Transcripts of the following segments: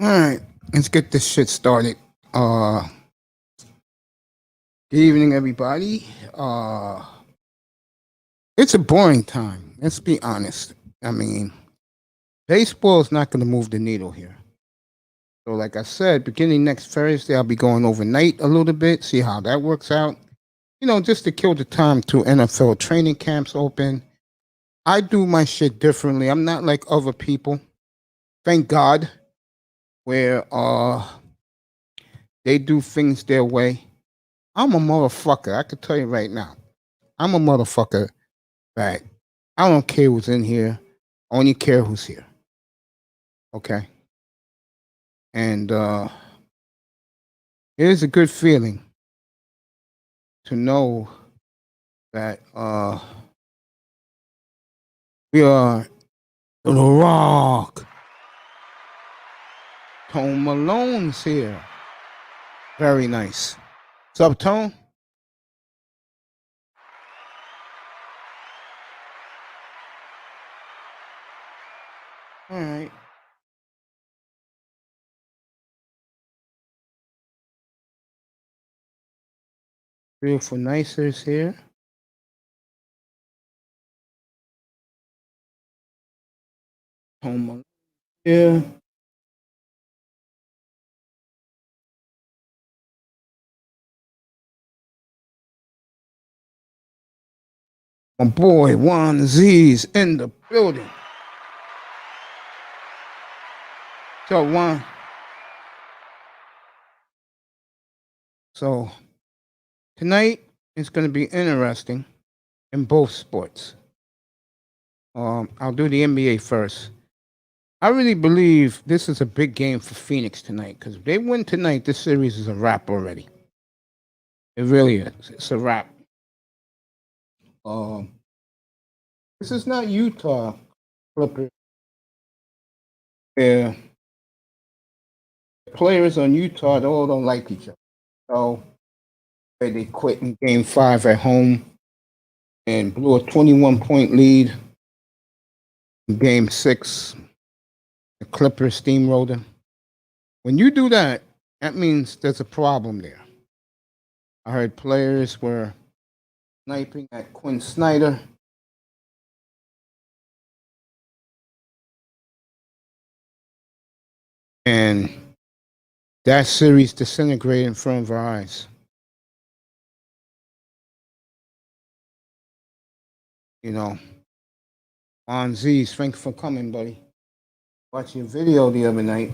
All right, let's get this shit started. Good evening, everybody. It's a boring time. Let's be honest. I mean, baseball is not going to move the needle here. So, like I said, beginning next Thursday, I'll be going overnight a little bit, see how that works out. You know, just to kill the time till NFL training camps open. I do my shit differently. I'm not like other people. Thank God, where they do things their way. I'm a motherfucker. I can tell you right now. I'm a motherfucker that I don't care who's in here. I only care who's here. Okay. And it is a good feeling to know that we are The Rock. Tone Malone's here. Very nice. What's up, Tone? All right. Beautiful Nicers here. Tone Malone here. My boy Juan Z's in the building. So Juan. So tonight is going to be interesting in both sports. I'll do the NBA first. I really believe this is a big game for Phoenix tonight because if they win tonight, this series is a wrap already. It really is. It's a wrap. This is not Utah Clippers. Yeah. Players on Utah, they all don't like each other. So they quit in game 5 at home and blew a 21-point lead in game 6. The Clippers steamrolled them. When you do that, that means there's a problem there. I heard players were sniping at Quinn Snyder. And that series disintegrated in front of our eyes. You know, on Z's, thanks for coming, buddy. Watched your video the other night.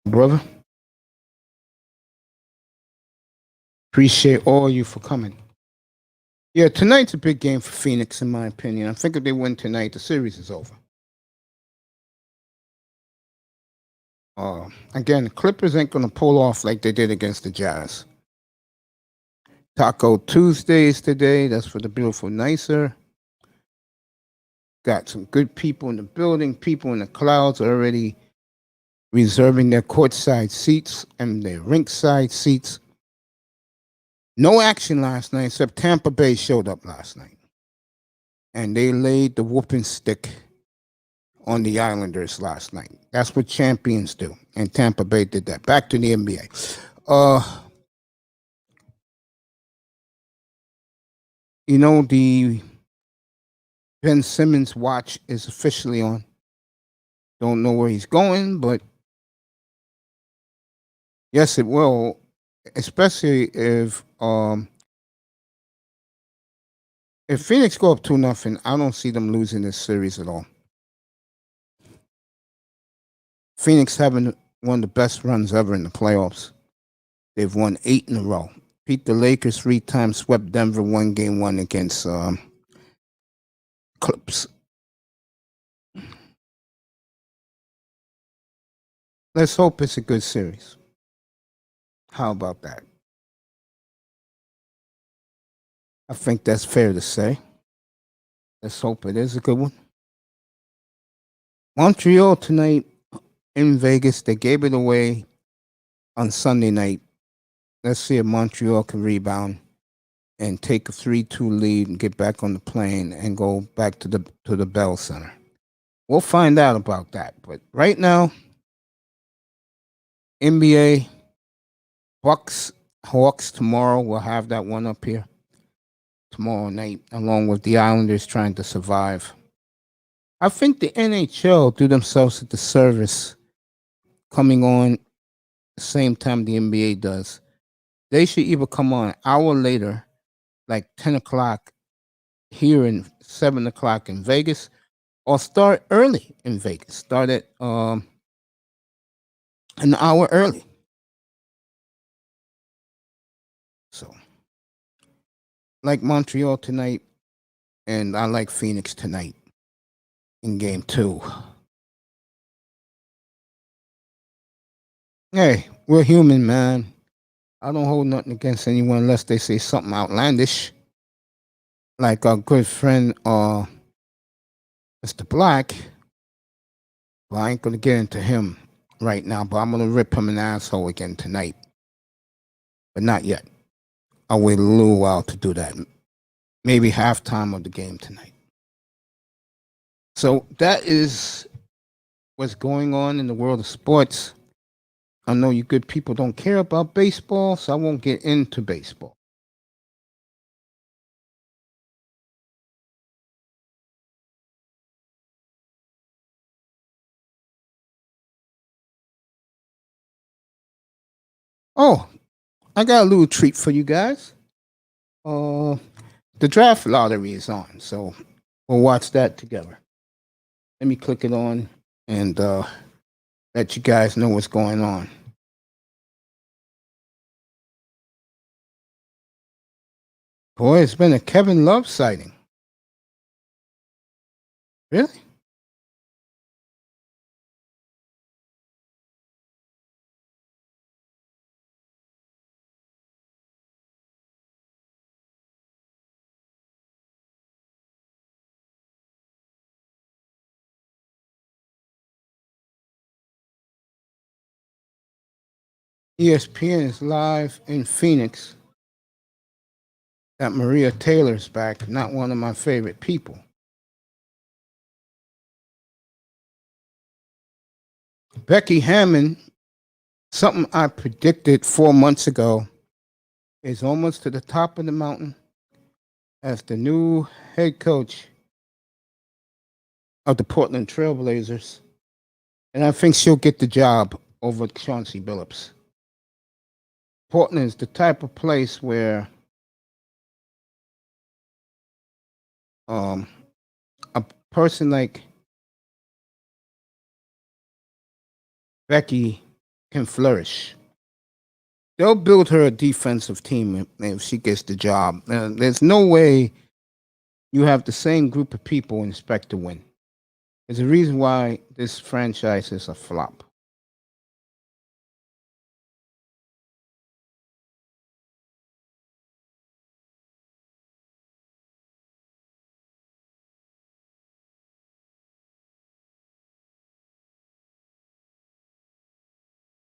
Brother, appreciate all you for coming. Yeah, tonight's a big game for Phoenix, in my opinion. I think if they win tonight, the series is over. Again, the Clippers ain't going to pull off like they did against the Jazz. Taco Tuesdays today. That's for the beautiful Nicer. Got some good people in the building. People in the clouds are already reserving their courtside seats and their rinkside seats. No action last night, except Tampa Bay showed up last night. And they laid the whooping stick on the Islanders last night. That's what champions do. And Tampa Bay did that. Back to the NBA. You know, the Ben Simmons watch is officially on. Don't know where he's going, but yes, it will. Especially if Phoenix go up 2-0, I don't see them losing this series at all. Phoenix having one of the best runs ever in the playoffs. They've won 8 in a row. Beat the Lakers 3 times, swept Denver 1 game 1 against Clips. Let's hope it's a good series. How about that? I think that's fair to say. Let's hope it is a good one. Montreal tonight in Vegas. They gave it away on Sunday night. Let's see if Montreal can rebound and take a 3-2 lead and get back on the plane and go back to the Bell Center. We'll find out about that. But right now, NBA Bucks Hawks tomorrow. We'll have that one up here tomorrow night, along with the Islanders trying to survive. I think the NHL do themselves a disservice coming on the same time the NBA does. They should either come on an hour later, like 10 o'clock here and 7 o'clock in Vegas, or start early in Vegas. Start at an hour early. So, like Montreal tonight, and I like Phoenix tonight in game 2. Hey, we're human, man. I don't hold nothing against anyone unless they say something outlandish. Like our good friend, Mr. Black. Well, I ain't gonna get into him right now, but I'm gonna rip him an asshole again tonight. But not yet. I'll wait a little while to do that. Maybe halftime of the game tonight. So that is what's going on in the world of sports. I know you good people don't care about baseball, so I won't get into baseball. Oh, I got a little treat for you guys. Uh, the draft lottery is on, so we'll watch that together. Let me click it on and let you guys know what's going on. Boy, it's been a Kevin Love sighting. Really? ESPN is live in Phoenix. That Maria Taylor's back, not one of my favorite people. Becky Hammond, something I predicted 4 months ago, is almost to the top of the mountain as the new head coach of the Portland Trailblazers. And I think she'll get the job over Chauncey Billups. Portland is the type of place where a person like Becky can flourish. They'll build her a defensive team if she gets the job. There's no way you have the same group of people and expect to win. There's a reason why this franchise is a flop.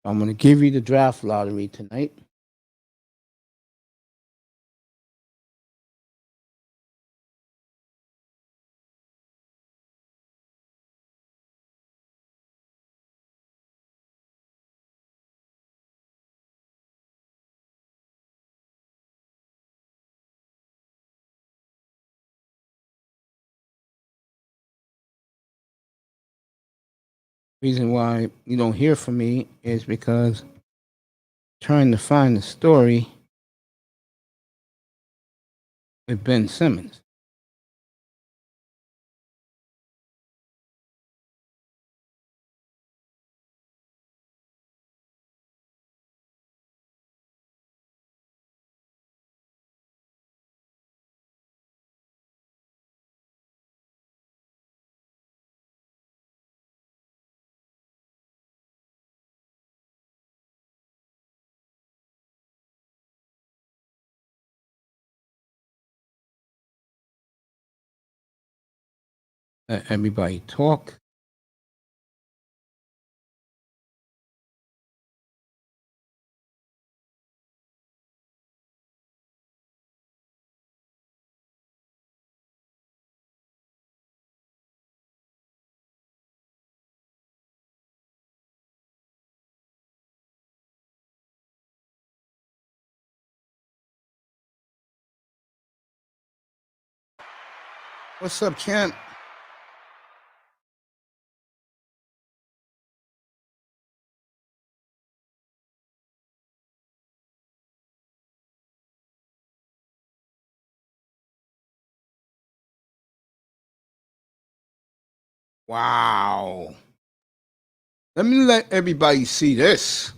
I'm going to give you the draft lottery tonight. Reason why you don't hear from me is because I'm trying to find the story with Ben Simmons. Let everybody talk. What's up, champ? Wow. Let me let everybody see this.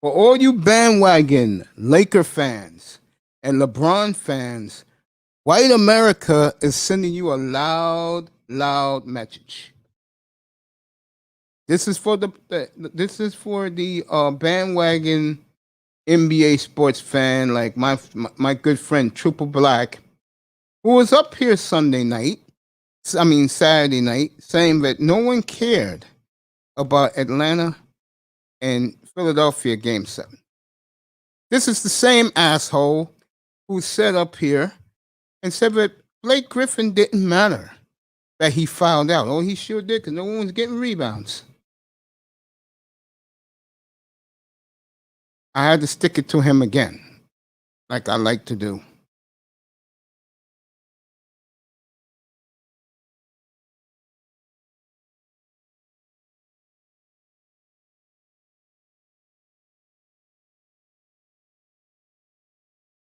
For all you bandwagon Laker fans and LeBron fans, white America is sending you a loud message. This is for the bandwagon NBA sports fan like my good friend Triple Black, who was up here Saturday night, saying that no one cared about Atlanta and Philadelphia Game 7. This is the same asshole who said up here and said that Blake Griffin didn't matter, that he fouled out. Oh, he sure did, because no one was getting rebounds. I had to stick it to him again, like I like to do.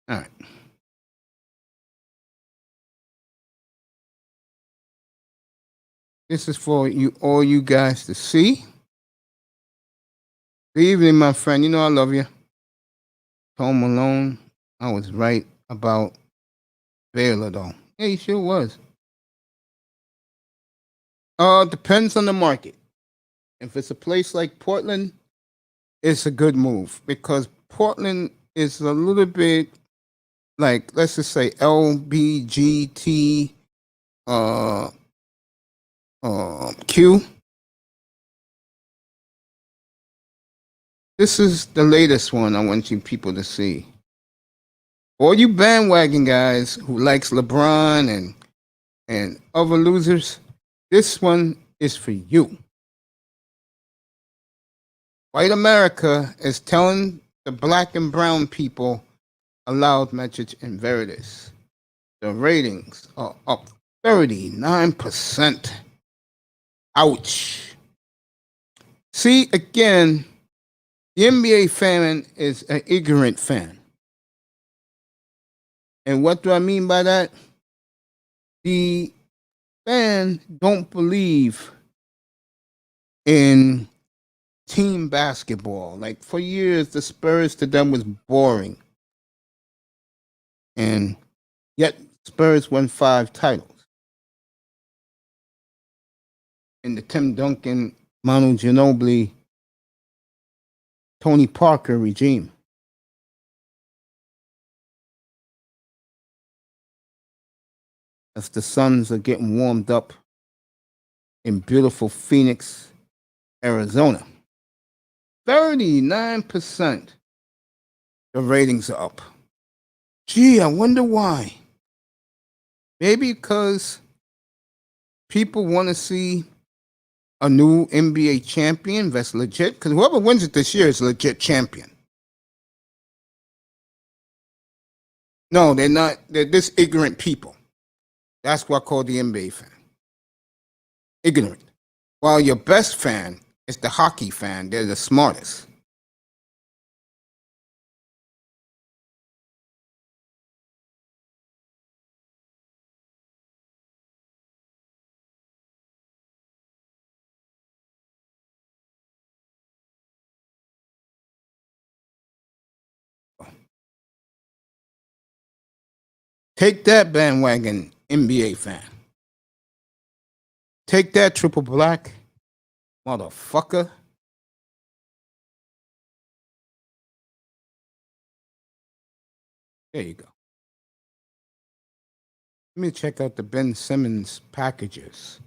All right. This is for all you guys to see. Good evening, my friend. You know I love you. Home Alone. I was right about Baylor, though. Yeah, he sure was. Depends on the market. If it's a place like Portland, it's a good move because Portland is a little bit like, let's just say LBGT Q. This is the latest one I want you people to see. All you bandwagon guys who likes LeBron and other losers, this one is for you. White America is telling the black and brown people a loud message in Veritas. The ratings are up 39%. Ouch. See, again, the NBA fan is an ignorant fan. And what do I mean by that? The fan don't believe in team basketball. Like for years, the Spurs to them was boring. And yet Spurs won 5 titles. In the Tim Duncan, Manu Ginobili, Tony Parker regime. As the Suns are getting warmed up in beautiful Phoenix, Arizona. 39%. The ratings are up. Gee, I wonder why. Maybe because people want to see a new NBA champion that's legit. Because whoever wins it this year is a legit champion. No, they're not. They're just ignorant people. That's what I call the NBA fan. Ignorant. While your best fan is the hockey fan. They're the smartest. Take that, bandwagon NBA fan. Take that, Triple Black, motherfucker. There you go. Let me check out the Ben Simmons packages.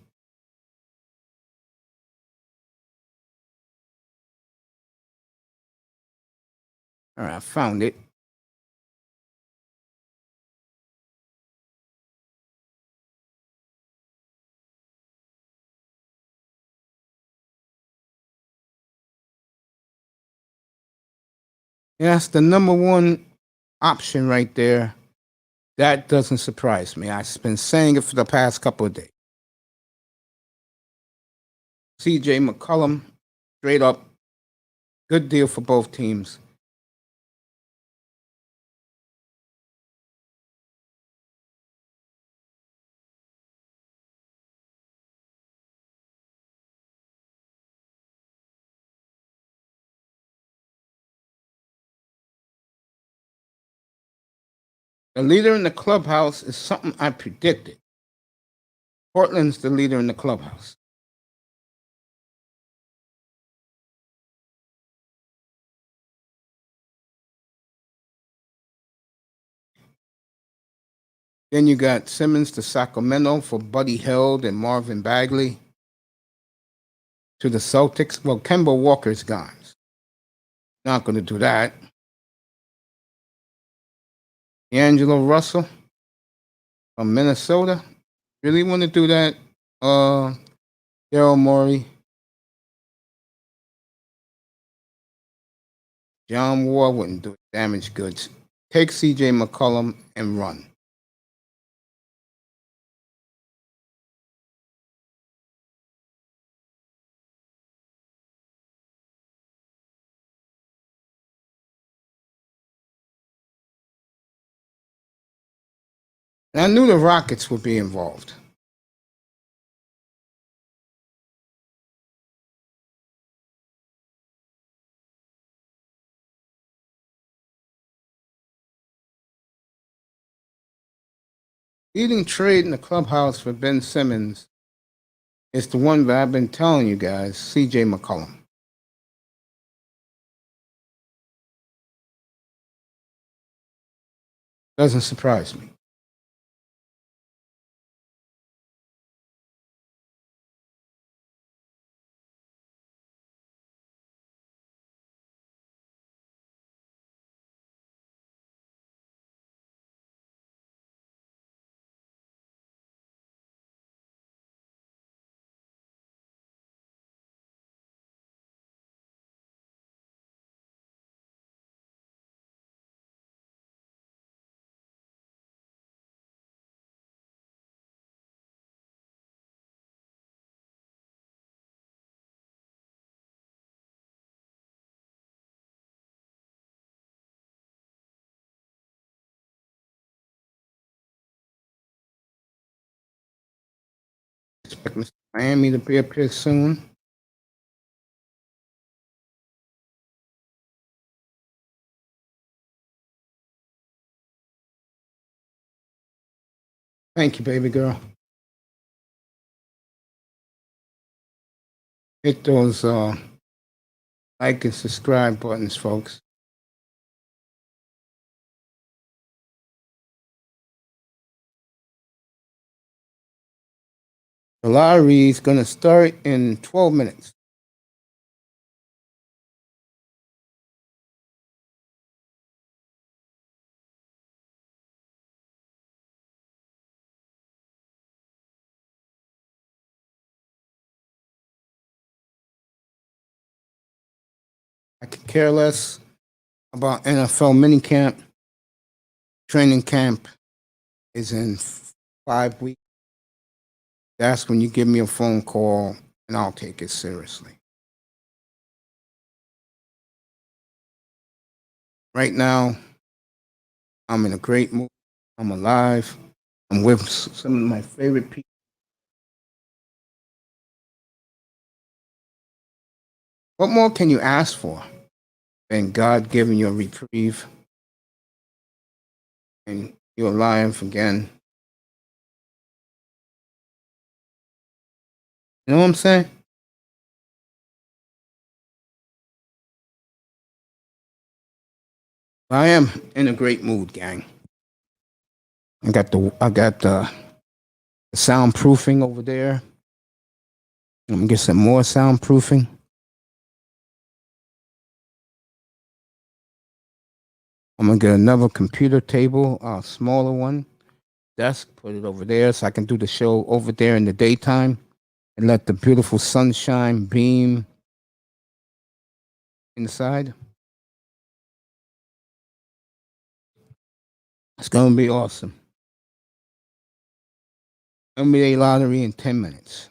All right, I found it. Yeah, that's the number one option right there That doesn't surprise me. I've been saying it for the past couple of days. CJ McCollum, straight up, good deal for both teams. The leader in the clubhouse is something I predicted. Portland's the leader in the clubhouse. Then you got Simmons to Sacramento for Buddy Hield and Marvin Bagley. To the Celtics, well, Kemba Walker's gone. Not going to do that. D'Angelo Russell from Minnesota. Really want to do that? Daryl Morey. John Wall wouldn't do it. Damaged goods. Take CJ McCollum and run. And I knew the Rockets would be involved. Leading trade in the clubhouse for Ben Simmons is the one that I've been telling you guys, CJ McCollum. Doesn't surprise me. Expect Mr. Miami to be up here soon. Thank you, baby girl. Hit those like and subscribe buttons, folks. The lottery is going to start in 12 minutes. I could care less about NFL minicamp. Training camp is in 5 weeks. That's when you give me a phone call and I'll take it seriously. Right now, I'm in a great mood. I'm alive. I'm with some of my favorite people. What more can you ask for than God giving you a reprieve and you're alive again? You know what I'm saying? I am in a great mood, gang. I got the soundproofing over there. I'm gonna get some more soundproofing. I'm gonna get another computer table, a smaller one, desk, put it over there so I can do the show over there in the daytime and let the beautiful sunshine beam inside. It's gonna be awesome. NBA lottery in 10 minutes.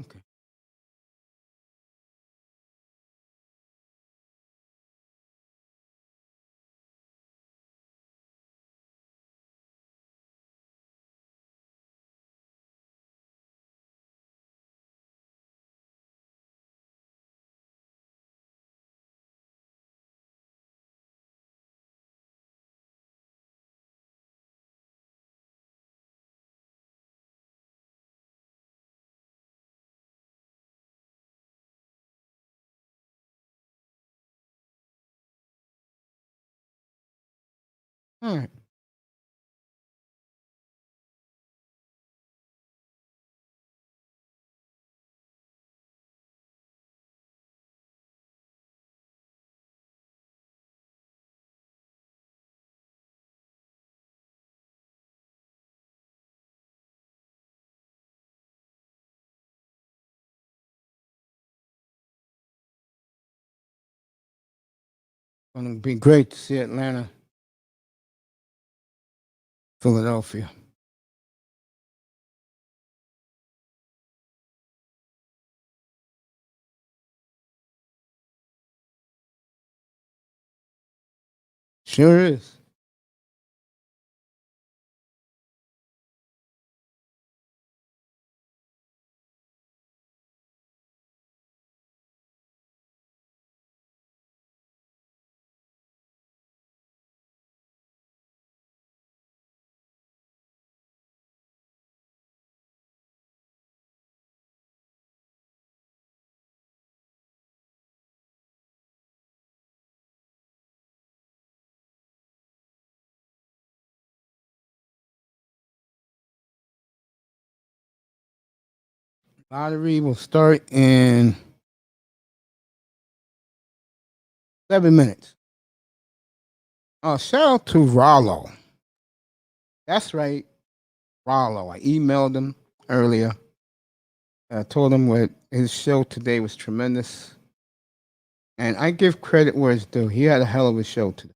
Okay. All right. Gonna be great to see Atlanta, Philadelphia. Sure is. Lottery will start in 7 minutes. Oh, shout out to Rollo. That's right, Rollo. I emailed him earlier. I told him what his show today was tremendous. And I give credit where it's due. He had a hell of a show today.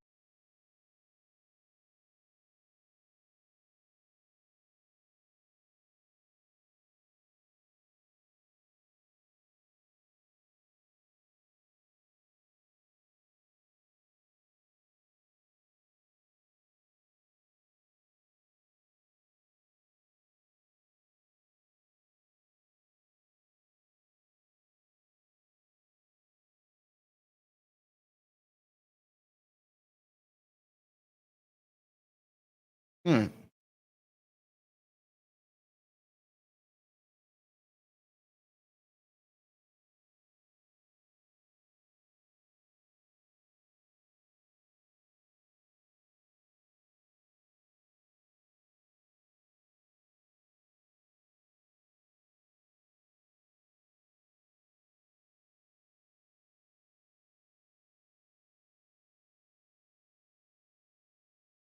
Hmm.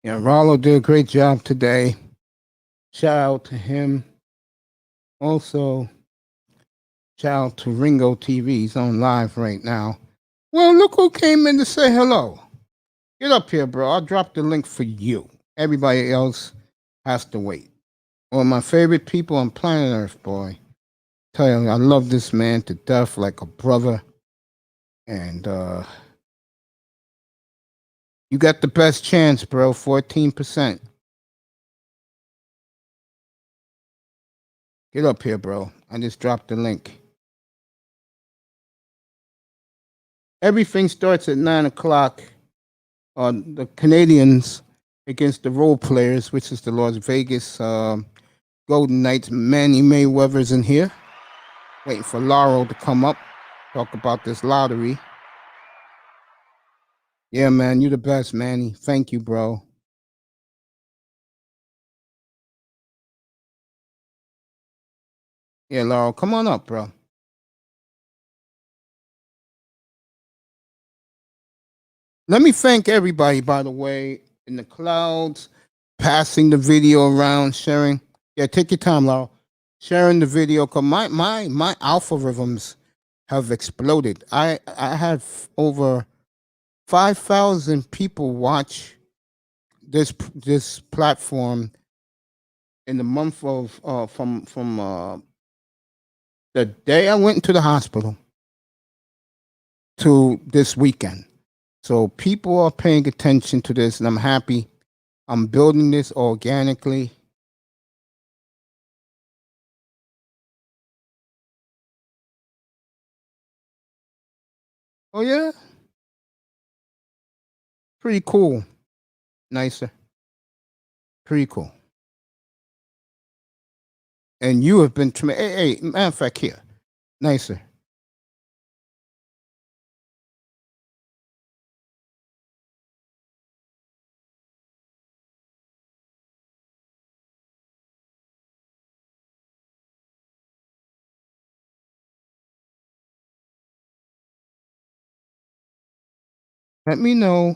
Yeah, Rollo did a great job today. Shout out to him. Also, shout out to Ringo TV. He's on live right now. Well, look who came in to say hello. Get up here, bro. I'll drop the link for you. Everybody else has to wait. One of my favorite people on planet Earth, boy. Tell you, I love this man to death like a brother. And you got the best chance, bro. 14%. Get up here, bro. I just dropped the link. Everything starts at 9 o'clock. The Canadians, against the role players, which is the Las Vegas Golden Knights. Manny Mayweather's in here, waiting for Laurel to come up, talk about this lottery. Yeah, man, you the best, Manny. Thank you, bro. Yeah, Laurel, come on up, bro. Let me thank everybody, by the way, in the clouds, passing the video around, sharing. Yeah, take your time, Laurel. Sharing the video, cause my algorithms have exploded. I have over 5,000 people watch this platform in the month of from the day I went into the hospital to this weekend. So people are paying attention to this, and I'm happy. I'm building this organically. Oh yeah, pretty cool. Nicer, pretty cool. And you have been tremendous. Hey, matter of fact, here, nicer. Let me know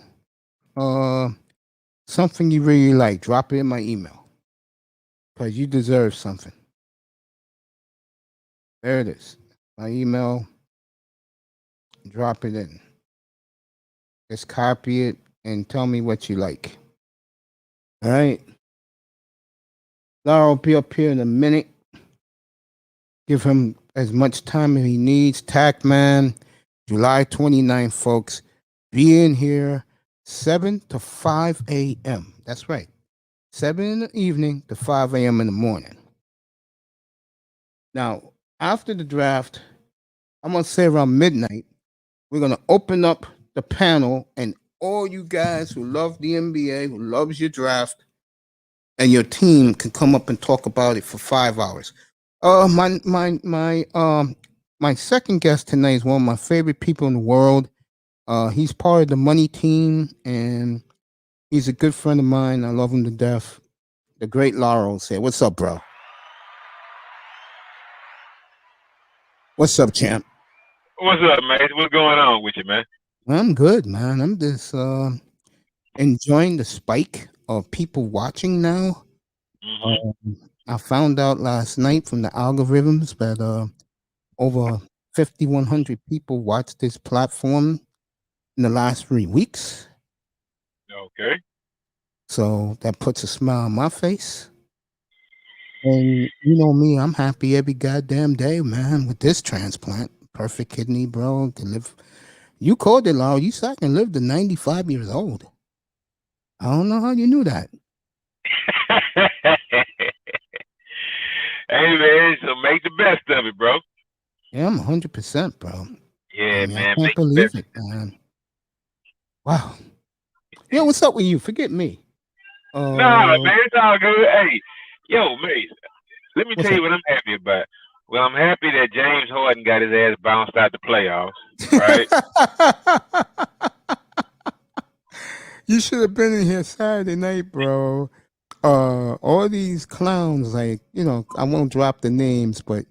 something you really like. Drop it in my email because you deserve something. There it is. My email. Drop it in. Just copy it and tell me what you like. All right. Laura will be up here in a minute. Give him as much time as he needs. Tackman, July 29th, folks. Be in here 7 to 5 a.m. That's right. 7 in the evening to 5 a.m. in the morning. Now, after the draft, I'm going to say around midnight, we're going to open up the panel, and all you guys who love the NBA, who loves your draft, and your team can come up and talk about it for 5 hours. My second guest tonight is one of my favorite people in the world. He's part of the money team, and he's a good friend of mine. I love him to death. The great Laurel's here. What's up, bro? What's up, champ? What's up, man? What's going on with you, man? I'm good, man. I'm just enjoying the spike of people watching now. I found out last night from the algorithms that over 5,100 people watched this platform in the last 3 weeks. Okay. So that puts a smile on my face. And you know me, I'm happy every goddamn day, man, with this transplant. Perfect kidney, bro. Can live. You called it, Laura. You said I can live to 95 years old. I don't know how you knew that. Hey, man, so make the best of it, bro. Yeah, I'm 100%, bro. Yeah, I man, can't make the believe best. it, man. Wow. Yeah, what's up with you? Forget me. Nah, man, it's all good. Hey, yo, mate, let me What's tell up? you what I'm happy about. Well, I'm happy that James Harden got his ass bounced out the playoffs, right? You should have been in here Saturday night, bro. All these clowns, like, I won't drop the names, but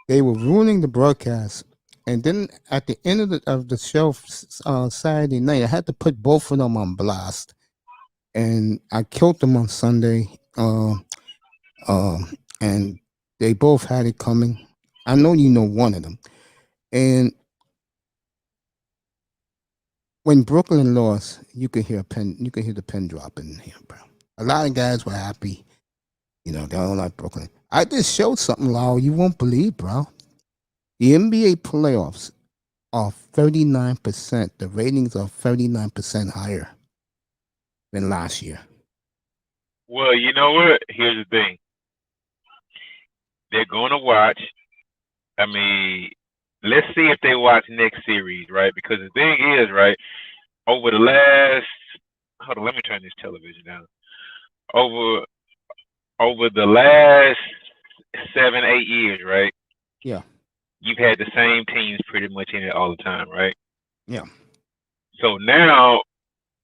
they were ruining the broadcast. And then at the end of the show Saturday night, I had to put both of them on blast. And I killed them on Sunday. And they both had it coming. I know you know one of them. And when Brooklyn lost, you could hear the pen drop in here, bro. A lot of guys were happy. They don't like Brooklyn. I just showed something, Lau, you won't believe, bro. The NBA playoffs are 39%. The ratings are 39% higher than last year. Well, you know what? Here's the thing. They're going to watch. I mean, let's see if they watch next series, right? Because the thing is, right, over the last, hold on, let me turn this television down. over the last 7-8 years, right? Yeah. You've had the same teams pretty much in it all the time, right? Yeah. So now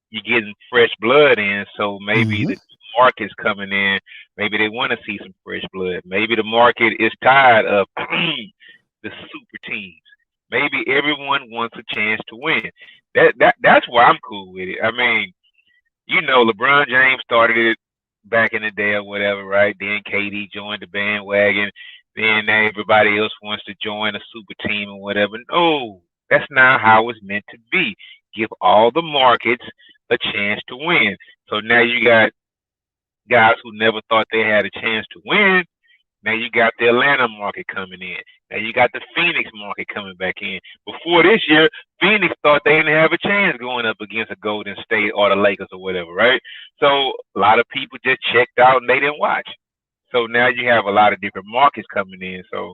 you're getting fresh blood in. So maybe Mm-hmm. the market's coming in. Maybe they want to see some fresh blood. Maybe the market is tired of the super teams. Maybe everyone wants a chance to win. That's why I'm cool with it. I mean, LeBron James started it back in the day or whatever, right? Then KD joined the bandwagon. Then everybody else wants to join a super team or whatever. No, that's not how it's meant to be. Give all the markets a chance to win. So now you got guys who never thought they had a chance to win. Now you got the Atlanta market coming in. Now you got the Phoenix market coming back in. Before this year, Phoenix thought they didn't have a chance going up against a Golden State or the Lakers or whatever, right? So a lot of people just checked out and they didn't watch. So now you have a lot of different markets coming in. So,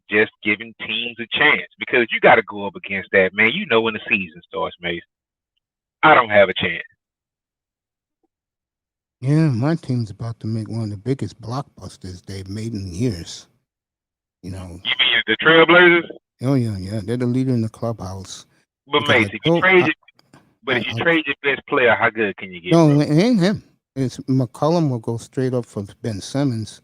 just giving teams a chance because you got to go up against that, man. When the season starts, Mace, I don't have a chance. Yeah, my team's about to make one of the biggest blockbusters they've made in years. You mean the Trailblazers? Oh yeah. They're the leader in the clubhouse. But Mace, if you trade your best player, how good can you get? No, bro? it ain't him. It's McCollum will go straight up for Ben Simmons.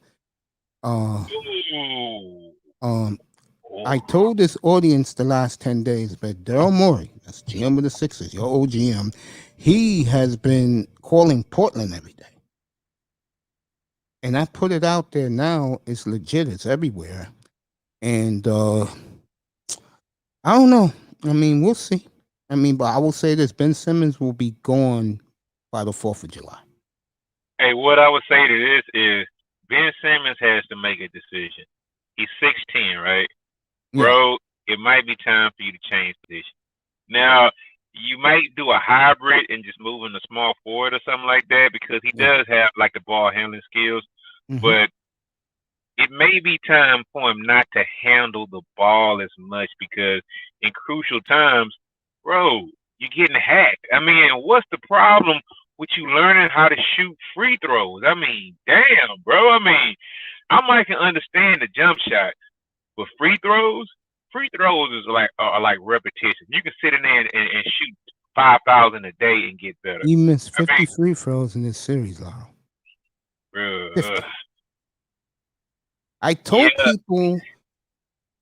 I told this audience the last 10 days, but Daryl Morey, that's GM of the Sixers, your old GM, he has been calling Portland every day. And I put it out there now. It's legit. It's everywhere. And I don't know. I mean, we'll see. I mean, but I will say this. Ben Simmons will be gone by the 4th of July. Hey, what I would say to this is Ben Simmons has to make a decision. He's 6'10", right? Yeah. Bro, it might be time for you to change position. Now, you might do a hybrid and just move in a small forward or something like that because he does have like the ball handling skills. Mm-hmm. But it may be time for him not to handle the ball as much because in crucial times, bro, you're getting hacked. I mean, what's the problem with you learning how to shoot free throws? I mean, damn, bro. I mean, I might can understand the jump shot, but free throws is like repetition. You can sit in there and shoot 5,000 a day and get better. He missed 50 free throws in this series, Laurel. Bro, I told people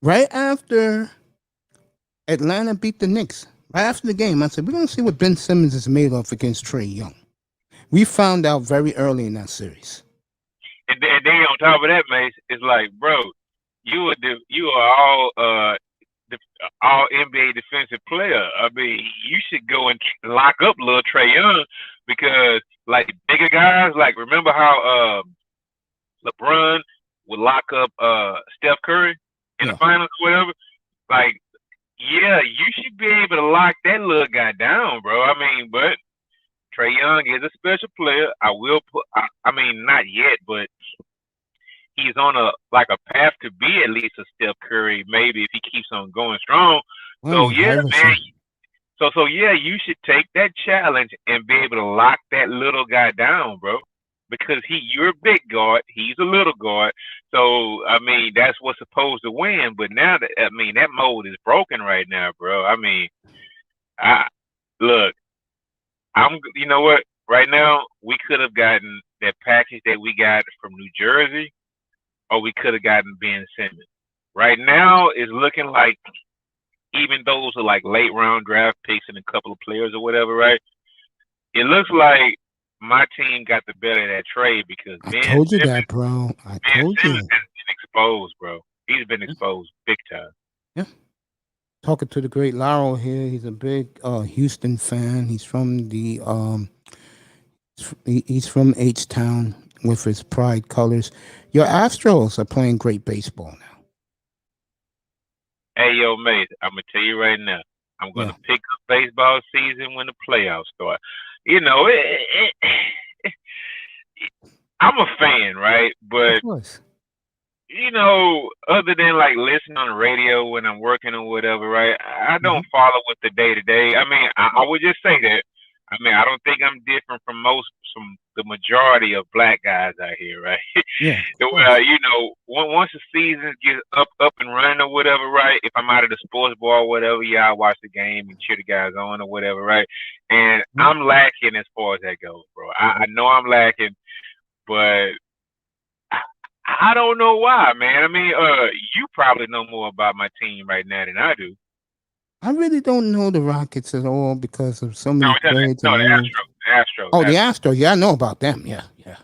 right after Atlanta beat the Knicks, right after the game, I said, we're going to see what Ben Simmons is made of against Trae Young. We found out very early in that series. And then on top of that, Mace, it's like, bro, you are all NBA defensive player. I mean, you should go and lock up little Trae Young because, like, bigger guys, like, remember how LeBron would lock up Steph Curry in the finals or whatever? Like, yeah, you should be able to lock that little guy down, bro. I mean, but Trae Young is a special player. I mean, not yet, but he's on a path to be at least a Steph Curry, maybe if he keeps on going strong. So yeah, man. So yeah, you should take that challenge and be able to lock that little guy down, bro. Because you're a big guard, he's a little guard. So I mean, that's what's supposed to win. But now that mold is broken right now, bro. I mean, you know what? Right now, we could have gotten that package that we got from New Jersey, or we could have gotten Ben Simmons. Right now, it's looking like even those are like late round draft picks and a couple of players or whatever, right? It looks like my team got the better of that trade because I told you that, bro. Ben Simmons has been exposed, bro. He's been exposed big time. Yeah. Talking to the great Laurel here. He's a big Houston fan. He's from he's from H-Town with his pride colors. Your Astros are playing great baseball now. Hey, yo, mate, I'm going to tell you right now. I'm going to pick up baseball season when the playoffs start. You know, I'm a fan, right? But, you know, other than like listening on the radio when I'm working or whatever, right? I don't follow with the day-to-day. I mean, I would just say that I mean, I don't think I'm different from the majority of black guys out here, right? Yeah, of course. You know, once the season gets up and running or whatever, right? If I'm out of the sports bar or whatever, yeah, I watch the game and cheer the guys on or whatever, right? And Mhm. I'm lacking as far as that goes, bro. I know I'm lacking, but I, I don't know why, man. I mean, you probably know more about my team right now than I do. I really don't know the Rockets at all because of so many trades No, and the moves. Oh, the Astros. Astros. Yeah, I know about them. Yeah, yeah.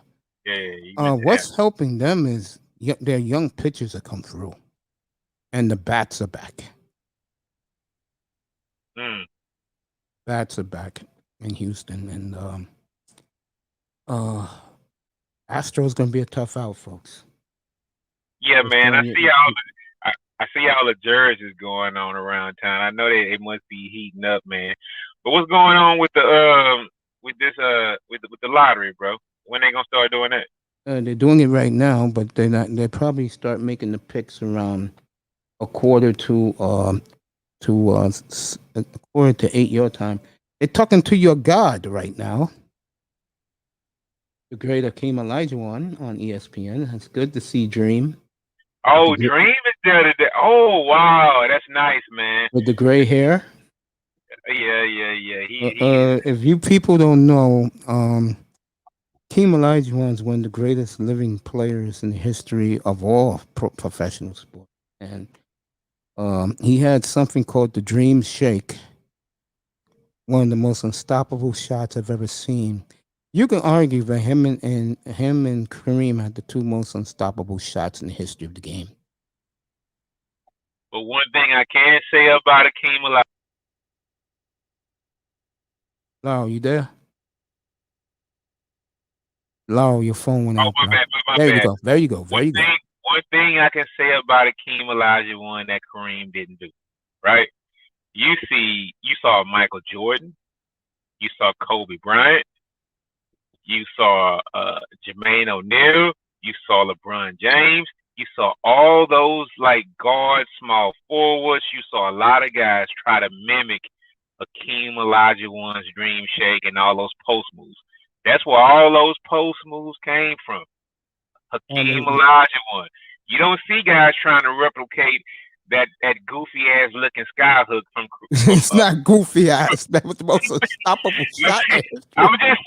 Yeah, you meant the What's helping them is their young pitchers that come through, and the bats are back. Astros. Bats are back in Houston, and uh, Astros gonna be a tough out, folks. Yeah, Just man. telling you. I see all the jerseys going on around town. I know they must be heating up, man. But what's going on with with the lottery, bro? When they gonna start doing that? They're doing it right now, but they're not. They probably start making the picks around a quarter a quarter to 8 your time. They're talking to your God right now, the great Akeem Olajuwon on ESPN. It's good to see Dream Oh, Dream is there today. Oh, wow, that's nice, man. with the gray hair. Yeah. He is. If you people don't know, Akeem Olajuwon is one of the greatest living players in the history of all professional sports, and he had something called the Dream Shake, one of the most unstoppable shots I've ever seen. You can argue that him and Kareem had the two most unstoppable shots in the history of the game. But one thing I can say about Akeem Olajuwon. Lau, you there? Lau, your phone went Oh, out, bro. my There you bad. go. There you go. There you go. One thing I can say about Akeem Olajuwon that Kareem didn't do, right? You saw Michael Jordan, you saw Kobe Bryant, you saw Jermaine O'Neal, you saw LeBron James, you saw all those like guards, small forwards. You saw a lot of guys try to mimic Akeem Olajuwon's dream shake and all those post moves. That's where all those post moves came from. Hakeem Olajuwon. You don't see guys trying to replicate that goofy ass looking sky hook from. It's not goofy ass. That was the most unstoppable shot. I'm just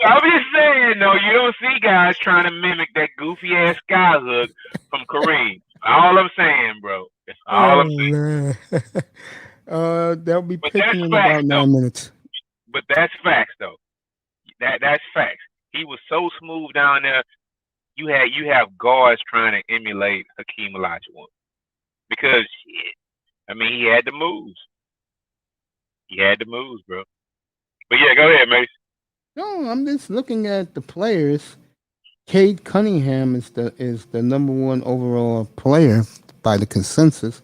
saying, though, you don't see guys trying to mimic that goofy ass sky hook from Kareem. All I'm saying, bro. That's all I'm saying. Man. They'll be But picking in about 9 minutes. But that's facts, though. That's facts. He was so smooth down there. You have guards trying to emulate Hakeem Olajuwon because shit, I mean he had the moves. He had the moves, bro. But yeah, go ahead, Mace. No, I'm just looking at the players. Cade Cunningham is the number one overall player by the consensus.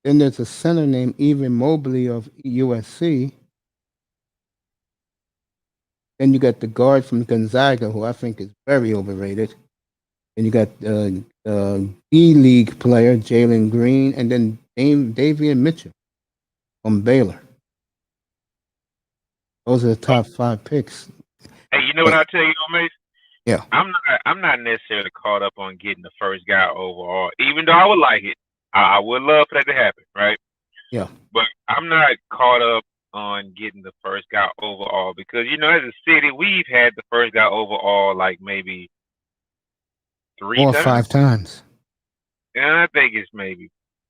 Then there's a center named Evan Mobley of USC. Then you got the guard from Gonzaga, who I think is very overrated. And you got D-League player Jalen Green, and then Davian Mitchell from Baylor. Those are the top 5 picks. Hey, you know what I'll tell you, Mace? Yeah. I'm not necessarily caught up on getting the first guy overall, even though I would like it. I would love for that to happen, right? Yeah. But I'm not caught up on getting the first guy overall because as a city we've had the first guy overall like maybe 3 or times. 5 times. Yeah, I think it's maybe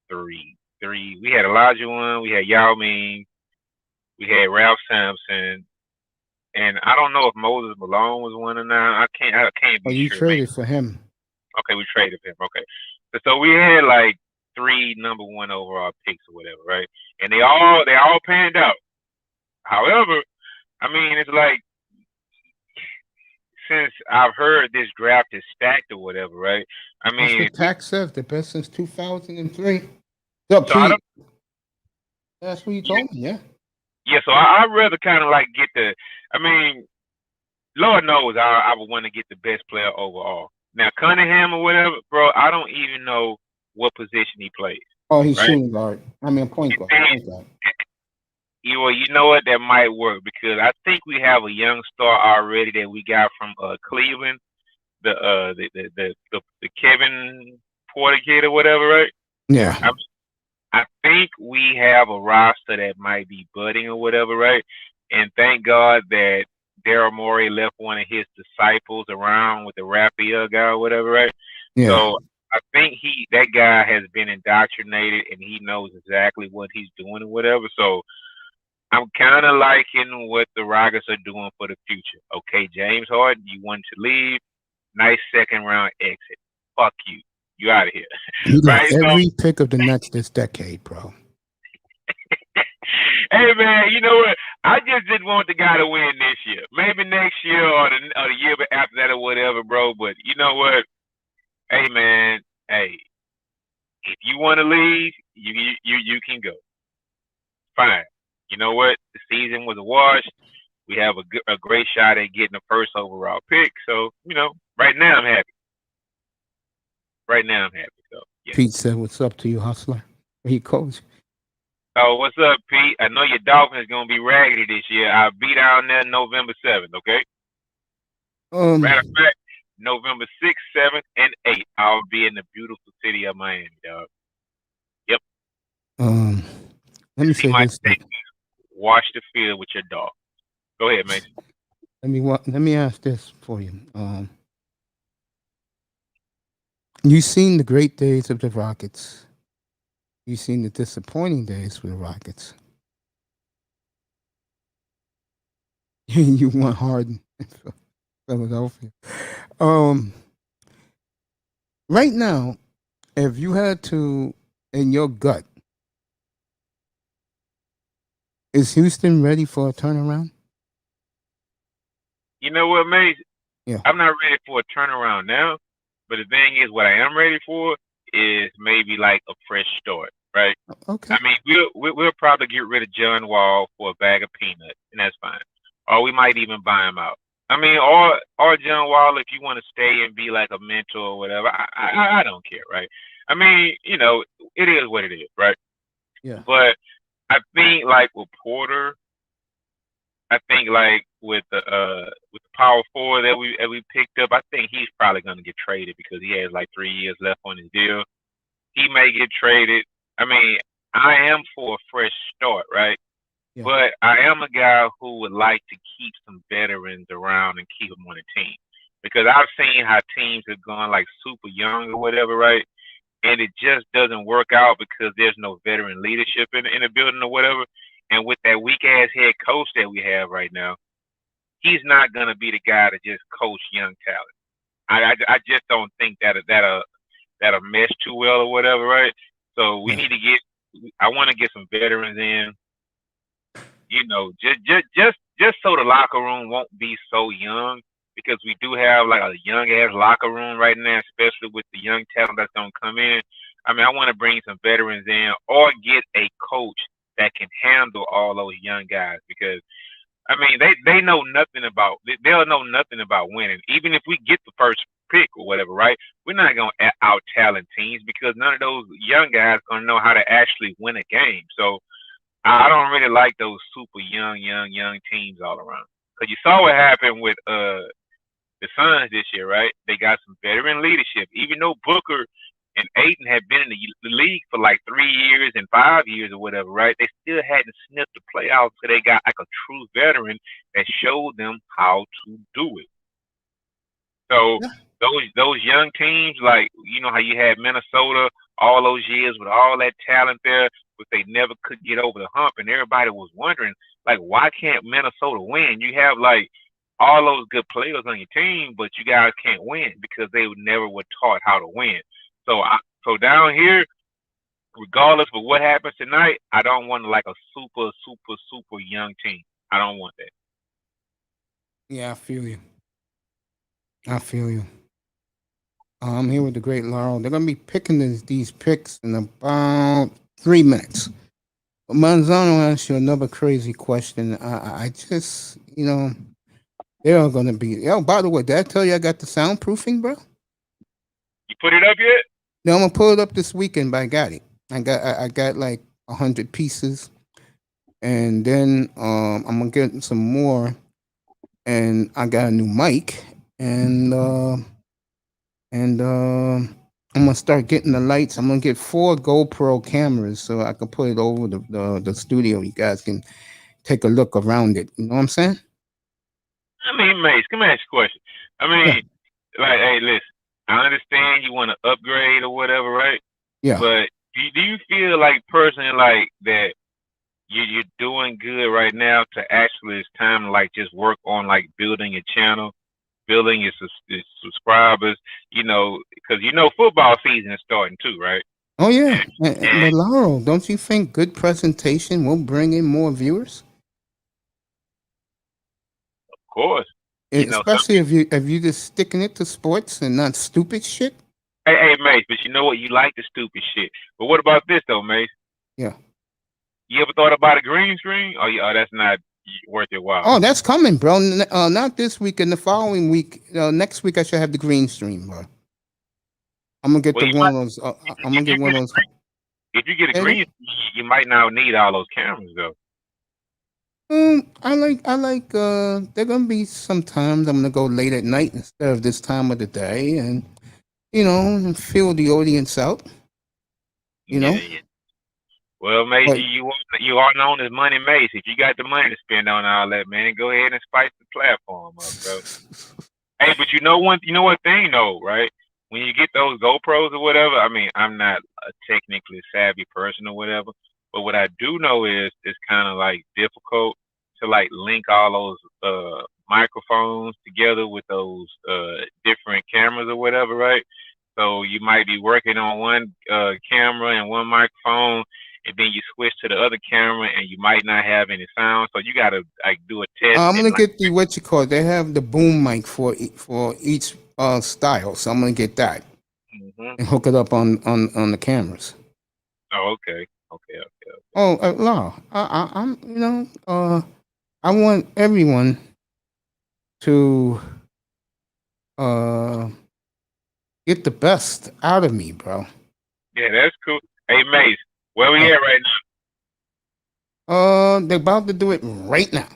3. We had Olajuwon, we had Yao Ming, we had Ralph Sampson, and I don't know if Moses Malone was one or not. I can't be sure. You traded for him. Okay, we traded him. Okay, so we had like 3 number 1 overall picks or whatever, right? And they all panned out. However, I mean, it's like since I've heard this draft is stacked or whatever, right? I mean, that's what Tax says, the best since 2003. So that's what you told me, yeah. Yeah, so I'd rather kind of like get I mean, Lord knows I would want to get the best player overall. Now, Cunningham or whatever, bro, I don't even know what position he plays. Oh, he's shooting guard. I mean, point guard. You know what? That might work because I think we have a young star already that we got from Cleveland, the Kevin Porter kid or whatever, right? Yeah. I I think we have a roster that might be budding or whatever, right? And thank God that Daryl Morey left one of his disciples around with the Raphael guy or whatever, right? Yeah. So I think that guy has been indoctrinated and he knows exactly what he's doing or whatever. So I'm kind of liking what the Rockets are doing for the future. Okay, James Harden, you wanted to leave. Nice second round exit. Fuck you. You out of here. He got Right? So, every pick of the Nets this decade, bro. hey man, you know what? I just didn't want the guy to win this year. Maybe next year or the year after that or whatever, bro. But you know what? Hey man, hey, if you want to leave, you can go. Fine. You know what? The season was a wash. We have a great shot at getting the first overall pick. So right now I'm happy. Right now I'm happy. So yeah. Pete said, "What's up to you, hustler?" He calls. Oh, what's up, Pete? I know your Dolphins gonna be raggedy this year. I'll be down there November 7th. Okay. Matter of fact, November 6th, 7th, and 8th, I'll be in the beautiful city of Miami, dog. Yep. Let me say this. Wash the field with your dog. Go ahead, Mason. Let me ask this for you. You've seen the great days of the Rockets. You've seen the disappointing days for the Rockets. You want Harden in Philadelphia. Right now, if you had to, in your gut, is Houston ready for a turnaround? You know what, Mason? Yeah. I'm not ready for a turnaround now, but the thing is, what I am ready for is maybe like a fresh start, right? Okay. I mean, we'll probably get rid of John Wall for a bag of peanuts, and that's fine. Or we might even buy him out. I mean, or John Wall, if you want to stay and be like a mentor or whatever, I don't care, right? I mean, it is what it is, right? Yeah. But I think like with Porter, I think like with the power forward that we picked up, I think he's probably gonna get traded because he has like 3 years left on his deal. He may get traded. I mean, I am for a fresh start, right? Yeah. But I am a guy who would like to keep some veterans around and keep them on the team because I've seen how teams have gone like super young or whatever, right? And it just doesn't work out because there's no veteran leadership in the building or whatever. And with that weak ass head coach that we have right now, he's not gonna be the guy to just coach young talent. I just don't think that'll mesh too well or whatever, right? So we need to get. I want to get some veterans in. Just so the locker room won't be so young because we do have like a young ass locker room right now, especially with the young talent that's gonna come in. I mean, I want to bring some veterans in or get a coach that can handle all those young guys because I mean they'll know nothing about winning. Even if we get the first pick or whatever, right? We're not gonna out talent teams because none of those young guys gonna know how to actually win a game. So I don't really like those super young teams all around. Cause you saw what happened with the Suns this year, right? They got some veteran leadership. Even though Booker and Ayton had been in the league for like 3 years and 5 years or whatever, right? They still hadn't sniffed the playoffs, so they got like a true veteran that showed them how to do it. So those young teams, like how you had Minnesota all those years with all that talent there, but they never could get over the hump, and everybody was wondering, like, why can't Minnesota win? You have like all those good players on your team, but you guys can't win because they never were taught how to win. So down here, regardless of what happens tonight, I don't want like a super young team. I don't want that. Yeah, I feel you. I'm here with the great Laurel. They're gonna be picking these picks in about 3 minutes. But Manzano asked you another crazy question. I just, they are gonna be. Oh, by the way, did I tell you I got the soundproofing, bro? You put it up yet? No, I'm gonna pull it up this weekend. But I got it. I got like 100 pieces. and then I'm gonna get some more, and I got a new mic, and I'm gonna start getting the lights. I'm gonna get 4 GoPro cameras so I can put it over the studio. You guys can take a look around it. You know what I'm saying? I mean, Mace, come ask you a question. I Yeah, mean, like, hey, listen, I understand you want to upgrade or whatever, right? yeah. But do you feel like personally like that you're doing good right now to actually it's time to like just work on like building your channel, building your subscribers, because football season is starting too, right? Oh yeah. And But Laurel, don't you think good presentation will bring in more viewers? of course, some Especially if you just sticking it to sports and not stupid shit. hey Mace, but you know what? You like the stupid shit. But what about this though, Mace? Yeah. You ever thought about a green screen? Oh, that's not worth your while. Oh, that's coming, bro. Not this week. And the following week. Next week I should have the green stream, bro. I'm gonna get Well, the you one might of those. I'm gonna if get you one get of a those. if you get a Hey, green, you might not need all those cameras though. I like. There gonna be some times I'm gonna go late at night instead of this time of the day, and and feel the audience out. You Yeah, know, yeah. Well, Mace, but you are known as Money Mace. If you got the money to spend on all that, man, go ahead and spice the platform up, bro. Hey, but you know what thing though, right? When you get those GoPros or whatever, I mean, I'm not a technically savvy person or whatever, but what I do know is it's kind of like difficult to like link all those microphones together with those different cameras or whatever, right? So you might be working on one camera and one microphone, and then you switch to the other camera, and you might not have any sound. So you gotta like do a test I'm and gonna like. get the what you call it. They have the boom mic for each style, so I'm gonna get that Mhm. and hook it up on the cameras. Oh, okay, okay, okay. Oh, no, I'm I want everyone to uh get the best out of me, bro. Yeah, that's cool. Hey, Mace, where we Yeah. at right now? They're about to do it right now.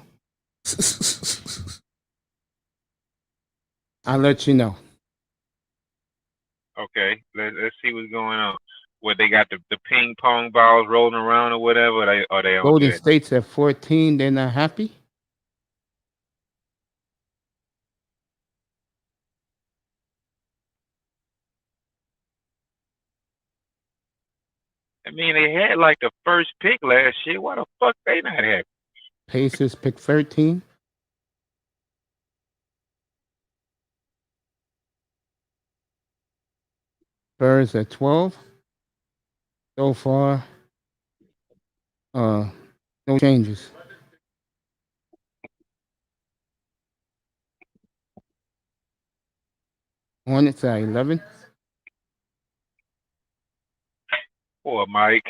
I'll let you know. Okay, let's see what's going on. What they got the ping pong balls rolling around or whatever? Or they don't do Golden that? State's at 14. They're not happy. I mean, they had like the first pick last year. Why the fuck they not happy? Pacers pick 13. Spurs at 12. So far, no changes. Hornets at 11. Poor Mike.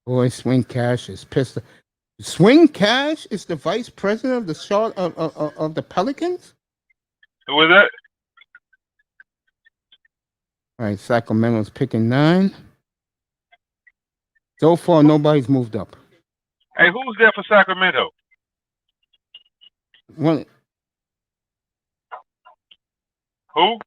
Boy, Swing Cash is pissed. Swing Cash is the vice president of the of the Pelicans. Who was that? All right, Sacramento's picking 9. So far, nobody's moved up. Hey, who's there for Sacramento? One, Who?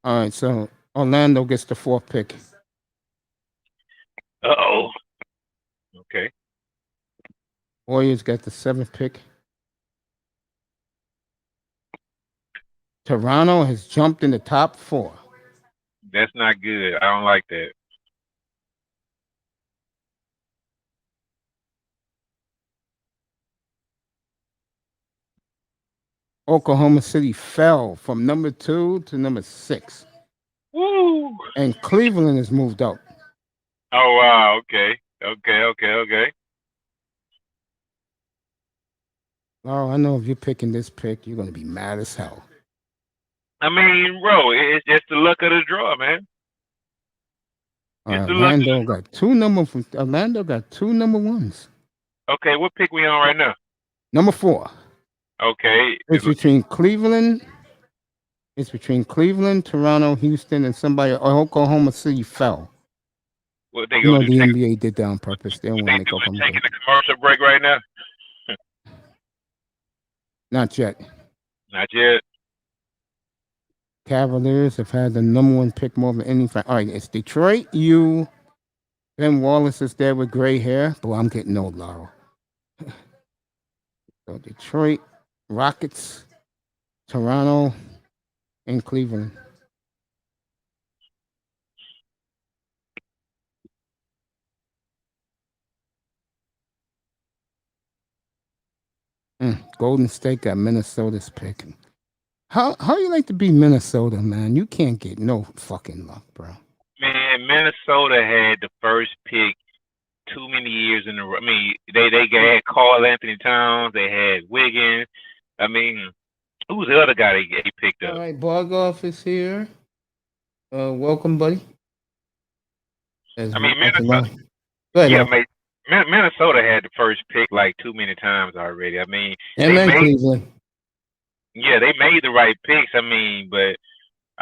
all right, so Orlando gets the 4th pick. Oh. Okay. Warriors got the 7th pick. Toronto has jumped in the top 4. That's not good. I don't like that. Oklahoma City fell from number 2 to number 6. Woo. And Cleveland has moved up. Oh wow. Okay. Okay. Okay. Okay. Oh, I know if you're picking this pick, you're going to be mad as hell. I mean, bro, it's just the luck of the draw, man. Orlando got two number ones. Okay, what pick we on right now? Number 4. Okay. It's between Cleveland. It's between Cleveland, Toronto, Houston, and somebody. Oklahoma City fell. What they You know gonna do? the NBA did that on purpose. They don't want to make Oklahoma taking a commercial break right now? Not yet. Not yet. Cavaliers have had the number 1 pick more than any. All right, it's Detroit. Ben Wallace is there with gray hair. Boy, I'm getting old, Laurel. So Detroit, Rockets, Toronto, and Cleveland. Golden State got Minnesota's pick. How you like to be Minnesota, man? You can't get no fucking luck, bro. Man, Minnesota had the first pick too many years in a row. I mean, they had Carl Anthony Towns. They had Wiggins. I mean, who was the other guy they picked up? All right, Bargoff is here. Welcome, buddy. Minnesota. Minnesota had the first pick like too many times already. I mean, Cleveland. Yeah, they made the right picks. I mean, but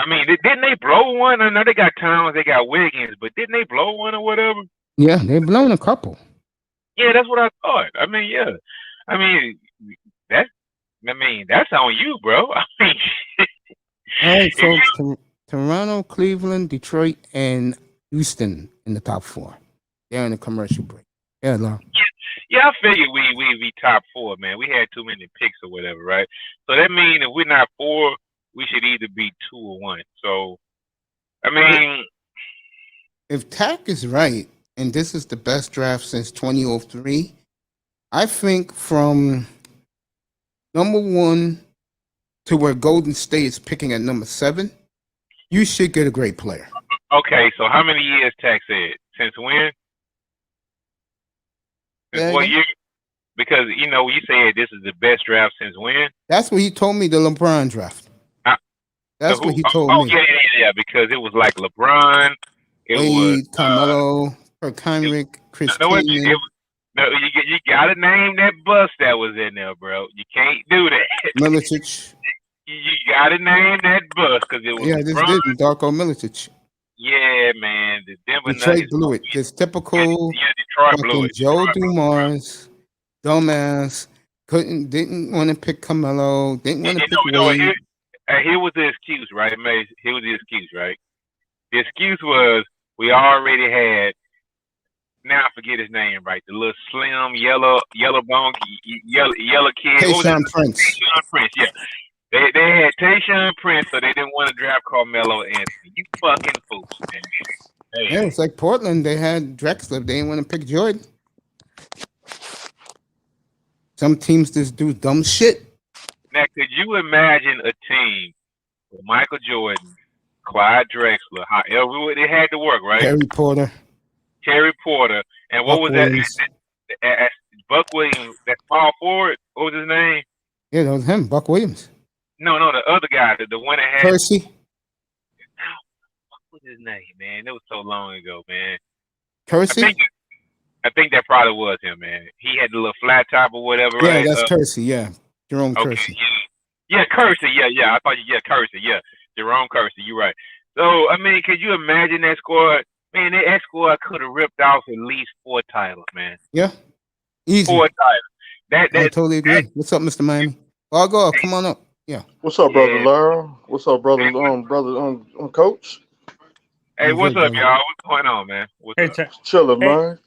didn't they blow one? I know they got Towns, they got Wiggins, but didn't they blow one or whatever? Yeah, they've blown a couple. Yeah, that's what I thought. I mean, yeah. I mean, that's on you, bro. I mean, all right, so Toronto, Cleveland, Detroit, and Houston in the top 4. They're in the commercial break. Yeah, Laura. Yeah, I figured we top 4, man. We had too many picks or whatever, right? So that means if we're not 4, we should either be 2 or 1. So, I mean, if TAC is right, and this is the best draft since 2003, I think from number 1 to where Golden State is picking at number 7, you should get a great player. Okay, so how many years TAC said? Since when? Since what year? Because, you said this is the best draft since when? That's what he told me, the LeBron draft. That's what he told me. Yeah, because it was like LeBron. It was Carmelo, Kirk Heinrich, Chris Kaman. You got to name that bus that was in there, bro. You can't do that. Milicic. You got to name that bus because it was LeBron. This did Darko Milicic. Yeah, man. The Denver Detroit blew it. This typical Detroit blew it. Joe Dumars, dumbass, didn't want to pick Carmelo, didn't want to pick Wade. Here was the excuse, right? Here was the excuse, right? The excuse was we already had. Now I forget his name, right? The little slim yellow bone yellow kid. Tayshaun Prince. Tayshaun Prince, yeah. They had Tayshaun Prince, so they didn't want to draft Carmelo Anthony. You fucking fools, man. Hey. Yeah, it's like Portland. They had Drexler. They didn't want to pick Jordan. Some teams just do dumb shit. Now, could you imagine a team with Michael Jordan, Clyde Drexler, however they had to work, right? Terry Porter, and what was Williams. That? Buck Williams, that small forward. What was his name? Yeah, that was him, Buck Williams. No, the other guy, the one that had Percy. What was his name, man? It was so long ago, man. Percy. I think that probably was him, man. He had the little flat top or whatever, yeah, right? That's Kersey, yeah. Jerome Kersey. Yeah, Kersey, yeah. I thought Kersey, yeah. Jerome Kersey, you're right. So, I mean, could you imagine that squad? Man, that squad could have ripped off at least 4 titles, man. Yeah. Easy. 4 titles. I totally agree. What's up, Mr. Miami? I'll come on up. Yeah. What's up, brother Lara? What's up, brother Coach? Hey, what's up, y'all? What's going on, man? Chilling, man.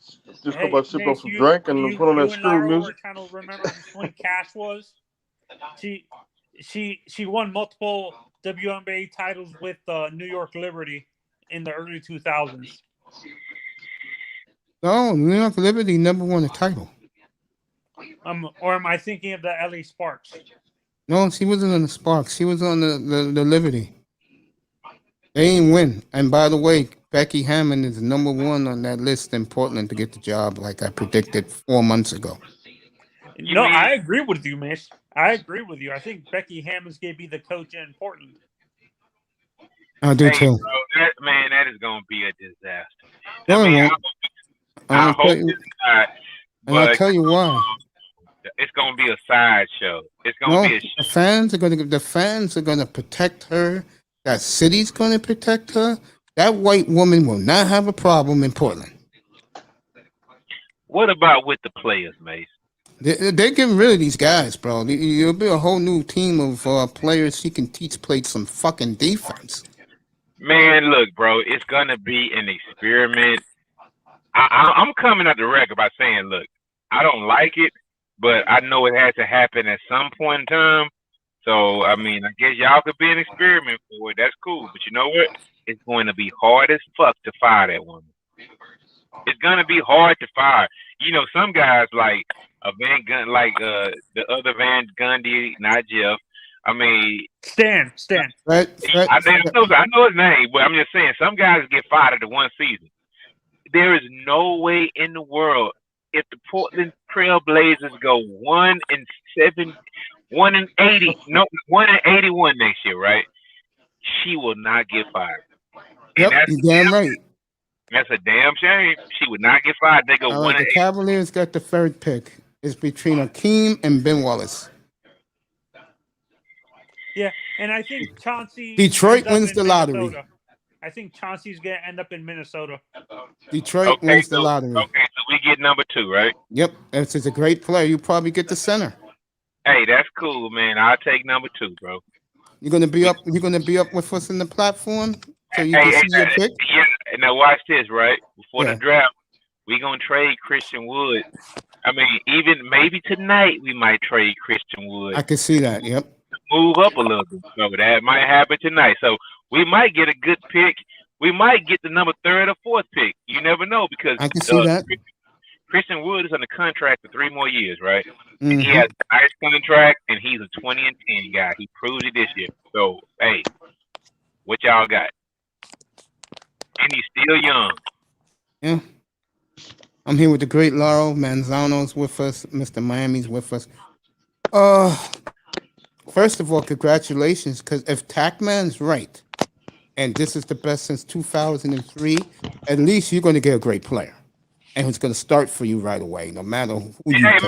Just about to sip on some drink and put on that screw music. Kind of remember when Cash was. She won multiple WNBA titles with New York Liberty in the early 2000s. No, New York Liberty never won a title. Or am I thinking of the LA Sparks? No, she wasn't on the Sparks. She was on the Liberty. They didn't win. And by the way, Becky Hammond is number 1 on that list in Portland to get the job, like I predicted 4 months ago. No, I agree with you, Mish. I agree with you. I think Becky Hammond's going to be the coach in Portland. I do too. Bro, that is going to be a disaster. I mean, won't. I hope you, it's not. and I'll But tell you why. it's gonna be a sideshow. It's gonna No, be a the fans are gonna protect her. That city's gonna protect her. That white woman will not have a problem in Portland. What about with the players, Mace? They're getting rid of these guys, bro. You'll be a whole new team of players she can teach played some fucking defense. Man, look, bro, it's gonna be an experiment. I'm coming at the record by saying, look, I don't like it, but I know it has to happen at some point in time. So, I mean, I guess y'all could be an experiment for it. That's cool. But you know what? It's going to be hard as fuck to fire that woman. It's gonna be hard to fire. You know, some guys like a Van Gun, like the other Van Gundy, not Jeff. I mean, Stan. Right? I know his name, but I'm just saying some guys get fired after one season. There is no way in the world if the Portland Trail Blazers go 1-7, 1-81 next year, right? She will not get fired. Yep, you're damn right. That's a damn shame. She would not get fired. They go 1-8. The Cavaliers got the third pick. It's between Akeem and Ben Wallace. Yeah, and I think Chauncey. Detroit wins the lottery. Minnesota. I think Chauncey's gonna end up in Minnesota. Detroit wins the lottery. Okay, so we get number 2, right? Yep, if it's a great player, you probably get the center. Hey, that's cool, man. I'll take number 2, bro. You're gonna be up. You're gonna be up with us in the platform, so you can see your pick. Yeah. Now watch this, right? Before the draft, we gonna trade Christian Wood. I mean, even maybe tonight we might trade Christian Wood. I can see that. Yep. Move up a little bit, so that might happen tonight. So we might get a good pick. We might get the number 3rd or 4th pick. You never know because I can see that. Christian Wood is on the contract for 3 more years, right? Mm-hmm. He has a nice contract, and he's a 20-10 guy. He proved it this year. So, hey, what y'all got? And he's still young. Yeah. I'm here with the great Laurel Manzano's with us. Mr. Miami's with us. First of all, congratulations, because if Tackman's right, and this is the best since 2003, at least you're going to get a great player. And who's going to start for you right away, no matter who you take.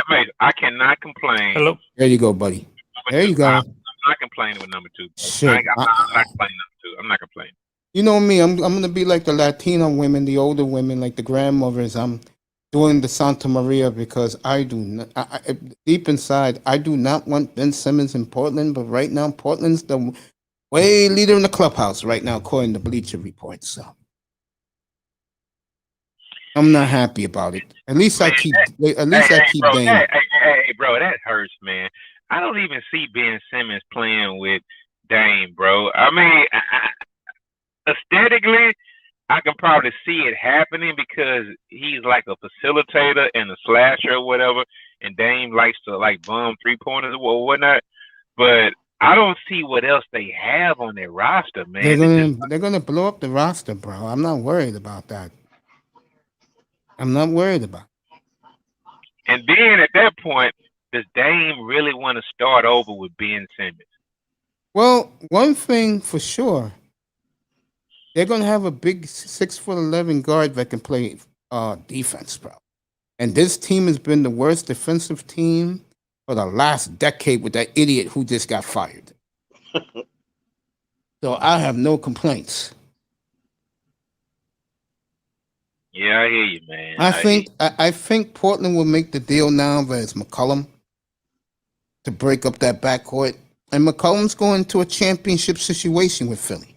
Mate, I cannot complain. Hello. There you go, buddy. There you go. I'm not complaining with number 2. Shit. I'm not complaining number 2. I'm not complaining. You know me, I'm going to be like the Latino women, the older women, like the grandmothers. I'm doing the Santa Maria because I do not, deep inside, I do not want Ben Simmons in Portland, but right now, Portland's the way leader in the clubhouse right now, according to Bleacher Report. So I'm not happy about it. At least I keep Dame. Hey, bro, that hurts, man. I don't even see Ben Simmons playing with Dame, bro. I mean, aesthetically, I can probably see it happening because he's like a facilitator and a slasher or whatever, and Dame likes to like bomb 3-pointers or whatnot. But I don't see what else they have on their roster, man. They're gonna blow up the roster, bro. I'm not worried about that. I'm not worried about it. And then at that point, does Dame really want to start over with Ben Simmons? Well, one thing for sure, they're going to have a big 6'11" guard that can play defense, bro. And this team has been the worst defensive team for the last decade with that idiot who just got fired. So I have no complaints. Yeah, I hear you, man. I think Portland will make the deal now that it's McCollum to break up that backcourt. And McCollum's going to a championship situation with Philly.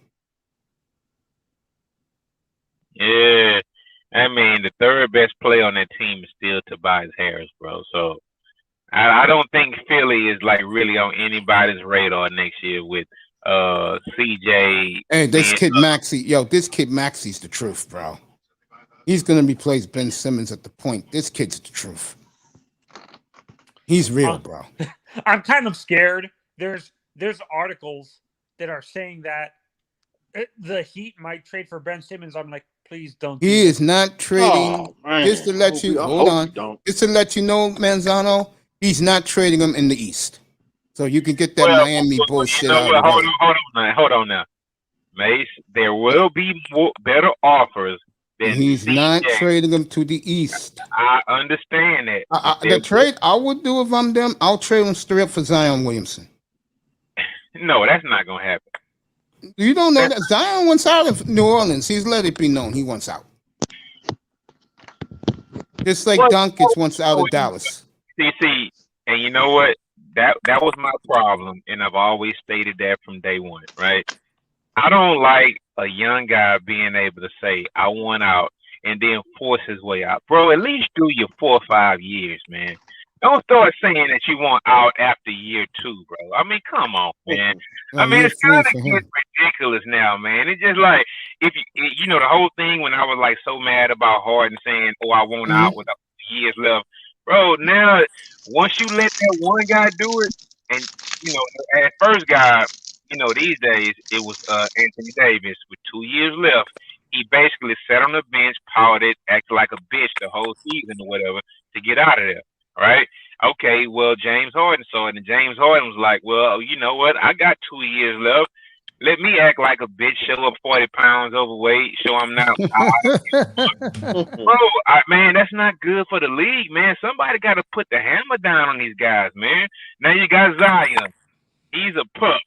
Yeah. I mean, the 3rd best player on that team is still Tobias Harris, bro. So I don't think Philly is like really on anybody's radar next year with CJ. Hey, this kid Maxi's the truth, bro. He's going to replace Ben Simmons at the point. This kid's the truth. He's real, bro. I'm kind of scared. There's articles that are saying that the Heat might trade for Ben Simmons. I'm like, please don't. He is not trading. Just to let you Just to let you know, Manzano, he's not trading him in the East. So you can get that Miami bullshit out of the way. Hold on now. Mace, there will be better offers than He's not CJ. trading him to the East. I understand that. The trade I would do if I'm them, I'll trade him straight up for Zion Williamson. No, that's not gonna happen. You don't know that Zion wants out of New Orleans. He's let it be known he wants out. Just like Doncic wants out of Dallas. See, and you know what? That was my problem, and I've always stated that from day one, right? I don't like a young guy being able to say, I want out, and then force his way out. Bro, at least do your 4 or 5 years, man. Don't start saying that you want out after year 2, bro. I mean, come on, man. I mean, it's kind of ridiculous now, man. It's just like, if you know, the whole thing when I was like so mad about Harden saying, oh, I want out with years left. Bro, now, once you let that one guy do it, and, you know, at first guy, you know, these days, it was Anthony Davis with 2 years left. He basically sat on the bench, pouted, acted like a bitch the whole season or whatever to get out of there, right? Okay, well, James Harden saw it, and James Harden was like, well, you know what? I got 2 years left. Let me act like a bitch, show up 40 pounds overweight, show I'm not. Bro, man, that's not good for the league, man. Somebody got to put the hammer down on these guys, man. Now you got Zion. He's a pup.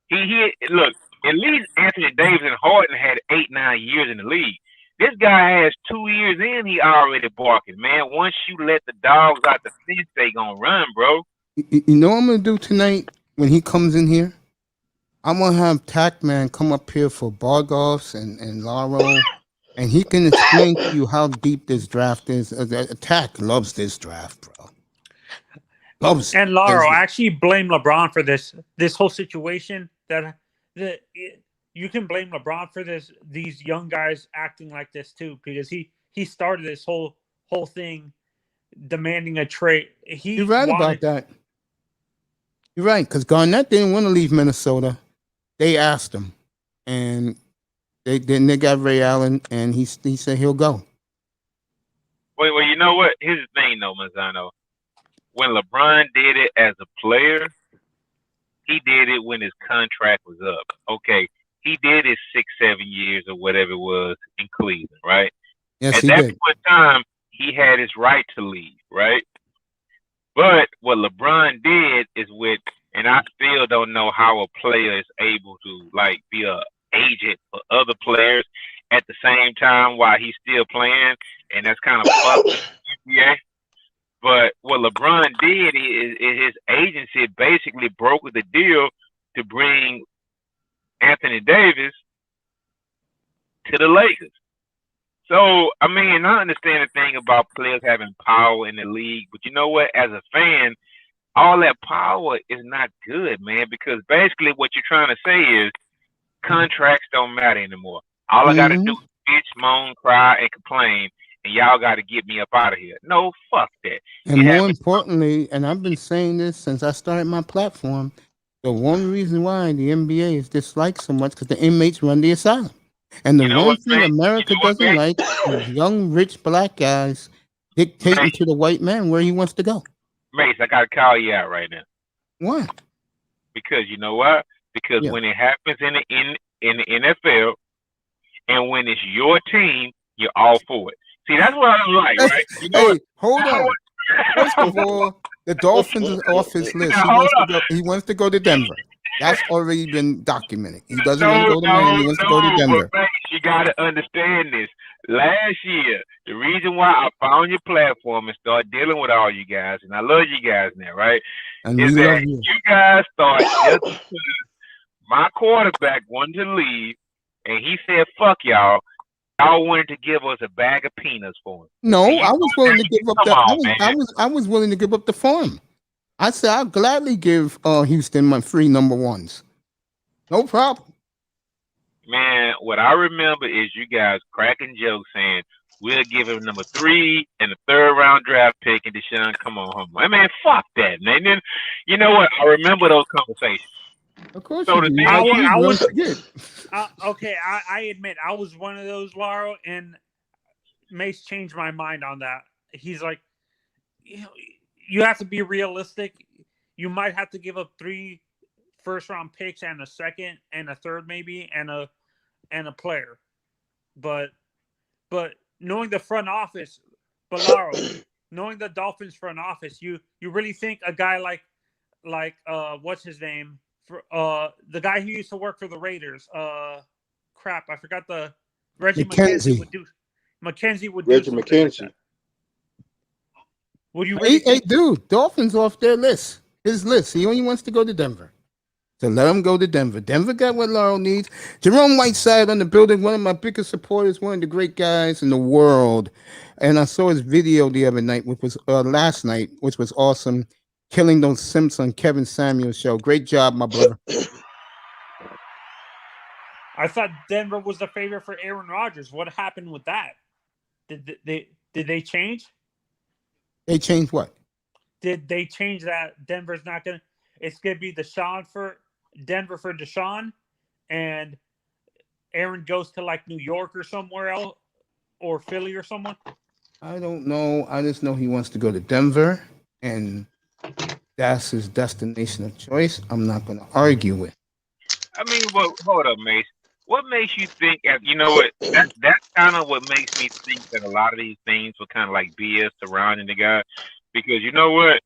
He look, at least Anthony Davis and Harden had 8-9 years in the league. This guy has 2 years in, he already barking, man. Once you let the dogs out the fence, they gonna run, bro. You know what I'm gonna do tonight when he comes in here? I'm gonna have Tackman come up here for Bargoffs and Laro, and he can explain to you how deep this draft is. Tack loves this draft, bro. Loves and Laro, I actually blame LeBron for this whole situation. You can blame LeBron for these young guys acting like this too, because he started this whole thing demanding a trade. You're right about that. You're right, because Garnett didn't want to leave Minnesota. They asked him, and they got Ray Allen, and he said he'll go. Well, you know what? Here's the thing, though, Mazzano. When LeBron did it as a player, he did it when his contract was up. Okay, he did his 6-7 years or whatever it was in Cleveland, right? Yes, At that point in time, he had his right to leave, right? But what LeBron did is and I still don't know how a player is able to like be a agent for other players at the same time while he's still playing, and that's kind of fucked. Yeah. But what LeBron did is his agency basically brokered the deal to bring Anthony Davis to the Lakers. So, I mean, I understand the thing about players having power in the league, but you know what? As a fan, all that power is not good, man, because basically what you're trying to say is contracts don't matter anymore. All I got to do is bitch, moan, cry, and complain, and y'all got to get me up out of here. No, fuck that. And more importantly, and I've been saying this since I started my platform, the one reason why the NBA is disliked so much because the inmates run the asylum. And the one thing America doesn't like is young, rich black guys dictating to the white man where he wants to go. Mace, I got to call you out right now. Why? Because you know what? Because when it happens in the NFL and when it's your team, you're all for it. See, that's what I don't like, right? You know, hey, hold on. First of all, the Dolphins is off his list. He wants to go to Denver. That's already been documented. He doesn't want to go to Miami. He wants to go to Denver. But you got to understand this. Last year, the reason why I found your platform and started dealing with all you guys, and I love you guys now, right? And is we that love you. You guys thought just because my quarterback wanted to leave and he said, fuck y'all, y'all wanted to give us a bag of peanuts for him. No, I was willing to give up I was willing to give up the farm. I said I'll gladly give Houston my free number ones. No problem. Man, what I remember is you guys cracking jokes saying we'll give him number 3 and a 3rd round draft pick and Deshaun come on home. I mean, fuck that, man. Then, you know what? I remember those conversations. Of course, so I was okay. I admit I was one of those, Laro, and Mace changed my mind on that. He's like, you have to be realistic. You might have to give up 3 first-round picks and a 2nd and a 3rd maybe and a player, but but knowing the front office, Laro, knowing the Dolphins front office, you really think a guy like what's his name, for the guy who used to work for the Raiders, crap, I forgot the Reggie McKenzie would do. McKenzie would do something like that. Would you really think? Dude, Dolphins off their list. His list. He only wants to go to Denver. So let him go to Denver. Denver got what Laurel needs. Jerome Whiteside on the building, one of my biggest supporters, one of the great guys in the world. And I saw his video the other night, which was last night, which was awesome. Killing those Simps on Kevin Samuels show. Great job, my brother. I thought Denver was the favorite for Aaron Rodgers. What happened with that? Did they change? They changed what? Did they change that Denver's not going to – it's going to be Deshaun for Denver for Deshaun, and Aaron goes to like New York or somewhere else, or Philly or someone? I don't know. I just know he wants to go to Denver, and that's his destination of choice. I'm not going to argue with. I mean, well, hold up, Mace. What makes you think, you know what, that's kind of what makes me think that a lot of these things were kind of like BS surrounding the guy. Because you know what,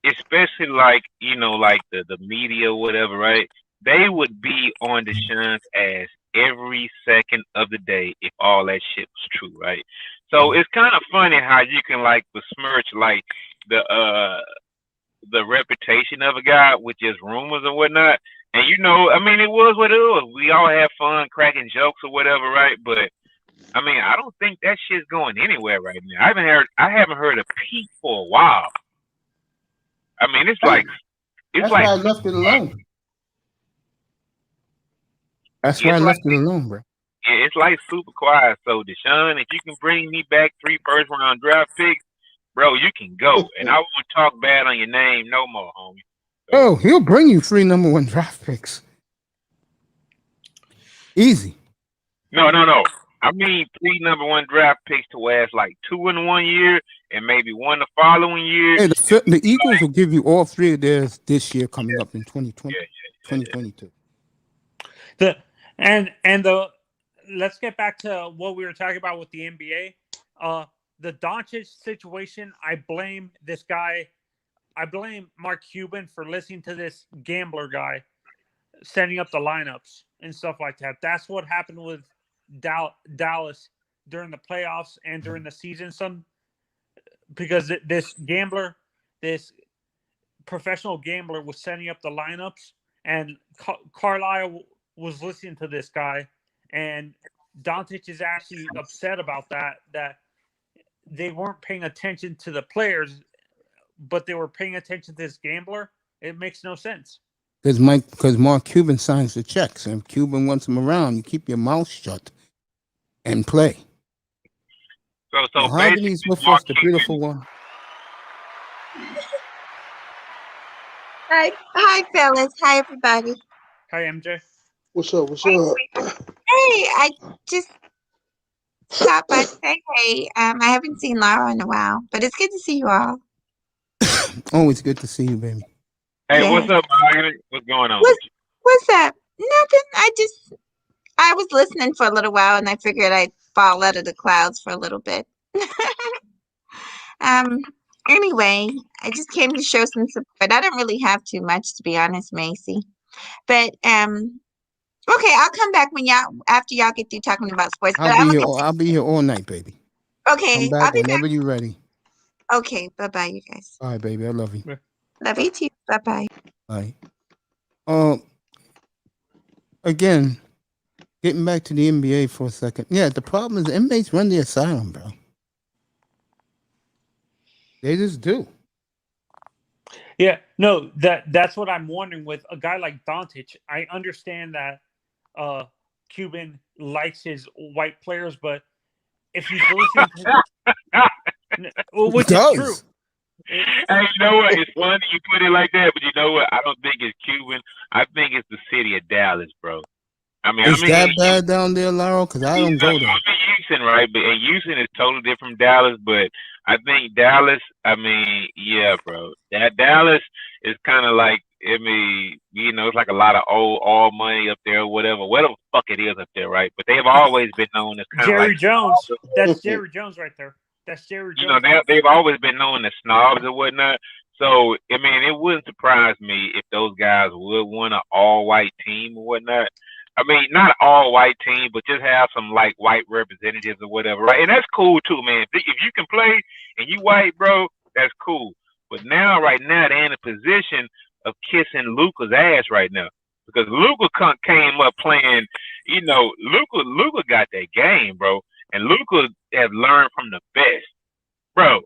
especially like, you know, like the media or whatever, right? They would be on Deshaun's ass every second of the day if all that shit was true, right? So it's kind of funny how you can like besmirch like the reputation of a guy with just rumors and whatnot. And you know, I mean, it was what it was. We all have fun cracking jokes or whatever, right? But I mean, I don't think that shit's going anywhere right now. I haven't heard a peep for a while. I mean, it's like That's why I left it alone. That's why I left it alone, bro. It's like super quiet. So Deshaun, if you can bring me back 3 first-round draft picks, bro, you can go. And I won't talk bad on your name no more, homie. Oh, he'll bring you 3 number 1 draft picks. Easy. No. I mean 3 number 1 draft picks to where it's like 2 in 1 year and maybe 1 the following year. Hey, the Eagles will give you all 3 of theirs this year coming up in 2020, 2022. Let's get back to what we were talking about with the NBA. The Doncic situation, I blame this guy. I blame Mark Cuban for listening to this gambler guy setting up the lineups and stuff like that. That's what happened with Dallas during the playoffs and during the season, because this professional gambler was setting up the lineups, and Carlisle was listening to this guy, and Doncic is actually upset about that they weren't paying attention to the players, but they were paying attention to this gambler. It makes no sense. Because Mark Cuban signs the checks, and if Cuban wants him around, you keep your mouth shut and play. So Mahogany's with us, the beautiful one. Hi, fellas. Hi, everybody. Hi, MJ. What's up? Hey, I just stopped by to say hey. I haven't seen Laura in a while, but it's good to see you all. Always good to see you, baby. Hey, Yeah. what's up, Mahogany? What's going on? What's up? Nothing. I was listening for a little while, and I figured I'd fall out of the clouds for a little bit. Anyway, I just came to show some support. I don't really have too much, to be honest, Macy. But okay, I'll come back after y'all get through talking about sports. I'll be here all night, baby. Okay, Come I'll back be whenever back. you're ready. Okay, bye-bye, you guys. All right, baby. I love you. Love you too. Bye-bye. Bye. Again, getting back to the NBA for a second. Yeah, the problem is the inmates run the asylum, bro. They just do. Yeah, no, that's what I'm wondering with a guy like Doncic. I understand that Cuban likes his white players, but if he's listening to which is true. Hey, you know what? It's funny you put it like that, but you know what? I don't think it's Cuban. I think it's the city of Dallas, bro. Is that bad down there, Laurel? Because I don't go there. I'm in Houston, right? And Houston is totally different from Dallas, but I think Dallas, yeah, bro. That Dallas is kind of like I mean, you know, it's like a lot of old all money up there, or whatever the fuck it is up there, right? But they've always been known as kind of Jerry like Jones. snobs. That's Jerry Jones right there. That's Jerry You know, Jones. they've always been known as snobs or whatnot. So, I mean, it wouldn't surprise me if those guys would want an all-white team or whatnot. I mean, not an all-white team, but just have some, like, white representatives or whatever, right? And that's cool, too, man. If you can play and you white, bro, that's cool. But now, right now, they're in a position of kissing Luka's ass right now. Because Luka came up playing, you know, Luka got that game, bro. And Luka has learned from the best. Bro,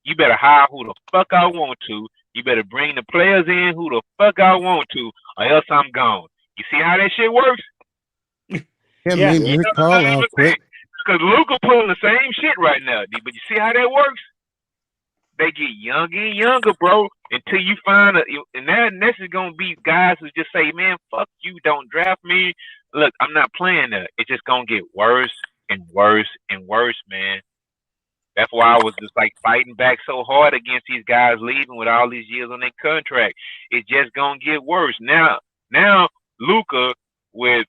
you better hire who the fuck I want to. You better bring the players in who the fuck I want to, or else I'm gone. You see how that shit works? Yeah, maybe Rick Carlisle quit. Because Luka pulling the same shit right now. But you see how that works? They get younger and younger, bro, until you find and this is gonna be guys who just say, man, fuck you, don't draft me. Look, I'm not playing that. It's just gonna get worse and worse and worse, man. That's why I was just like fighting back so hard against these guys leaving with all these years on their contract. It's just gonna get worse. Now Luka with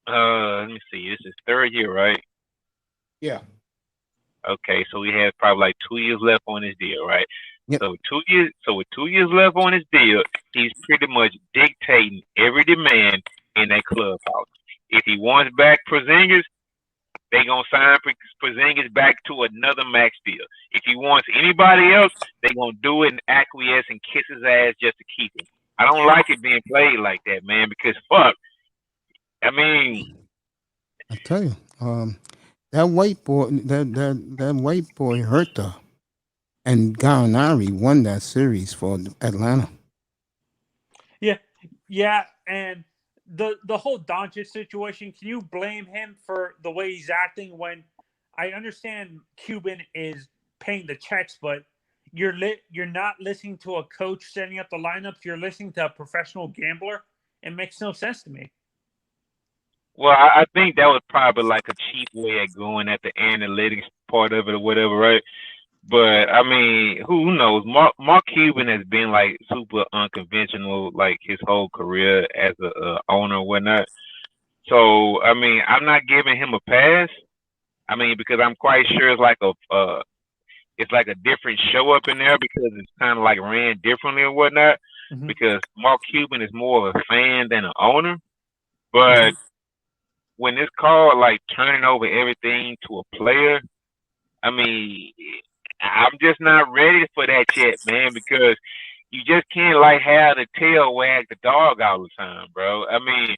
let me see, this is third year, right? Yeah. Okay, so he has probably like 2 years left on his deal, right? Yep. So with 2 years left on his deal, he's pretty much dictating every demand in that clubhouse. If he wants back Porzingis, they gonna sign Porzingis back to another max deal. If he wants anybody else, they gonna do it and acquiesce and kiss his ass just to keep him. I don't like it being played like that, man, because fuck. I mean, I tell you, that white boy Hertha and Gallinari won that series for Atlanta. Yeah, and the whole Doncic situation, can you blame him for the way he's acting when I understand Cuban is paying the checks, but you're not listening to a coach setting up the lineups, you're listening to a professional gambler? It makes no sense to me. well, I think that was probably like a cheap way of going at the analytics part of it or whatever, right? But I mean, who knows? Mark Cuban has been like super unconventional like his whole career as a owner or whatnot. So I mean, I'm not giving him a pass. I mean, because I'm quite sure it's like a different show up in there because it's kind of like ran differently or whatnot. Mhm. Because Mark Cuban is more of a fan than an owner. But when it's called like turning over everything to a player, I mean, I'm just not ready for that yet, man, because you just can't like have the tail wag the dog all the time, bro. I mean,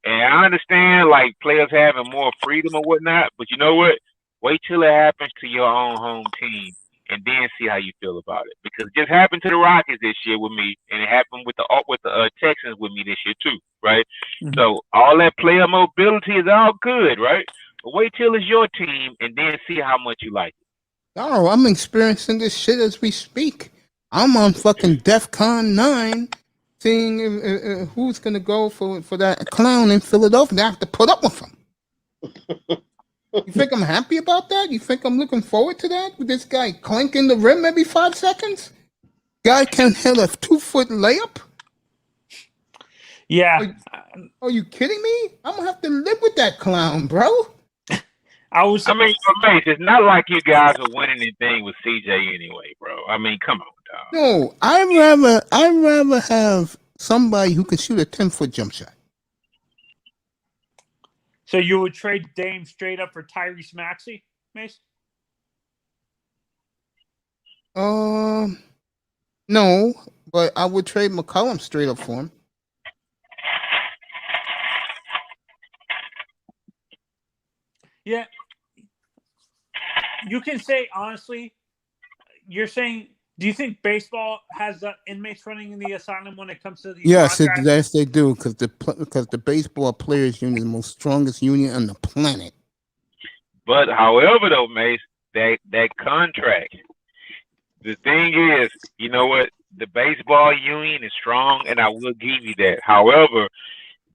and I understand like players having more freedom or whatnot, but you know what? Wait till it happens to your own home team and then see how you feel about it. Because it just happened to the Rockets this year with me, and it happened with the Texans with me this year too, right? Mhm. So all that player mobility is all good, right? But wait till it's your team and then see how much you like it. No, I'm experiencing this shit as we speak. I'm on fucking DEFCON 9, seeing who's gonna go for that clown in Philadelphia. I have to put up with him. You think I'm happy about that? You think I'm looking forward to that? With this guy clinking the rim every 5 seconds? Guy can hit a 2-foot layup? Yeah. Are you kidding me? I'm gonna have to live with that clown, bro. I mean, Mace, it's not like you guys are winning anything with CJ anyway, bro. I mean, come on, dog. No, I'd rather have somebody who can shoot a 10-foot jump shot. So you would trade Dame straight up for Tyrese Maxey, Mace? No, but I would trade McCollum straight up for him. Yeah. You can say, honestly, you're saying, do you think baseball has the inmates running in the asylum when it comes to these contracts? Yes, they do, because the baseball players union is the most strongest union on the planet. But however, though, Mace, that contract, the thing is, you know what? The baseball union is strong, and I will give you that. However,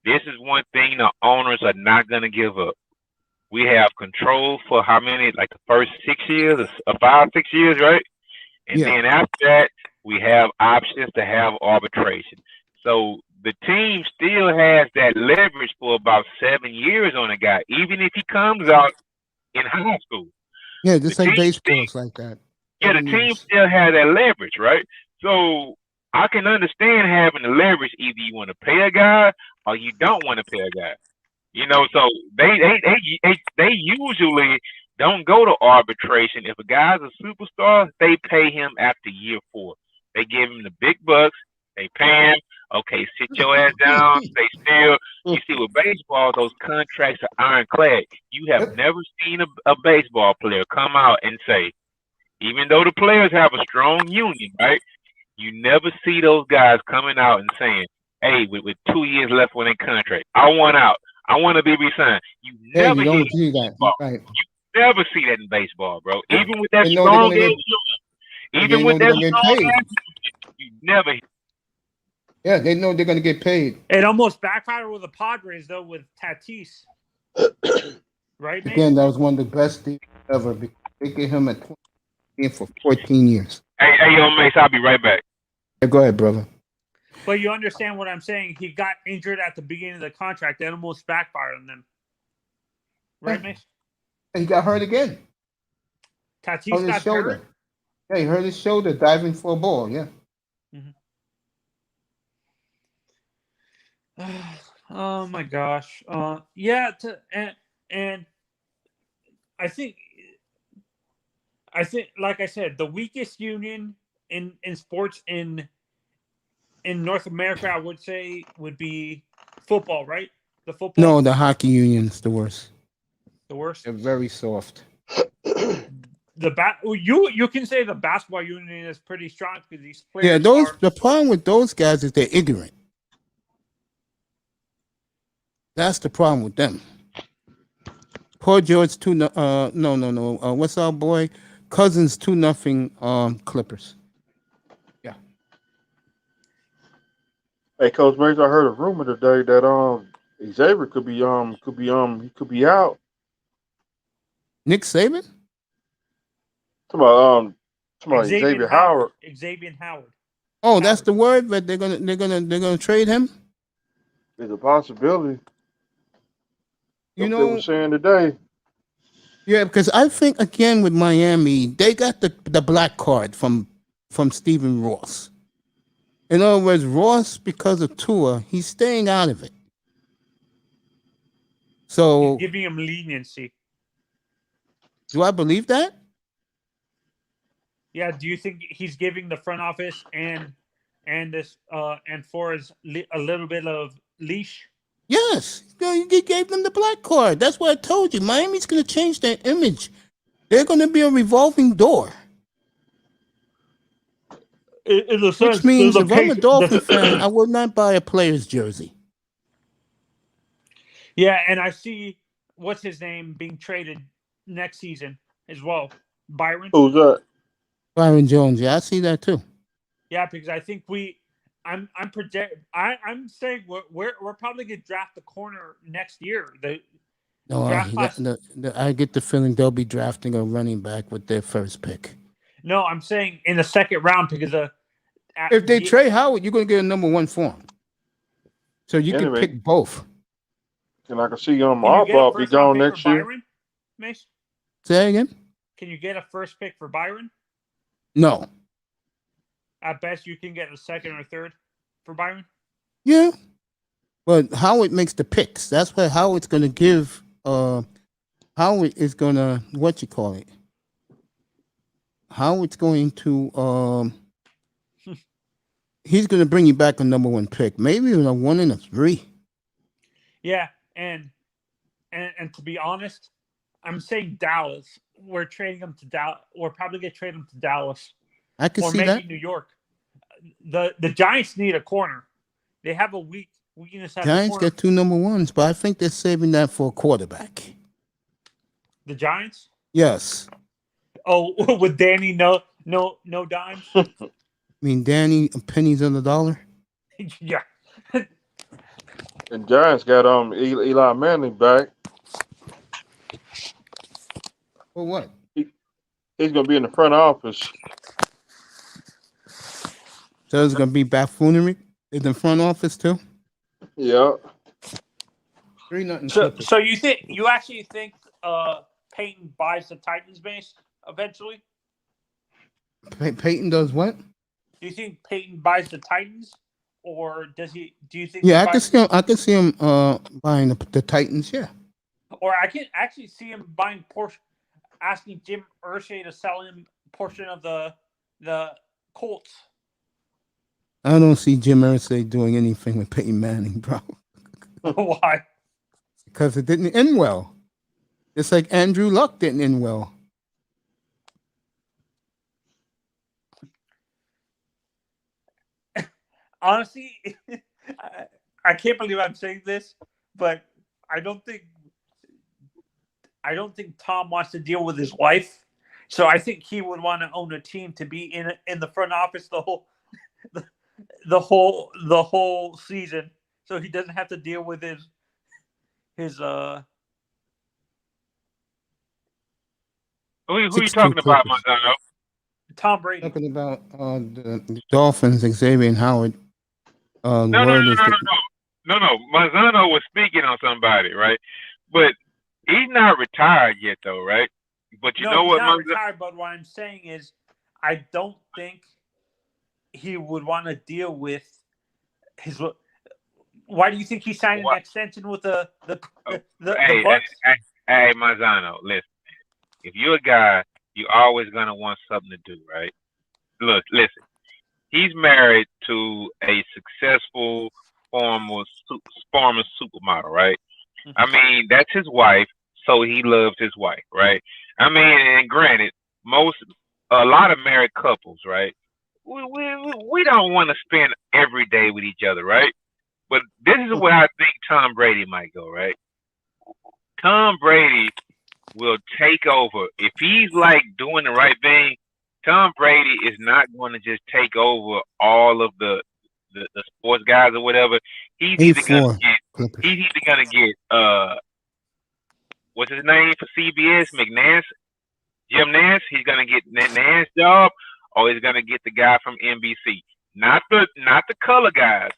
this is one thing the owners are not going to give up. We have control for how many, like the first 6 years, or 5, 6 years, right? And then after that, We have options to have arbitration. So the team still has that leverage for about 7 years on a guy, even if he comes out in high school. Yeah, just The like team baseball, it's like that. Yeah, the 7 team years. still has that leverage, right? So I can understand having the leverage. Either you want to pay a guy or you don't want to pay a guy. So they usually don't go to arbitration. If a guy's a superstar, they pay him after year 4. They give him the big bucks. They pay him. Okay, sit your ass down. Stay still. You see, with baseball, those contracts are ironclad. You have Yep. never seen a baseball player come out and say, even though the players have a strong union, right? You never see those guys coming out and saying, "Hey, with 2 years left on their contract, I want out. I want to be re-signed." You Yeah, never you hear don't that in see that. baseball. Right. You never see that in baseball, bro. Even with that They know they're strong gonna get. ass union, They even know with they're that gonna get strong paid. ass union, you never hear. Yeah, they know they're gonna get paid. It almost backfired with the Padres though with Tatis. Right, Nate? Again, that was one of the best deals ever because they get him at 20 for 14 years. Hey, yo, Mace, I'll be right back. Yeah, go ahead, brother. But you understand what I'm saying? He got injured at the beginning of the contract. That almost backfired on them. Right, Yeah. Mace? He got hurt again. Tatis On his got shoulder. hurt. Yeah, he hurt his shoulder diving for a ball. Yeah. Oh my gosh. Yeah. And I think, like I said, the weakest union in sports in North America, I would say, would be football, right? The football. No, the hockey union's the worst. The worst. They're very soft. You can say the basketball union is pretty strong because these players. Yeah, the problem with those guys is they're ignorant. That's the problem with them. Poor George 2. No. What's our boy? Cousins 2-0. Clippers. Yeah. Hey, Coach Mace, I heard a rumor today that Xavier could be out. Nick Saban? Talking about Xavier Howard. Xavier Howard. Oh, that's the word. But they're gonna trade him. There's a possibility. You know, they were saying today. Yeah, because I think again with Miami, they got the black card from Stephen Ross. In other words, Ross, because of Tua, he's staying out of it. So He's giving him leniency. Do I believe that? Yeah. Do you think he's giving the front office and Flores a little bit of leash? Yes. He gave them the black card. That's what I told you. Miami's going to change their image. They're going to be a revolving door. In a sense, which means if I'm a Dolphin fan, I will not buy a player's jersey. Yeah, and I see what's his name being traded next season as well. Byron. Who's that? Byron Jones. Yeah, I see that too. Yeah, because I think I'm saying we're probably gonna draft the corner next year. I get the feeling they'll be drafting a running back with their first pick. No, I'm saying in the second round because if they trade Howard, you're going to get a number 1 for him. So you can pick both. And I can see Harbaugh be gone next year. Byron, Mace? Say that again? Can you get a first pick for Byron? No. At best, you can get a second or third for Byron. Yeah. But Howard makes the picks. That's what Howard's going to give. Howard is going to, Howard's going to, he's going to bring you back a number 1 pick. Maybe even a 1 and a 3. Yeah. And to be honest, I'm saying Dallas. We're trading him to Dallas. We're probably going to trade him to Dallas. I can see maybe that. New York. The Giants need a corner. They have a weakness at Giants the corner. got 2 number 1s, but I think they're saving that for a quarterback. The Giants? Yes. Oh, with Danny, no dimes. I mean, Danny, pennies on the dollar. Yeah. And Giants got Eli Manning back. For what? He's gonna be in the front office. So it's gonna be buffoonery in the front office too. Yeah. 3-0 So, Clippers. so you actually think Peyton buys the Titans base eventually? Peyton does what? Do you think Peyton buys the Titans, or does he? Do you think? Yeah, he I can buys, see him. I can see him buying the Titans. Yeah. or I can actually see him buying portion, asking Jim Irsay to sell him portion of the Colts. I don't see Jim Irsay doing anything with Peyton Manning, bro, Why? because it didn't end well. It's like Andrew Luck didn't end well. Honestly, I can't believe I'm saying this, but I don't think Tom wants to deal with his wife. So I think he would want to own a team to be in the front office the whole season, so he doesn't have to deal with his Who are you 6-2 talking about, Clippers. Mazzano? Tom Brady. Talking about the Dolphins, Xavier and Howard. No. Mazzano was speaking on somebody, right? But he's not retired yet, though, right? But you know he's what, not Mazzano? retired, but what I'm saying is, I don't think he would want to deal with his. Why do you think he signed an extension with the Bucks? Hey, Mazzano, listen. If you're a guy, you're always gonna want something to do, right? Look, listen. He's married to a successful former supermodel, right? I mean, that's his wife, so he loves his wife, right? I mean, and granted, a lot of married couples, right? We don't want to spend every day with each other, right? But this is where I think Tom Brady might go, right? Tom Brady will take over. If he's like doing the right thing, Tom Brady is not going to just take over all of the sports guys or whatever. He's either going to get what's his name for CBS, McNass, Jim Nance. He's going to get Nance's job, or he's going to get the guy from NBC. Not the color guys.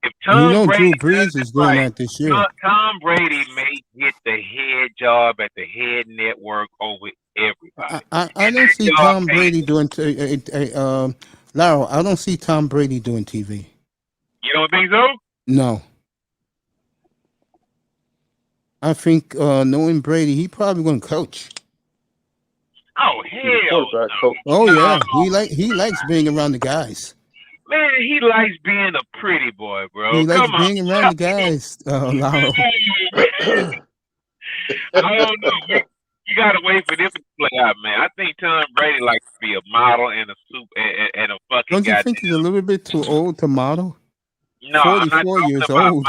If Tom Brady, Drew Brees is doing that this year. Tom Brady may get the head job at the head network over everybody. I don't see Tom Brady doing Laro, I don't see Tom Brady doing TV. You don't think so? No. I think knowing Brady, he probably going to coach. Oh hell! No. Oh yeah, he likes being around the guys. Man, he likes being a pretty boy, bro. He likes being around the guys, Laro. I don't know. You gotta wait for this to play out, man. I think Tom Brady likes to be a model and a fucking. Don't you think he's a little bit too old to model? No, 44 years old.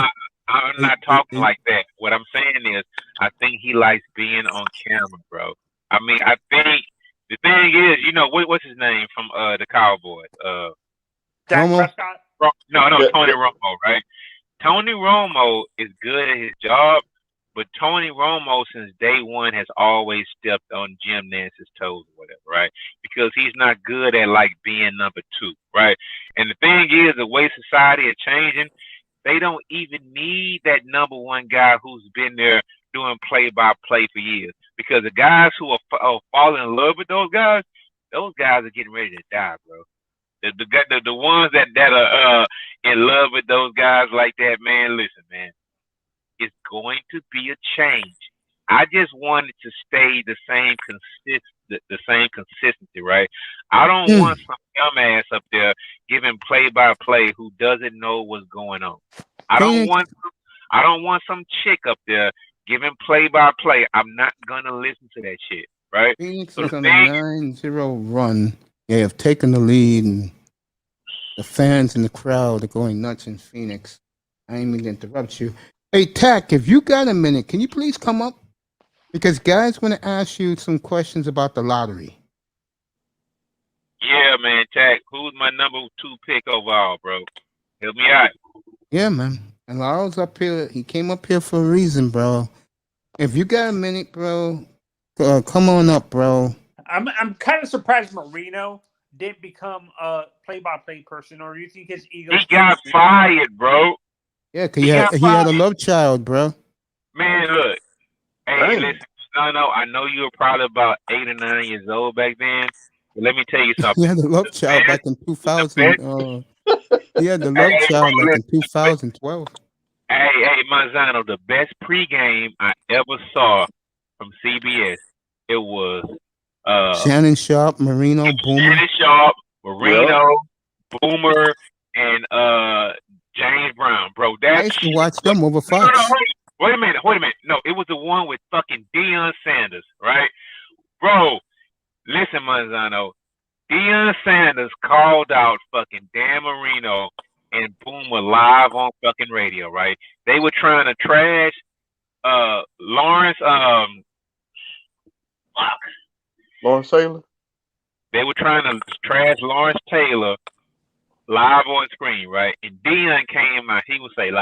I'm not talking like that. What I'm saying is, I think he likes being on camera, bro. I mean, I think the thing is, what's his name from the Cowboys? Dak Prescott? No, Tony Romo, right? Tony Romo is good at his job, but Tony Romo, since day one, has always stepped on Jim Nance's toes or whatever, right? Because he's not good at, being number two, right? And the thing is, the way society is changing, they don't even need that number one guy who's been there doing play-by-play for years. Because the guys who are falling in love with those guys are getting ready to die, bro. The ones that are in love with those guys like that, man, listen, man, it's going to be a change. I just wanted to stay the same consistency, right? I don't want some dumbass up there giving play-by-play who doesn't know what's going on. I don't want some chick up there giving play-by-play. I'm not gonna listen to that shit, right? Phoenix is on a 9-0 run. They have taken the lead, and the fans in the crowd are going nuts in Phoenix. I didn't mean to interrupt you. Hey, Tack, if you got a minute, can you please come up? Because guys want to ask you some questions about the lottery. Yeah, man, Tack, who's my number 2 pick overall, bro? Help me out. Yeah, man. And Laro's up here. He came up here for a reason, bro. If you got a minute, bro, come on up, bro. I'm kind of surprised Marino didn't become a play-by-play person, or do you think his ego? He got fired, bro. Yeah, because he had a love child, bro. Man, look. Hey, Dang. listen. I know you were probably about 8 or 9 years old back then. But let me tell you something. He had a love child back in 2000. He had the love child like in 2012. Hey, Manzano, the best pregame I ever saw from CBS, it was Shannon Sharp, Marino, Boomer. Shannon Sharp, Marino, Boomer, and James Brown, bro. I used to watch them over Fox. No, wait a minute. No, it was the one with fucking Deion Sanders, right? Bro, listen, Manzano. Deion Sanders called out fucking Dan Marino and Boomer live on fucking radio, right? They were trying to trash Lawrence Lawrence Taylor. They were trying to trash Lawrence Taylor live on screen, right? And Deion came out. He said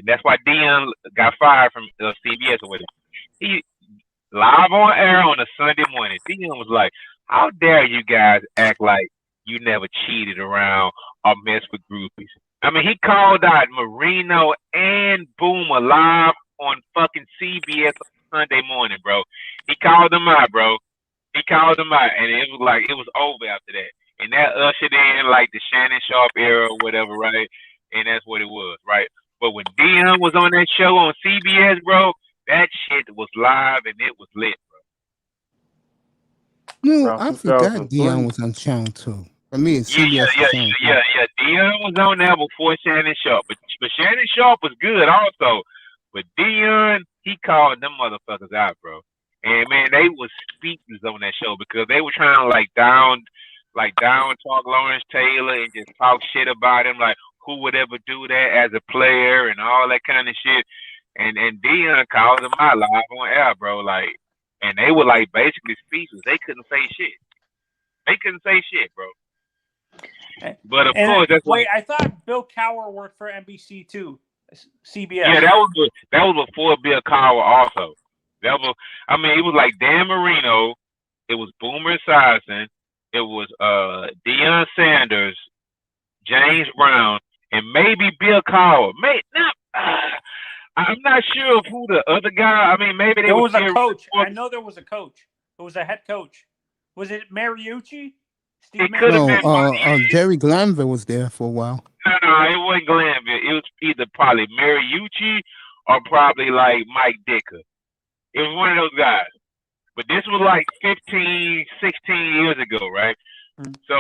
that's why Deion got fired from CBS or whatever. He live on air on a Sunday morning. Deion was like, "How dare you guys act like you never cheated around or messed with groupies?" I mean, he called out Marino and Boomer live on fucking CBS Sunday morning, bro. He called them out, bro. He called them out, and it was like it was over after that. And that ushered in like the Shannon Sharp era or whatever, right? And that's what it was, right? But when Deion was on that show on CBS, bro, that shit was live and it was lit, bro. No, Around I forgot 2003. Deion was on Channel 2. For me, it's CBS Channel 2. Yeah. Deion was on there before Shannon Sharp, but Shannon Sharp was good also. But Deion, he called them motherfuckers out, bro. And man, they was speakers on that show because they were trying to down talk Lawrence Taylor and just talk shit about him, like who would ever do that as a player and all that kind of shit. And Deion called them out live on air, bro. Like, and they were like basically speechless. They couldn't say shit. Bro. But of course, that's wait. I thought Bill Cowher worked for NBC too, CBS. Yeah, that was before Bill Cowher also. It was like Dan Marino, it was Boomer Esiason, it was Deion Sanders, James Brown, and maybe Bill Cowher. I'm not sure of who the other guy. I mean, maybe there was a coach. I know there was a coach. It was a head coach. Was it Mariucci? Jerry Glanville was there for a while. No, it wasn't Glanville. It was either probably Mariucci or probably like Mike Dicker. It was one of those guys. But this was like 15, 16 years ago, right? Mm-hmm. So,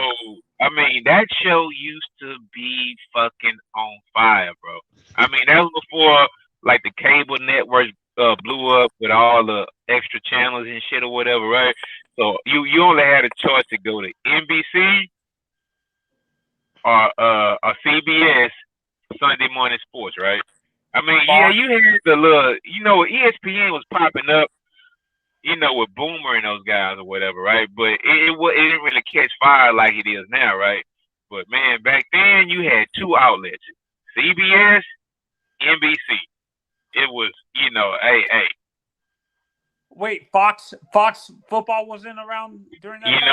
I mean, that show used to be fucking on fire, bro. I mean, that was before like the cable networks blew up with all the extra channels and shit or whatever, right? So you only had a choice to go to NBC or CBS Sunday morning sports, right? I mean, yeah, you had the little, ESPN was popping up, with Boomer and those guys or whatever, right? But it didn't really catch fire like it is now, right? But man, back then you had two outlets, CBS, NBC. It was, hey. Wait, Fox football wasn't around during that time?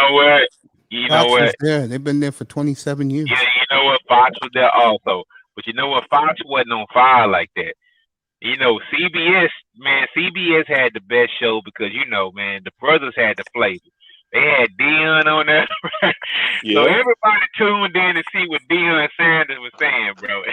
Fox was there. They've been there for 27 years. Yeah, you know what? Fox was there also. But you know what? Fox wasn't on fire like that. CBS had the best show because, man, the brothers had the flavor. They had Deion on there. Yeah. So everybody tuned in to see what Deion Sanders was saying, bro.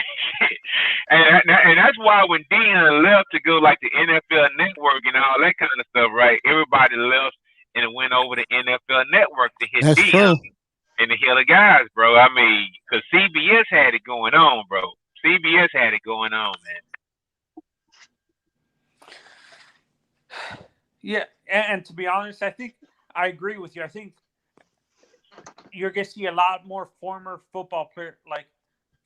and that's why when Deion left to go like the NFL Network and all that kind of stuff, right? Everybody left and went over to NFL Network to hit Deion and to hear the guys, bro. I mean, because CBS had it going on, bro. CBS had it going on, man. Yeah, and to be honest, I think I agree with you. I think you're going to see a lot more former football players, like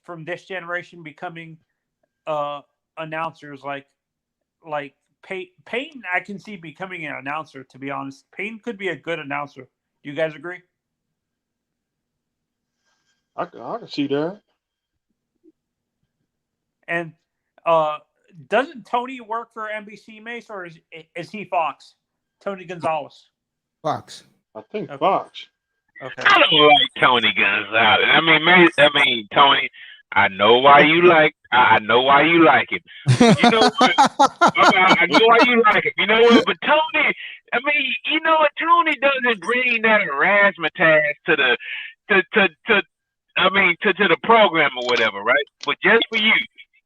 from this generation, becoming announcers. Like Peyton, I can see becoming an announcer. To be honest, Peyton could be a good announcer. Do you guys agree? I can see that. And doesn't Tony work for NBC, Mace, or is he Fox? Tony Gonzalez. Fox. I think Fox. Okay. I don't like Tony Gonzalez. Tony, I know why you like. I know why you like him. But you know what? I know why you like him. You know what? But Tony, you know what? Tony doesn't bring that razzmatazz to the to the program or whatever, right? But just for you.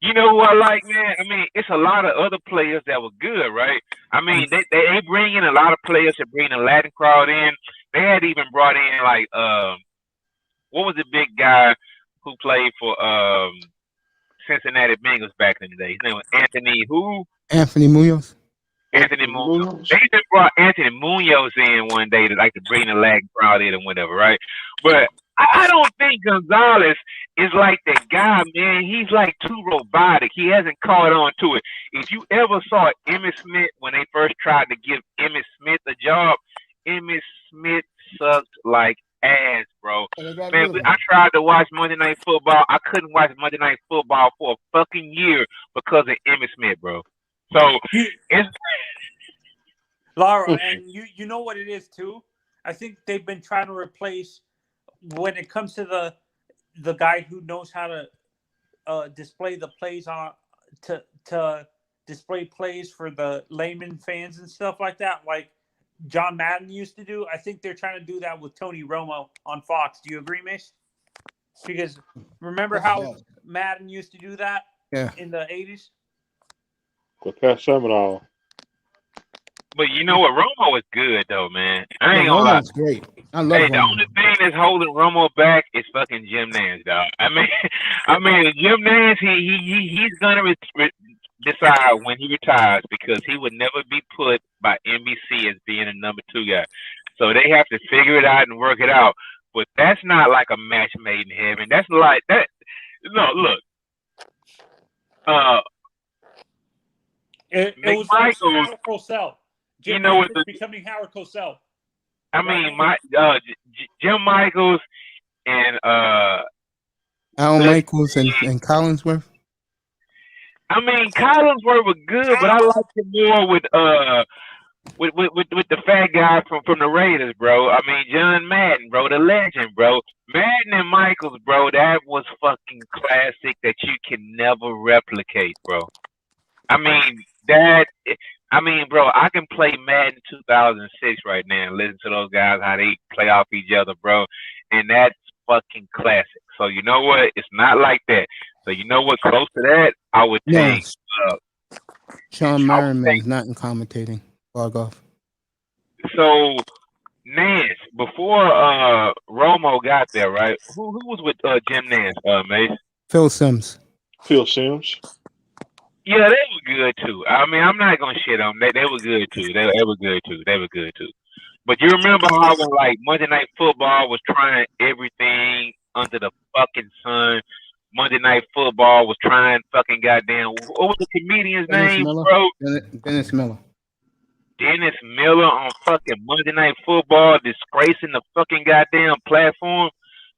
You know who I like, man? It's a lot of other players that were good, right? They bring in a lot of players to bring the Latin crowd in. They had even brought in like what was the big guy who played for Cincinnati Bengals back in the day? His name was Anthony who? Anthony Munoz. Anthony Munoz. They even brought Anthony Munoz in one day to bring the Latin crowd in or whatever, right? But I don't think Gonzalez is like that guy, man. He's like too robotic. He hasn't caught on to it. If you ever saw Emmitt Smith when they first tried to give Emmitt Smith a job, Emmitt Smith sucked like ass, bro. Man, I tried to watch Monday Night Football. I couldn't watch Monday Night Football for a fucking year because of Emmitt Smith, bro. So it's Laura, and you know what it is too? I think they've been trying to replace when it comes to the guy who knows how to display the plays on to display plays for the layman fans and stuff like that, like John Madden used to do. I think they're trying to do that with Tony Romo on Fox. Do you agree, Mace? Because remember how Madden used to do that in the 80s? With Pat Seminole. But you know what? Romo is good though, man. I ain't gonna lie. Romo's great. I love Romo. The only thing that's holding Romo back is fucking Jim Nance, dog. Jim Nance, he's gonna decide when he retires because he would never be put by NBC as being a number 2 guy. So they have to figure it out and work it out. But that's not like a match made in heaven. That's like that. No, look. It was Howard Cosell. You know what? Becoming Howard Cosell. Jim Michaels and Al Michaels and Collinsworth. Collinsworth was good, but I liked him more with the fat guy from the Raiders, bro. John Madden, bro, the legend, bro. Madden and Michaels, bro, that was fucking classic that you can never replicate, bro. Bro, I can play Madden 2006 right now and listen to those guys, how they play off each other, bro. And that's fucking classic. So you know what? It's not like that. So you know what? Close to that, I would take... Sean Merriman is not in commentating. Log off. So, Nance, before Romo got there, right? Who was with Jim Nance, Mace? Phil Simms. Phil Simms. Yeah, they were good too. I'm not gonna shit on them. They were good too. They were good too. But you remember how when like Monday Night Football was trying everything under the fucking sun. Monday Night Football was trying fucking goddamn. What was the comedian's name, bro? Dennis Miller. Dennis Miller on fucking Monday Night Football, disgracing the fucking goddamn platform.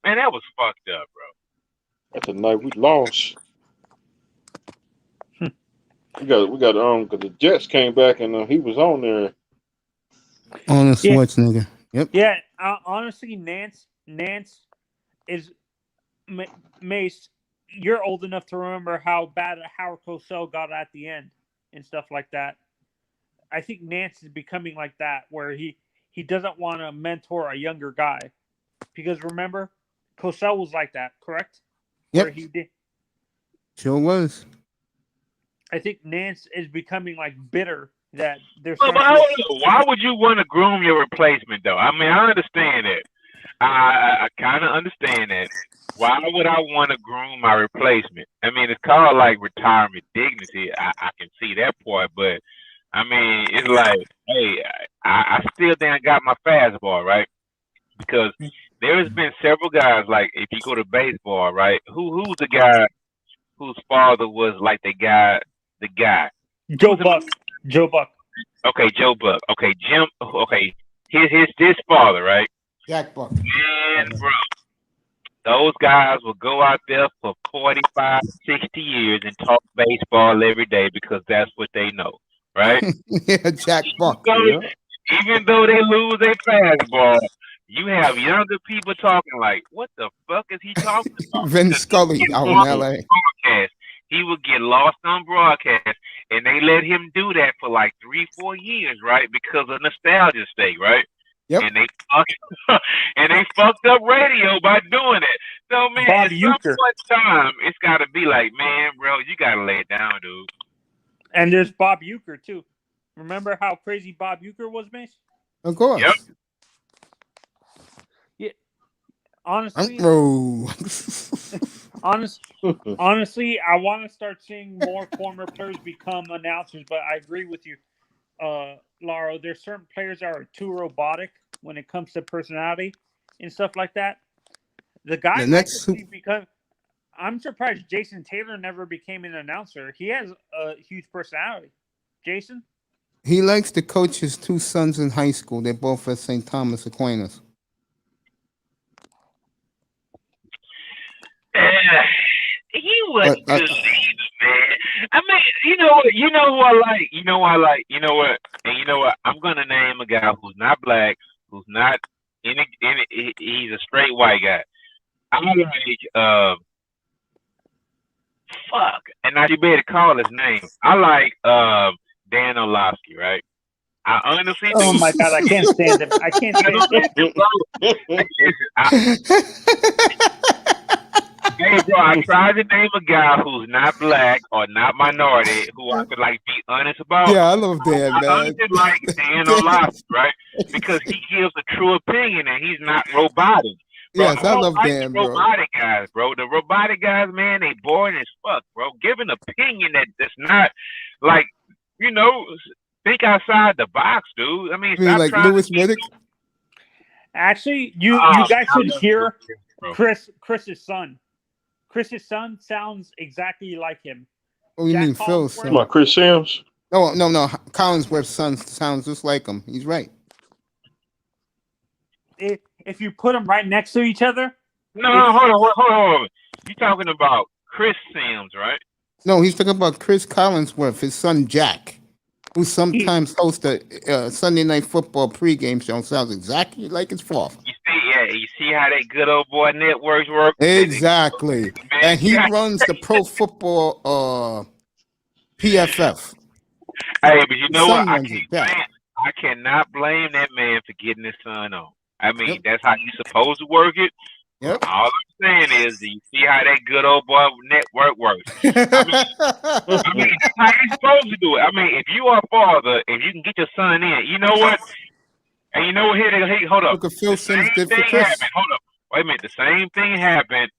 Man, that was fucked up, bro. That's a night we lost. We got because the Jets came back and he was on there. On the Schwarzenegger. Yep. Yeah, honestly, Nance is Mace. You're old enough to remember how bad Howard Cosell got at the end and stuff like that. I think Nance is becoming like that, where he doesn't want to mentor a younger guy, because remember, Cosell was like that, correct? Yep. Where he did. Sure was. I think Nance is becoming like bitter that there's. Why would you want to groom your replacement, though? I understand it. I kind of understand that. Why would I want to groom my replacement? It's called like retirement dignity. I can see that part, but it's like, hey, I still then got my fastball, right? Because there has been several guys, like if you go to baseball, right? Who's the guy whose father was like the guy? Joe Buck. Okay, Joe Buck. Okay, Jim. Okay, his father, right? Jack Buck. Man, bro, those guys will go out there for 45, 60 years and talk baseball every day because that's what they know, right? Yeah, Jack Buck. Even though they lose their fastball, You have younger people talking like, what the fuck is he talking about? Vin Because Scully out in LA. broadcast. He would get lost on broadcast, and they let him do that for like 3-4 years, right? Because of nostalgia stake, right? Yep. And they fucked up radio by doing it. So man, Bob at some Uecker. point in time, it's got to be like, man, bro, you got to lay it down, dude. And there's Bob Uecker too. Remember how crazy Bob Uecker was, Mace? Of course. Yep. Yeah. Honestly, honestly, I want to start seeing more former players become announcers, but I agree with you, Lauro. There's certain players that are too robotic when it comes to personality and stuff like that. The guy I'm surprised Jason Taylor never became an announcer. He has a huge personality. Jason? He likes to coach his two sons in high school. They're both at St. Thomas Aquinas. He was good, man. I mean, you know who I like. You know what? And you know what? I'm gonna name a guy who's not black, who's not he's a straight white guy. I like fuck, and now you better call his name. I like Dan Orlovsky, right? I honestly do. Oh my god, I can't stand him. I can't stand him. Hey, bro, I tried to name a guy who's not black or not minority who I could like be honest about. Yeah, I love Dan, man. I honestly like Dan Orlovsky, right? Because he gives a true opinion and he's not robotic. Bro, Yes, I love Dan, bro. Robotic guys, bro. The robotic guys, man, they boring as fuck, bro. Give an opinion that's not like, you know, think outside the box, dude. I mean, like Lewis Riddick. Actually, you guys should hear Chris's son. Chris's son sounds exactly like him. Oh, you mean Phil's son? Come on, Chris Sims. No. Collinsworth's son sounds just like him. He's right. If you put them right next to each other. No, hold on. You talking about Chris Sims, right? No, he's talking about Chris Collinsworth, his son Jack, who sometimes hosts a Sunday Night Football pregame show. Sounds exactly like his father. You see how that good old boy networks work? Exactly. And he runs the pro football PFF. Hey, but you know what? I cannot blame that man for getting his son on. I mean, that's how you supposed to work it. Yep. All I'm saying is, do you see how that good old boy network works? I mean, that's how you supposed to do it. I mean, if you are a father, if you can get your son in, you know what? And you know what? Hey, hold up. Look at Phil Sims did for Chris. Hold up. Wait a minute. The same thing happened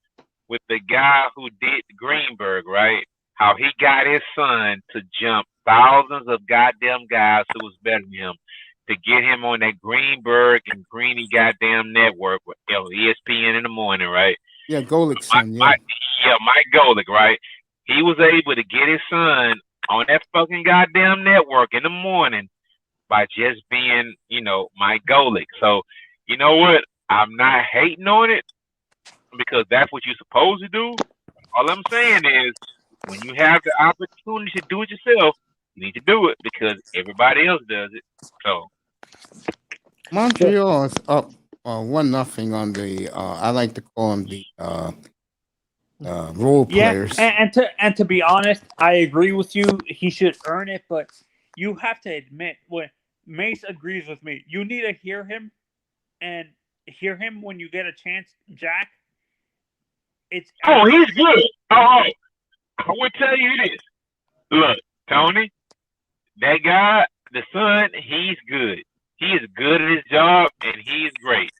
with the guy who did Greenberg, right? How he got his son to jump thousands of goddamn guys who was better than him to get him on that Greenberg and Greeny goddamn network with ESPN in the morning, right? Yeah, Golick's son, Mike Golick, right? He was able to get his son on that fucking goddamn network in the morning by just being, you know, Mike Golick. So, you know what? I'm not hating on it because that's what you're supposed to do. All I'm saying is when you have the opportunity to do it yourself, you need to do it because everybody else does it. So Montreal is up 1-0 on the I like to call them the role players. And to be honest, I agree with you. He should earn it, but you have to admit when Mace agrees with me. You need to hear him when you get a chance, Jack. He's good. I will tell you this. Look, Tony, that guy, the son, he's good. He is good at his job, and he is great.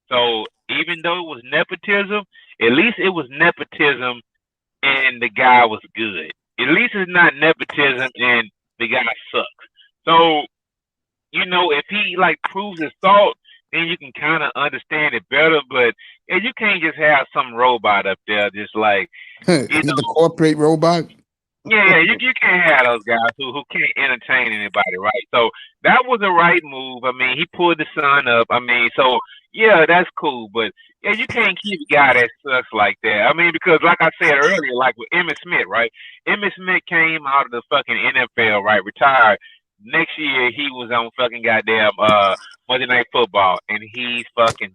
So even though it was nepotism, at least it was nepotism, and the guy was good. At least it's not nepotism, and the guy sucks. So, you know, if he, proves his thought, then you can kind of understand it better. But you can't just have some robot up there just the corporate robot. Yeah, you can't have those guys who can't entertain anybody, right? So that was the right move. I mean, he pulled the son up. I mean, so yeah, that's cool. But yeah, you can't keep a guy that sucks like that. I mean, because like I said earlier, like with Emmitt Smith, right? Emmitt Smith came out of the fucking NFL, right? Retired. Next year he was on fucking goddamn Monday Night Football, and he's fucking.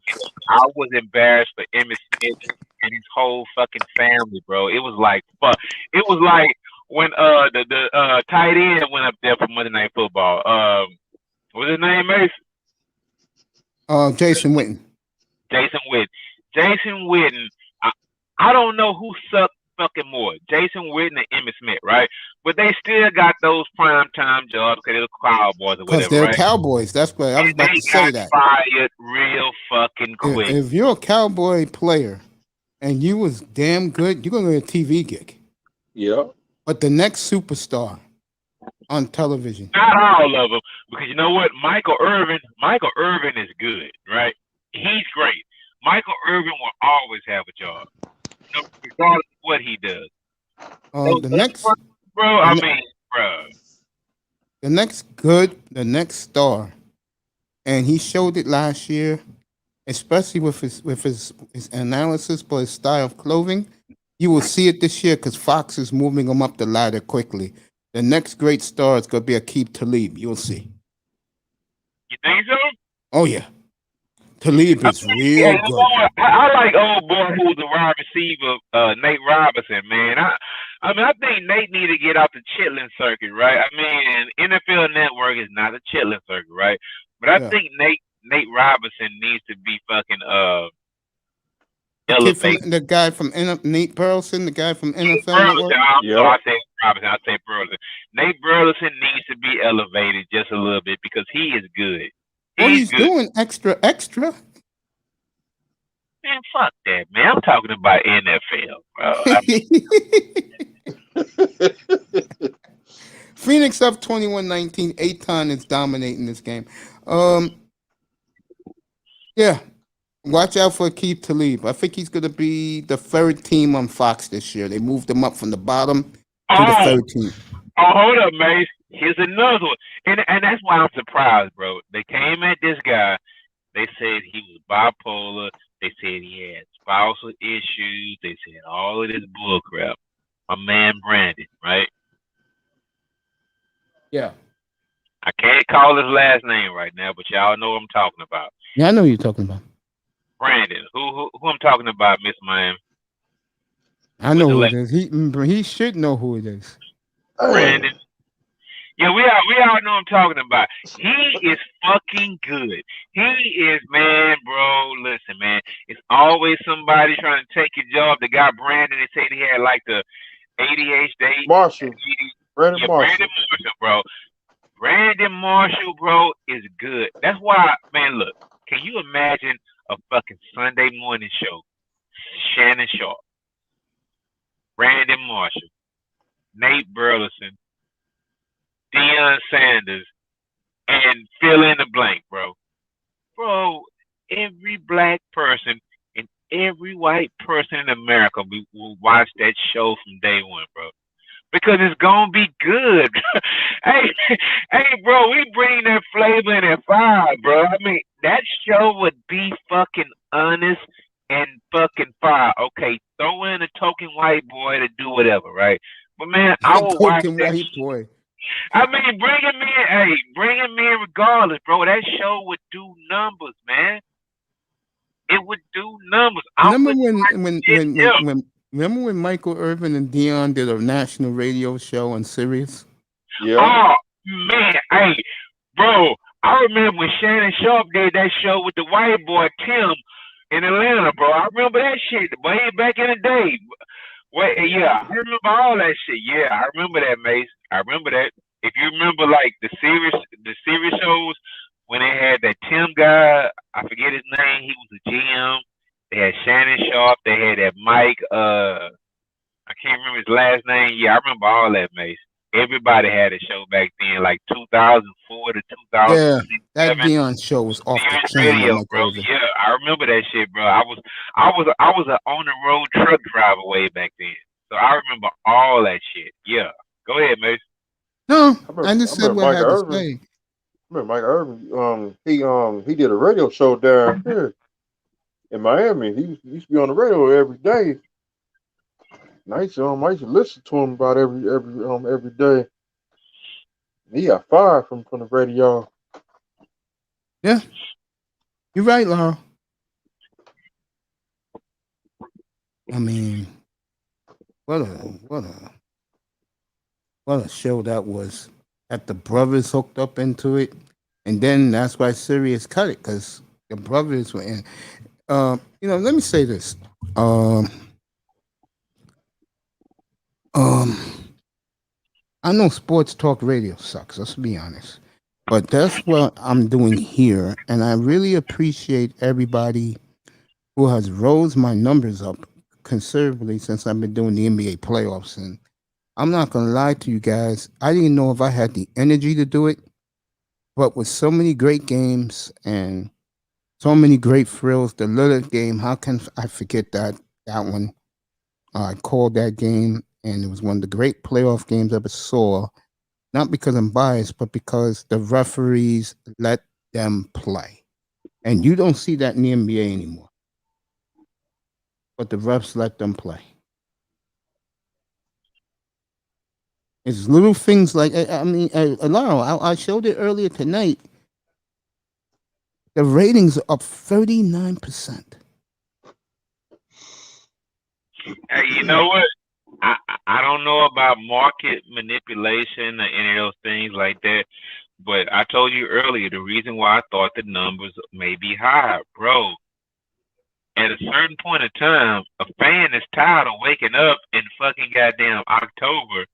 I was embarrassed for Emmitt Smith and his whole fucking family, bro. It was like fuck. It was like when the tight end went up there for Monday Night Football. What's his name, Mace? Jason Witten. Jason Witten. Jason Witten. I don't know who sucked fucking more, Jason Witten and Emmitt Smith, right? But they still got those primetime jobs because they're Cowboys or whatever, Because they're right? Cowboys. That's what I was about to say. That fired real fucking quick. If you're a Cowboy player and you was damn good, you're gonna get a TV gig. Yeah. But the next superstar on television. Not all of them, because you know what? Michael Irvin is good, right? He's great. Michael Irvin will always have a job, regardless of what he does. The next, bro, I mean, bro. The next star, and he showed it last year, especially with his analysis, but his style of clothing. You will see it this year because Fox is moving him up the ladder quickly. The next great star is going to be Aqib Talib. You'll see. You think so? Oh, yeah. Talib is real good. I like old boy who's a wide receiver, Nate Robinson, man. I mean, I think Nate need to get out the Chitlin circuit, right? I mean, NFL Network is not a Chitlin circuit, right? But I think Nate Robinson needs to be fucking elevated. The guy from Nate Burleson, the guy from NFL Network. I say Robinson. I say Burleson. Nate Burleson needs to be elevated just a little bit because he is good. He's doing extra. Man, fuck that, man. I'm talking about NFL, bro. Phoenix up 21-19. Aton is dominating this game. Yeah. Watch out for Aqib Talib. I think he's going to be the third team on Fox this year. They moved him up from the bottom to the third team. Oh, hold up, Mace. Here's another one. And that's why I'm surprised, bro. They came at this guy. They said he was bipolar. They said he had spousal issues. They said all of this bullcrap. My man Brandon, right? Yeah. I can't call his last name right now, but y'all know what I'm talking about. Yeah, I know who you're talking about. Brandon. Who I'm talking about, Miss Miami? I know who it is. He should know who it is. Brandon. Yeah, we all know I'm talking about. He is fucking good. He is, man, bro. Listen, man. It's always somebody trying to take your job. The guy Brandon, they said he had like the ADHD. Marshall. Brandon Marshall, bro. Brandon Marshall, bro, is good. That's why, man, look. Can you imagine a fucking Sunday morning show? Shannon Sharp, Brandon Marshall, Nate Burleson, Deion Sanders, and fill in the blank, bro. Bro, every black person and every white person in America will watch that show from day one, bro. Because it's gonna be good. hey, bro, we bring that flavor and that fire, bro. I mean, that show would be fucking honest and fucking fire. Okay, throw in a token white boy to do whatever, right? But man, I will watch that white boy. I mean, bring him in regardless, bro. That show would do numbers, man. It would do numbers. Remember when Michael Irvin and Deion did a national radio show on Sirius? Yeah. Oh man, hey, bro, I remember when Shannon Sharp did that show with the white boy Tim in Atlanta, bro. I remember that shit way back in the day. Wait, yeah, I remember all that shit. Yeah, I remember that, Mace. I remember that. If you remember, like the series shows when they had that Tim guy, I forget his name. He was a GM. They had Shannon Sharp. They had that Mike. I can't remember his last name. Yeah, I remember all that, Mace. Everybody had a show back then, like 2004 to 2000. Yeah, that Deion show was off the chain, radio, bro. Yeah, I remember that shit, bro. I was an on the road truck driver way back then, so I remember all that shit. Yeah, go ahead, Mace. No, I just said what I had to say. I remember Mike Irvin. He did a radio show down here in Miami. He used to be on the radio every day. I used to listen to him about every day. He got fired from the radio. Yeah, you're right, Laura. I mean, what a what a what a show that was. That the brothers hooked up into it, and then that's why Sirius cut it because the brothers were in. Let me say this. Um, um, I know sports talk radio sucks. Let's be honest, but that's what I'm doing here, and I really appreciate everybody who has rose my numbers up considerably since I've been doing the NBA playoffs. And I'm not gonna lie to you guys, I didn't know if I had the energy to do it, but with so many great games and so many great thrills, the Lillard game, how can I forget that one? I called that game, and it was one of the great playoff games I ever saw. Not because I'm biased, but because the referees let them play, and you don't see that in the NBA anymore. But the refs let them play. It's little things like Alaro, I showed it earlier tonight. The ratings are up 39%. Hey, you know what? I don't know about market manipulation or any of those things like that, but I told you earlier the reason why I thought the numbers may be high, bro. At a certain point in time, a fan is tired of waking up in fucking goddamn October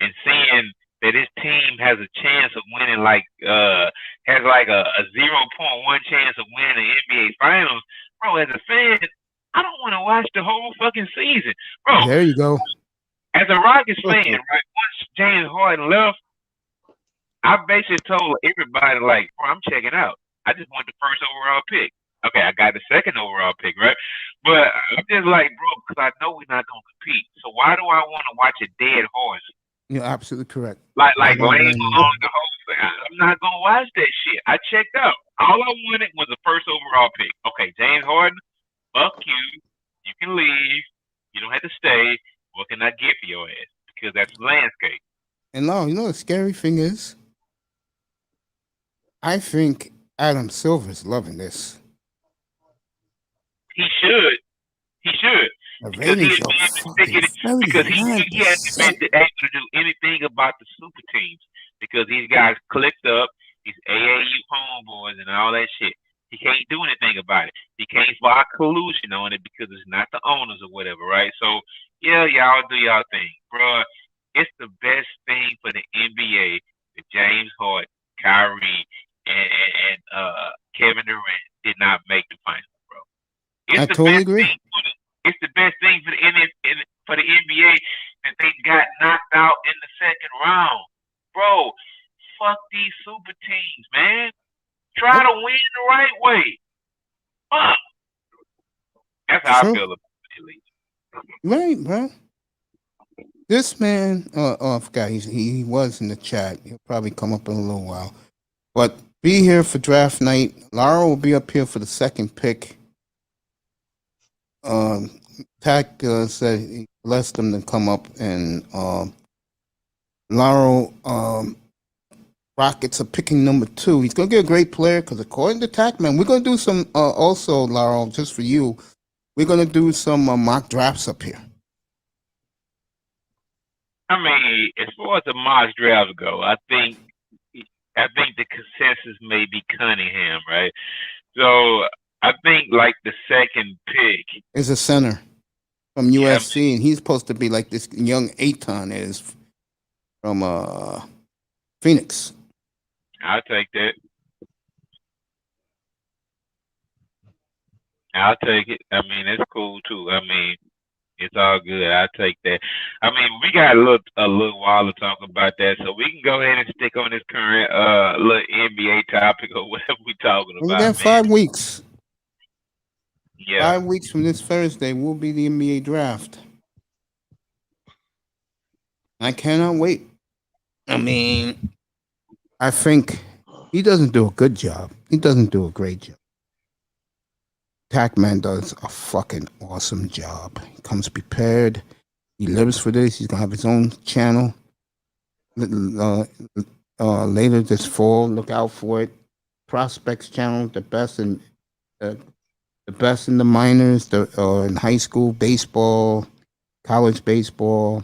and seeing that his team has a chance of winning, has like a 0.1 chance of winning the NBA Finals, bro. As a fan, I don't want to watch the whole fucking season, bro. There you go. As a Rockets fan, right? Once James Harden left, I basically told everybody, like, bro, I'm checking out. I just want the first overall pick. Okay, I got the second overall pick, right? But I'm just like, bro, because I know we're not gonna compete. So why do I want to watch a dead horse? You're absolutely correct. Like laying along the whole thing. I'm not gonna watch that shit. I checked out. All I wanted was the first overall pick. Okay, James Harden, fuck you. You can leave. You don't have to stay. What can I get for your ass? Because that's the landscape. And now, you know the scary thing is? I think Adam Silver's loving this. He should. He should. The Because he ratings are fucking 39%. hasn't been able to do anything about the super teams. Because these guys clicked up, these AAU homeboys and all that shit. He can't do anything about it. He can't file collusion on it because it's not the owners or whatever, right? So, yeah, y'all do y'all thing. Bruh, it's the best thing for the NBA that James Harden, Kyrie, and Kevin Durant did not make the finals, bro. It's I totally agree. It's the best thing for the NBA that they got knocked out in the second round, bro. Fuck these super teams, man. Try to win the right way. Fuck. That's how I feel about the league. Right, bro. This man, I forgot he was in the chat. He'll probably come up in a little while. But be here for draft night. Lara will be up here for the second pick. Tack said he blessed them to come up, and Lara Rockets are picking number 2. He's gonna get a great player because according to Tackman, we're gonna do some also, Lara, just for you. We're gonna do some mock drafts up here. I mean, as far as the mock drafts go, I think the consensus may be Cunningham, right? So I think like the second pick is a center from USC, and he's supposed to be like this young Aton is from Phoenix. I'll take that. I'll take it. I mean, it's cool too. I mean, it's all good. I'll take that. I mean, we got a little while to talk about that, so we can go ahead and stick on this current little NBA topic or whatever we're talking about. We got 5 weeks. Yeah. 5 weeks from this Thursday will be the NBA draft. I cannot wait. I mean, I think he doesn't do a good job. He doesn't do a great job. Tackman does a fucking awesome job. He comes prepared. He lives for this. He's gonna have his own channel later this fall. Look out for it. prospects channel, the best in the minors, in high school baseball, college baseball,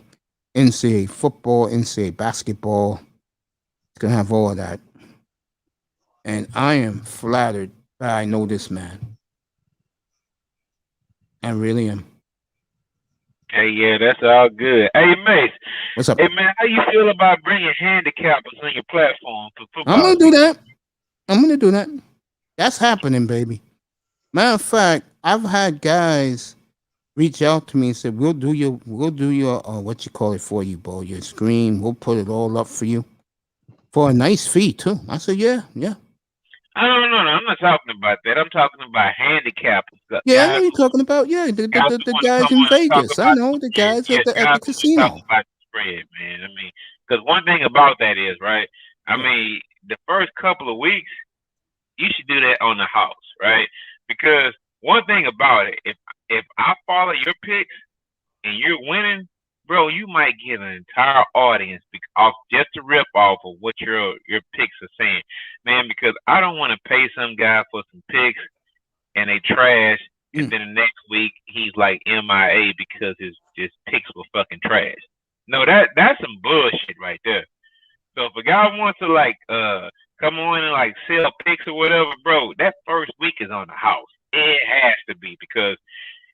NCAA football, NCAA basketball. It's gonna have all of that, and I am flattered that I know this man. I really am. Hey, yeah, that's all good. Hey, Mace. What's up? Hey, man, how you feel about bringing handicappers on your platform for football? I'm gonna do that. I'm gonna do that. That's happening, baby. Matter of fact, I've had guys reach out to me and said, we'll do your what you call it for you, bro. Your screen. We'll put it all up for you for a nice fee too." I said, "Yeah. I don't know. I'm not talking about that. I'm talking about handicappers. Yeah, I know you're talking about. Yeah, the guys in Vegas. I know the guys at the casino. Talk about the spread, man. I mean, because one thing about that is, right? I mean, the first couple of weeks, you should do that on the house, right? Because one thing about it, if I follow your picks and you're winning, bro, you might get an entire audience off just to rip off of what your picks are saying, man. Because I don't want to pay some guy for some picks and they trash, and then the next week he's like MIA because his picks were fucking trash. No, that's some bullshit right there. So if a guy wants to like come on and like sell picks or whatever, bro, that first week is on the house. It has to be, because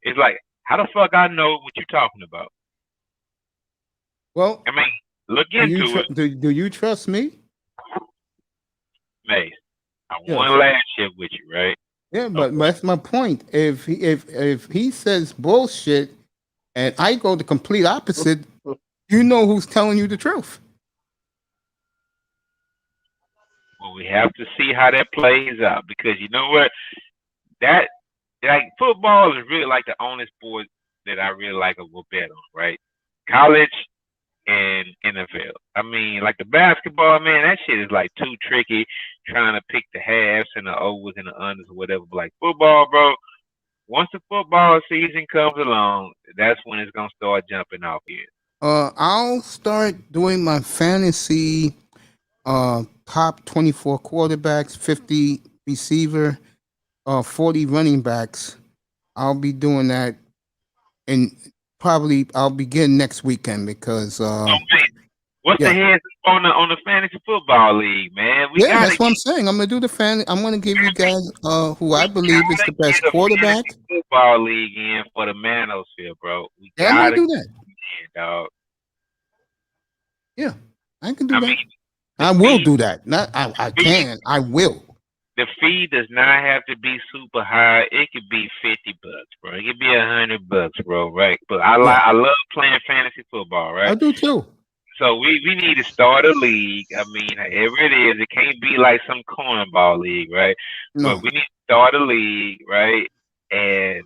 it's like, how the fuck I know what you're talking about? Well, I mean, look into it. Do you trust me? Mace, I won last year with you, right? Yeah, but that's my point. If he says bullshit and I go the complete opposite, you know who's telling you the truth. Well, we have to see how that plays out, because you know what? That, like, football is really like the only sport that I really like or will bet on, right? College and NFL. I mean, like the basketball, man, that shit is like too tricky, trying to pick the halves and the overs and the unders or whatever. But like football, bro, once the football season comes along, that's when it's gonna start jumping off here. I'll start doing my fantasy top 24 quarterbacks, 50 receiver, 40 running backs. I'll be doing that, and probably I'll begin next weekend because what's the heads on the fantasy football league, man? That's what I'm saying. I'm gonna do I'm gonna give you guys who I believe is the best quarterback. Football league in for the Manosphere, bro. I'm gonna do that, dog. Yeah, I can do that. I will do that. Not I can. I will. The fee does not have to be super high. It could be $50, bro. It could be $100, bro. Right? But I love playing fantasy football, right? I do too. So we need to start a league. I mean, whatever it is, it can't be like some cornball league, right? No. But we need to start a league, right? And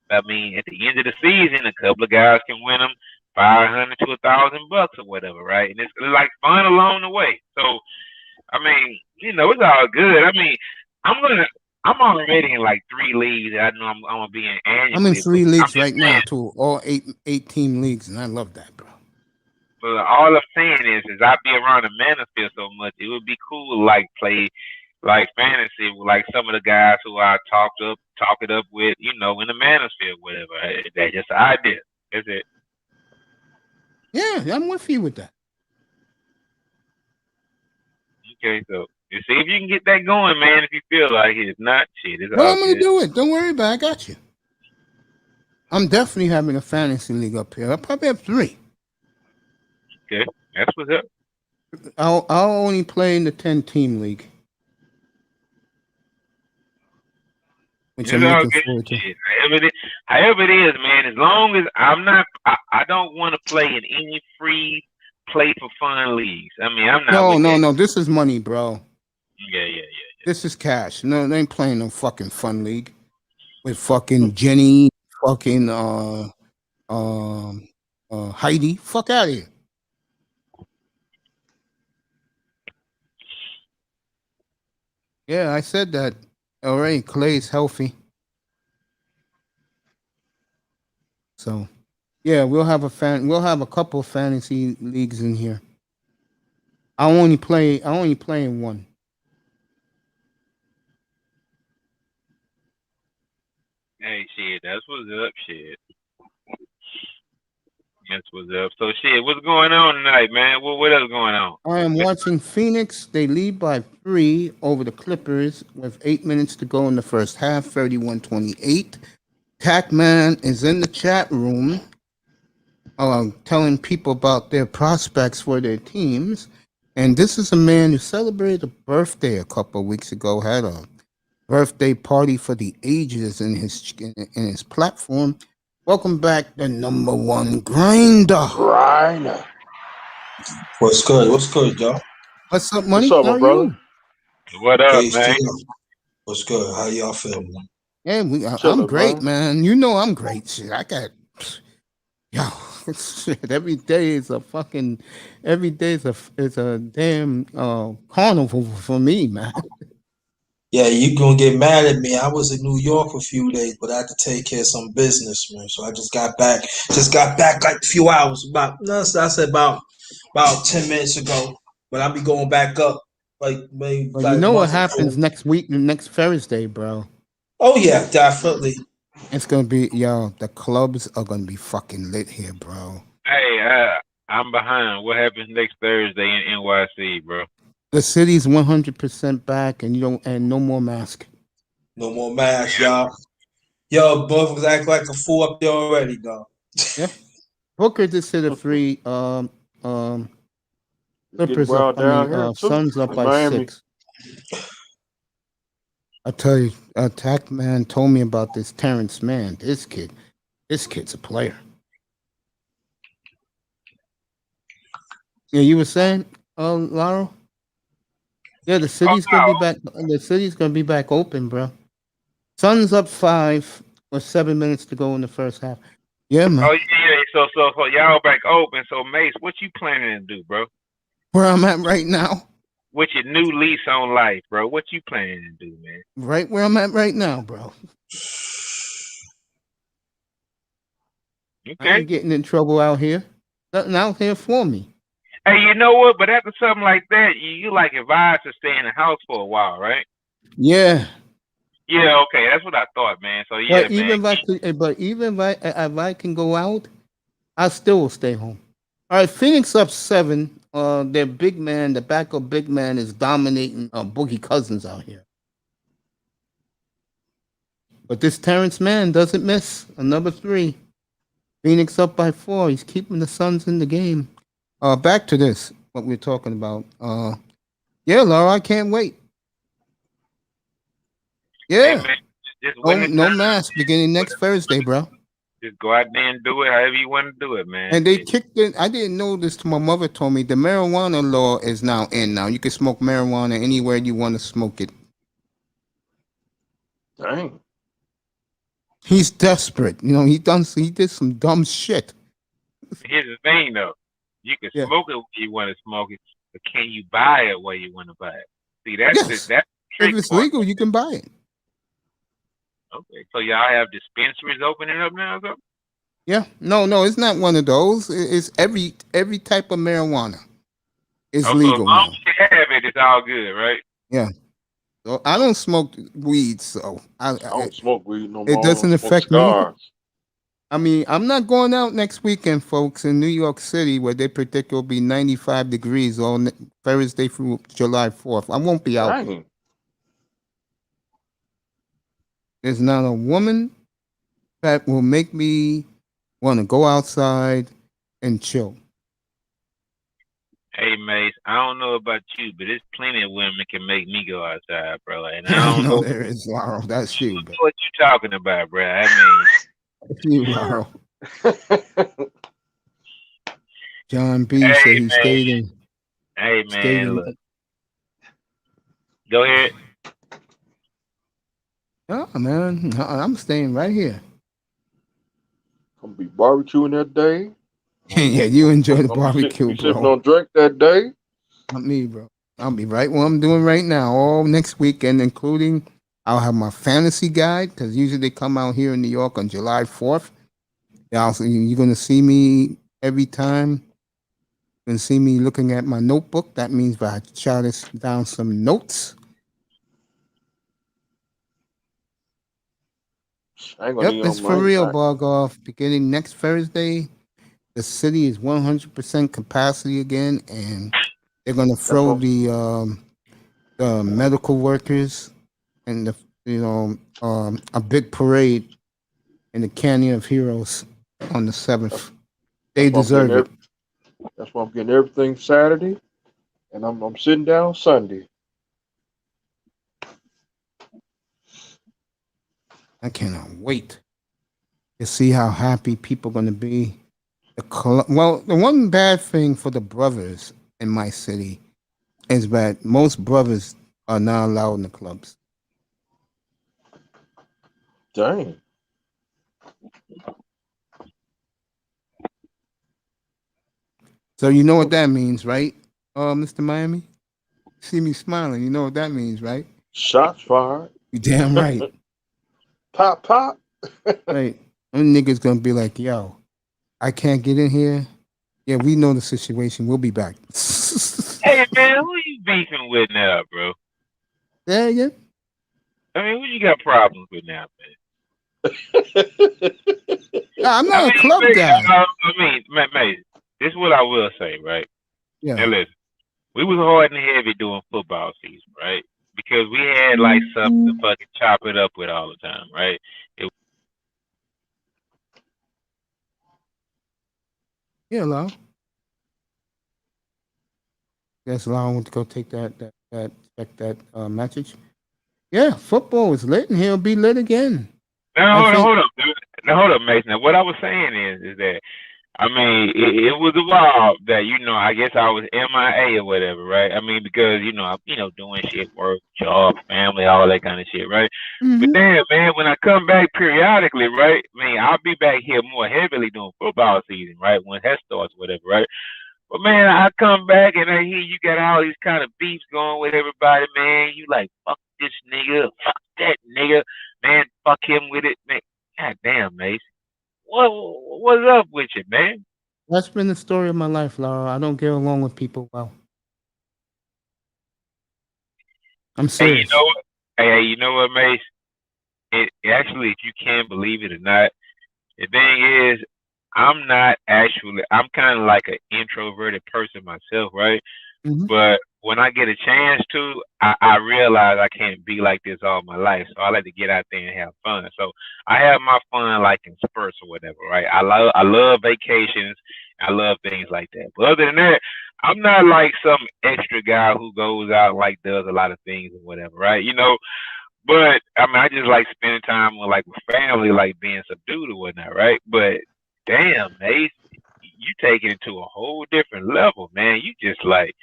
I mean, at the end of the season, a couple of guys can win them $500 to $1,000 or whatever, right? And it's like fun along the way. So, I mean, you know, it's all good. I mean, I'm already in like 3 leagues that I know I'm gonna be in annually. I'm in 3 leagues right now too, all 8 team leagues, and I love that, bro. But all I'm saying is I be around the Manosphere so much, it would be cool to like play like fantasy with like some of the guys who I talk it up with, you know, in the Manosphere, whatever. That's just an idea. That's it. Yeah, I'm with you with that. Okay, so you see if you can get that going, man. If you feel like it, if not, shit. It's I'm gonna do it. Don't worry about it. I got you. I'm definitely having a fantasy league up here. I'll probably have 3. Okay, that's what's up. I'll only play in the 10-team league, which I'm looking forward to. However it is, man. As long as I don't want to play in any free play for fun leagues. I mean, I'm not. No. This is money, bro. Yeah. This is cash. No, they ain't playing no fucking fun league with fucking Jenny, fucking Heidi. Fuck out of here. Yeah, I said that already. Clay's healthy, so yeah, we'll have a couple of fantasy leagues in here. I only play in one. Hey, shit, that's what's up, shit. That's what's up. So, shit, what's going on tonight, man? What else going on? I am watching Phoenix. They lead by 3 over the Clippers with 8 minutes to go in the first half, 31-28. Tackman is in the chat room telling people about their prospects for their teams. And this is a man who celebrated a birthday a couple of weeks ago, had a birthday party for the ages in his platform. Welcome back, the number one grinder. Grinder. What's good? What's good, y'all? What's up, money? What's up, How my are brother? you? What up, Peace to man? you. What's good? How y'all feeling? Yeah, I'm Chilling, great, man. man. You know I'm great. Shit, I got yo. Shit, every day is a damn carnival for me, man. Yeah, you gonna get mad at me. I was in New York for a few days, but I had to take care of some business, man. So I just got back. Just got back like a few hours. I said about 10 minutes ago. But I'll be going back up like maybe Well, you like a know what month or happens two. next week, next Thursday, bro. Oh yeah, definitely. It's gonna be the clubs are gonna be fucking lit here, bro. Hey, I'm behind. What happens next Thursday in NYC, bro? The city's 100% back, and no more mask. No more masks, y'all. Yo, both act like a fool up there already, though. Yeah, Booker just hit a 3. It's getting Clippers up. wild down here too Suns up in by Miami. 6. I tell you, Attack Man told me about this Terrence Mann. This kid's a player. Yeah, you were saying, Laurel? Yeah, the city's gonna be back. The city's gonna be back open, bro. Suns up 5 with 7 minutes to go in the first half. Yeah, man. Oh yeah, so y'all back open. So Mace, what you planning to do, bro? Where I'm at right now. With your new lease on life, bro? What you planning to do, man? Right where I'm at right now, bro. I Okay. ain't getting in trouble out here. Nothing out here for me. Hey, you know what? But after something like that, you like advised to stay in the house for a while, right? Yeah. Yeah, okay, that's what I thought, man. So yeah, But even if I can go out, I still will stay home. All right, Phoenix up 7. Their big man, the backup big man, is dominating Boogie Cousins out here. But this Terrence Mann doesn't miss. Another 3. Phoenix up by 4. He's keeping the Suns in the game. Back to this, what we're talking about. Yeah, Laura, I can't wait. Yeah. Hey, man, just No mask beginning next Thursday, bro. Just go out there and do it however you want to do it, man. And they kicked it. I didn't know this till my mother told me. The marijuana law is now in now. You can smoke marijuana anywhere you want to smoke it. Dang. He's desperate. You know, he did some dumb shit. Here's the thing, though. You can Yeah. smoke it where you want to smoke it, but can you buy it where you want to buy it? See, that's Yes. the trick If it's part. legal, you can buy it. Okay, so y'all have dispensaries opening up now, though? Yeah. No, it's not one of those. It's every type of marijuana is Oh, so as legal long now. as you have it, it's all good, right? Yeah. So I don't smoke weed, so I don't smoke weed no more. it doesn't I don't smoke affect me. cigars. I mean, I'm not going out next weekend, folks, in New York City, where they predict it will be 95 degrees on Thursday through July 4th. I won't be out. Dang. There's not a woman that will make me want to go outside and chill. Hey, Mace, I don't know about you, but there's plenty of women can make me go outside, bro. And I I don't know know there is, Laurel. That's you, but what you talking about, bro. I mean, that's you, Laurel. John B. Hey, said he man. stayed in. Hey, Stayed man, in. look. Go ahead. Oh, man. I'm staying right here. I'm gonna be barbecuing that day. Yeah, you enjoy the I'm barbecue, be sipping bro. on drink that day. Not me, bro. I'll be right where I'm doing right now, all next weekend, including I'll have my fantasy guide because usually they come out here in New York on July 4th. You're going to see me every time. You're going to see me looking at my notebook. That means I jotted down some notes. I ain't gonna Yep, need it's on for my real, inside. Bargoff. Beginning next Thursday, the city is 100% capacity again, and they're gonna That's throw what the medical workers and a big parade in the Canyon of Heroes on the that's, 7th. They that's why I'm getting deserve it. that's why I'm getting everything Saturday, and I'm sitting down Sunday. I cannot wait to see how happy people are gonna be. Well, the one bad thing for the brothers in my city is that most brothers are not allowed in the clubs. Dang. So you know what that means, right, Mr. Miami? See me smiling. You know what that means, right? Shots fired. You damn right. Pop, pop. Right. Them niggas gonna be like, yo, I can't get in here. Yeah, we know the situation. We'll be back. Hey man, who you beefing with now, bro? Yeah, yeah. I mean, who you got problems with now, man? I'm I not a mean, club man, guy. mate, this is what I will say, right? Now Yeah. listen, we was hard and heavy during football season, right? Because we had like something to fucking chop it up with all the time, right? Yeah, Lau. Guess Lau went to go take that message. Yeah, football is lit and he'll be lit again. Now hold up, dude. Now hold up, Mason. Now, what I was saying is that I mean, it was a while that I guess I was MIA or whatever, right? I mean, because I'm doing shit, work, job, family, all that kind of shit, right? But then, man, when I come back periodically, right? I mean, I'll be back here more heavily during football season, right? When that starts, whatever, right? But man, I come back and I hear you got all these kind of beefs going with everybody, man. You like fuck this nigga, fuck that nigga, man, fuck him with it, man. God damn, Mace. What's up with you, man? That's been the story of my life, Laura. I don't get along with people well. I'm Hey, you serious. know what? Hey, you know what, Mace? It actually, if you can't believe it or not, the thing is, I'm kind of like an introverted person myself, right? Mhm. But when I get a chance to, I realize I can't be like this all my life. So I like to get out there and have fun. So I have my fun like in spurts or whatever, right? I love vacations. I love things like that. But other than that, I'm not like some extra guy who goes out and like does a lot of things and whatever, right? But I mean, I just like spending time with family, like being subdued or whatnot, right? But damn, Ace, you take it to a whole different level, man. You just like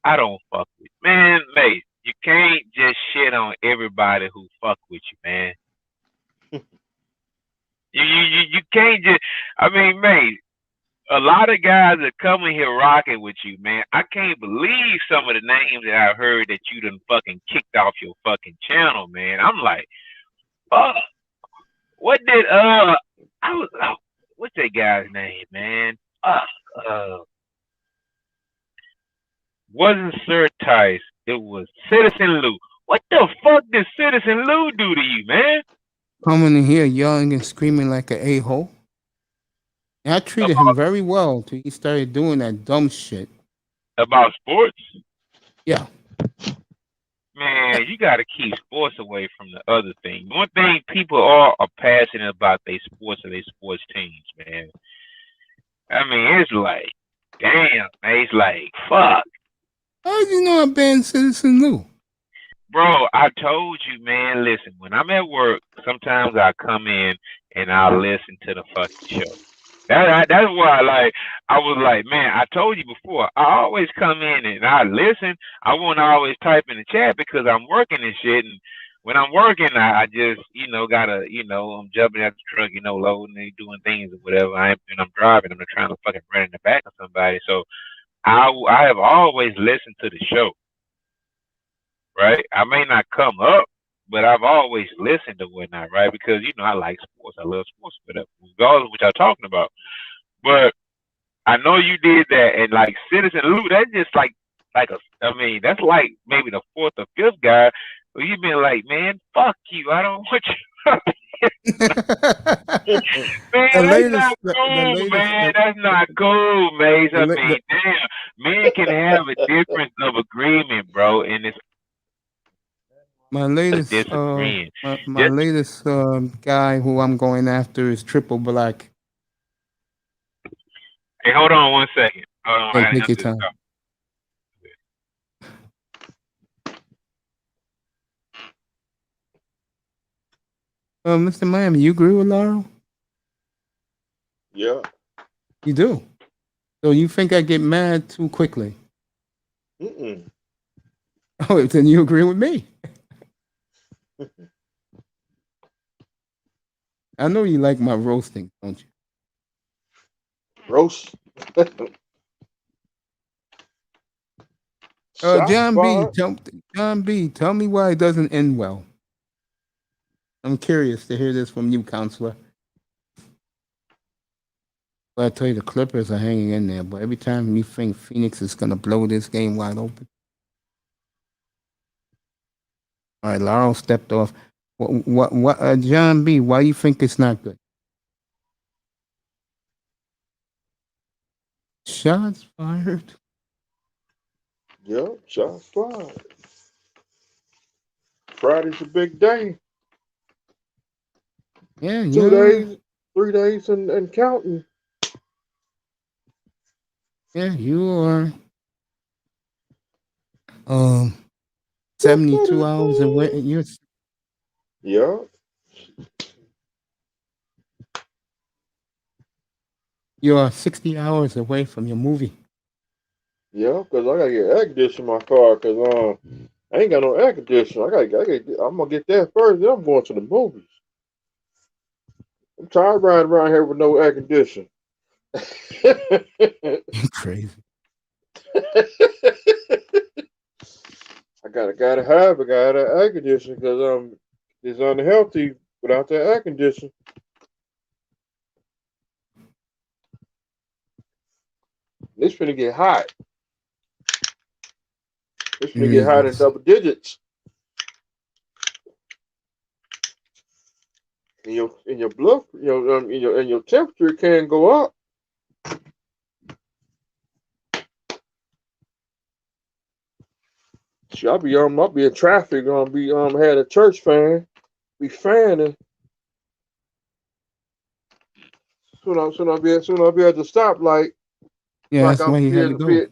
I don't fuck with man, mate. You can't just shit on everybody who fuck with you, man. You can't just. I mean, mate. A lot of guys are coming here rocking with you, man. I can't believe some of the names that I heard that you done fucking kicked off your fucking channel, man. I'm like, what did what's that guy's name, man? Wasn't Sir Tice. It was Citizen Lou. What the fuck did Citizen Lou do to you, man? Coming in here yelling and screaming like an a-hole. And I treated him very well until he started doing that dumb shit. About sports? Yeah. Man, you got to keep sports away from the other thing. One thing people are passionate about their sports and their sports teams, man. I mean, it's like, damn, man, it's like, fuck. How did you know I banned Citizen Lou? Bro, I told you, man, listen, when I'm at work, sometimes I come in and I'll listen to the fucking show. That's why, I was like, man, I told you before, I always come in and I listen. I won't always type in the chat because I'm working and shit. And when I'm working, I just, gotta, I'm jumping out the truck, loading and doing things or whatever. I'm driving. I'm not trying to fucking run in the back of somebody. So I have always listened to the show, right? I may not come up, but I've always listened to whatnot, right? Because I like sports, I love sports, whatever, regardless of what y'all talking about. But I know you did that, and like Citizen Lou, that's just that's like maybe the fourth or fifth guy where you've been like, man, fuck you, I don't want you. Man, the that's not latest, the cool, latest, man. That's not cool, Mace. the, I la- mean, damn. Men can have a difference of agreement, bro, and it's my a latest, disagreeing. my Just latest guy who I'm going after is triple black. hey, hold on one second. Hold on, I Hey, gotta take your answer this time. call. Mr. Miami, you agree with Laurel? Yeah. You do. So you think I get mad too quickly? Mm-mm. Oh, then you agree with me. I know you like my roasting, don't you? Roast. Shots John B, fired. tell me why it doesn't end well. I'm curious to hear this from you, counselor. Well, I tell you, the Clippers are hanging in there, but every time you think Phoenix is going to blow this game wide open. All right, Laurel stepped off. John B, why do you think it's not good? Shots fired. Yeah, shots fired. Friday's a big day. Yeah, 2 yeah, days, 3 days, and counting. yeah, you are 72 hours away. Yeah. You're 60 hours away from your movie. Yeah, because I gotta get air conditioning in my car because I ain't got no air conditioner. I'm gonna get that first, then I'm going to the movies. I'm tired of riding around here with no air conditioner. You crazy. I gotta have air conditioner because it's unhealthy without that air conditioner. It's finna get hot. It's finna get hot in Jesus. double digits. And your blood, and your temperature can go up. See, I'll be in traffic, had a church fan, be fanning. Soon I'll be at the stoplight. Yeah, Like that's why I'm you had to go.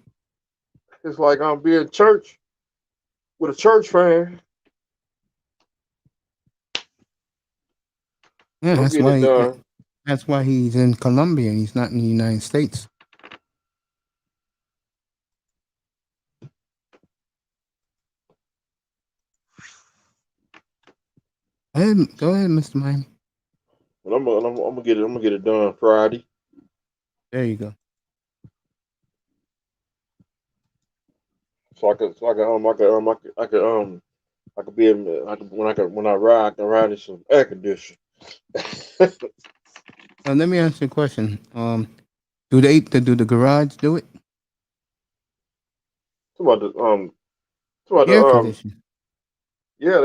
it's like I'm being church with a church fan. Yeah, I'm getting it done. that's why he's in Colombia and he's not in the United States. Go ahead, Mr. Miami. But I'm gonna get it done Friday. There you go. So I could be in when I ride I can ride in some air conditioning. Let me ask you a question. Do the garage do it? About the Air conditioning. yeah,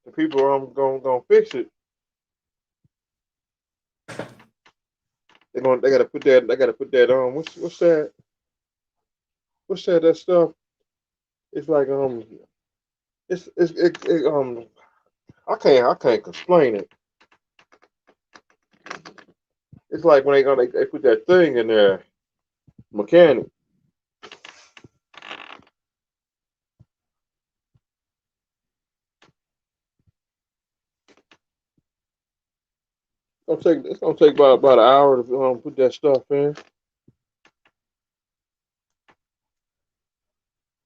the people gonna fix it. They gotta put that on. What's that stuff? It's like I can't explain it. It's like when they put that thing in there, mechanic. It's gonna take about an hour to put that stuff in.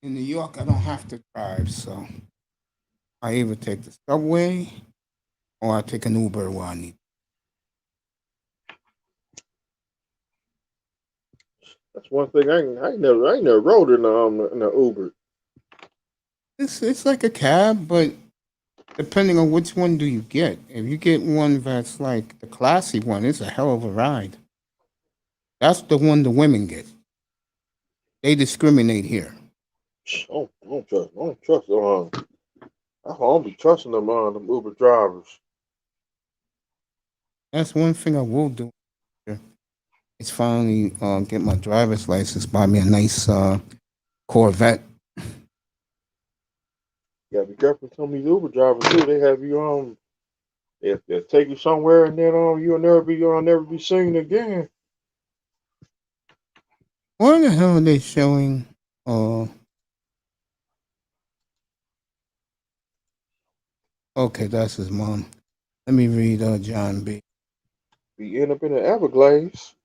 In New York, I don't have to drive, so I either take the subway or I take an Uber while I need. That's one thing I ain't never rode in the Uber. It's like a cab, but depending on which one do you get. If you get one that's like the classy one, it's a hell of a ride. That's the one the women get. They discriminate here. I don't trust I don't be trusting them Uber drivers. That's one thing I will do. Is finally get my driver's license. Buy me a nice Corvette. Yeah, be careful. Some of these Uber drivers too. They have you if they take you somewhere and then you'll never be seen again. Why the hell are they showing? Okay, that's his mom. Let me read John B. You end up in the Everglades.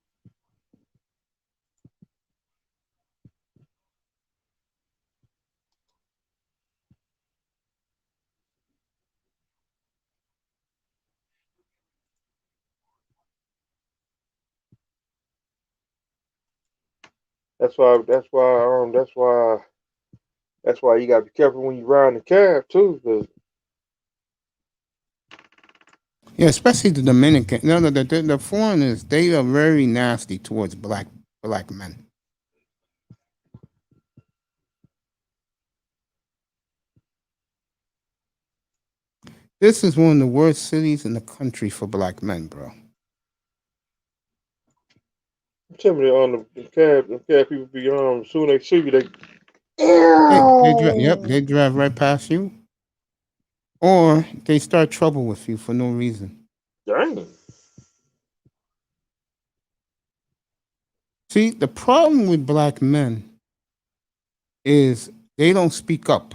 That's why. That's why. That's why you gotta be careful when you ride in the cab too. Cause Yeah, especially the Dominican. No, the foreigners. They are very nasty towards black men. This is one of the worst cities in the country for black men, bro. tell me on the cab people be soon they see you they. Yep, Ew. they drive right past you, or they start trouble with you for no reason. Dang. See, the problem with black men is they don't speak up.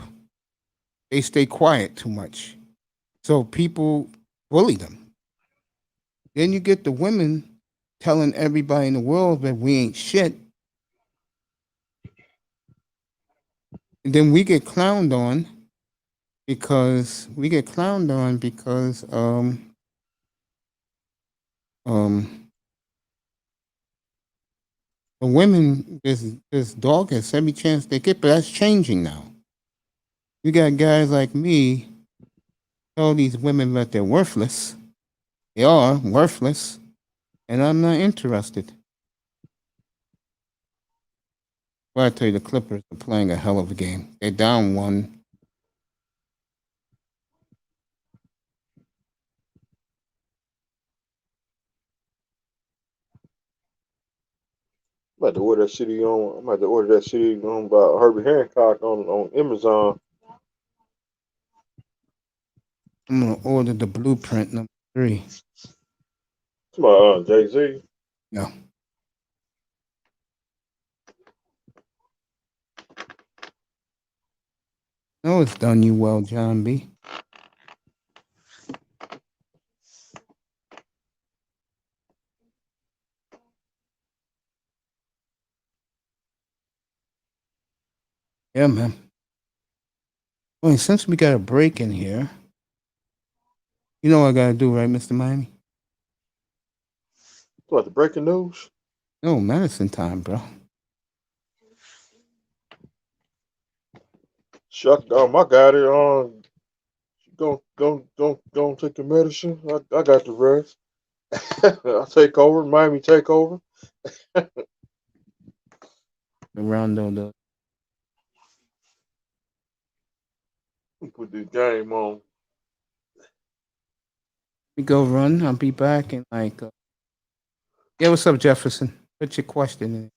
They stay quiet too much. So people bully them. Then you get the women telling everybody in the world that we ain't shit. And then we get clowned on because um the women this dog has every chance they get, but that's changing now. You got guys like me tell these women that they're worthless. They are worthless, and I'm not interested. Well, I tell you, the Clippers are playing a hell of a game. They're down one. I'm about to order that city on. I'm about to order that city on by Herbie Hancock on Amazon. I'm gonna order the blueprint number 3. It's my Jay-Z. Yeah. No, it's done you well, John B. Yeah, man. Well, since we got a break in here, you know what I gotta do, right, Mr. Miami? What, the breaking news? No, medicine time, bro. Shuck, I got it. Go take the medicine. I got the rest. I'll take over. Miami take over. Around the Put this game on. we go run. I'll be back in like. Yeah, what's up, Jefferson? Put your question in.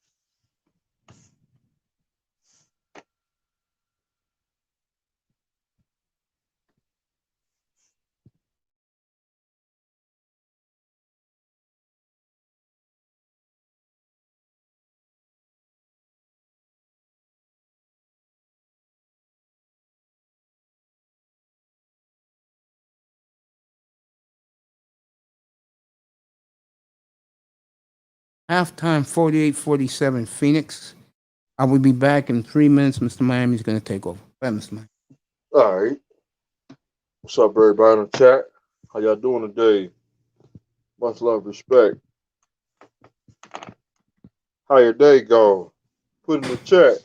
Halftime 48-47 Phoenix. I will be back in 3 minutes. Mr. Miami's gonna take over. Bye, Mr. Miami. All right. What's up, everybody in the chat? How y'all doing today? Much love, respect. How your day go? Put in the chat.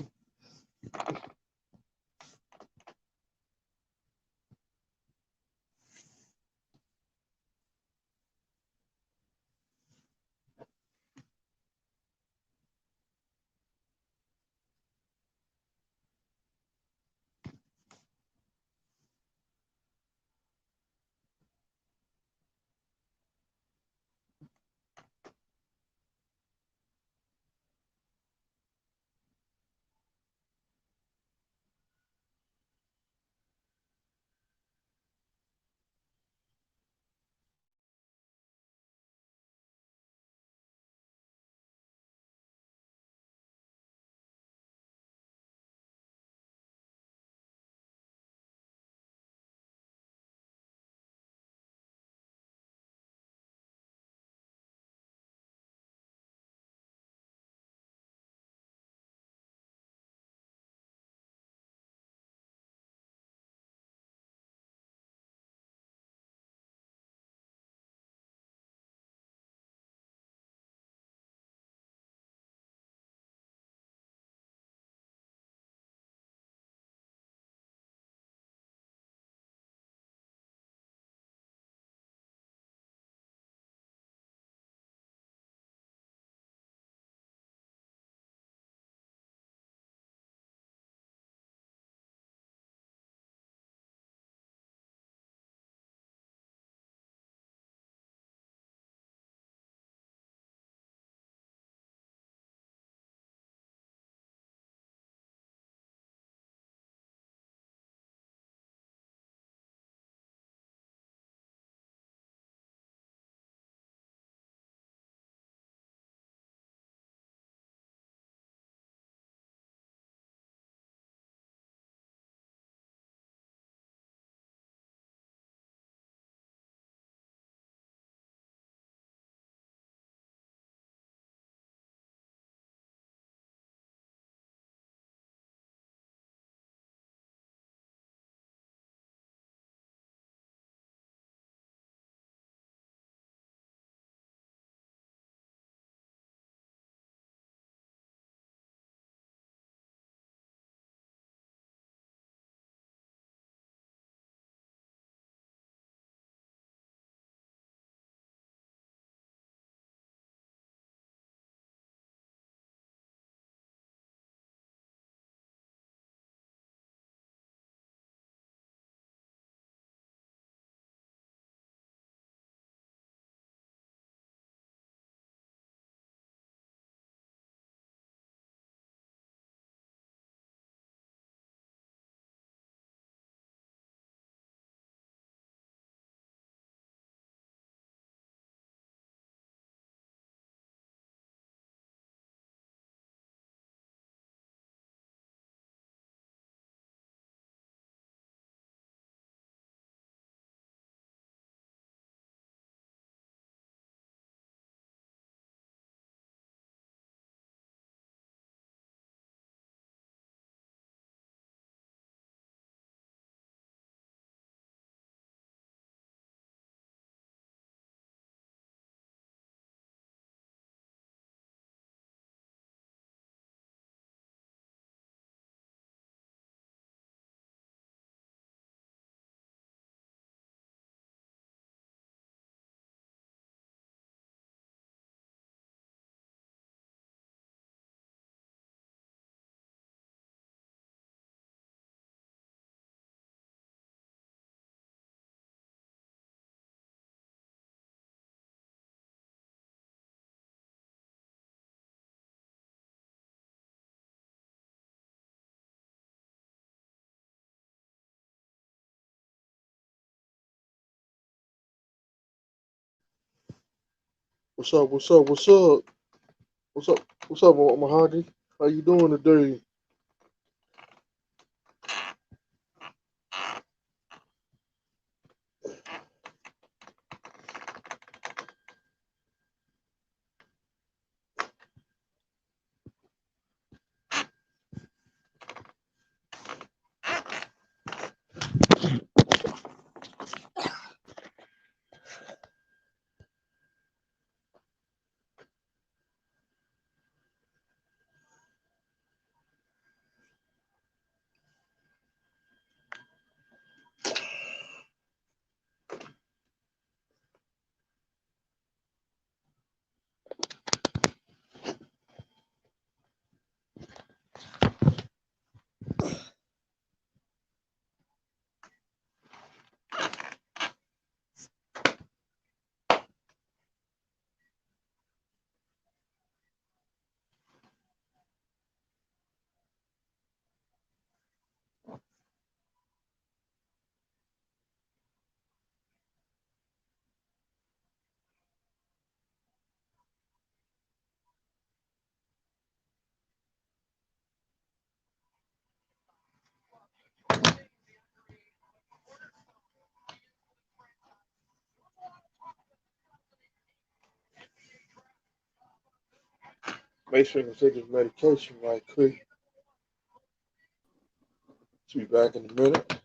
What's up? What's up? What's up? What's up? What's up, Mahadi? How you doing today? Make sure you can take his medication right quick. She'll be back in a minute.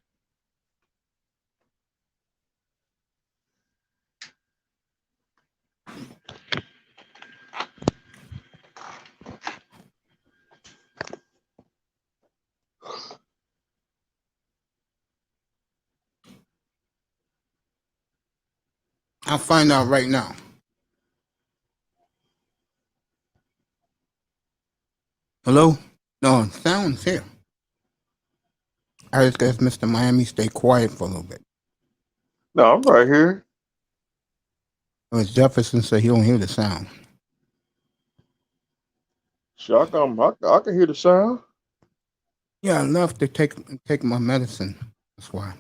I'll find out right now. Hello? No, sound's here. I just guess Mr. Miami stay quiet for a little bit. No, I'm right here. It was Jefferson said he don't hear the sound. Sure, I can hear the sound. Yeah, I love to take my medicine. That's why.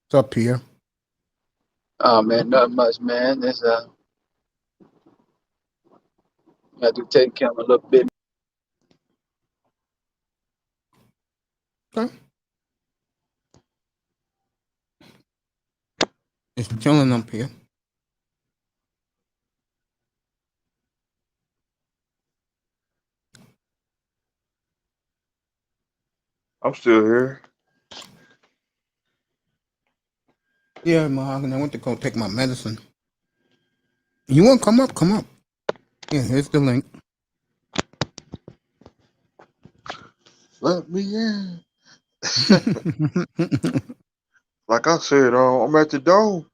What's up, Pierre? Oh man, not much, man. It's got to take care of a little bit. Okay. Just chilling up here. I'm still here. Yeah, Mahogany, I went to go take my medicine. You want to come up? Come up. Yeah, here's the link. Let me in. Like I said, I'm at the door.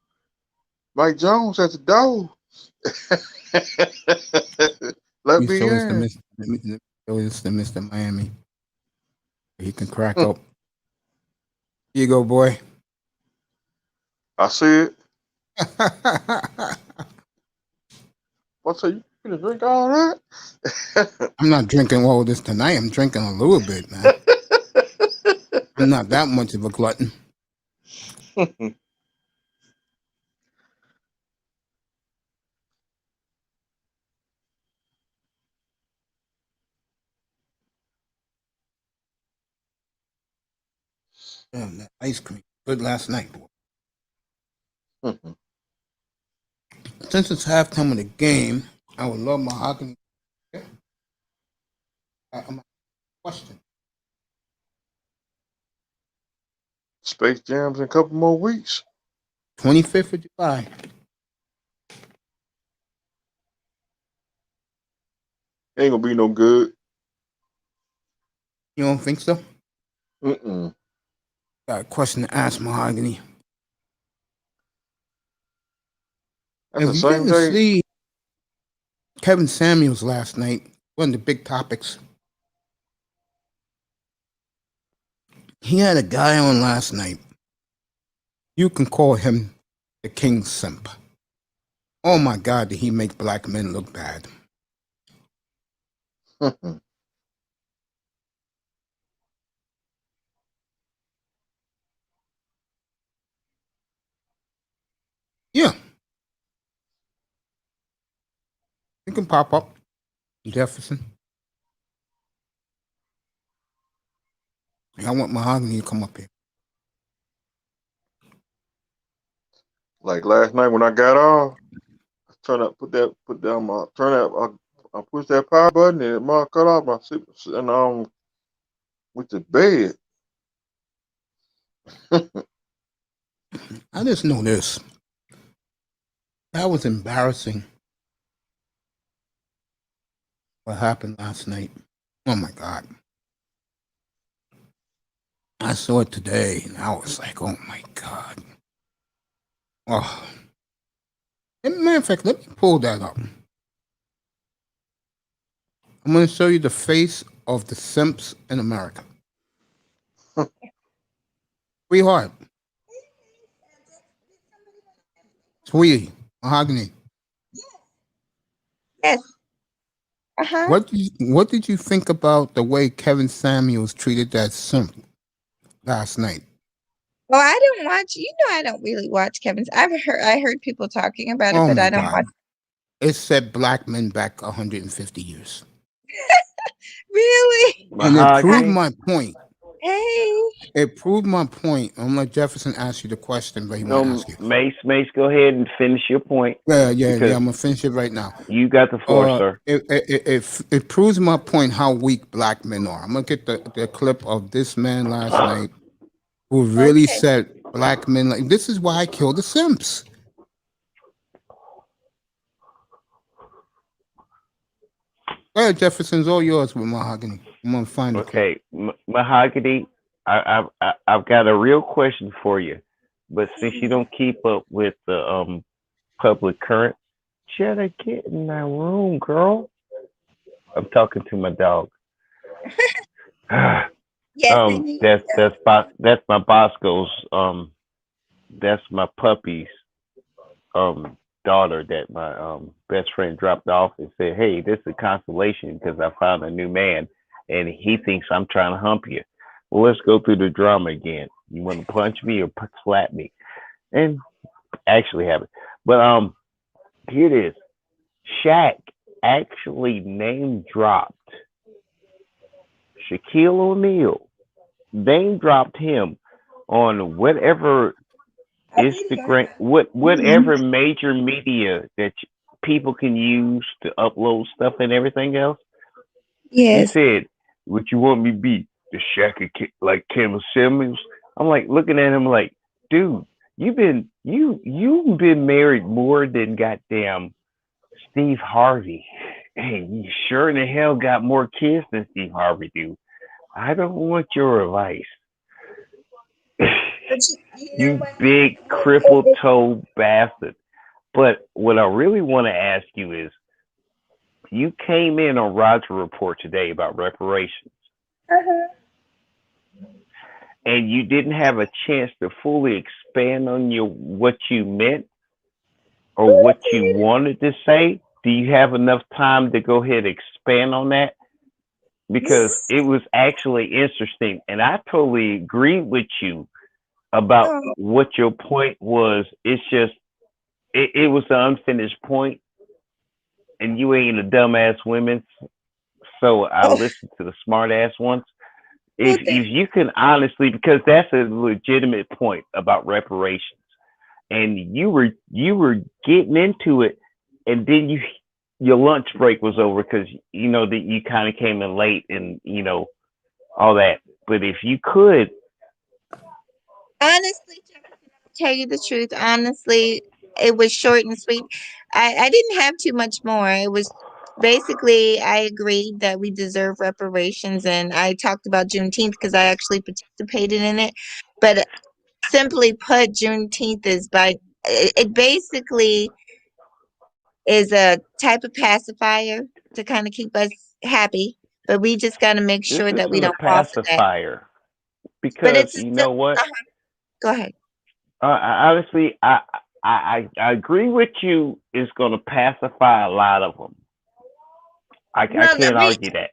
Mike Jones at the door. Let You me show us in. the Mr. Miami. He can crack up. Here you go, boy. I see it. What's you gonna drink all that? I'm not drinking all this tonight. I'm drinking a little bit, man. I'm not that much of a glutton. Damn, that ice cream. Good last night, boy. Since it's halftime of the game, I would love Mahogany. I'm a question. Space Jam's in a couple more weeks. 25th of July. Ain't gonna be no good. You don't think so? Mm-mm. Got a question to ask Mahogany. That's the If you same didn't day. see Kevin Samuels last night, one of the big topics, he had a guy on last night. You can call him the King Simp. Oh my God, did he make black men look bad? Yeah. can pop up, Jefferson. I want Mahogany to come up here. Like last night when I got off, I I pushed that power button and it cut off my sleep and went to bed. I just know this. That was embarrassing. What happened last night? Oh my God. I saw it today and I was like, oh my God. Oh. As a matter of fact, let me pull that up. I'm going to show you the face of the simps in America. Sweetheart. Sweetie. Mahogany. Yes. Uh-huh. What did you think about the way Kevin Samuels treated that simp last night? Well, I don't watch. I don't really watch Kevin's. I heard people talking about it, Oh but my I don't God. watch. It set black men back 150 years. Really? And it proved Mahogany. my point. Hey. It proved my point. I'm going to let Jefferson ask you the question, but he won't No, ask you. Mace, go ahead and finish your point. Yeah. because I'm going to finish it right now. You got the floor, sir. It proves my point how weak black men are. I'm going to get the clip of this man last night who really Okay. said black men, like, this is why I kill the simps. Go ahead, Jefferson's all yours with Mahogany. I'm going to find the clip. Okay, Mahogany, I've got a real question for you, but since you don't keep up with the public current, shut a kid in that room, girl. I'm talking to my dog. Yes, I need. That's my Bosco's that's my puppy's daughter that my best friend dropped off and said, hey, this is a consolation because I found a new man and he thinks I'm trying to hump you. Well, let's go through the drama again. You want to punch me or slap me? And actually have it. But here it is. Shaq actually name dropped Shaquille O'Neal. Name dropped him on whatever Instagram, whatever major media that people can use to upload stuff and everything else. Yes. He said, "What you want me to be? The Shaq like Kevin Samuels?" I'm like looking at him like, dude, you've been married more than goddamn Steve Harvey. Hey, you sure in the hell got more kids than Steve Harvey do. I don't want your advice. You big crippled toe bastard. But what I really want to ask you is, you came in on Roger Report today about reparations. Uh-huh. And you didn't have a chance to fully expand on what you meant or what you wanted to say. Do you have enough time to go ahead and expand on that? Because it was actually interesting. And I totally agree with you about what your point was. It's just, it was an unfinished point. And you ain't a dumbass woman. So I listened to the smart ass ones. If you can honestly, because that's a legitimate point about reparations. And you were getting into it, and then your lunch break was over because that you kind of came in late and all that. But if you could, Honestly, to tell you the truth, honestly, it was short and sweet. I didn't have too much more. It was basically, I agreed that we deserve reparations, and I talked about Juneteenth because I actually participated in it. But simply put, Juneteenth it basically is a type of pacifier to kind of keep us happy. But we just got to make this sure that we isn't a don't fall for that. pacifier. But Because it's you know what? Go ahead. Honestly, I agree with you. It's going to pacify a lot of them. I can't argue that.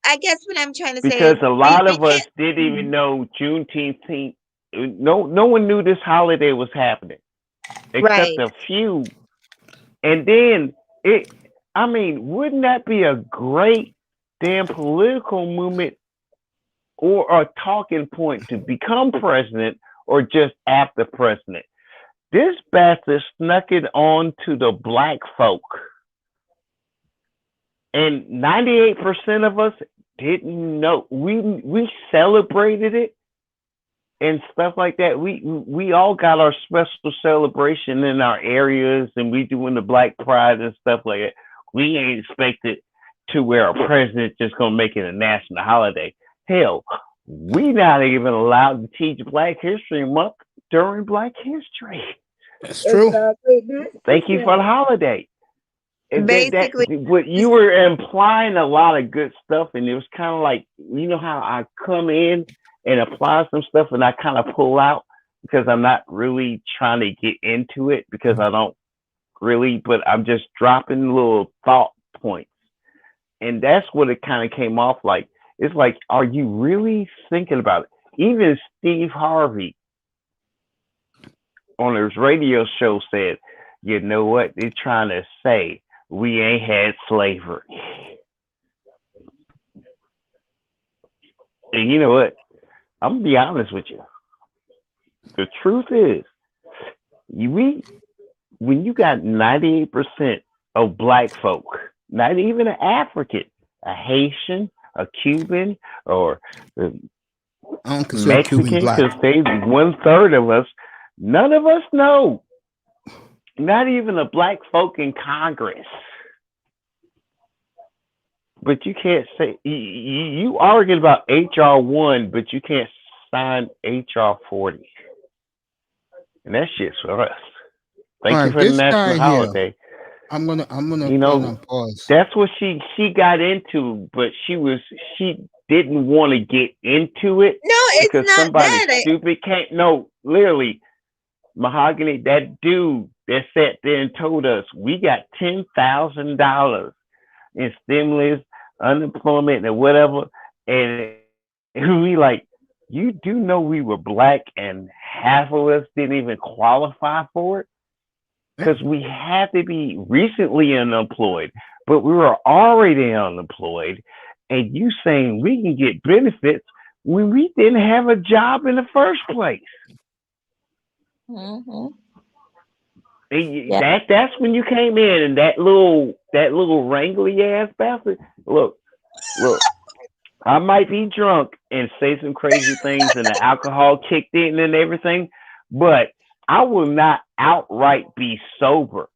I guess what I'm trying to say Because is a lot of us didn't even know Juneteenth. No one knew this holiday was happening, except right. a few. And then I mean, wouldn't that be a great damn political movement or a talking point to become president or just after president? This bastard snuck it on to the black folk. And 98% of us didn't know. We celebrated it and stuff like that. We all got our special celebration in our areas, and we doing the Black Pride and stuff like that. We ain't expected to where a president just gonna make it a national holiday. Hell, we not even allowed to teach Black History Month during Black History. That's true. Thank you for the holiday. Basically, What you were implying a lot of good stuff, and it was kind of like, you know how I come in and apply some stuff, and I kind of pull out because I'm not really trying to get into it because I don't really, but I'm just dropping little thought points, and that's what it kind of came off like. It's like, are you really thinking about it? Even Steve Harvey on his radio show said, you know what they're trying to say? We ain't had slavery. And you know what? I'm gonna be honest with you. The truth is, when you got 98% of black folk, not even an African, a Haitian, a Cuban, or I don't consider Cuban Mexican, black. because they 1/3 of us, none of us know. Not even the black folk in Congress. But you can't say, you arguing about HR 1, but you can't sign HR 40. And that shit's for us. Thank All you right, for the this guy national here, holiday. I'm gonna You put know, on pause. that's what she got into, but she didn't want to get into it no, it's because not somebody that. stupid can't. No, literally, Mahogany, that dude that sat there and told us we got $10,000 in stimulus, unemployment, and whatever, and we like, you do know we were black and half of us didn't even qualify for it because we had to be recently unemployed, but we were already unemployed, and you saying we can get benefits when we didn't have a job in the first place. Mm-hmm. Yeah. That's when you came in, and that little wrangly ass bastard. Look, I might be drunk and say some crazy things, and the alcohol kicked in and everything, but I will not outright be sober,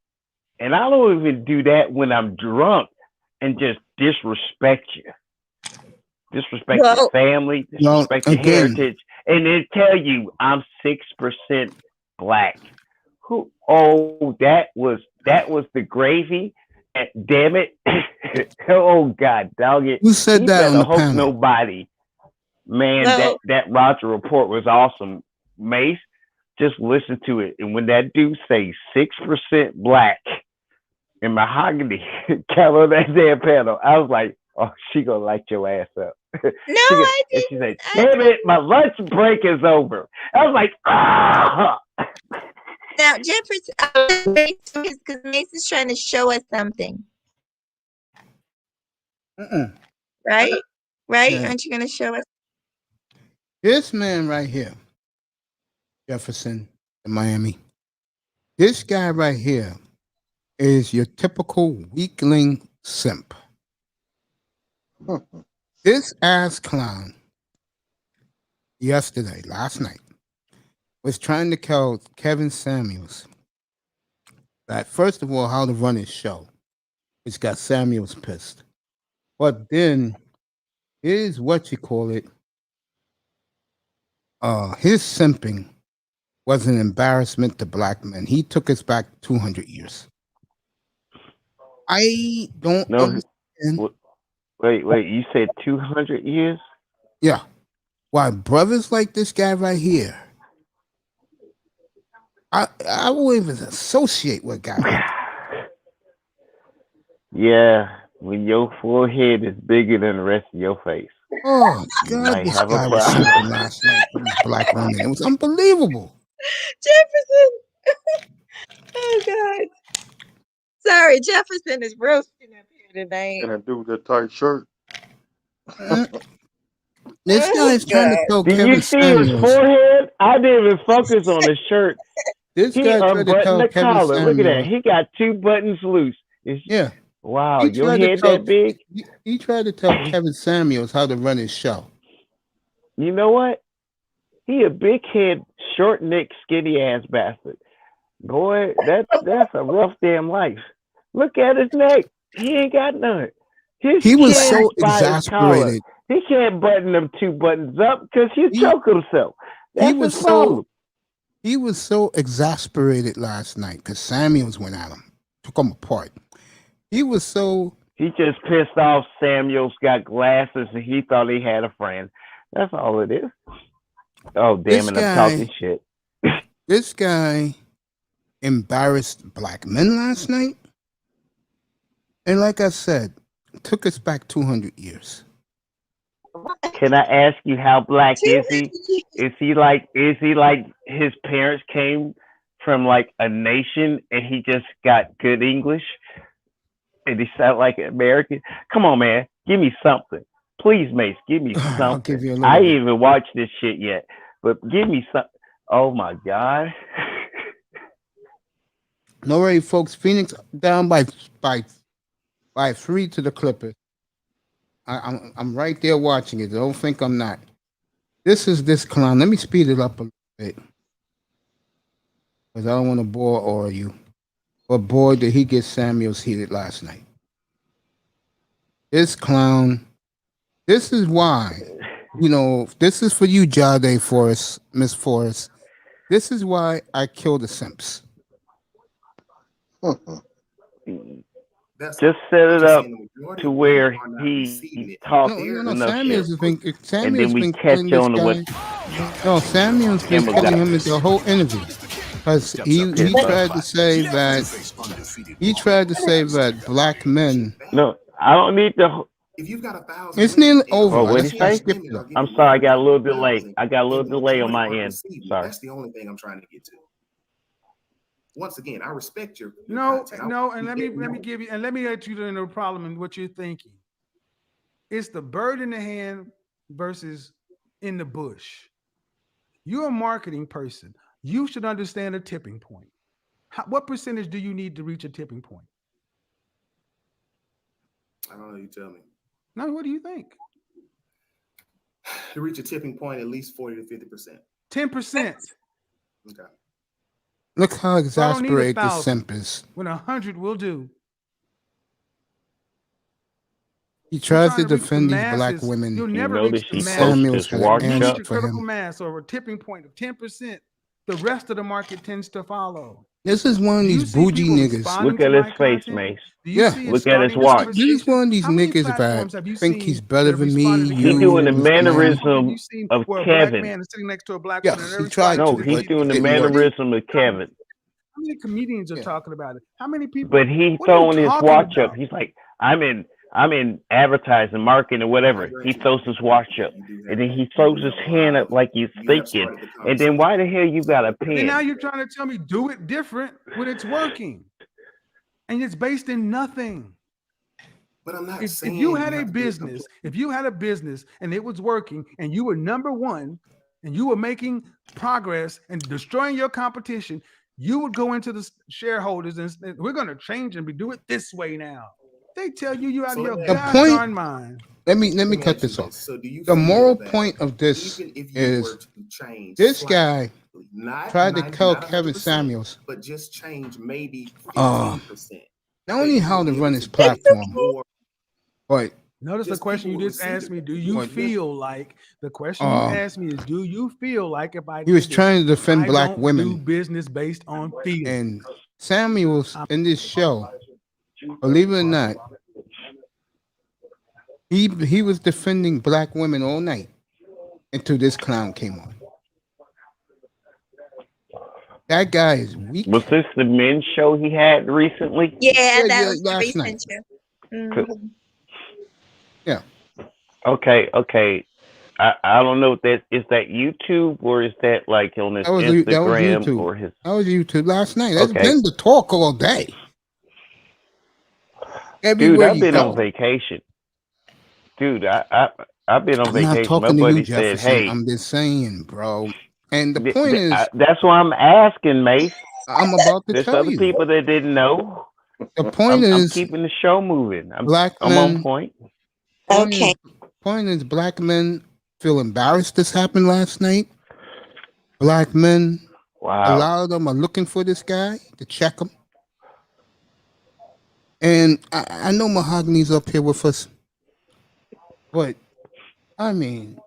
and I don't even do that when I'm drunk and just disrespect you, disrespect your family, disrespect your heritage, and then tell you I'm 6% black. Who? Oh, that was the gravy. Damn it! Oh God, dog it! Who said that on the hope panel? nobody. Man, that Roger report was awesome. Mace, just listen to it, and when that dude say 6% black in Mahogany came on that damn panel, I was like, oh, she gonna light your ass up. No, I didn't. She said, damn it, my lunch break is over. I was like, ah. Now, Jefferson, because Mace is trying to show us something. Right? Yeah. Aren't you going to show us? This man right here, Jefferson in Miami. This guy right here is your typical weakling simp. This ass clown last night, was trying to tell Kevin Samuels that, first of all, how to run his show, which got Samuels pissed. But then, his his simping was an embarrassment to black men. He took us back 200 years. I don't understand. Wait, you said 200 years? Yeah. Why brothers like this guy right here, I won't even associate with a guy like that. Yeah, when your forehead is bigger than the rest of your face. Oh God, this guy was simping last night for these black women. It was unbelievable. Jefferson. Oh God. Sorry, Jefferson is roasting up here tonight. And that dude with that tight shirt. This guy's trying to tell Do Kevin you see his Samuels. forehead? I didn't even focus on his shirt. This He guy tried to unbuttoned tell the Kevin collar. Look at that. Samuels. He got 2 buttons loose. Yeah. Wow, He your tried to head tell that big? he tried to tell Kevin Samuels how to run his show. You know what? He a big head, short neck, skinny ass bastard. Boy, that's a rough damn life. Look at his neck. He ain't got none. He was so chin's by his collar. exasperated. He can't button them 2 buttons up because he'll choke himself. That's was his problem. He was so exasperated last night because Samuels went at him, took him apart. He was so. He just pissed off Samuels got glasses and he thought he had a friend. That's all it is. Oh, damn it, I'm talking shit. This guy embarrassed black men last night. And like I said, it took us back 200 years. Can I ask you how black is he? Is he like his parents came from like a nation and he just got good English and he sound like an American? Come on, man, give me something. Please, Mace, give me something. I'll give you a little I bit. ain't even watched this shit yet, but give me something. Oh my God. No worry, folks. Phoenix down by 3 to the Clippers. I'm right there watching it. Don't think I'm not. This is this clown. Let me speed it up a little bit. Because I don't want to bore all of you. But boy, did he get Samuels heated last night. This clown. This is why, this is for you, Jade Forrest, Miss Forrest. This is why I kill the simps. Just set it up to where he talks No, enough Samuels shit. has been, And then we been catch killing this on to guy. what No, Samuels been Campbell killing got. him the whole interview. Because he tried to say that black men. No, I don't need to. If you've got 1,000, It's nearly over. Oh, what did he say? I'm sorry, I got a little delay. On my end. Sorry. That's the only thing I'm trying to get to. Once again, I respect your No, content. and let me give you, and let me let you know the problem in what you're thinking. It's the bird in the hand versus in the bush. You're a marketing person. You should understand a tipping point. What percentage do you need to reach a tipping point? I don't know. You tell me. No, what do you think? To reach a tipping point, at least 40 to 50%. 10%. Okay. Look how So I don't need exasperated this 1,000. simp is. When 100 will do. He tries trying to to reach defend the these black masses. women. You'll never notice reach the he masses. Samuels posted got watch an You up. reach answer a for critical him. mass or a tipping point of 10%. The rest of the market tends to follow. This is one of Do you these see bougie people niggas. responding Look to at my his face, content? Mace. Do you Yeah. see it Look at his starting watch. This is one of these How many niggas platforms that have you think seen he's better that than responded me. to He Kevin doing the Samuels? How many people mannerism have you seen of where a black Kevin. man is sitting next to a black Yes, woman and he they're tried responding No, to, to he's but doing the it didn't work. mannerism of Kevin. How many comedians are Yeah. talking about it? How many people? But he What are you throwing his talking watch about? up. He's like, I'm in advertising, marketing, or whatever. He throws his watch up. And then he throws his hand up like he's thinking. And then why the hell you got a Then now pen? you're trying to tell me do it different when it's working. And it's based in nothing. But I'm not If saying you had have a to do business, if you had a business and it was working and you were number one and you were making progress and destroying your competition, you would go into the shareholders and say, we're going to change and we do it this way now. They tell you you're out So of your let me The gosh point- darn mind. Let me Let me cut ask you this off. So do you The feel moral that point of this even if you is were to change this slightly, guy not tried to 90, tell not Kevin 100%, Samuels but just change maybe Uh, 15%. not only how to run his Or platform, but Notice the Just question you people will just receive asked it. me. Do you What? feel like the question you asked me is, do you feel like if I he was did this, trying to defend I black don't women. do business based on feeling? And Samuels in this show, believe it or not, he was defending black women all night until this clown came on. That guy is weak. Was this the men's show he had recently? Yeah, that Yeah, was the last recent night. show. Mhm. Yeah. Okay. I don't know if that is that YouTube or is that like on his That was Instagram YouTube. or his. That was YouTube last night. That's Okay. been the talk all day. Everywhere I've you been on go. vacation. Dude, I've been on I'm not vacation. My talking to you, buddy said, Jefferson. "Hey, I'm just saying, bro. And the point is, that's why I'm asking, Mace. I'm about to There's tell other you. people that didn't know. The point I'm is, keeping the show moving. black I'm on men. point. Okay. Point is, black men feel embarrassed this happened last night. Black men, a Wow. lot of them are looking for this guy to check him. And I know Mahogany's up here with us, but I mean,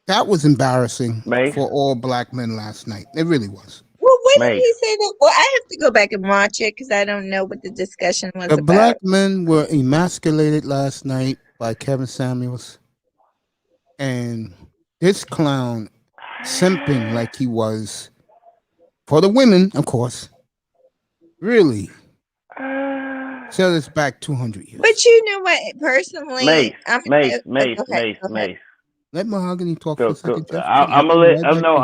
that was embarrassing Mace? for all black men last night. It really was. Well, when did Mace. he say that? Well, I have to go back and watch it because I don't know what the discussion was The about. black men were emasculated last night by Kevin Samuels, and this clown simping like he was for the women, of course. Really set us back 200 years. But you know what? Personally, Mace, I'm Mace, go Mace, ahead, Mace, go ahead. Mace. Let Mahogany talk Go, for a second, go. Jefferson. I'm gonna let. No,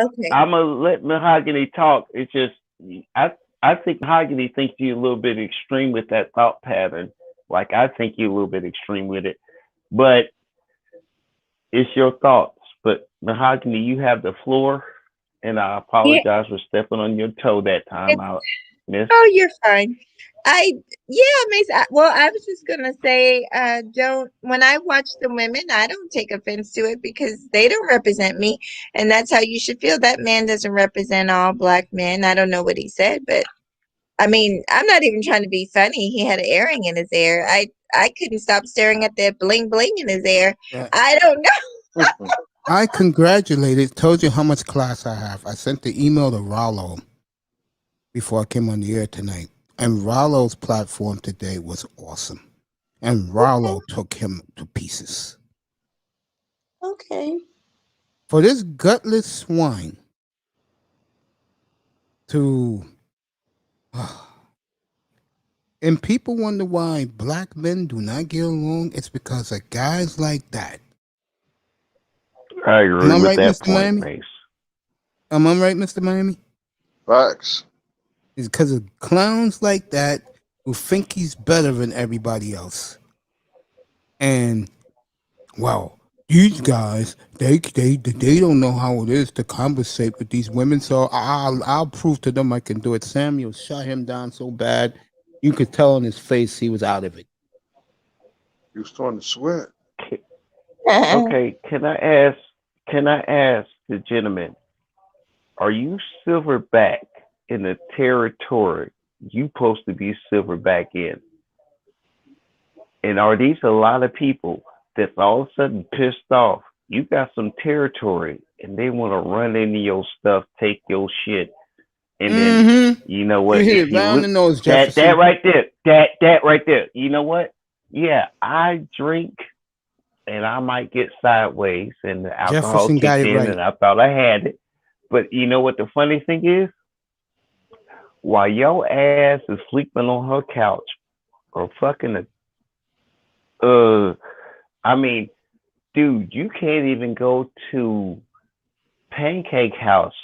Okay. I'm gonna let Mahogany talk. It's just I think Mahogany thinks you're a little bit extreme with that thought pattern. Like I think you're a little bit extreme with it, but it's your thoughts. But Mahogany, you have the floor, and I apologize for stepping on your toe that time out, Miss. Oh, you're fine. Mace. Well, I was just gonna say, don't. When I watch the women, I don't take offense to it because they don't represent me, and that's how you should feel. That man doesn't represent all black men. I don't know what he said, but I mean, I'm not even trying to be funny. He had an earring in his ear. I couldn't stop staring at that bling bling in his ear. Yeah. I don't know. I congratulated, told you how much class I have. I sent the email to Rollo before I came on the air tonight. And Rollo's platform today was awesome. And Rollo took him to pieces. Okay. For this gutless swine to... And people wonder why black men do not get along. It's because of guys like that. I agree Am I with right, that Mr. point, Miami? Mace. Am I right, Mr. Miami? Facts. It's because of clowns like that who think he's better than everybody else. And, well, these guys, they don't know how it is to conversate with these women, so I'll prove to them I can do it. Samuel shut him down so bad, you could tell on his face he was out of it. He was starting to sweat. Okay, can I ask the gentleman, are you silverback in the territory you supposed to be silverback in? And are these a lot of people that's all of a sudden pissed off? You got some territory and they want to run into your stuff, take your shit, and then you know what? You hit If it round the nose, that Jefferson. right there, that right there. You know what? Yeah, I drink and I might get sideways and the alcohol Jefferson got kicked it in right. and I thought I had it. But you know what the funny thing is? While your ass is sleeping on her couch or fucking I mean, dude, you can't even go to Pancake House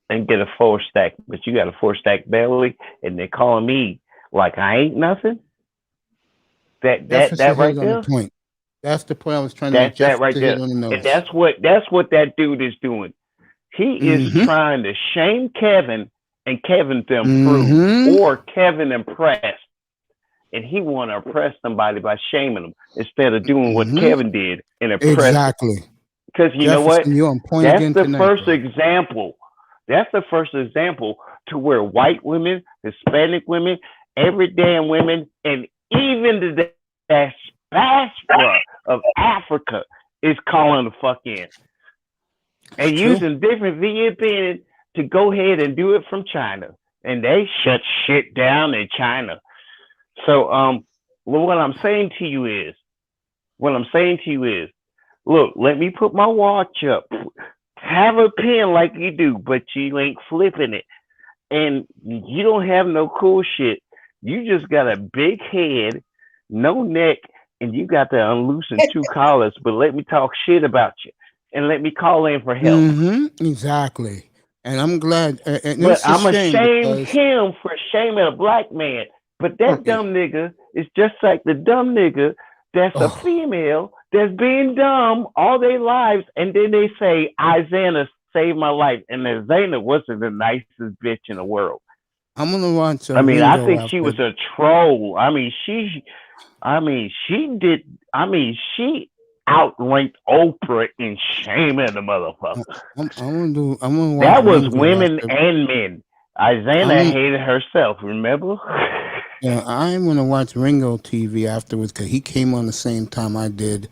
and get a 4-stack, but you got a 4-stack belly and they're calling me like I ain't nothing. That Jefferson right hit on there. the point. That's the point I was trying to make. That's that Jefferson right there. hit on the nose. And that's what that dude is doing. He is trying to shame Kevin and Kevin to improve or Kevin impressed. And he want to impress somebody by shaming them instead of doing what Kevin did and impress. Exactly. Because you know what? You're on point That's again the tonight, first bro. example. That's the first example to where white women, Hispanic women, every damn women, and even the diaspora of Africa is calling the fuck in. And using different VPN to go ahead and do it from China. And they shut shit down in China. So what I'm saying to you is, look, let me put my watch up. Have a pen like you do, but you ain't flipping it. And you don't have no cool shit. You just got a big head, no neck, and you got to unloosen 2 collars. But let me talk shit about you. And let me call in for help. Exactly. And I'm glad. And but it's a I'm shame ashamed because him for shaming a black man. But that dumb nigga is just like the dumb nigga that's a female that's being dumb all their lives, and then they say, Isaiah saved my life. And Isaiah wasn't the nicest bitch in the world. I'm gonna watch. I mean, I Ringo think she was a troll. She outranked Oprah in shaming the motherfucker. I'm gonna watch. That was Ringo women after. and men. Isaiah hated herself, remember? Yeah, I'm gonna watch Ringo TV afterwards because he came on the same time I did,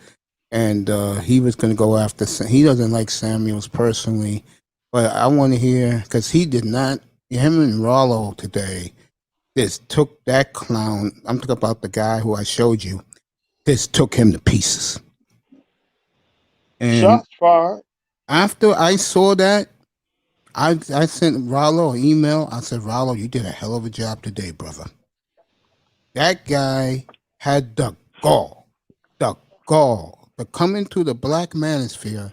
and he was gonna go after. He doesn't like Samuels personally, but I want to hear because he did not. Him and Rollo today just took that clown. I'm talking about the guy who I showed you. Just took him to pieces. And Shots fired. after I saw that, I sent Rollo an email. I said, Rollo, you did a hell of a job today, brother. That guy had the gall to come into the black manosphere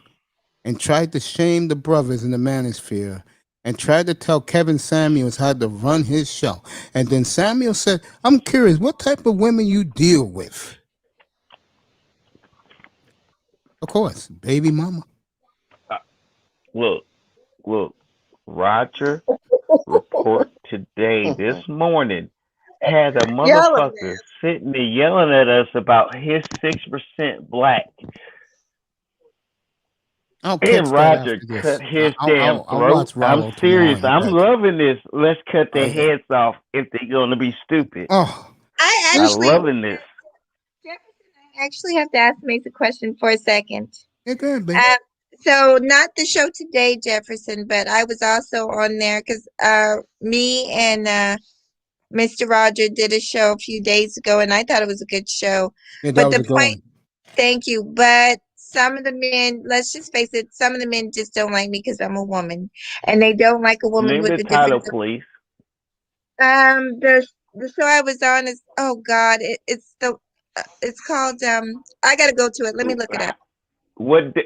and tried to shame the brothers in the manosphere and tried to tell Kevin Samuels how to run his show. And then Samuel said, I'm curious, what type of women you deal with? Of course, baby mama. Look, Roger report today, this morning, had a motherfucker sitting there yelling at us about his 6% black. And Roger cut his damn throat. I'm serious. I'm loving this. Let's cut their heads off if they're going to be stupid. Oh, I'm loving this. I actually have to ask Mace a question for a second. Yeah, go ahead, baby. So not the show today, Jefferson, but I was also on there because me and Mr. Roger did a show a few days ago, and I thought it was a good show. Yeah, but the point, thank you. But some of the men, let's just face it, some of the men just don't like me because I'm a woman, and they don't like a woman Name with the a title, different. please. The show I was on is it's called I gotta go to it. Let me look it up.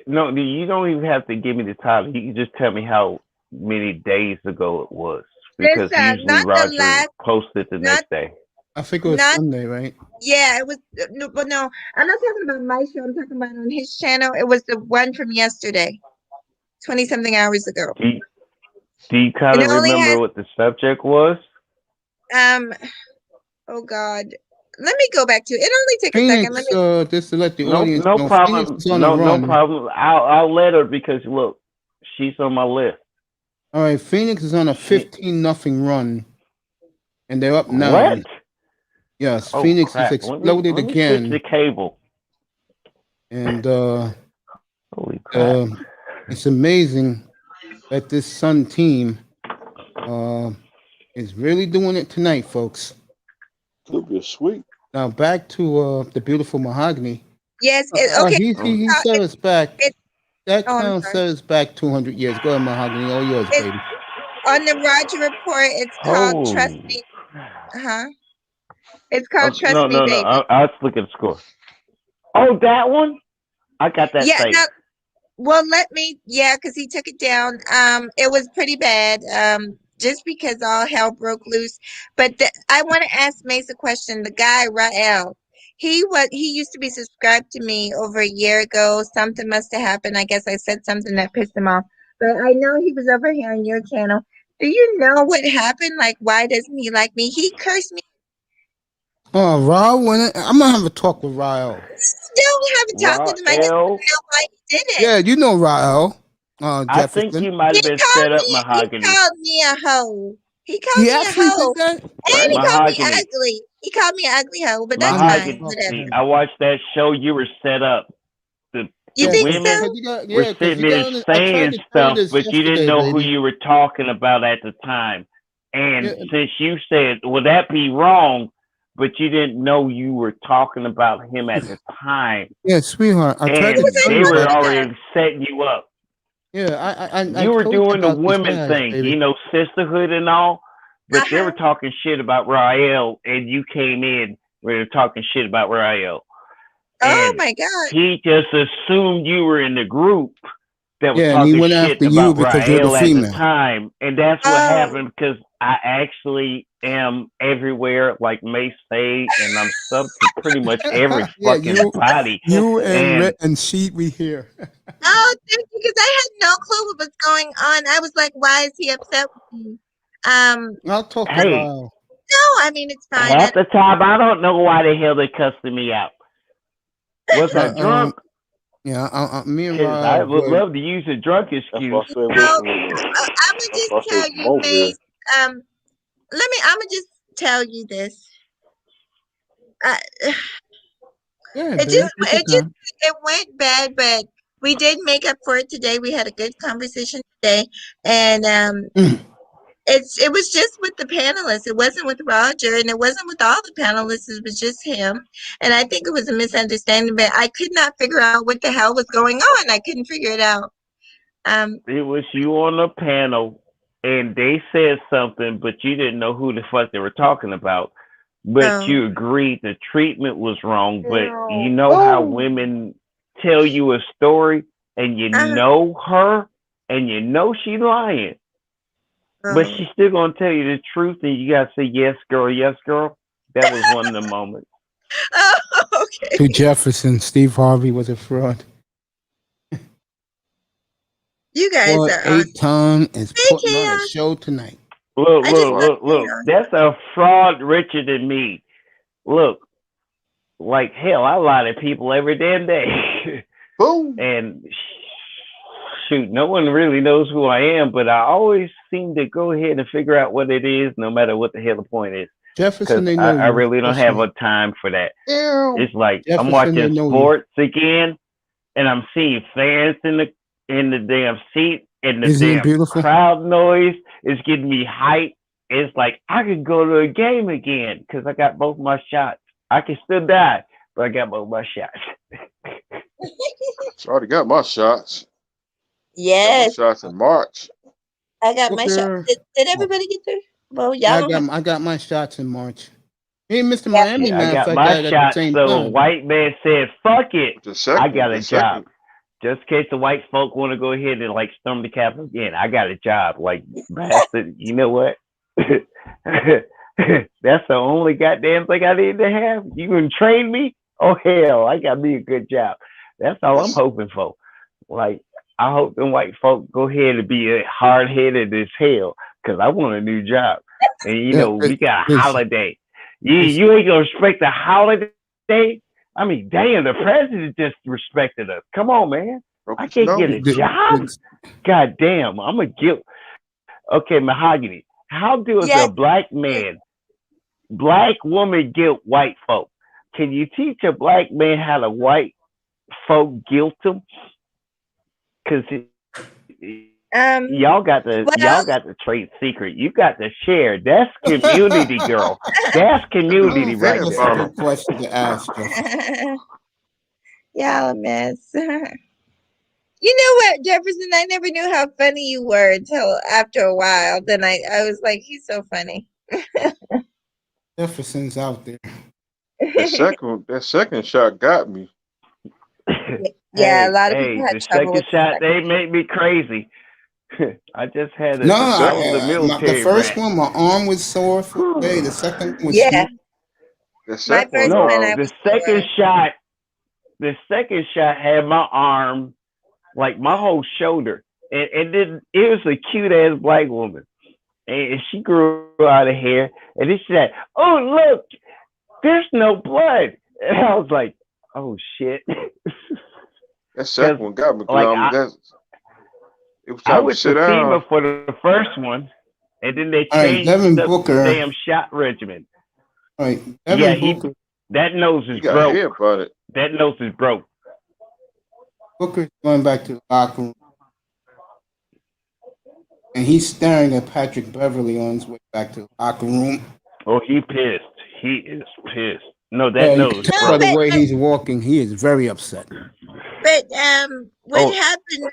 No, you don't even have to give me the title. You can just tell me how many days ago it was, because usually Roger posted the next day. I think it was Sunday, right? Yeah, it was. No, but no, I'm not talking about my show. I'm talking about on his channel. It was the one from yesterday, 20-something hours ago. Do you kind of remember what the subject was? Oh God. Let me go back to it. It only took a second. Let me just to let the audience no know. problem. No problem. I'll let her, because look, she's on my list. All right, Phoenix is on a 15-0 run, and they're up 9. What? Yes, Phoenix crap. is exploded let me again. switch the cable. And holy crap! It's amazing that this Sun team is really doing it tonight, folks. It'll be sweet. Now back to the beautiful Mahogany. Yes. Okay. He set us back. That clown set us back 200 years. Go ahead, Mahogany. All yours, baby. On the Roger Report, it's called Trust Me. It's called Trust Me, Baby. No. I'll look at the score. Oh, that one? I got that. Yeah. Because he took it down. It was pretty bad. Just because all hell broke loose. But I want to ask Mace a question. The guy Rael, he used to be subscribed to me over a year ago. Something must have happened. I guess I said something that pissed him off. But I know he was over here on your channel. Do you know what happened? Like, why doesn't he like me? He cursed me. Oh, Raul, I'm gonna have a talk with Raul. Still haven't talked with him. I just don't know why he did it. Yeah, you know Raul. I think you might have been set up, Mahogany. He called me a hoe. He called me a hoe. And he called me ugly. He called me an ugly hoe, but that's fine. Whatever. I watched that show. You were set up. You think women so? were sitting there saying stuff, but you didn't know who you were talking about at the time. And since you said, "Well, that be wrong," but you didn't know you were talking about him at the time. Yeah, sweetheart. They were already setting you up. Yeah, you were doing the women thing, baby. Sisterhood and all, but they were talking shit about Rael, and you came in where they're talking shit about Rael. Oh my God! He just assumed you were in the group that was and talking he went shit after about you because Rael you're the female. at the time, and that's what happened, because I actually am everywhere like Mace say, and I'm sub to pretty much every Yeah, fucking body. you and And and Sheet, we here. Oh, thank you, because I had no clue what was going on. I was like, why is he upset with me? I'll talk hey, about. No, I mean it's fine. half the time I don't know why the hell they cussing me out. Was I But, drunk? yeah, me and 'Cause I Rob would good. love to use a drunk That's excuse. why I said No, listen. I'm gonna That's why I just tell said you, come over here. Mace. I'm gonna just tell you this. Uh, Yeah, it babe, just take your it just time. it went bad, but we did make up for it today. We had a good conversation today, and it was just with the panelists. It wasn't with Roger, and it wasn't with all the panelists. It was just him, and I think it was a misunderstanding. But I could not figure out what the hell was going on. I couldn't figure it out. It was you on the panel, and they said something, but you didn't know who the fuck they were talking about. But So you agreed the treatment was wrong. But you know how women tell you a story, and you know her, and you know she lying, but she's still gonna tell you the truth, and you gotta say yes, girl, yes, girl. That was one of the moments. Oh, okay. To Jefferson, Steve Harvey was a fraud. You guys Well, are on. 8-Ton is Hey, putting on a Chaos. show tonight. Look, I just look, love look, look. Chaos. That's a fraud richer than me. Look, like hell, I lie to people every damn day. Boom. And shoot, no one really knows who I am, but I always seem to go ahead and figure out what it is, no matter what the hell the point is. Jefferson, Because they know I you. really don't Trust have me. a time for that. Ew. It's like I'm Jefferson, they watching know you. sports again, and I'm seeing fans in the damn seat, and the Isn't it damn beautiful? crowd noise is getting me hyped. It's like I could go to a game again because I got both my shots. I can still die, but I got both my shots. I already got my shots. Got my Yes, shots in March. I got my shot. Booker. Did everybody get there? Well, y'all I don't have. got I got my shots in March. Me and Mr. Yeah. Miami, Yeah, I matter of got fact, my got it at the shots. same So time. white man said, "Fuck it, The I second, got a the job." second. Just in case the white folk want to go ahead and like storm the Capitol again, I got a job. Like bastard, you know what? That's the only goddamn thing I need to have. You can train me? Oh hell, I got me a good job. That's all I'm That's hoping for. Like I hope them white folk go ahead and be hard headed as hell, cause I want a new job. And you Yeah, know we got a listen, holiday. listen. You ain't gonna respect the holiday. I mean, damn, the president just respected us. Come on, man. broke I his can't get a nose. job. God damn, I'm a guilt. Okay, Mahogany. How does Yes. a black man, black woman guilt white folk? Can you teach a black man how to white folk guilt them? Because y'all got the trade secret. You got to share. That's community, girl. That's community right That's a there. good question to ask, Jefferson. Y'all a mess. You know what, Jefferson? I never knew how funny you were until after a while. Then I was like, he's so funny. Jefferson's out there. That second shot got me. Yeah, a lot of people had the trouble second with the shot, second. they make me crazy. I just had No, I was a the military first brat. one, my arm was sore for the day. The second one was Yeah, smooth. The my second first one, one, I The was second sore. shot, the second shot had my arm, like my whole shoulder, and then it was a cute ass black woman, and she grew out of hair, and then she said, "Oh look, there's no blood," and I was like, "Oh shit." that second one got me. Like It was I time to went sit to FEMA down. for the first one, and then they All right, changed Devin up Booker. the damn shot regimen. All right, Yeah, Devin Booker. that nose He is got broke. hair about it. That nose is broke. Booker's going back to the locker room, and he's staring at Patrick Beverly on his way back to the locker room. Oh, he pissed. He is pissed. No, Yeah, that you nose can is tell by broke. the way he's walking. He is very upset. But what Oh, happened?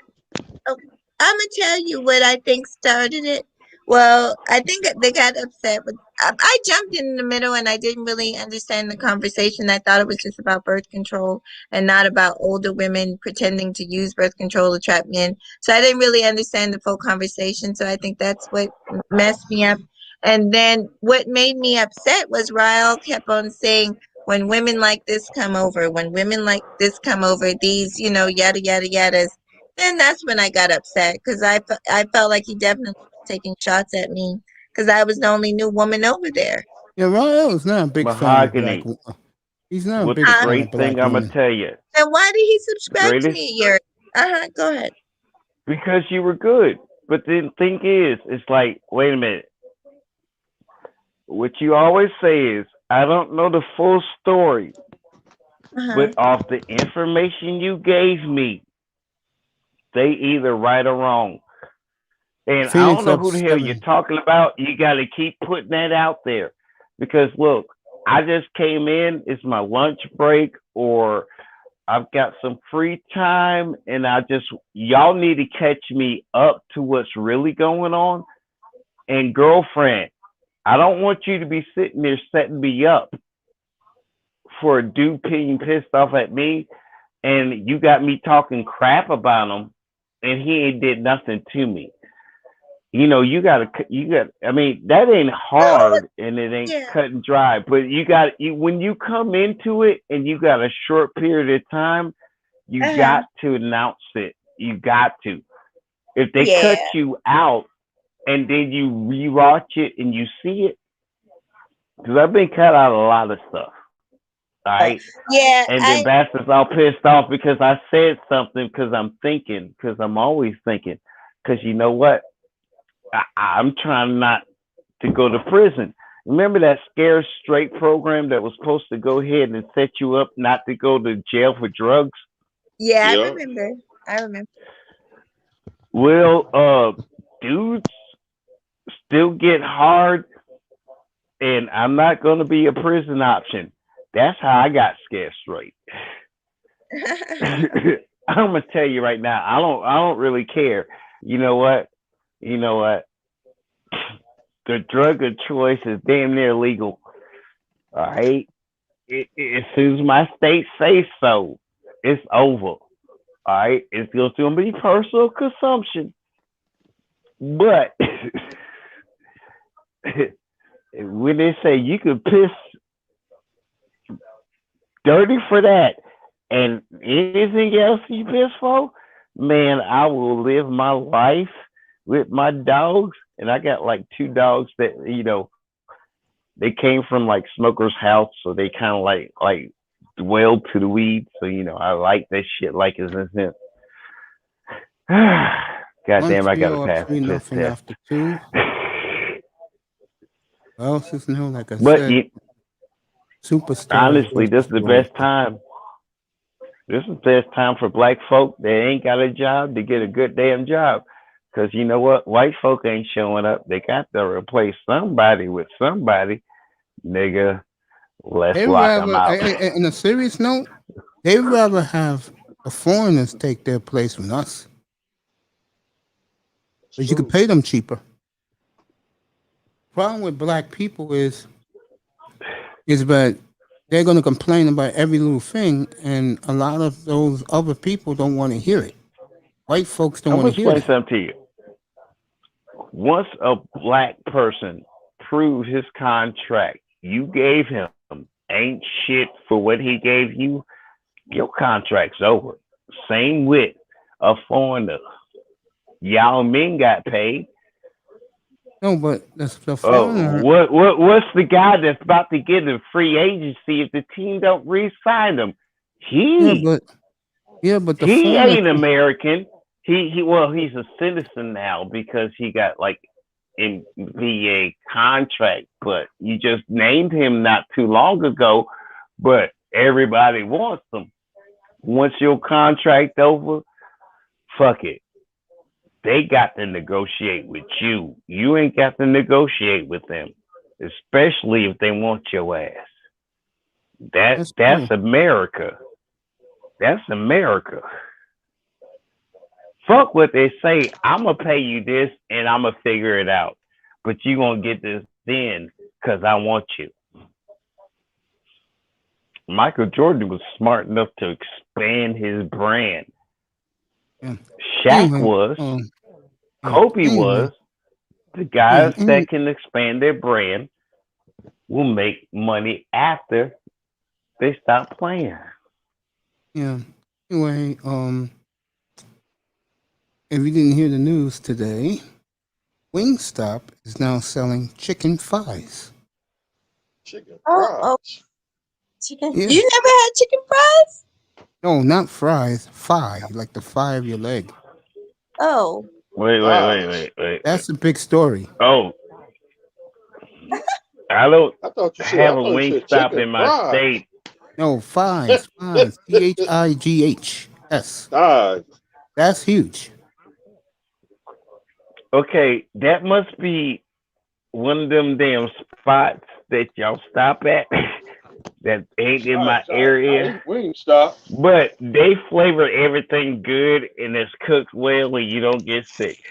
Oh, I'm gonna tell you what I think started it. Well, I think they got upset with. I jumped in the middle and I didn't really understand the conversation. I thought it was just about birth control and not about older women pretending to use birth control to trap men. So I didn't really understand the full conversation. So I think that's what messed me up. And then what made me upset was Ryle kept on saying, when women like this come over, when women like this come over, these, yada, yada, yadas. And that's when I got upset because I felt like he definitely was taking shots at me because I was the only new woman over there. Yeah, Rael is not a big fan of black. Mahogany. He's not a What big the fan great of thing black I'm gonna women. tell you, And why did he subscribe to greatest, me a year? Go ahead. because you were good. But the thing is, it's like, wait a minute. What you always say is, I don't know the full story, but off the information you gave me, they either right or wrong. And I Phoenix don't know up who the hell you're 7. talking about. You got to keep putting that out there. Because look, I just came in. It's my lunch break, or I've got some free time, and y'all need to catch me up to what's really going on. And girlfriend, I don't want you to be sitting there setting me up for a dude being pissed off at me, and you got me talking crap about him, and he ain't did nothing to me. You got. I mean, that ain't hard, and it ain't cut and dry. But when you come into it, and you got a short period of time, you got to announce it. You got to. If they cut you out, and then you rewatch it and you see it, because I've been cut out a lot of stuff. All right. Yeah. And then bastards all pissed off because I said something because I'm thinking, because I'm always thinking, because you know what? I'm trying not to go to prison. Remember that Scare Straight program that was supposed to go ahead and set you up not to go to jail for drugs? Yeah, I remember. Well, dudes still get hard, and I'm not going to be a prison option. That's how I got Scared Straight. I'm gonna tell you right now, I don't really care. You know what? The drug of choice is damn near legal. All right. As soon as my state says so, it's over. All right. It's just gonna be personal consumption. But when they say you could piss dirty for that and anything else you piss for, man, I will live my life with my dogs. And I got like 2 dogs that, they came from like Smoker's house, so they kind of like dwelled to the weeds. So, I like that shit like it's innocent. Goddamn, I gotta pass the piss test. After 2. Well, else is new, like I said. Superstar. Honestly, this is the best time. This is the best time for black folk that ain't got a job to get a good damn job. Because you know what? White folk ain't showing up. They got to replace somebody with somebody. Nigga, let's lock them out. In a serious note, they'd rather have the foreigners take their place from us. Because you could pay them cheaper. Problem with black people is that they're going to complain about every little thing, and a lot of those other people don't want to hear it. White folks don't want to hear it. I'm going to explain something to you. Once a black person proves his contract you gave him ain't shit for what he gave you, your contract's over. Same with a foreigner. Yao Ming got paid. No, but that's the foreigner. What's the guy that's about to get a free agency if the team don't re-sign him? Yeah, but the he foreigner ain't American. He's a citizen now because he got like NBA contract, but you just named him not too long ago. But everybody wants him. Once your contract over, fuck it. They got to negotiate with you. You ain't got to negotiate with them, especially if they want your ass. That's America. That's America. Fuck what they say. I'm going to pay you this and I'm going to figure it out. But you going to get this then because I want you. Michael Jordan was smart enough to expand his brand. Yeah. Shaq was. Kobe was. The guys that can expand their brand will make money after they stop playing. Yeah. Anyway, if you didn't hear the news today, Wingstop is now selling chicken thighs. Chicken Oh, fries. chicken. Yeah. You never had chicken fries? No, not fries. Thigh, like the thigh of your leg. Oh, Wait. That's a big story. Oh, I don't I thought you have a said Wingstop chicken in my fries. state. No, thighs. THIGHS. Thighs. That's huge. Okay, that must be one of them damn spots that y'all stop at that ain't in my area. Wingstop. But they flavor everything good and it's cooked well and you don't get sick.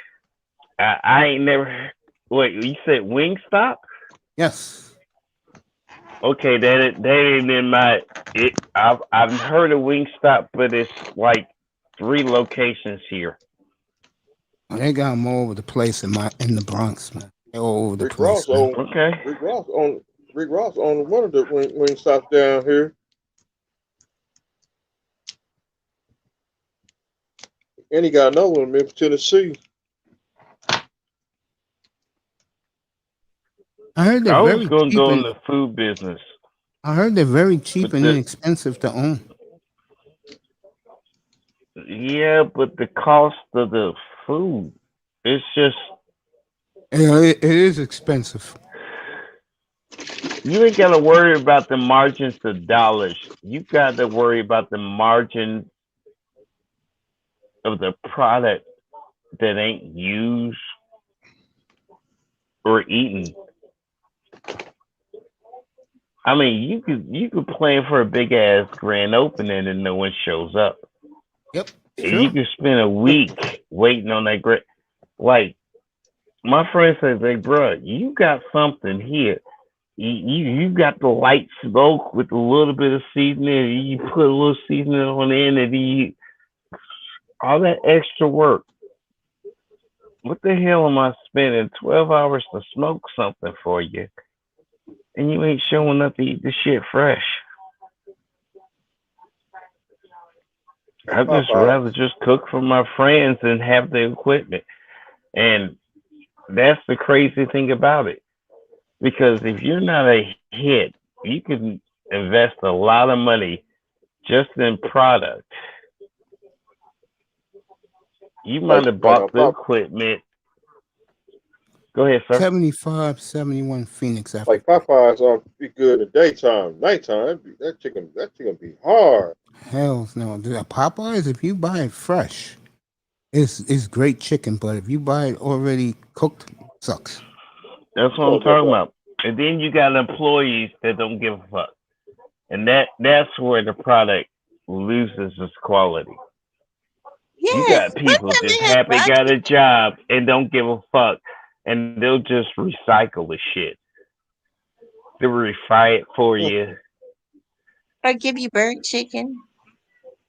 I ain't never. Wait, you said Wingstop? Yes. Okay, that ain't in my. I've heard of Wingstop, but it's like 3 locations here. Oh, they got them all over the place in the Bronx, man. They're all over the Rick place. Ross on. Okay. Rick Ross on one of the Wingstops down here. And he got another one in Memphis, Tennessee. I heard they're I was very going to cheap. go in the food business. I heard they're very cheap But and inexpensive to own. Yeah, but the cost of the food, it's just Yeah, it is expensive. you ain't got to worry about the margins of dollars. You got to worry about the margin of the product that ain't used or eaten. I mean, you could plan for a big ass grand opening and no one shows up. Yep. You could spend a week waiting on that great. Like my friend says, "Hey, bro, you got something here. You got the light smoke with a little bit of seasoning. You put a little seasoning on in, and you all that extra work. What the hell am I spending 12 hours to smoke something for you, and you ain't showing up to eat the shit fresh?" I'd just rather just cook for my friends and have the equipment. And that's the crazy thing about it. Because if you're not a hit, you can invest a lot of money just in product. You might have bought the equipment. Go ahead, sir. 75, 71 Phoenix. After Like Popeyes ought to be good in the daytime. Nighttime, that chicken be hard. Hells no. The Popeyes, if you buy it fresh, it's great chicken. But if you buy it already cooked, sucks. That's what I'm talking about. And then you got employees that don't give a fuck. And that's where the product loses its quality. yes. You got people just happy got a job and don't give a fuck. And they'll just recycle the shit. They'll refry it for you. Or give you burnt chicken.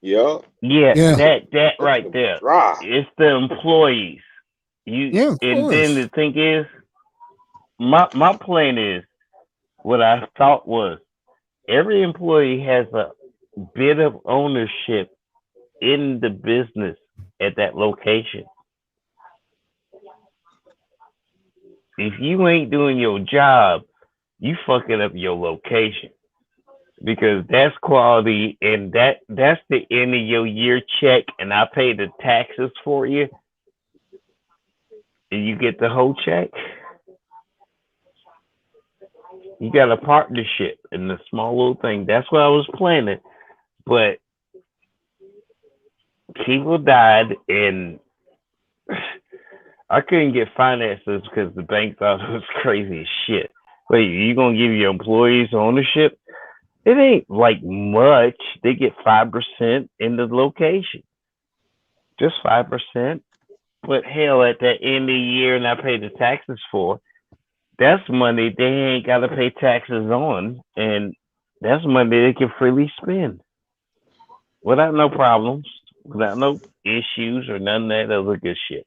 Yeah. Yeah. That right there. It's the employees. And then the thing is, my plan is, what I thought was, every employee has a bit of ownership in the business at that location. If you ain't doing your job, you fucking up your location, because that's quality, and that's the end of your year check, and I pay the taxes for you, and you get the whole check. You got a partnership in the small little thing. That's what I was planning, but people died, and I couldn't get finances because the bank thought it was crazy as shit. Wait, you gonna give your employees ownership? It ain't like much. They get 5% in the location, just 5%. But hell, at the end of the year, and I pay the taxes for, that's money they ain't gotta pay taxes on, and that's money they can freely spend without no problems, without no issues or none of that other good shit.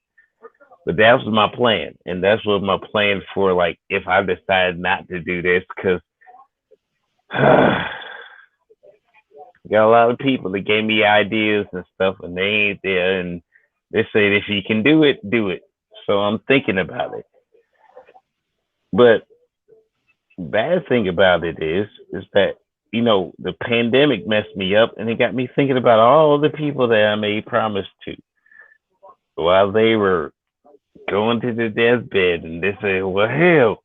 But that was my plan, and that's what my plan for. Like, if I decide not to do this, because got a lot of people that gave me ideas and stuff, and they ain't there, and they said if you can do it, do it. So I'm thinking about it. But bad thing about it is that, you know, the pandemic messed me up, and it got me thinking about all the people that I made promise to while they were going to the deathbed, and they say, well, hell,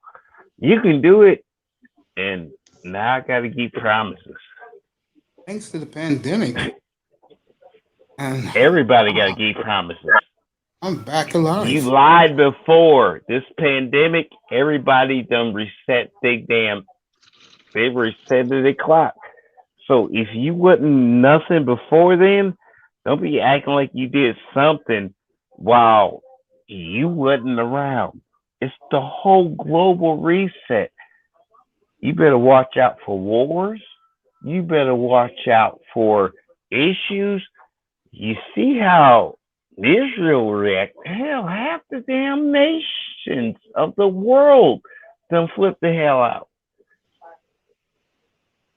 you can do it. And now I got to keep promises. Thanks to the pandemic. And Everybody got to keep promises. I'm back alive. You lied before this pandemic. Everybody done reset they reset the clock. So if you wasn't nothing before then, don't be acting like you did something while you wasn't around. It's the whole global reset. You better watch out for wars. You better watch out for issues. You see how Israel react? Hell, half the damn nations of the world done flip the hell out.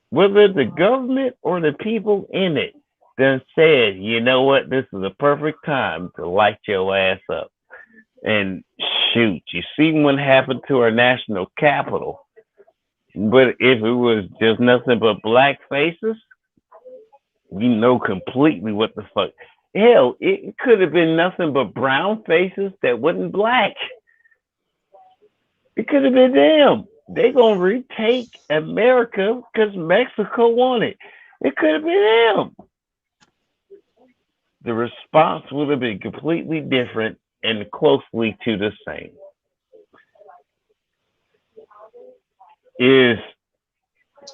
Whether the government or the people in it done said, you know what, this is a perfect time to light your ass up. And shoot, you see what happened to our national capital. But if it was just nothing but black faces, you know completely what the fuck. Hell, it could have been nothing but brown faces that wasn't black. It could have been them. They gonna retake America because Mexico won it. It could have been them. The response would have been completely different and closely to the same. Is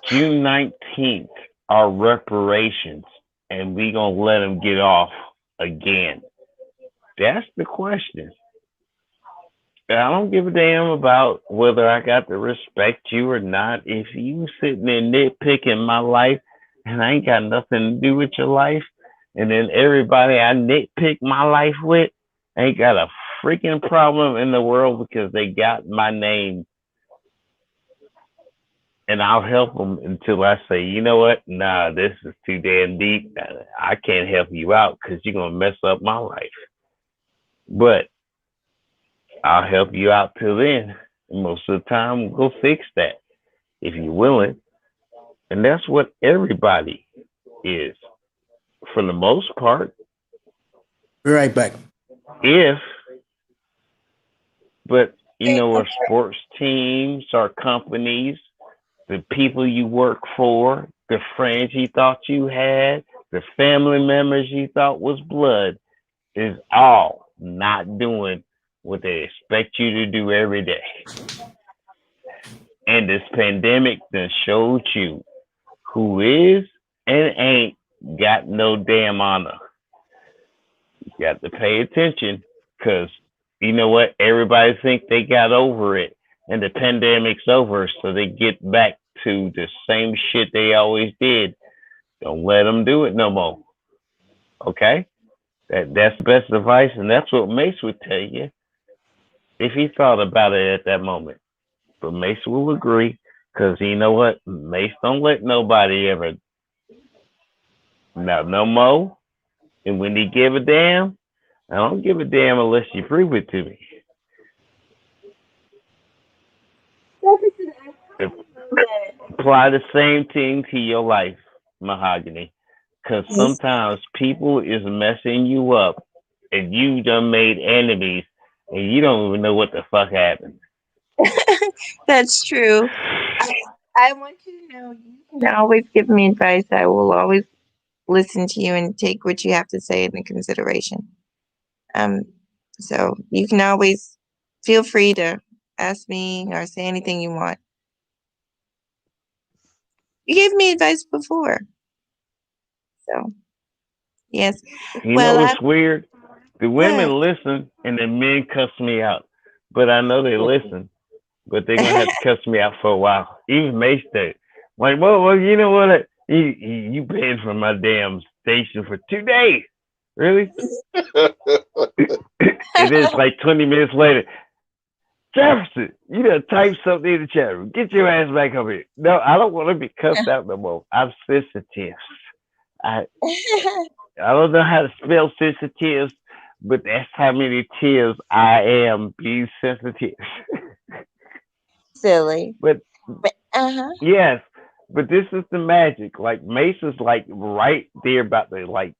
June 19th our reparations, and we gonna let them get off again? That's the question. I don't give a damn about whether I got to respect you or not. If you sitting there nitpicking my life and I ain't got nothing to do with your life, and then everybody I nitpick my life with ain't got a freaking problem in the world because they got my name, and I'll help them until I say, you know what? Nah, this is too damn deep. I can't help you out because you're going to mess up my life. But I'll help you out till then. And most of the time, we'll go fix that if you're willing. And that's what everybody is, for the most part. Be right back. But you know, our sports teams, our companies, the people you work for, the friends you thought you had, the family members you thought was blood, is all not doing what they expect you to do every day. And this pandemic done showed you who is and ain't got no damn honor. You got to pay attention, because you know what? Everybody think they got over it and the pandemic's over, so they get back to the same shit they always did. Don't let them do it no more. Okay? That's the best advice, and that's what Mace would tell you if he thought about it at that moment. But Mace will agree, because you know what? Mace don't let nobody ever. Now, no more. And when he give a damn, I don't give a damn unless you prove it to me. Apply the same thing to your life, Mahogany. Because sometimes people is messing you up, and you done made enemies, and you don't even know what the fuck happened. That's true. I want you to know you can always give me advice. I will always listen to you and take what you have to say into consideration. So you can always feel free to ask me or say anything you want. You gave me advice before. So, yes. You know what's weird? The women listen and the men cuss me out. But I know they listen, but they're going to have to cuss me out for a while. Even Mace did. Like, well, you know what? You banned from my damn station for 2 days. Really? And And then it's like 20 minutes later, Jefferson, you done type something in the chat room. Get your ass back up here. No, I don't want to be cussed out no more. I'm sensitive. I don't know how to spell sensitive, but that's how many tears I am being sensitive. Silly. But Uh-huh. yes, but this is the magic. Like Mace is like right there about to like,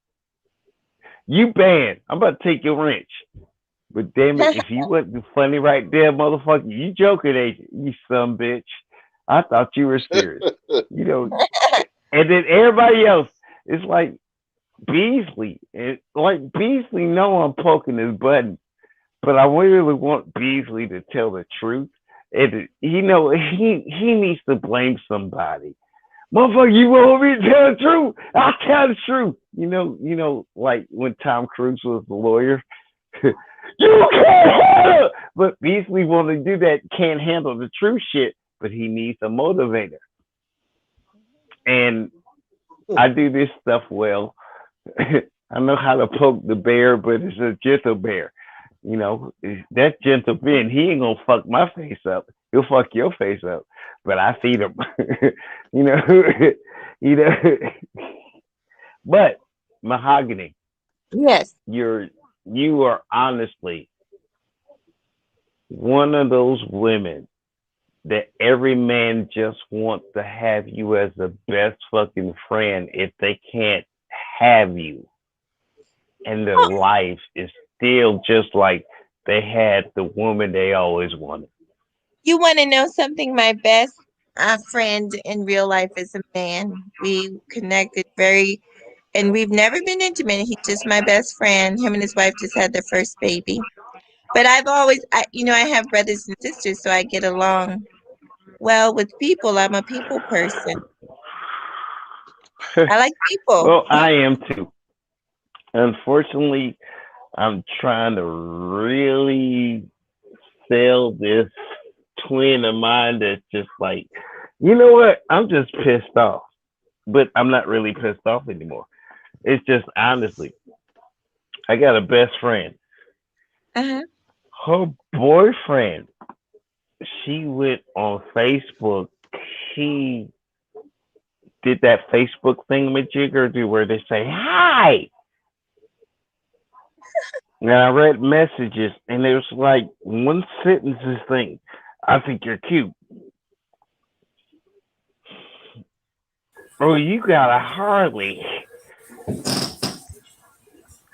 you banned. I'm about to take your wrench. But damn it, if you wasn't funny right there, motherfucker, you joking, agent, you son bitch. I thought you were serious. You know, and then everybody else is like Beasley. Like Beasley know I'm poking his button, but I really want Beasley to tell the truth. And you know, he needs to blame somebody. Motherfucker, you want me to tell the truth? I'll tell the truth. You know, like when Tom Cruise was the lawyer. You can't handle it. But Beasley want to do that, can't handle the true shit, but he needs a motivator. And I do this stuff well. I know how to poke the bear, but it's a gentle bear. You know, that gentle Ben, he ain't gonna fuck my face up. He'll fuck your face up. But I feed him. you know. But Mahogany. Yes. You are honestly one of those women that every man just wants to have you as the best fucking friend if they can't have you. And their life is still just like they had the woman they always wanted. You want to know something? My best friend in real life is a man. We connected and we've never been intimate. He's just my best friend. Him and his wife just had their first baby. But I've always, I have brothers and sisters, so I get along well with people. I'm a people person. I like people. Well, I am too. Unfortunately, I'm trying to really sell this twin of mine that's just like, you know what? I'm just pissed off. But I'm not really pissed off anymore. It's just honestly, I got a best friend. Uh-huh. Her boyfriend, she went on Facebook. She did that Facebook thingamajigger where they say, hi. Now I read messages and it was like one sentence thing. I think you're cute. Oh, you got a Harley.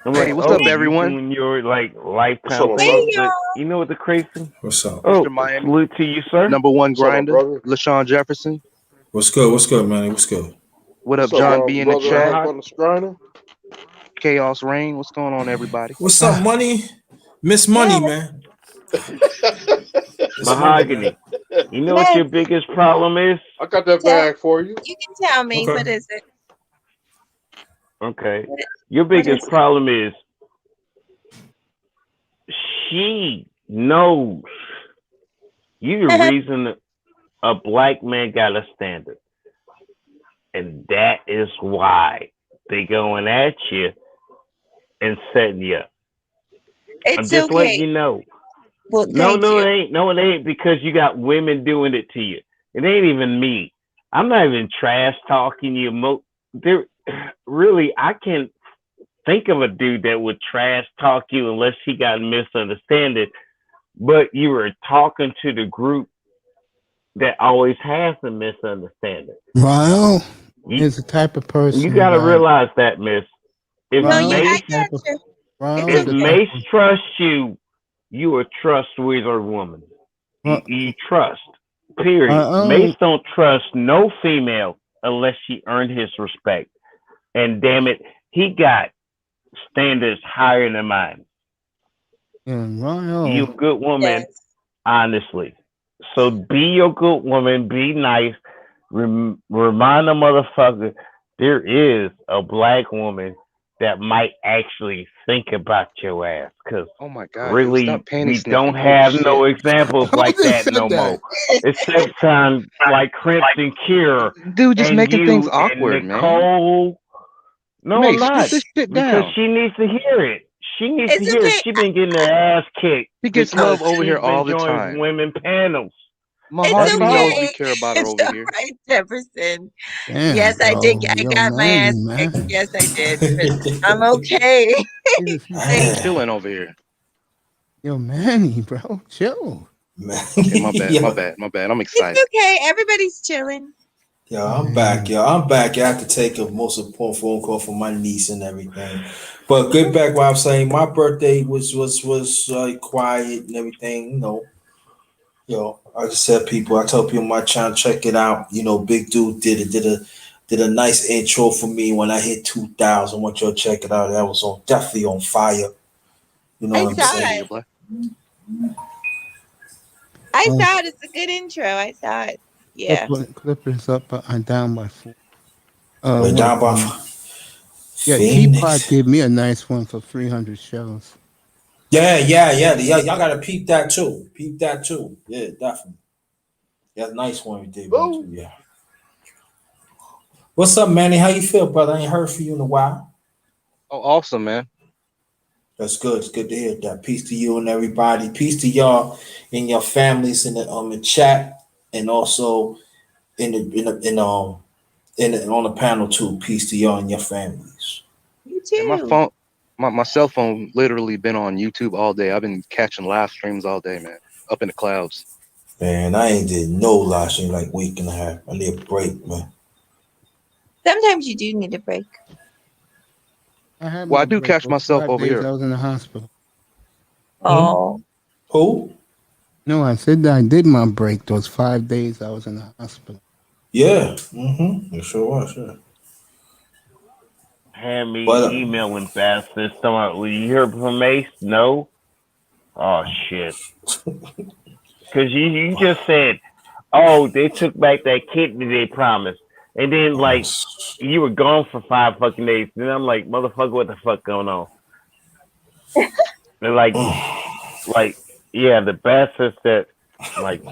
I'm Hey, like, what's up, everyone? You doing your like lifetime What's up, thing, brother? but you know what the crazy thing? What's up? Oh, Mr. Miami, salute to you, sir. number one What's up, my grinder, brother? LaShawn Jefferson. What's good? What's good, man? What's good? What up, What's up, John my B in the brother? chat? On the Skriner? Chaos Rain. What's going on, everybody? What's up, Money? Miss Money, man. Miss Money, man. Mahogany. You know what your biggest problem is? I got that bag for you. You can tell me. Okay. What is it? Okay. Your biggest problem is she knows you the reason a black man got a standard. And that is why they going at you and setting you up. I'm It's just okay. letting you know. Well, No, thank no, you. it ain't. No, it ain't because you got women doing it to you. It ain't even me. I'm not even trash talking you. There, really, I can't think of a dude that would trash talk you unless he got misunderstanding. But you were talking to the group that always has a misunderstanding. Ryle is the type of person. You got to realize that, miss. If No, Ryle, I Mace, got you. Ryle It's is if the okay. type Mace trusts you, you a trustworthy woman. You trust. Period. Mace don't trust no female unless she earned his respect. And damn it, he got standards higher than mine. and Ryle, You a good woman, Yes. honestly. So be your good woman. Be nice. Remind the motherfucker there is a black woman that might actually think about your ass. Because Oh my God, really, stop panty we sniffing. don't Oh, have shit. no examples Who like just that said no that? more. Except time like Crimson Cure Dude, just and making you things and awkward, man. Nicole. No, I'm Mace, put not. this shit Because down. she needs to hear it. She needs to It's hear okay. she been getting her ass kicked She gets because love over she's here all been the joining time. women panels. My It's husband knows we okay. care about her It's over all here. right, Jefferson. Damn, Yes, I did. bro. I Yo, got my ass Manny, kicked. man. Yes, I did. But I'm okay. Need a few Thank I'm seconds. you. chilling over here. Yo, Manny, bro. Chill. Man, Okay, my bad, my yo, bad, my bad. I'm It's excited. okay. Everybody's chilling. yo, I'm back, yo. I'm back. I have to take a most important phone call for my niece and everything. But get back what I'm saying. My birthday was quiet and everything. I just said I told people on my channel, check it out. Big Dude did a nice intro for me when I hit 2,000. I want y'all to check it out. That was definitely on fire. You know I what I'm saw saying? it. Boy. I Oh, saw it. It's a good intro. I saw it. Yeah. Clippers up and down by 4. Went What? down by Yeah, Teapot Phoenix. gave me a nice one for 300 shells. Yeah. Y'all gotta peep that too. Peep that too. Yeah, definitely. Yeah, nice one you did one too. Yeah. What's up, Manny? How you feel, brother? I ain't heard from you in a while. Oh, awesome, man. That's good. It's good to hear that. Peace to you and everybody. Peace to y'all and your families in the chat, and also on the panel too. Peace to y'all and your families. You And my too. phone, my cell phone, literally been on YouTube all day. I've been catching live streams all day, man. Up in the clouds. Man, I ain't did no live stream like week and a half. I need a break, man. Sometimes you do need a break. I had Well, my I do break. catch Those myself 5 over days here. I was in the hospital. Oh. Who? No, I said that I did my break. Those 5 days I was in the hospital. Yeah. It sure was. Yeah. Had me But emailing bastards. Will you hear from Ace? No. Oh shit. Because you just said, oh, they took back that kidney they promised, and then like you were gone for 5 fucking days. Then I'm like, motherfucker, what the fuck going on? They're like, yeah, the bastards that like.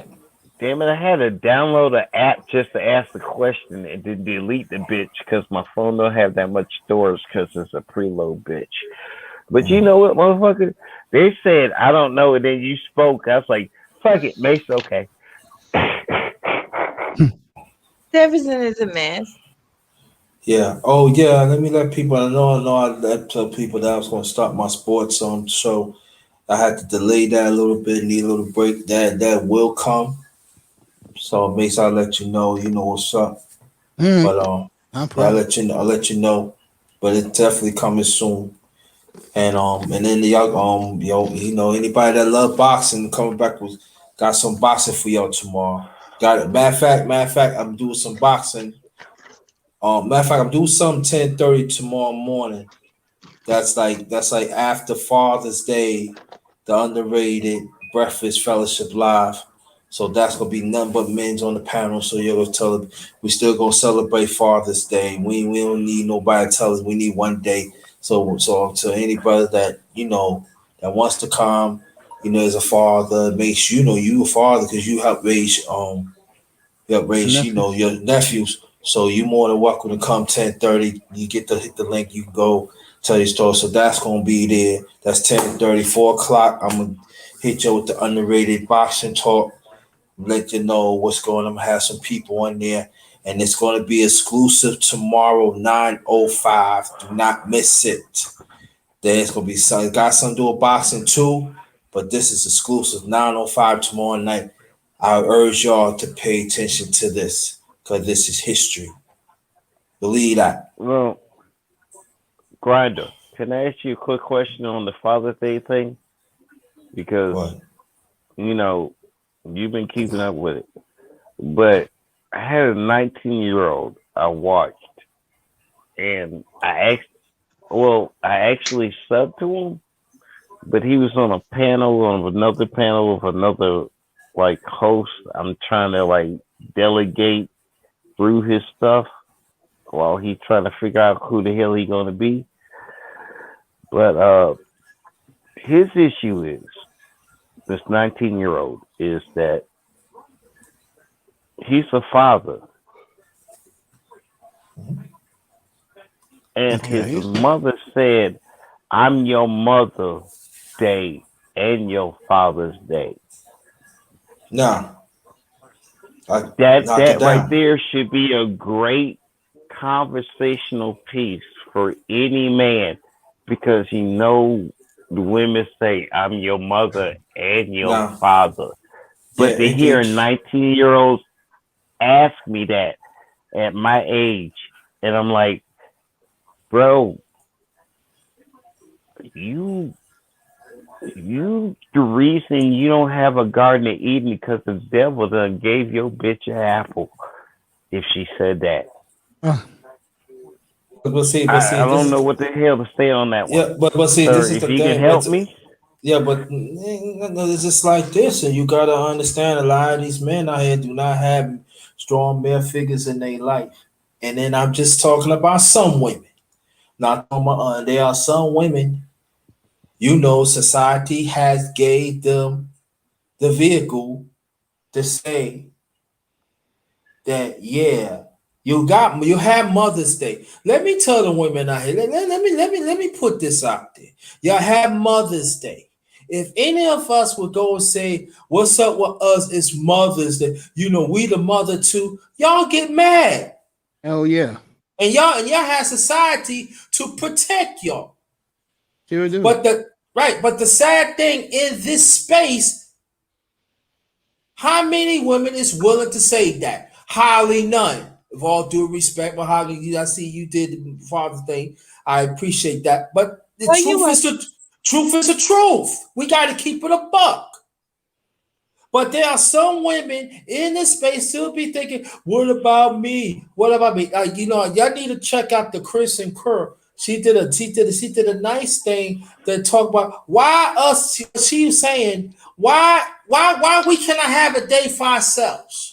Damn it, I had to download an app just to ask the question and then delete the bitch because my phone don't have that much storage because it's a preload bitch. But you know what, motherfucker? They said, I don't know, and then you spoke. I was like, fuck it, Mace, okay. Jefferson is a mess. yeah. Oh yeah. Let me let people know. I tell people that I was going to start my sports show. I had to delay that a little bit. Need a little break. That will come. So Mace, I'll let you know. You know what's up. But No yeah, problem. I'll let you know. But it's definitely coming soon. And then y'all anybody that love boxing coming back with got some boxing for y'all tomorrow. Got it. Matter of fact, I'm doing some boxing. Matter of fact, I'm doing some 10:30 tomorrow morning. That's like after Father's Day, the underrated Breakfast Fellowship Live. So that's gonna be nothing but men's on the panel. So you're gonna tell them we still gonna celebrate Father's Day. We don't need nobody to tell us we need one day. So to anybody that that wants to come, as a father, make sure you a father because you help raise Nephews. your nephews. So you more than welcome to come 10:30. You get to hit the link. You can go tell your story. So that's gonna be there. That's 10:30, 4 o'clock. I'm gonna hit you with the underrated boxing talk. Let you know what's going on. I'm gonna have some people on there, and it's gonna be exclusive tomorrow, 9:05. Do not miss it. There's gonna be some got some do a boxing too, but this is exclusive 9:05 tomorrow night. I urge y'all to pay attention to this because this is history. Believe that. Well, Grinder, can I ask you a quick question on the Father's Day thing? Because, What? you've been keeping up with it. But I had a 19-year-old I watched, and I actually subbed to him, but he was on a panel, on another panel with another, host. I'm trying to, delegate through his stuff while he's trying to figure out who the hell he going to be. But his issue is, this 19-year-old, is that he's a father. And his Okay. mother said, I'm your Mother's Day and your Father's Day. Nah, That knock it right down. there should be a great conversational piece for any man, because the women say I'm your mother and your Nah, father. yeah, But to hear 19-year-olds ask me that at my age, and I'm like, bro, you the reason you don't have a garden of Eden because the devil done gave your bitch an apple. If she said that, but see, I this don't is know what the hell to say on that one, yeah, but see, sir. this is If the you can thing. help me, Yeah, but no, it's just like this, and you gotta understand a lot of these men out here do not have strong male figures in their life. And then I'm just talking about some women. Not talking about, there are some women, society has gave them the vehicle to say that, yeah, you have Mother's Day. Let me tell the women out here. Let me put this out there. Y'all have Mother's Day. If any of us would go and say, "What's up with us? It's Mother's Day. We the mother too." Y'all get mad, Hell yeah. and y'all have society to protect y'all. Sure do. But the sad thing in this space, how many women is willing to say that? Hardly none. With all due respect, Mahogany, I see you did the father thing. I appreciate that. But the Well, you truth is the truth. We got to keep it a buck. But there are some women in this space still be thinking, "What about me? What about me?" Y'all need to check out the Chris and Kerr. She did a nice thing that talk about why us. She was saying why we cannot have a day for ourselves.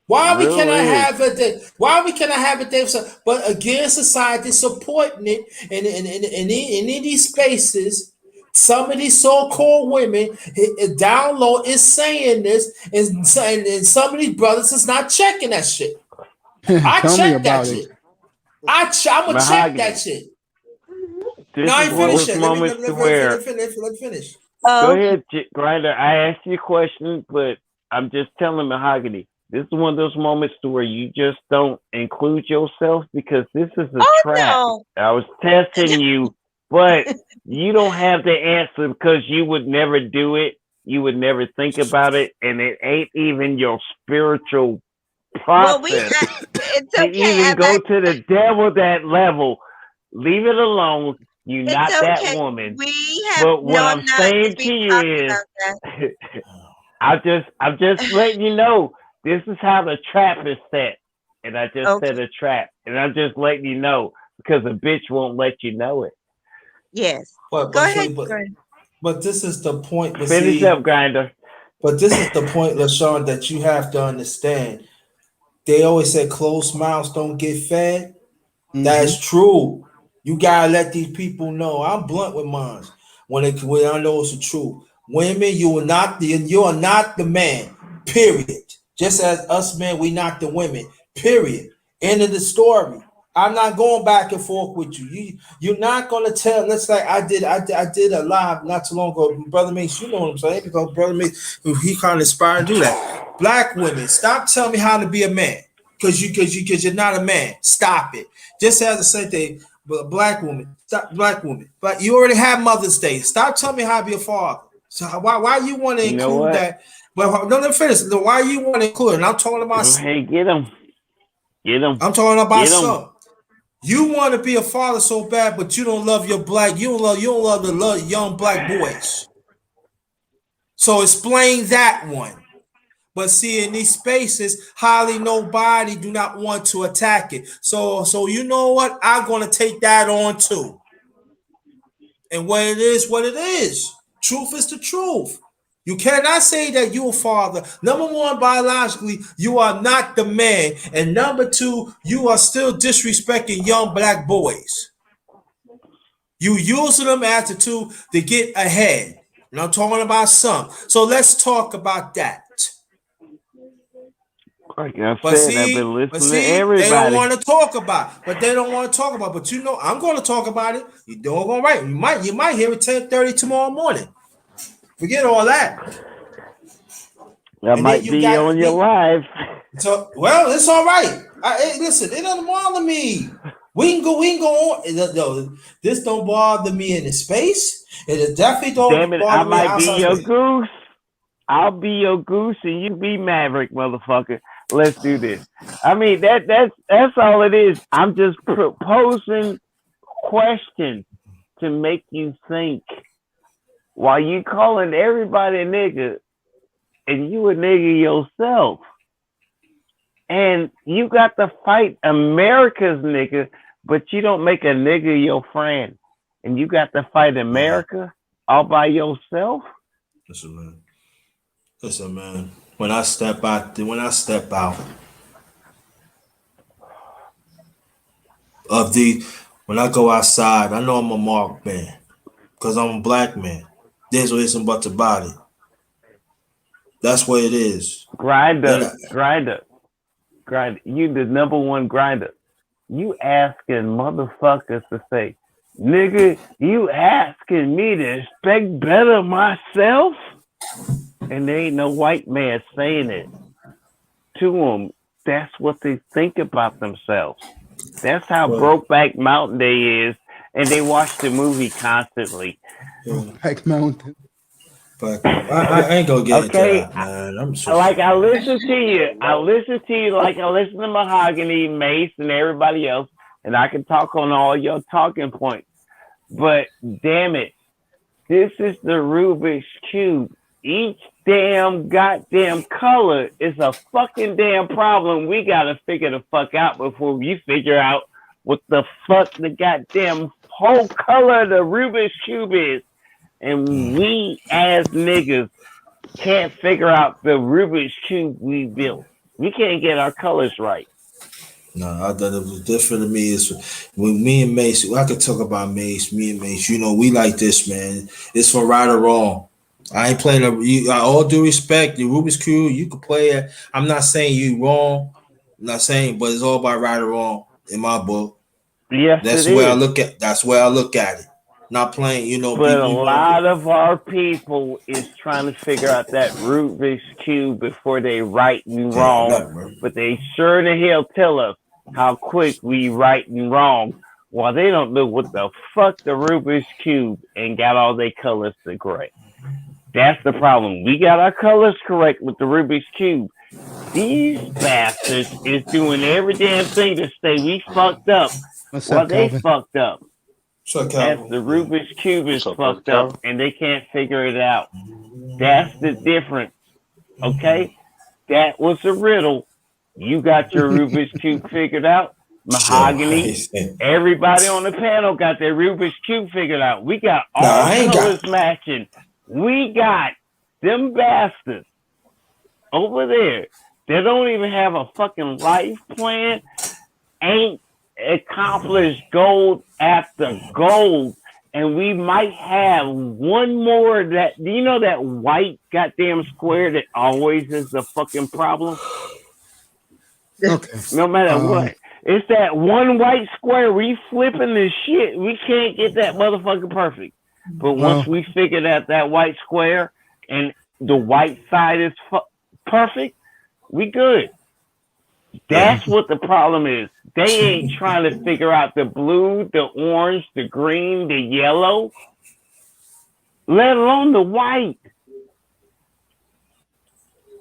Why we real cannot is have a day? Why we cannot have a day? But again, society supporting it, and in these spaces, some of these so-called women down low is saying this, and some of these brothers is not checking that shit. I Tell me check that about it. shit. I'm gonna check that Mahogany. shit. This No, I is ain't one of finished those yet. moments to where, Let me finish. go Oh, okay. ahead, Grinder. I asked you a question, but I'm just telling Mahogany. This is one of those moments to where you just don't include yourself, because this is a Oh trap. no. I was testing you, but you don't have the answer because you would never do it. You would never think about it, and it ain't even your spiritual Well, process it's to okay. even go to the devil that level. Leave it alone. You're It's not that okay. woman. We have But what no, I'm I'm not, because saying to we've you talked is, about that. I'm just letting you know this is how the trap is set. And I just Okay. set a trap. And I'm just letting you know because a bitch won't let you know it. Yes. But Go but ahead, see, Gordon. but this is the point. But Finish see, up, Grinder. but this is the point, LaShawn, that you have to understand. They always say closed mouths don't get fed. Mm-hmm. That's true. You gotta let these people know. I'm blunt with mine when I know it's the truth. Women, you are not the man. Period. Just as us men, we not the women. Period. End of the story. I'm not going back and forth with you. You're not gonna tell. Let's like I did a live not too long ago. Brother Mace, you know what I'm saying? Because Brother Mace, he kind of inspired to do that. Black women, stop telling me how to be a man. Because you're not a man. Stop it. Just as the same thing, but black woman, stop, black woman. But you already have Mother's Day. Stop telling me how to be a father. So why you want to You know include what? that? But no, let me finish. Why you want to include it? And Hey, get him. Get him. I'm talking about Get him. some. You want to be a father so bad, but you don't love your black. You don't love the young black boys. So explain that one. But see, in these spaces, hardly nobody do not want to attack it. So you know what? I'm gonna take that on too. And what it is. Truth is the truth. You cannot say that you're a father. Number one, biologically, you are not the man. And number two, you are still disrespecting young black boys. You using them as a tool to get ahead. And I'm talking about some. So let's talk about that. Like I But said, I've see, been listening to they don't everybody. want to talk about it. But they don't want to talk about it. But you know, I'm going to talk about it. You're doggone right. You might hear it 10:30 tomorrow morning. Forget all that. I might be on your live. So, well, it's all right. Hey, listen, it doesn't bother me. We can go on. No, this don't bother me in the space. It definitely don't Damn it, bother I me might outside be your space. goose. I'll be your goose and you be Maverick, motherfucker. Let's do this. I mean, that's all it is. I'm just proposing questions to make you think. While you calling everybody a nigga, and you a nigga yourself. And you got to fight America's nigga, but you don't make a nigga your friend. And you got to fight America all by yourself? Listen, man. When I step out when I go outside, I know I'm a marked man. Because I'm a black man. There's no ifs and buts about it. That's what it is. Grinder. You the number one grinder. You asking motherfuckers to say, nigga, you asking me to expect better myself? And there ain't no white man saying it to them. That's what they think about themselves. That's how Brokeback Mountain Day is. And they watch the movie constantly. Brokeback Mountain. But I ain't gonna get into that, man. I'm so like I listen to you. I listen to you like I listen to Mahogany, Mace, and everybody else, and I can talk on all your talking points. But damn it, this is the Rubik's Cube. Each damn goddamn color is a fucking damn problem. We gotta figure the fuck out before you figure out what the fuck the goddamn whole color of the Rubik's Cube is. And we as niggas can't figure out the Rubik's Cube we built. We can't get our colors right. No, I thought it was different to me. Is when me and Mace, I could talk about Mace, me and Mace. You know, we like this, man. It's for right or wrong. I ain't playing all due respect, the Rubik's Cube, you can play it. I'm not saying you wrong. I'm not saying, but it's all about right or wrong in my book. Yes, that's the way I look at. That's where I look at it. Not playing, you know. But a lot of our people is trying to figure out that Rubik's Cube before they right and wrong. But they sure the hell tell us how quick we right and wrong, while they don't know what the fuck the Rubik's Cube and got all their colors correct. That's the problem. We got our colors correct with the Rubik's Cube. These bastards is doing every damn thing to say we fucked up while they fucked up. As the Rubik's Cube is fucked up and they can't figure it out. That's the difference. Okay? That was a riddle. You got your Rubik's Cube figured out. Mahogany. Everybody on the panel got their Rubik's Cube figured out. We got all colors matching. We got them bastards over there. They don't even have a fucking life plan. Ain't accomplished gold after gold. And we might have one more that, do you know that white goddamn square that always is the fucking problem? Okay. No matter what. It's that one white square. We flipping this shit. We can't get that motherfucker perfect. But once we figured out that white square and the white side is perfect, we good. That's what the problem is. They ain't trying to figure out the blue, the orange, the green, the yellow, let alone the white.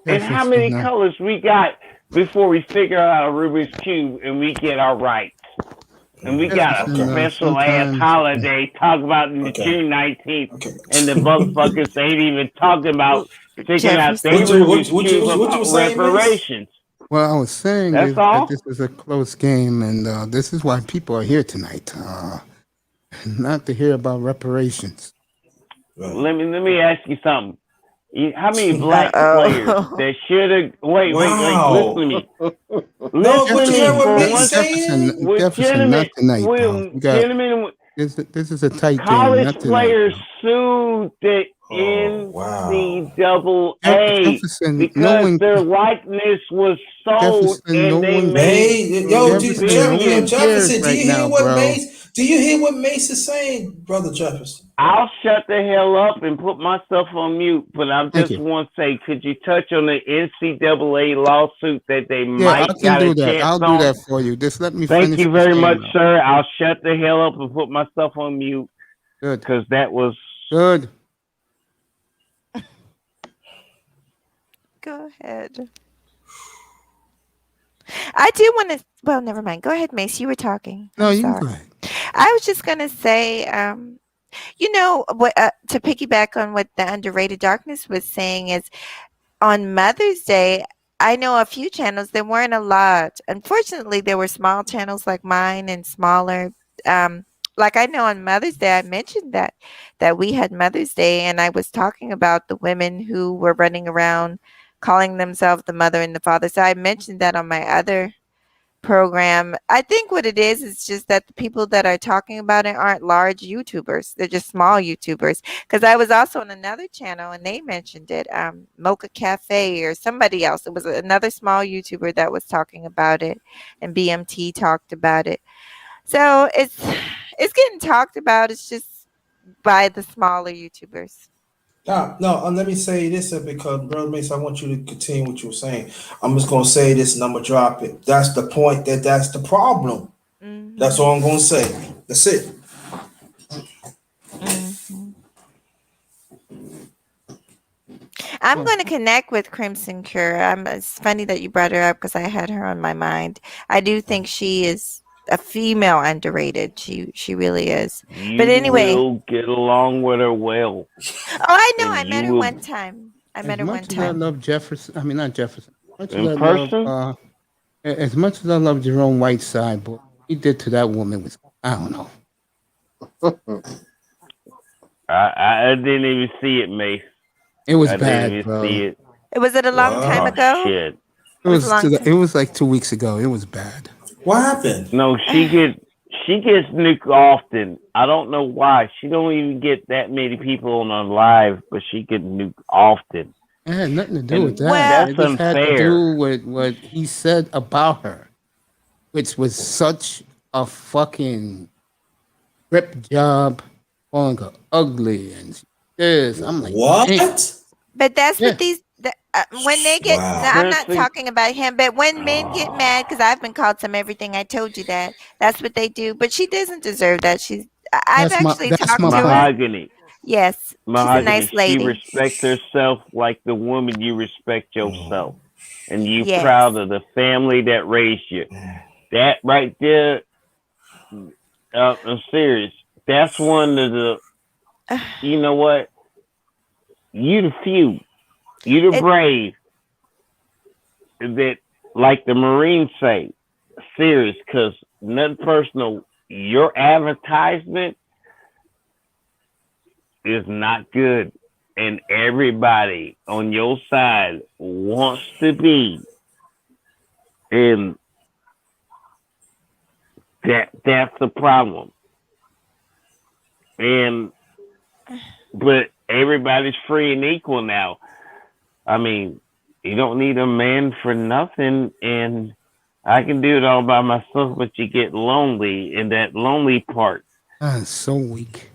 And how many colors we got before we figure out a Rubik's Cube and we get our rights? And we got a special ass holiday talk about in June 19th, and the motherfuckers ain't even talking about figuring out their Rubik's Cube about reparations. Well, I was saying that this is a close game, and this is why people are here tonight, not to hear about reparations. Let me ask you something. How many black players that should have wait, listen to me. Listen to me. Jefferson, not tonight. This is a tight college game. Players sued that NCAA Jefferson, no because one, their likeness was sold Jefferson, no and they one, made Jefferson, no one cares Jefferson, do right you hear now, what bro. Mace? Do you hear what Mace is saying, brother Jefferson? I'll shut the hell up and put myself on mute, but I Thank just you. want to say, could you touch on the NCAA lawsuit that they Yeah, I might can got do a that. chance I'll do on? that for you. Just let me Thank finish you the very much, statement. sir. I'll shut the hell up and put myself on mute. Good. Because that was good. Go ahead. I do want to. Well, never mind. Go ahead, Mace. You were talking. No, I'm you sorry. go ahead. I was just gonna say, you know, what to piggyback on what the underrated darkness was saying is on Mother's Day. I know a few channels. There weren't a lot. Unfortunately, there were small channels like mine and smaller. Like I know on Mother's Day, I mentioned that we had Mother's Day, and I was talking about the women who were running around calling themselves the mother and the father. So I mentioned that on my other program. I think what it is just that the people that are talking about it aren't large YouTubers. They're just small YouTubers. Because I was also on another channel and they mentioned it, Mocha Cafe or somebody else. It was another small YouTuber that was talking about it, and BMT talked about it. So it's getting talked about. It's just by the smaller YouTubers. No, let me say this because, Brother Mace, I want you to continue what you were saying. I'm just going to say this and I'm going to drop it. That's the point, that's the problem. Mm-hmm. That's all I'm going to say. That's it. Mm-hmm. I'm going to connect with Crimson Cure. It's funny that you brought her up because I had her on my mind. I do think she is a female underrated. She really is. But anyway, will get along with her well. Oh, I know. I met her one time. I met her one As much as I time. love Jefferson, I mean not Jefferson. As much In as I person? love, as much as I love Jerome Whiteside, but what he did to that woman was, I don't know. I didn't even see it, Mace. It was I bad, didn't even bro. see it. Was it a long time ago? Shit. It was like 2 weeks ago. It was bad. What happened? No, she gets nuked often. I don't know why. She don't even get that many people on her live, but she gets nuked often. It had nothing to do with that. That's It just had to unfair. do with what he said about her, which was such a fucking rip job, calling her ugly and this. I'm like, what? Dang. But that's what these when they get. Wow. Now, I'm not talking about him, but when men get mad, because I've been called some everything. I told you that. That's what they do. But she doesn't deserve that. I've actually talked to her. Mahogany. Yes, Mahogany. she's a nice lady. She respects herself like the woman you respect yourself, and you Yes. proud of the family that raised you. That right there, I'm serious. That's one of the. You know what? You the few. You the brave. That, like the Marines say, serious, because nothing personal. Your advertisement is not good, and everybody on your side wants to be, and that's the problem. But everybody's free and equal now. I mean, you don't need a man for nothing, and I can do it all by myself, but you get lonely in that lonely part. That's so weak.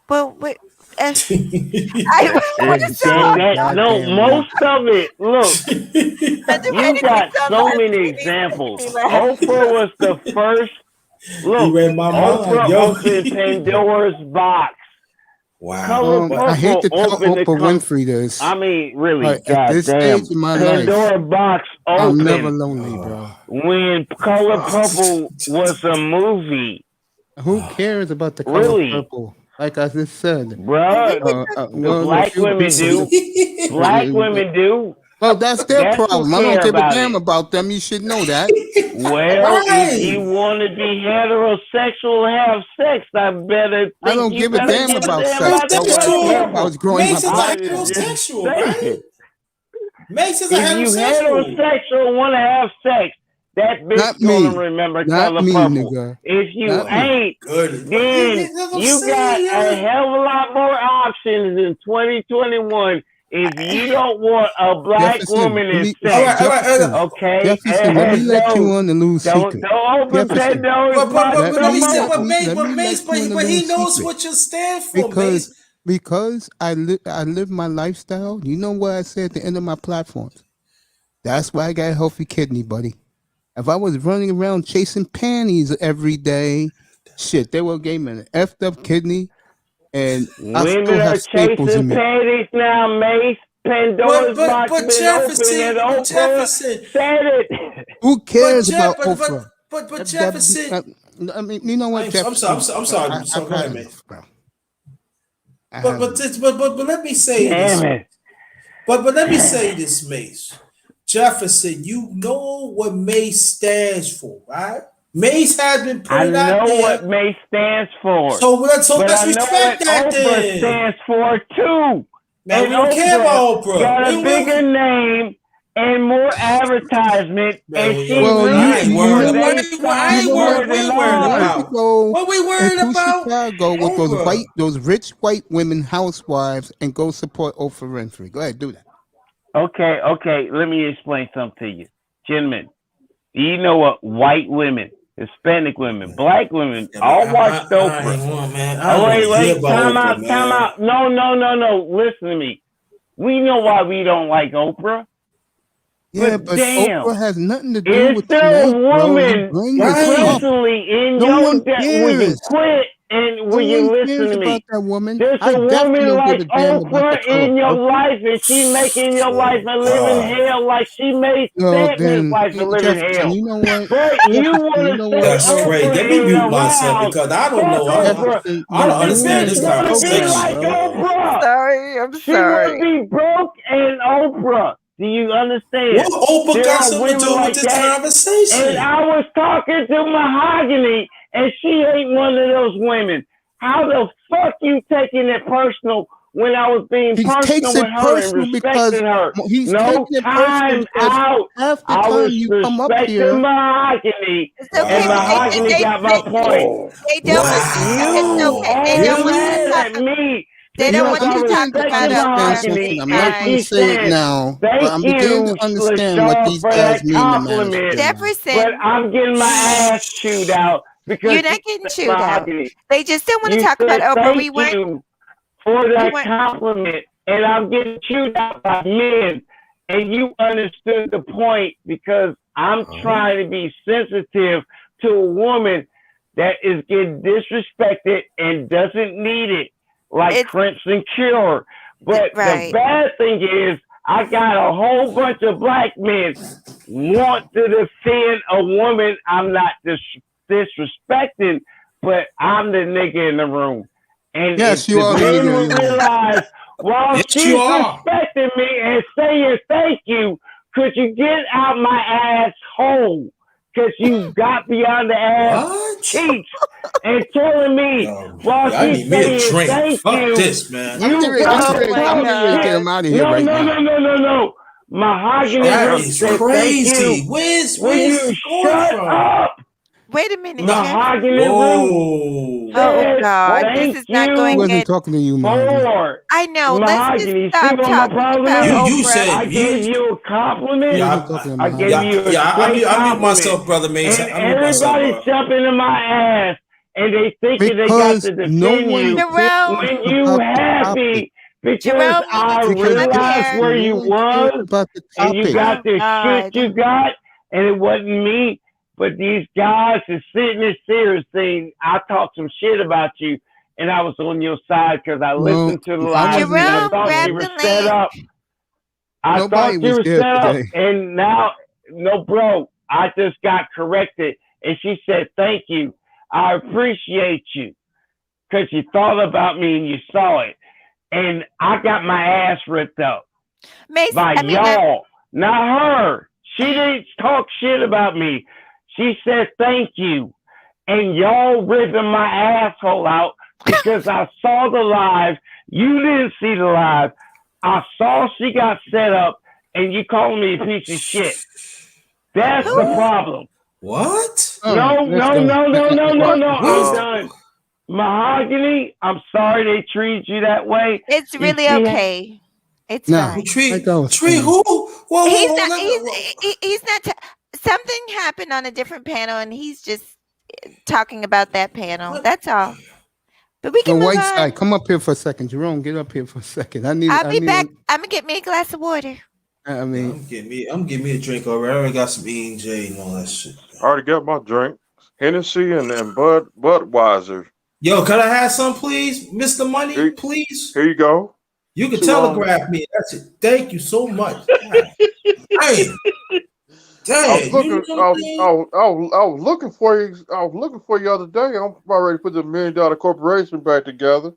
Well, wait. No, most of it. Look, you got so many examples. Oprah was the first. Look, Oprah opened Pandora's box. Wow. I hate to tell Oprah Winfrey this. I mean, really, At this stage in my Pandora life, box open. I'm never lonely, bro. When Color Purple was a movie. Who cares about the color purple? Like I just said, bro. Black women do. Black women do. Well, that's their problem. I don't give a damn about them. You should know that. Well, if you want to be heterosexual, have sex, I better. I don't give a damn about sex. I was growing up. Heterosexual, right? Mace is a If you heterosexual want to have sex, that bitch Not gonna me. remember Not Color me, Purple. nigga. If you Not me. ain't, Good. then That's what I'm you got saying, a yo. hell of a lot more options in 2021 if you don't want a black Jefferson, woman let in me, sex. Jefferson, Okay? Jefferson, let me let you on the little Don't secret. open Jefferson, Pandora's box But no let me say, more. let me Mace, let you in the but he little knows secret. what you stand for, Mace. Because I live my lifestyle. You know what I say at the end of my platforms. That's why I got a healthy kidney, buddy. If I was running around chasing panties every day, shit, they would give me an effed up kidney, and I Women still are have staples chasing in me. panties now, Mace. Pandora's box But been open and Oprah said it. Who cares about Oprah? But Jefferson. I mean, you know what, I'm Jefferson? sorry. So I've go had ahead, enough, man. bro. But let me say this. Damn it. But let me say this, Mace. Jefferson, you know what Mace stands for, right? Mace has been put I it out know there. what Mace stands for. So let's but I know respect what that Oprah then. stands for too. Man, and we don't care about Oprah. got a bigger name and more advertisement, and she reached more than more than all. What we worried into about? Chicago with Oprah. those rich white women housewives and go support Oprah Winfrey. Go ahead, do that. Okay. Let me explain something to you, gentlemen. Do you know what white women, Hispanic women, black women all watched Oprah? Wait. Time out. No. Listen to me. We know why we don't like Oprah. Yeah, but damn, Oprah has nothing to do with there tonight, a bro. You woman bring this up. recently in No your one debt? Will you cares. quit and will No you one listen cares to about me? that woman. There's I a definitely woman don't give like a damn about the Oprah color in your purple. life, and she making your life a living hell like she made Well, Stanton's then, life a living Jefferson, hell. you know what? But you Jefferson, want you to know say what? That's crazy. Oprah Let me ain't mute myself around. because I don't Fuck know. Oprah. I don't The understand bitch this want to be conversation. like Oprah. Sorry, I'm She want sorry. to be broke and Oprah. Do you understand? What Oprah There got are something to women do like with this that. conversation? And I was talking to Mahogany, and she ain't one of those women. How the fuck you taking it personal when I was being He takes personal it with her and personal because respecting her? he's No, taking it personal time because out. half the I was time you come up respecting here. Mahogany, It's okay, and but Mahogany got my point. they don't want But you. you It's okay. They all don't want you to mad talk. at me They You don't know, because want I'm you I to talk beginning to about respected understand Oprah. Mahogany, something. It's I'm and not going to she fine. say it said, now, but "Thank I'm beginning to you, understand what LaShawn, these for guys that mean in the manosphere compliment." now. But Jefferson, I'm getting my ass chewed out because you're not she getting said, chewed out. Mahogany, They just don't want to you talk about said Oprah. thank you for We that weren't. compliment, and I'm getting chewed out by men. And you understood the point because I'm trying to be sensitive to a woman that is getting disrespected and doesn't need it, like Crimson Cure. But the bad thing is, I got a whole bunch of black men want to defend a woman I'm not disrespecting, but I'm the nigga in the room. And Yes, if you the are the men nigga will in the room. realize, while Yes, she's you are. respecting me and saying thank you, could you get out my asshole? Because you got beyond the ass cheeks and telling me while I she's need me a saying drink. thank Fuck you, this, man. I'm you getting ready, got I'm to getting ready, talk I'm getting ready to get shit. him out of here right now. No. Mahogany That Room is said thank crazy. you. Where's Will you it going shut from? up? Wait a minute, Mahogany Room Whoa. Oh said God, this thank is not He going you wasn't good. talking to you, Mahogany. for I know. Let's just Mahogany. See stop what my talking problem about is? You Oprah. I said gave you a He compliment. wasn't talking to I gave Mahogany. you a straight I mute compliment. myself, brother Mace. And I mute myself, everybody's bro. jumping in my ass and they thinking they got Because to no defend one you cares Jerome, when you about the topic. happy because Jerome, you need I to come up realized here. where No you one cares was about the and you topic. got Oh the shit God. you got and it wasn't me. But these guys is sitting there serious saying, I talked some shit about you and I was on your side because I Well, listened to the I live wasn't and I there Jerome, thought grab you today. were the set link. up. I Nobody thought you was were there set up, today. and now, no, bro, I just got corrected, and she said, thank you. I appreciate you, because you thought about me and you saw it. And I got my ass ripped up by y'all, not her. She didn't talk shit about me. She said, thank you. And y'all ripping my asshole out because I saw the live. You didn't see the live. I saw she got set up, and you calling me a piece of shit. That's the problem. What? No. I'm What? done. Mahogany, I'm sorry they treated you that way. It's really okay. It's Nah, fine. like I was Tree saying. who? Whoa, He's whoa, not. let me- He's not. Something happened on a different panel, and he's just talking about that panel. That's all. But we No, can move white on. side, come up here for a second. Jerome, get up here for a second. I'll be back. I'm gonna get me a glass of water. I mean, I'm getting me a drink already. I already got some E&J and all that shit. I already got my drink. Hennessy and Budweiser. Yo, can I have some, please, Mr. Money? Please. Here you go. You can Too telegraph me. That's it. Thank you so much. Hey. I Dang, was looking for you. I was looking for you the other day. I'm about ready to put the $1 million corporation back together.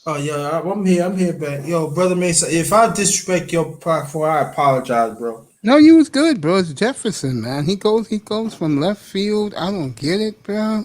Oh yeah, I'm here, back. Yo, brother Mason, if I disrespect your platform, I apologize, bro. no, you was good, bro. It's Jefferson, man. He goes from left field. I don't get it, bro.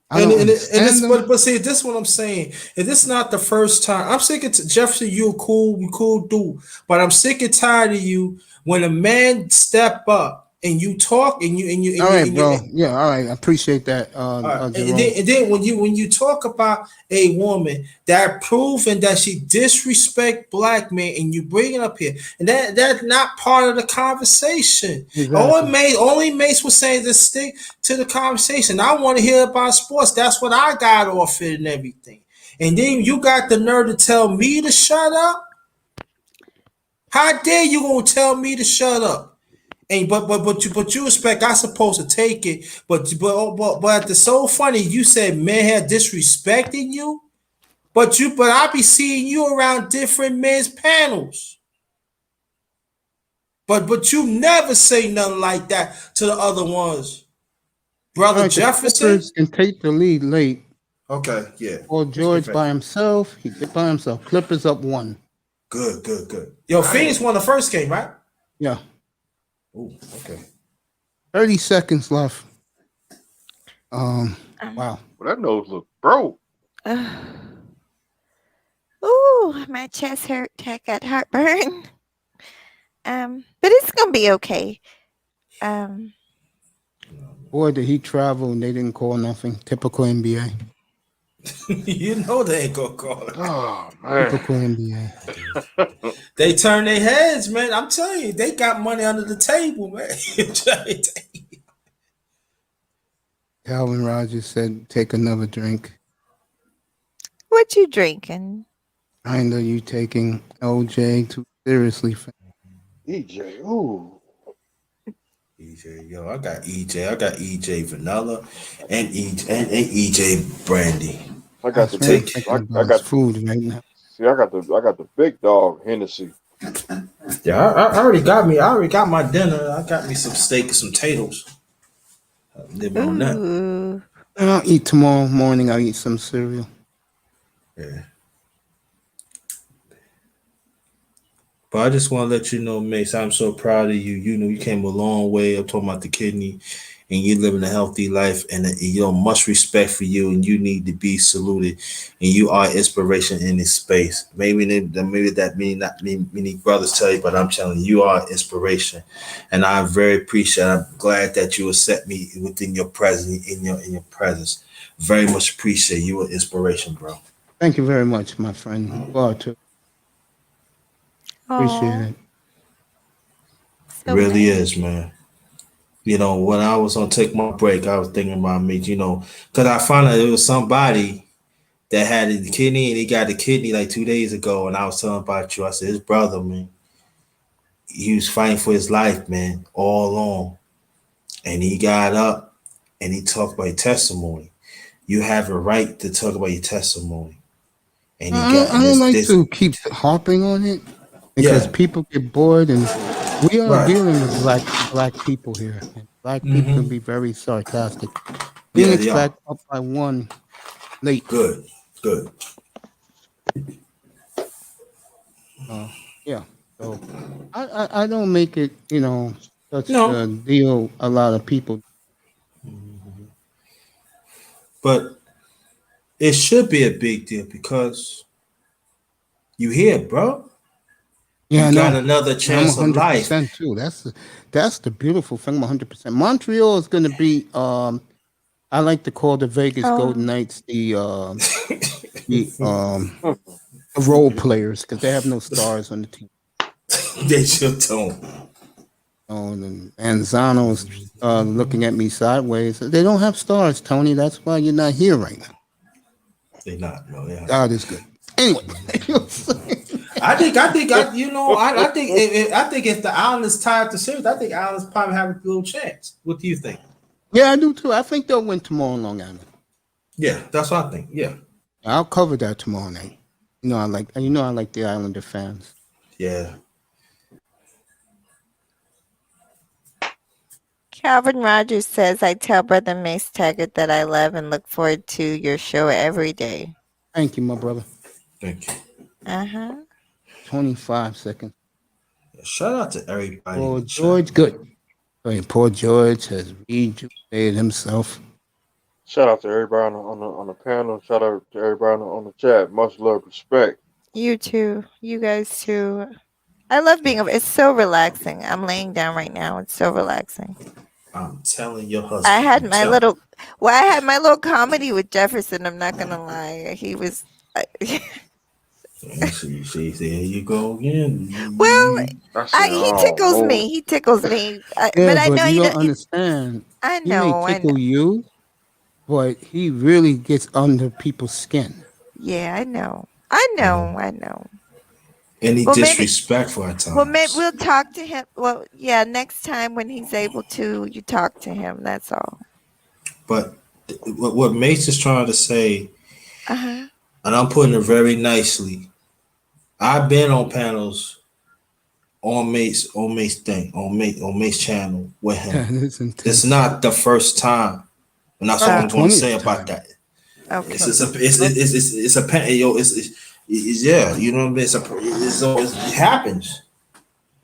But see, this is what I'm saying. And this is not the first time. I'm sick of Jefferson. You cool dude. But I'm sick and tired of you when a man step up and you talk and you. All right, bro. Yeah, all right. I appreciate that. And then when you talk about a woman that proven that she disrespect black men and you bring it up here, and that's not part of the conversation. Exactly. Only Mace was saying to stick to the conversation. I want to hear about sports. That's what I got off it and everything. And then you got the nerve to tell me to shut up. How dare you gonna tell me to shut up? And but you expect I supposed to take it, but it's so funny. You said men had disrespecting you, but I be seeing you around different men's panels. But you never say nothing like that to the other ones, brother All right, Jefferson. The Clippers can take the lead late. Okay, yeah. Or George by himself. He did by himself. Clippers up 1. Good. Yo, Phoenix won the first game, right? Yeah. Oh, okay. 30 seconds left. Wow. Well, that nose look broke. Ooh, my chest hurt. I got heartburn. But it's gonna be okay. Boy, did he travel and they didn't call nothing. Typical NBA. You know they ain't gonna call it. Oh man. Typical NBA. They turn their heads, man. I'm telling you, they got money under the table, man. Calvin Rogers said, take another drink. What you drinking? I know you taking LJ too seriously. EJ, ooh. EJ, yo, I got EJ vanilla and EJ brandy. I got the food right now. See, I got the big dog Hennessy. Yeah, I already got my dinner. I got me some steak and some potatoes. Living on that. I'll eat tomorrow morning. I'll eat some cereal. Yeah. But I just want to let you know, Mace, I'm so proud of you. You know, you came a long way. I'm talking about the kidney, and you're living a healthy life, and you know, much respect for you, and you need to be saluted. And you are inspiration in this space. Maybe that may not many brothers tell you, but I'm telling you, you are inspiration, and I'm very appreciative. I'm glad that you accept me within your presence, in your presence. Very much appreciate you. An inspiration, bro. Thank you very much, my friend. You are too. Appreciate it. It really is, man. You know, when I was on take my break, I was thinking about me, you know, because I found out it was somebody that had the kidney and he got the kidney like 2 days ago. And I was telling about you. I said, his brother, man, he was fighting for his life, man, all along. And he got up and he talked about your testimony. You have a right to talk about your testimony. And I don't like to keep harping on it because people get bored, and we are dealing with black people here. And black people can be very sarcastic. Phoenix back up by 1 late. Good. Yeah. So I don't make it, you know, such a deal. A lot of people. But it should be a big deal because you here, bro. Yeah, I you got know. another I'm chance of life. 100% too. That's the beautiful thing. 100%. Montreal is going to be. I like to call the Vegas Golden Oh, Knights the role players because they have no stars on the team. They just don't. And Manzano's looking at me sideways. They don't have stars, Tony. That's why you're not here right now. They're not. No, yeah. God is good. Anyway, I think if the Islanders tie up the series, I think Islanders probably have a little chance. What do you think? Yeah, I do too. I think they'll win tomorrow in Long Island. Yeah, that's what I think. Yeah. I'll cover that tomorrow night. I like the Islander fans. Yeah. Calvin Rogers says, I tell Brother Mace Taggart that I love and look forward to your show every day. Thank you, my brother. Thank you. 25 seconds. Shout out to everybody. Poor George, good. Poor George has rejuvenated himself. Shout out to everybody on the panel. Shout out to everybody on the chat. Much love, respect. You too. You guys too. I love it's so relaxing. I'm laying down right now. It's so relaxing. I'm telling your husband. I had my little comedy with Jefferson. I'm not gonna lie. He was. See, there you go again. Well, he tickles me. He tickles me. But I know you don't understand. I know. He may tickle you, but he really gets under people's skin. Yeah, I know. I know. And he disrespectful at times. Well, maybe we'll talk to him. Well, yeah, next time when he's able to, you talk to him. That's all. But what Mace is trying to say, and I'm putting it very nicely. I've been on panels on Mace channel with him. It's not the first time, and that's what I'm going to say about that. Okay. It's a yeah, you know what I mean. It happens.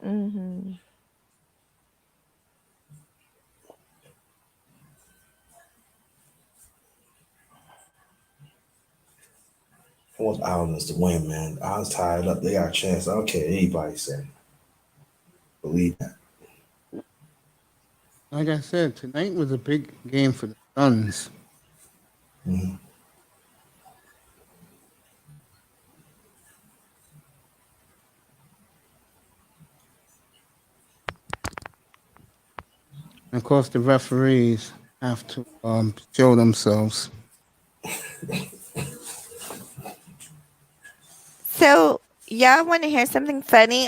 Mm-hmm. I want Islanders to win, man. I was tired up. They got a chance. I don't care what anybody say. Believe that. Like I said, tonight was a big game for the Suns. Mm-hmm. And of course, the referees have to show themselves. So, y'all want to hear something funny?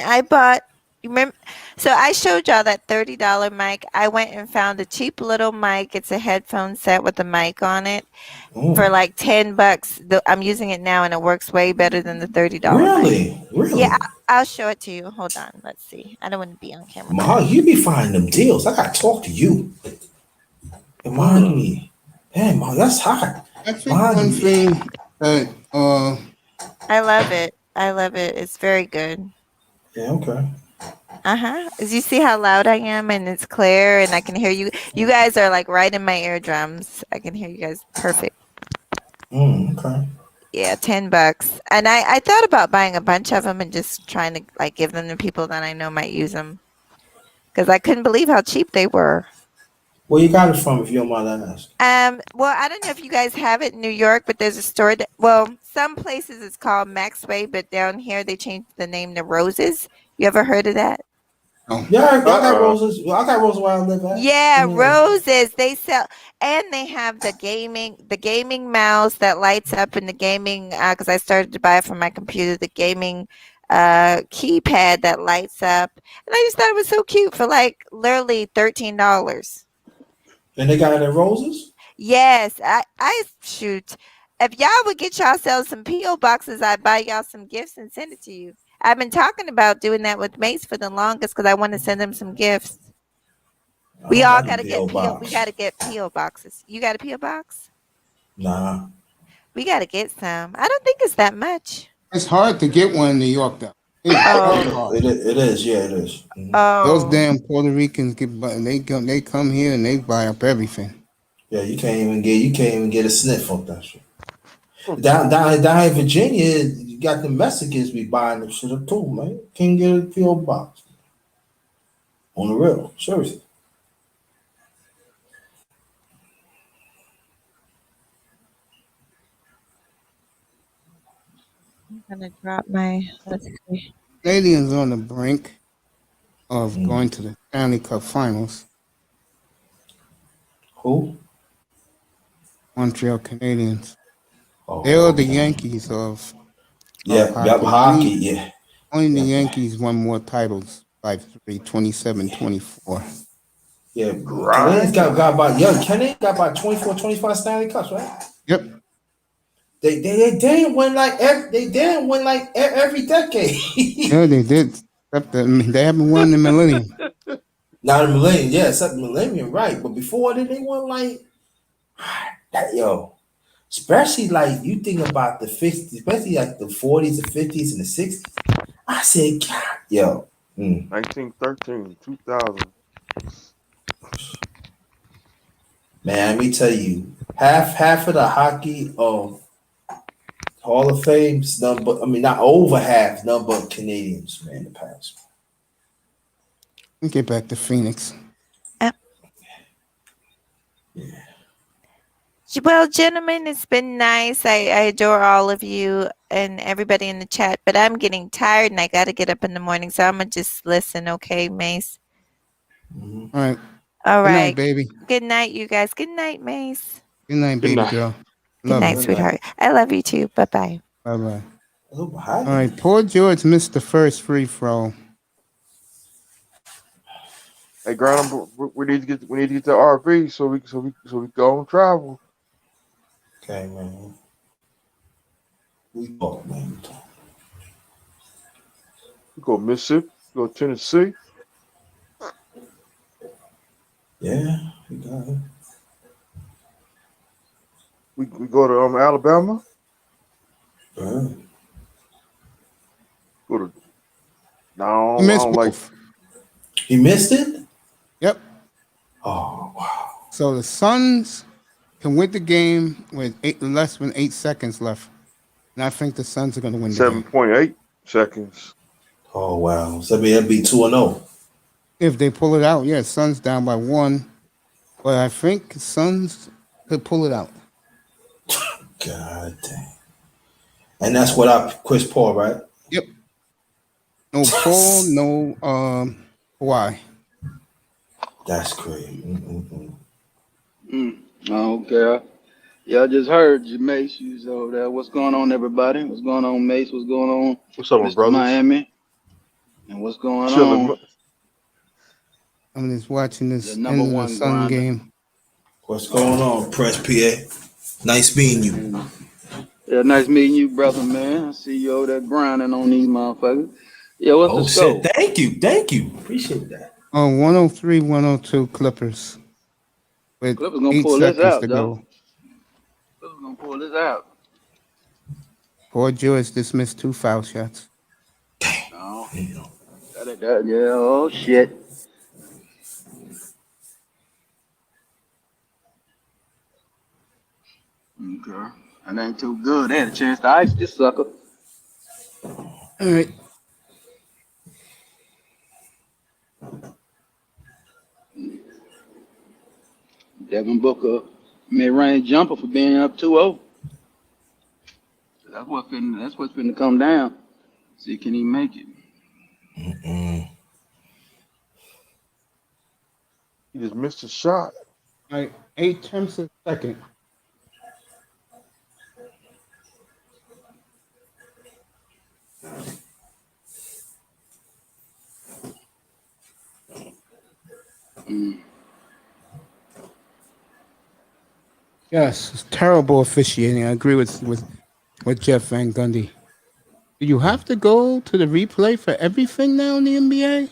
Remember? So I showed y'all that $30 mic. I went and found a cheap little mic. It's a headphone set with a mic on it for like $10. I'm using it now, and it works way better than the $30. Really? Mic. Really? Yeah, I'll show it to you. Hold on. Let's see. I don't want to be on camera. Ma, you be finding them deals. I gotta talk to you. Remind me. Damn, Ma, that's hot. I think one thing that I love it. It's very good. Yeah, okay. As you see how loud I am, and it's clear, and I can hear you. You guys are like right in my eardrums. I can hear you guys perfect. Okay. Yeah, $10. And I thought about buying a bunch of them and just trying to like give them to people that I know might use them, because I couldn't believe how cheap they were. Where you got it from, if you don't mind that asking? Well, I don't know if you guys have it in New York, but there's a store some places it's called Maxway, but down here they changed the name to Roses. You ever heard of that? Yeah, I got Roses. I got Roses where I live at. Yeah, Roses. They sell, and they have the gaming mouse that lights up, and the gaming because I started to buy it from my computer. The gaming keypad that lights up, and I just thought it was so cute for like literally $13. And they got it at Roses? Yes, I shoot. If y'all would get yourselves some P.O. boxes, I'd buy y'all some gifts and send it to you. I've been talking about doing that with Mace for the longest because I want to send him some gifts. We all got to get P.O. We got to get P.O. boxes. You got a P.O. box? Nah. We got to get some. I don't think it's that much. It's hard to get one in New York, though. It's hard. It is. Yeah, it is. Mm-hmm. Oh. Those damn Puerto Ricans they come here and they buy up everything. Yeah, you can't even get a sniff of that shit. Down in Virginia, got the Mexicans be buying the shit up too, man. Can't get a PO box. On the real, seriously. I'm gonna drop my. Let's see. Canadians on the brink of going to the Stanley Cup Finals. Who? Montreal Canadiens. Oh, They are the Yankees of hockey. Only the Yankees won more titles by 27-24. Yeah, Canadians got about Canadians got about 24, 25 Stanley Cups, right? Yep. They didn't win like every decade. Yeah, they did. Except they haven't won the millennium. Not the millennium, yeah, except the millennium, right? But before then, they won like that, yo. Especially like you think about the 50s, especially like the 40s, the 50s, and the 60s. I said, God, yo. 1913, 2000. Man, let me tell you, half of the hockey Hall of Fame's none but, I mean, not over half, none but Canadians, man, in the past. Let's get back to Phoenix. Well, gentlemen, it's been nice. I adore all of you and everybody in the chat, but I'm getting tired and I got to get up in the morning, so I'm going to just listen, okay, Mace? All right. All Good right. night, baby. Good night, you guys. Good night, Mace. Good night, baby girl. Good Love night, you. sweetheart. I love you too. Bye-bye. Bye-bye. All right, poor George missed the first free throw. Hey, Grant, we need to get the RV so we go and travel. Okay, man. We go, man. We go Mississippi, go Tennessee. Yeah, we got it. We go to Alabama. Right. Go to no, He I missed don't like. He missed it? Yep. Oh, wow. So the Suns can win the game with less than 8 seconds left. And I think the Suns are going to win the game. 7.8 seconds. Oh, wow. So that'd be 2-0. If they pull it out, yeah, Suns down by 1. But I think Suns could pull it out. God dang. And that's without Chris Paul, right? Yep. No Paul, no Kawhi. That's crazy. Okay. Yeah, I just heard you, Mace. You was over there. What's going on, everybody? What's going on, Mace? What's going on, What's up, my Mr. brothers? Miami? And what's going Chilling. on? I'm just watching this The end number of the one Sun grinder. game. What's going on, Press PA? Nice meeting you. Yeah, nice meeting you, brother, man. I see you over there grinding on these motherfuckers. Yeah, what's the scope? Thank you. Appreciate that. 103-102 Clippers. With Clippers gonna 8 pull this seconds out, to dog. go. Clippers gonna pull this out. Poor George dismissed 2 foul shots. No. Yeah, oh shit. Okay. That ain't too good. They had a chance to ice this sucker. All right. Devin Booker mid-range jumper for being up 2-0. That's what's finna come down. See, can he make it? He just missed a shot. All right. 8 tenths of a second. Yes, it's terrible officiating. I agree with Jeff Van Gundy. Do you have to go to the replay for everything now in the NBA?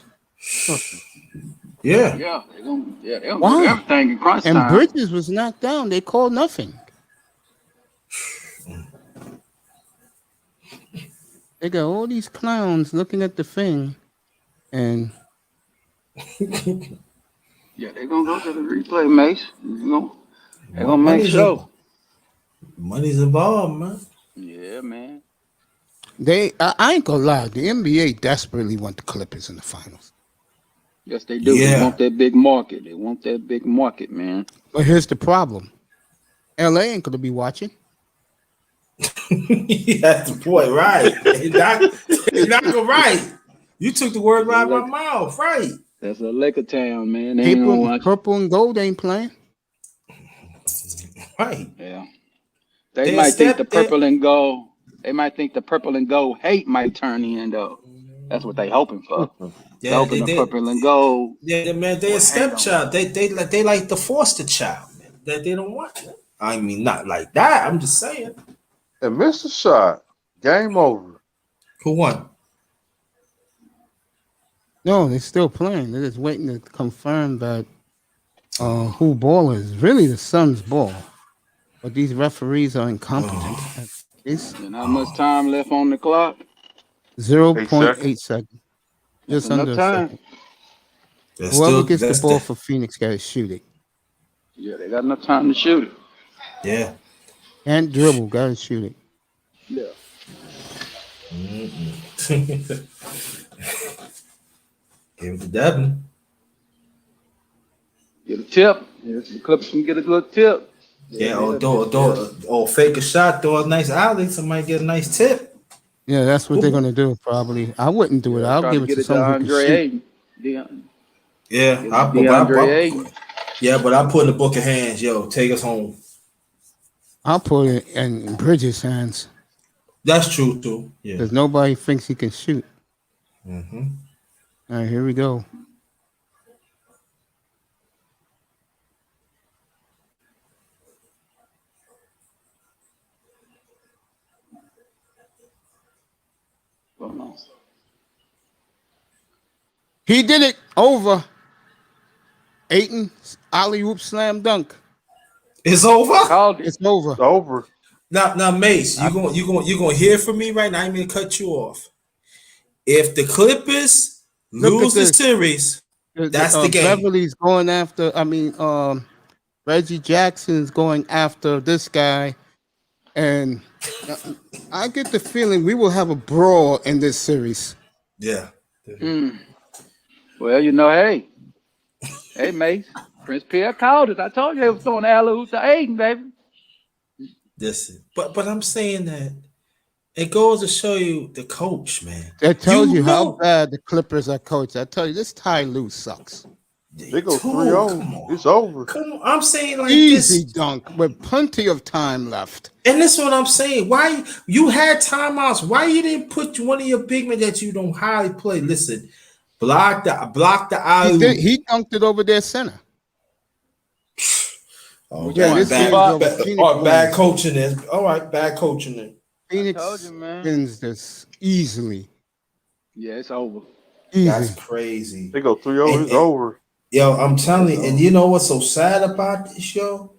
Yeah. Yeah, they're gonna do Why? everything in crunch And time. Bridges was knocked down. They called nothing. They got all these clowns looking at the thing, and Yeah, they're gonna go to the replay, Mace. They're gonna make Money's sure. Money's involved, man. Yeah, man. I ain't gonna lie. The NBA desperately want the Clippers in the finals. Yes, they do. They want that big market. They want that big market, man. But here's the problem: LA ain't gonna be watching. That's the point, right? Exactly right. You took the word right out of my mouth, right? That's a Laker town, man. They ain't gonna watch. Purple and gold ain't playing. Right. Yeah. They might think the purple and gold. They might think the purple and gold hate might turn in though. That's what they hoping for. Yeah, hoping the purple and gold. Yeah, man, they're a stepchild. They like the foster child, man. That they don't want. I mean, not like that. I'm just saying. And missed a shot. Game over. Who won? No, they're still playing. They're just waiting to confirm that who ball is. Really the Suns' ball. But these referees are incompetent. And how much time left on the clock? 0.8 seconds. Just under a second. Whoever gets the ball for Phoenix got to shoot it. Yeah, they got enough time to shoot it. Yeah. And dribble, got to shoot it. Yeah. Give it to Devin. Get a tip. Yes, the Clippers can get a good tip. Yeah, or fake a shot, throw a nice alley, somebody get a nice tip. Yeah, that's what they're gonna do probably. I wouldn't do it. I'll give it to someone who can shoot. But I put in the book of hands, yo, take us home. I'll put it in Bridges' hands. That's true too. Yeah. Because nobody thinks he can shoot. Mm-hmm. All right, here we go. He did it. Over. Ayton, alley-oop slam dunk. It's over? It's over. It's over. Now, Mace, you gonna hear from me right now. I ain't gonna cut you off. If the Clippers lose the series, that's the game. Beverly's going after. Reggie Jackson's going after this guy, and I get the feeling we will have a brawl in this series. Yeah. Well, hey, Mace, Prince Pierre called it. I told you they was throwing alley-oop to Aiden, baby. Listen, but I'm saying that it goes to show you the coach, man. That tells you how bad the Clippers are coached. I tell you, this Ty Lue sucks. They go 3-0. It's over. Come on, I'm saying like easy this. dunk with plenty of time left. And that's what I'm saying. Why you had timeouts? Why you didn't put one of your big men that you don't highly play? Listen, block the alley. He dunked it over their center. Oh, yeah, this bad coaching is all right. Bad coaching is. Phoenix wins this easily. Yeah, it's over. Easy. That's crazy. They go 3-0. It's over. Yo, I'm telling you, and you know what's so sad about this, yo?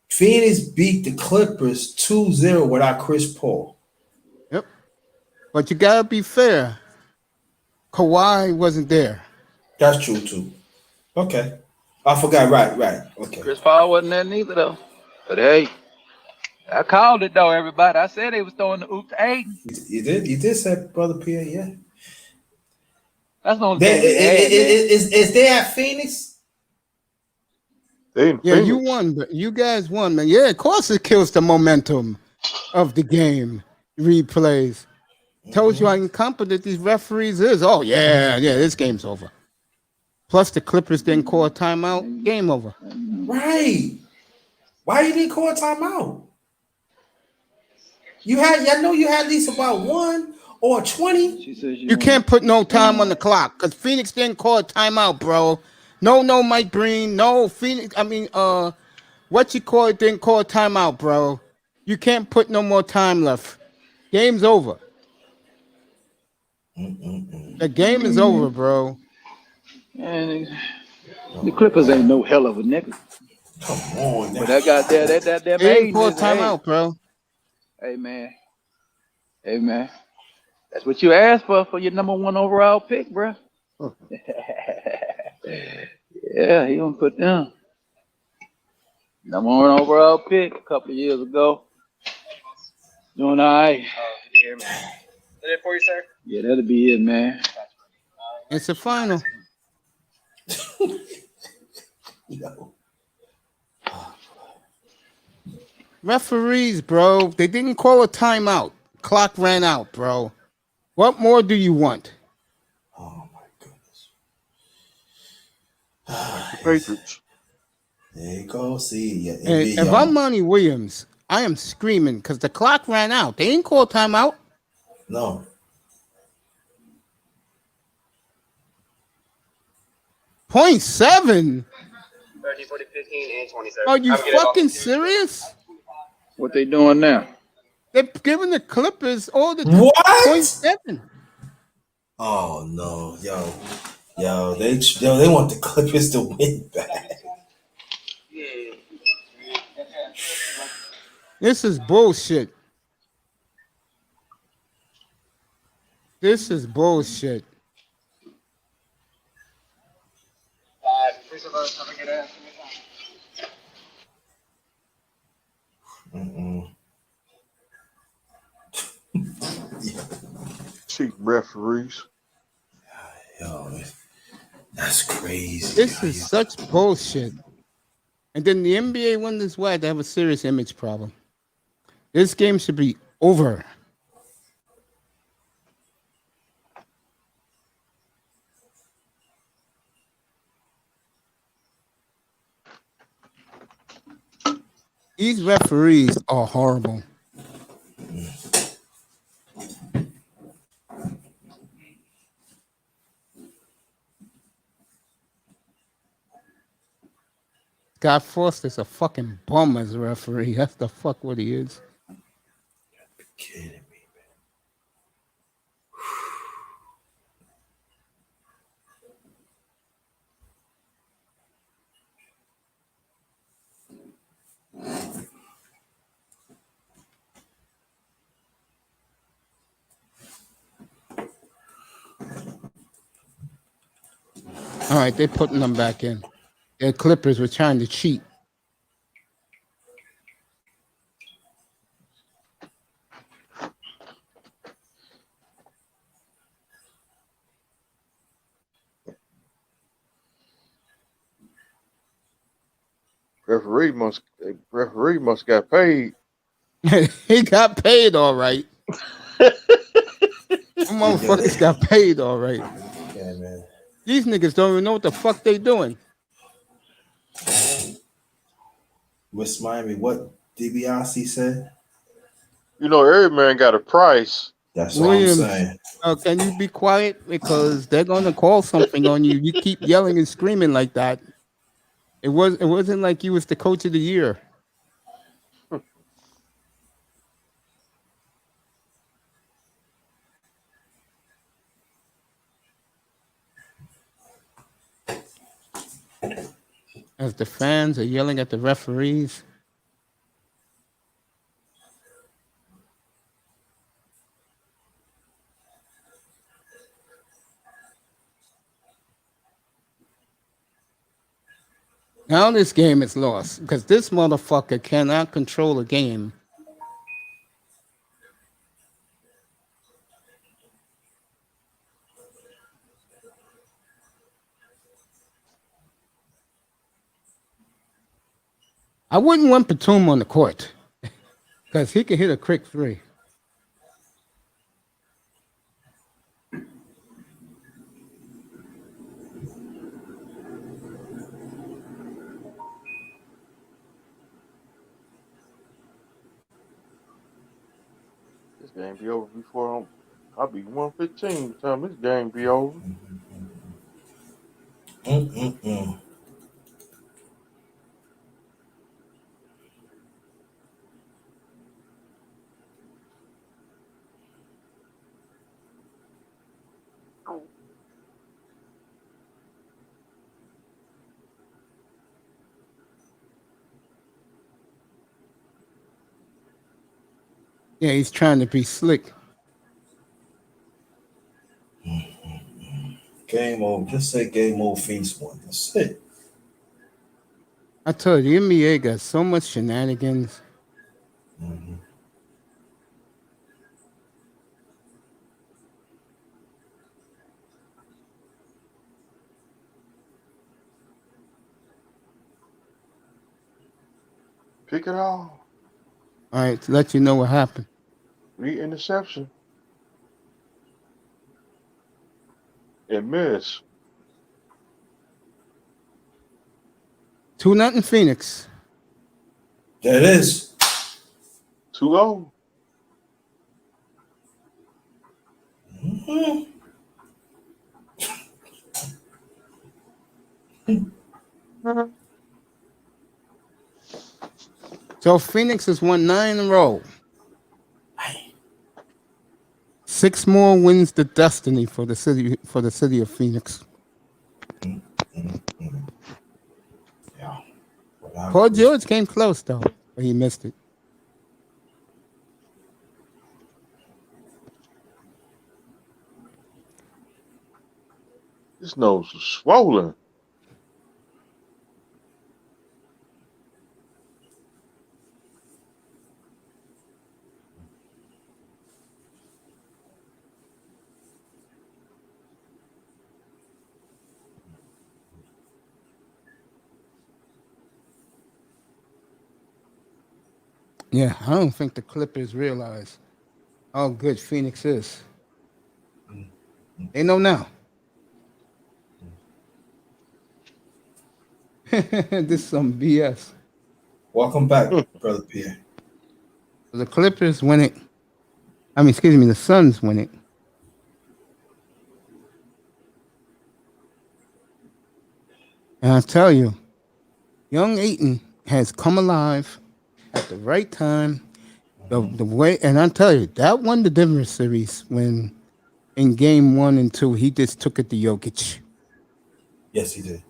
Phoenix beat the Clippers 2-0 without Chris Paul. Yep. But you gotta be fair. Kawhi wasn't there. That's true too. Okay. I forgot. Right. Okay. Chris Paul wasn't there neither though. But hey, I called it though, everybody. I said they was throwing the oop to Aiden. You did say Brother Pierre, yeah. That's the only thing. Is they at Phoenix? Yeah, you won, but you guys won, man. Yeah, of course it kills the momentum of the game. Replays. Tells you how incompetent these referees is. Oh, yeah, this game's over. Plus the Clippers didn't call a timeout. Game over. Right. Why you didn't call a timeout? I know you had at least about 1 or 20. You can't put no time on the clock because Phoenix didn't call a timeout, bro. No, Mike Breen. No, Phoenix. What you call it didn't call a timeout, bro. You can't put no more time left. Game's over. The game is over, bro. And the Clippers ain't no hell of a nigga. Come on, but that got that they didn't call a timeout, bro. Hey man. That's what you asked for your number 1 overall pick, bro. Yeah, he gonna put down number 1 overall pick a couple of years ago. Doing all right. it for you, sir? Yeah, that'll be it, man. It's the final. Yo. Referees, bro, they didn't call a timeout. Clock ran out, bro. What more do you want? Oh my goodness. The Patriots. There you go. See, yeah. And if I'm Monty Williams, I am screaming because the clock ran out. They didn't call timeout. No. .7? 13, 40, 15, and 27. Are you fucking serious? What they doing now? They're giving the Clippers all the What? .7. Oh no, yo, they want the Clippers to win back. This is bullshit. This is bullshit. Cheap referees. Yo, that's crazy. This is such bullshit. And then the NBA wonders why they have a serious image problem. This game should be over. These referees are horrible. Scott Foster's a fucking bum as a referee. That's the fuck what he is. You're kidding me, man. All right, they're putting them back in. The Clippers were trying to cheat. Referee must got paid. He got paid all right. Motherfuckers got paid all right. Yeah, man. These niggas don't even know what the fuck they doing. West Miami, what DiBiase said? You know, every man got a price. That's what Williams, I'm saying. can you be quiet? Because they're gonna call something on you. You keep yelling and screaming like that. It wasn't like you was the coach of the year. As the fans are yelling at the referees. Now this game is lost because this motherfucker cannot control a game. I wouldn't want Batum on the court because he can hit a quick three. This game be over before I'll be 115 by the time this game be over. Yeah, he's trying to be slick. Game over. Just say game over. Phoenix won. That's it. I told you, the NBA got so much shenanigans. Pick it all. All right, to let you know what happened. 3 interception. And miss. 2-0 Phoenix. There it is. 2-0. Mm-hmm. So Phoenix has won 9 in a row. 6 more wins the destiny for the city of Phoenix. Yeah. Paul George came close though, but he missed it. His nose was swollen. Yeah, I don't think the Clippers realize how good Phoenix is. They know now. This is some BS. Welcome back, Brother Pierre. The Clippers win it. The Suns win it. And I tell you, young Ayton has come alive at the right time. The way, and I tell you, that won the Denver series when in game 1 and 2, he just took it to Jokic. Yes, he did.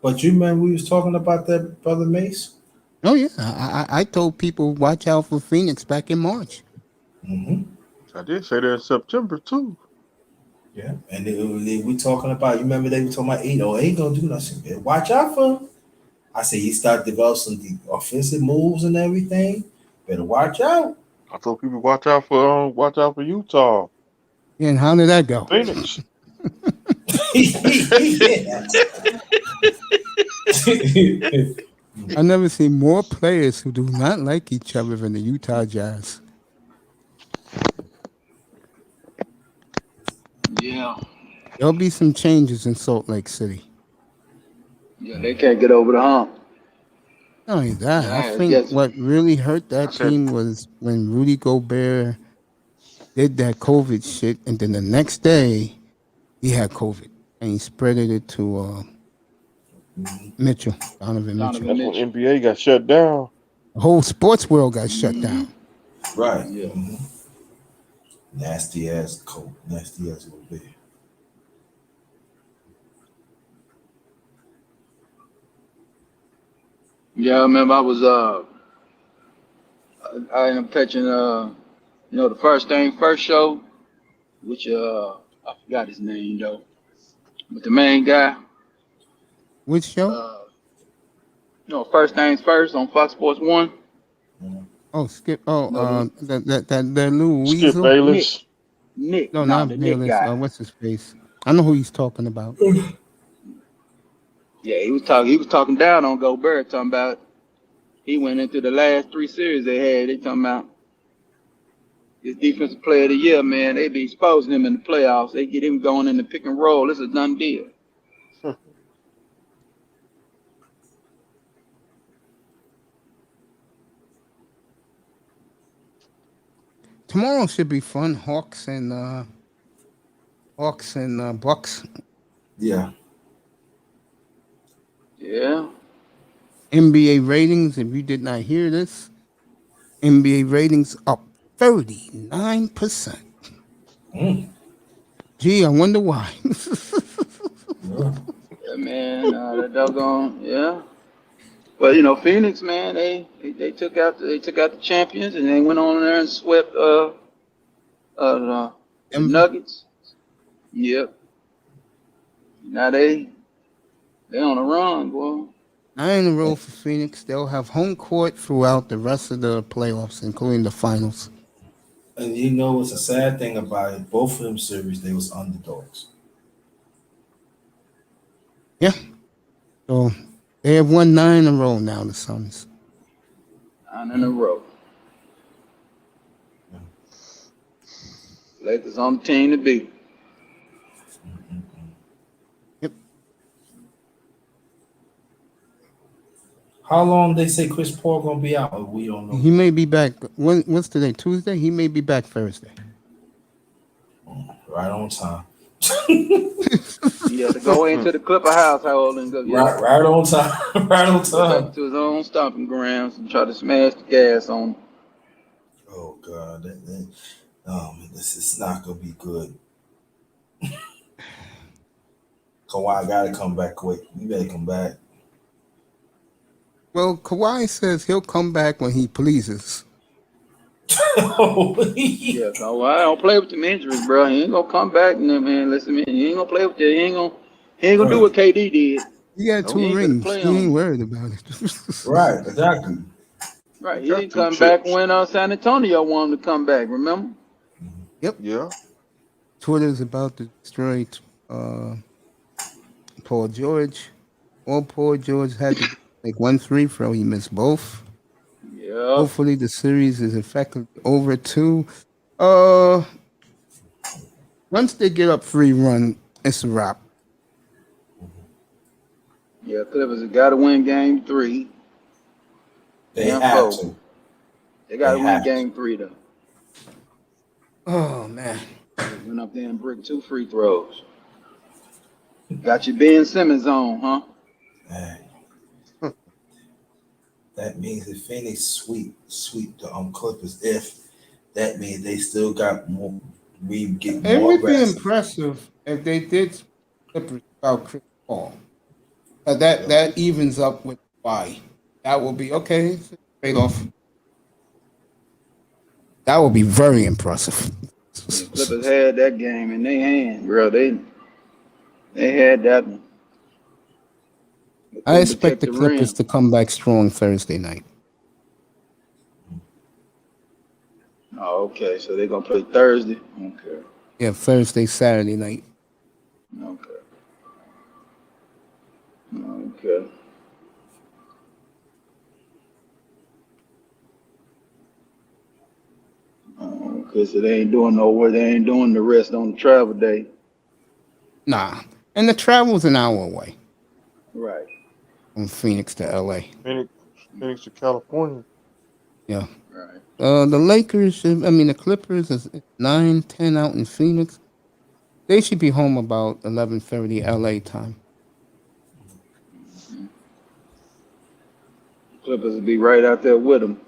But you remember we was talking about that, Brother Mace? Oh, yeah. I told people, watch out for Phoenix back in March. Mm-hmm. I did say that in September, too. Yeah. And we talking about, you remember they were talking about 8 ain't going to do nothing. Watch out for him. I said he started developing the offensive moves and everything. Better watch out. I told people watch out for Utah. Yeah, and how did that go? Phoenix. I never seen more players who do not like each other than the Utah Jazz. Yeah. There'll be some changes in Salt Lake City. Yeah, they can't get over the hump. Not only that, Yeah, I think what really hurt that team was when Rudy Gobert did that COVID shit, and then the next day he had COVID, and he spread it to Mitchell, Donovan Mitchell. That's when NBA got shut down. The whole sports world got shut down. Right. Yeah. Mm-hmm. Nasty ass coat. Nasty ass little bit. Yeah, I remember I was I ended up catching the First Thing First show, which I forgot his name though. But the main guy. Which show? First Things First on Fox Sports 1. Oh, Skip. Oh, that little Skip weasel. Bayless. Nick. No, not the Nick Bayless. guy. What's his face? I know who he's talking about. Yeah, he was talking down on Gobert, talking about he went into the last 3 series they had. They talking about his defensive player of the year, man. They be exposing him in the playoffs. They get him going in the pick and roll. It's a done deal. Tomorrow should be fun. Hawks and Bucks. Yeah. Yeah. NBA ratings, if you did not hear this, NBA ratings up 39%. Gee, I wonder why. Yeah, man, that doggone, yeah. Well, Phoenix, man, they took out the champions and they went on there and swept the Nuggets. Yep. Now they on a run, boy. 9 in a row for Phoenix. They'll have home court throughout the rest of the playoffs, including the finals. And you know what's a sad thing about it? Both of them series, they was underdogs. Yeah. So they have won 9 in a row now, the Suns. 9 in a row. Lakers on the team to beat. Yep. How long they say Chris Paul gonna be out? We don't know. He may be back. What's today? Tuesday? He may be back Thursday. Right on time. He had to go into the Clipper household and go. Yeah, Right on time. Right on go time. back to his own stomping grounds and try to smash the gas on him. Oh God, this is not gonna be good. Kawhi gotta come back quick. You better come back. Well, Kawhi says he'll come back when he pleases. Yeah, so I don't play with them injuries, bro. He ain't gonna come back, man. Listen, man, he ain't gonna play with that. He ain't gonna do what KD did. He got So 2 rings. play He him. ain't worried about it. Right, exactly. Right, he didn't come back when San Antonio wanted him to come back. Remember? Yep. Yeah. Twitter's about to destroy Paul George. Well, Paul George had to make 1 free throw. He missed both. Yeah. Hopefully the series is effectively over too. Once they get up 3-run, it's a wrap. Yeah, Clippers have got to win game 3. They and have 4. to. They got to They win have to. game 3 though. Oh man. They went up there and bricked 2 free throws. Got your Ben Simmons on, huh? Man. That means if Phoenix sweep the Clippers, if that means they still got more, we get It more would be rest. impressive if they did Clippers without Chris Paul. That evens up with why. That will be okay. Trade off. That would be very impressive. The Clippers had that game in their hand, bro. They had that one. I expect the protect the Clippers rim. to come back strong Thursday night. Oh, okay. So they're gonna play Thursday. Okay. Yeah, Thursday, Saturday night. Okay. Okay. Okay, so they ain't doing nowhere. They ain't doing the rest on the travel day. Nah. And the travel's an hour away Right. from Phoenix to LA. Phoenix to California. Yeah. Right. The Lakers, the Clippers is 9-10 out in Phoenix. They should be home about 11:30 LA time. Clippers will be right out there with them.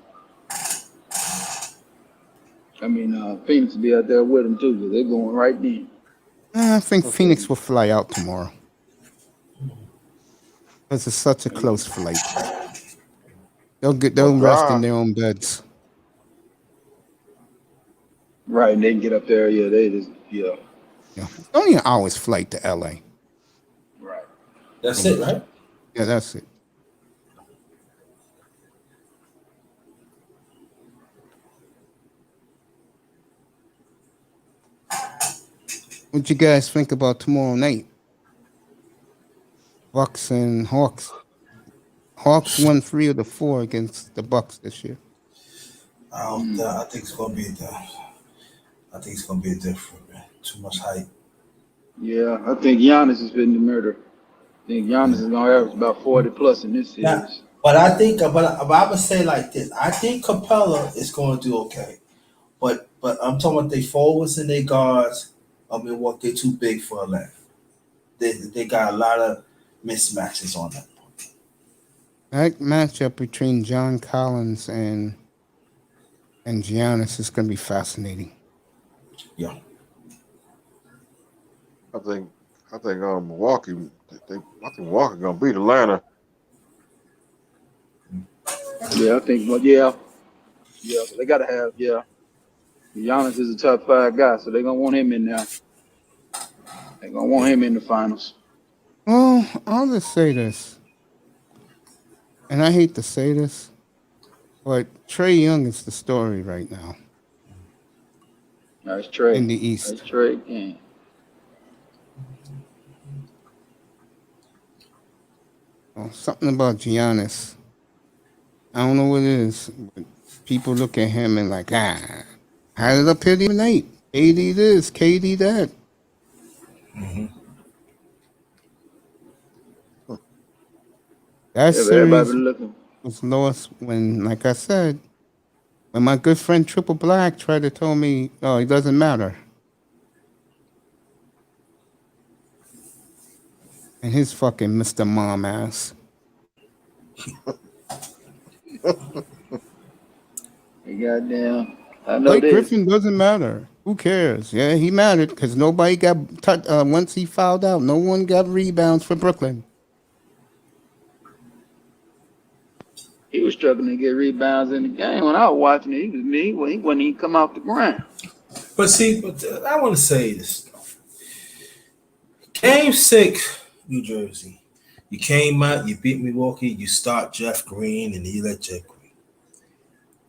Phoenix will be out there with them too, because they're going right in. I think Phoenix will fly out tomorrow. Because it's such a close flight. They'll rest in their own beds. Right, and they can get up there. Yeah, yeah. It's only an hour's flight to LA. Right. That's it, right? Yeah, that's it. What you guys think about tomorrow night? Bucks and Hawks. Hawks won 3 of the 4 against the Bucks this year. I think it's gonna be different, man. Too much hype. Yeah, I think Giannis has been the murder. I think Giannis is gonna average about 40 plus in this series. Now, but I think, but I would say like this. I think Capella is going to do okay, but I'm talking about they forwards and they guards. They're too big for a left. They got a lot of mismatches on them. That matchup between John Collins and Giannis is going to be fascinating. Yeah. I think Milwaukee. I think Milwaukee gonna beat Atlanta. Yeah, I think. Well, yeah. They gotta have. Yeah, Giannis is a top 5 guy, so they're gonna want him in there. They're gonna want him in the finals. Well, I'll just say this, and I hate to say this, but Trae Young is the story right now. That's Trae. In the East. That's Trae. Yeah. Something about Giannis. I don't know what it is. But people look at him and like, had it up here the other night. KD this, KD that. That Yeah, but everybody series been looking. was lost when, like I said, when my good friend Triple Black tried to tell me, oh, it doesn't matter. And his fucking Mr. Mom ass. Goddamn. I know Blake this. Griffin doesn't matter. Who cares? Yeah, he mattered because nobody got once he fouled out, no one got rebounds for Brooklyn. He was struggling to get rebounds in the game. When I was watching it, he was me. He wouldn't even come off the ground. But see, I want to say this. Game 6, New Jersey. You came out, you beat Milwaukee, you start Jeff Green, and you let Jeff Green.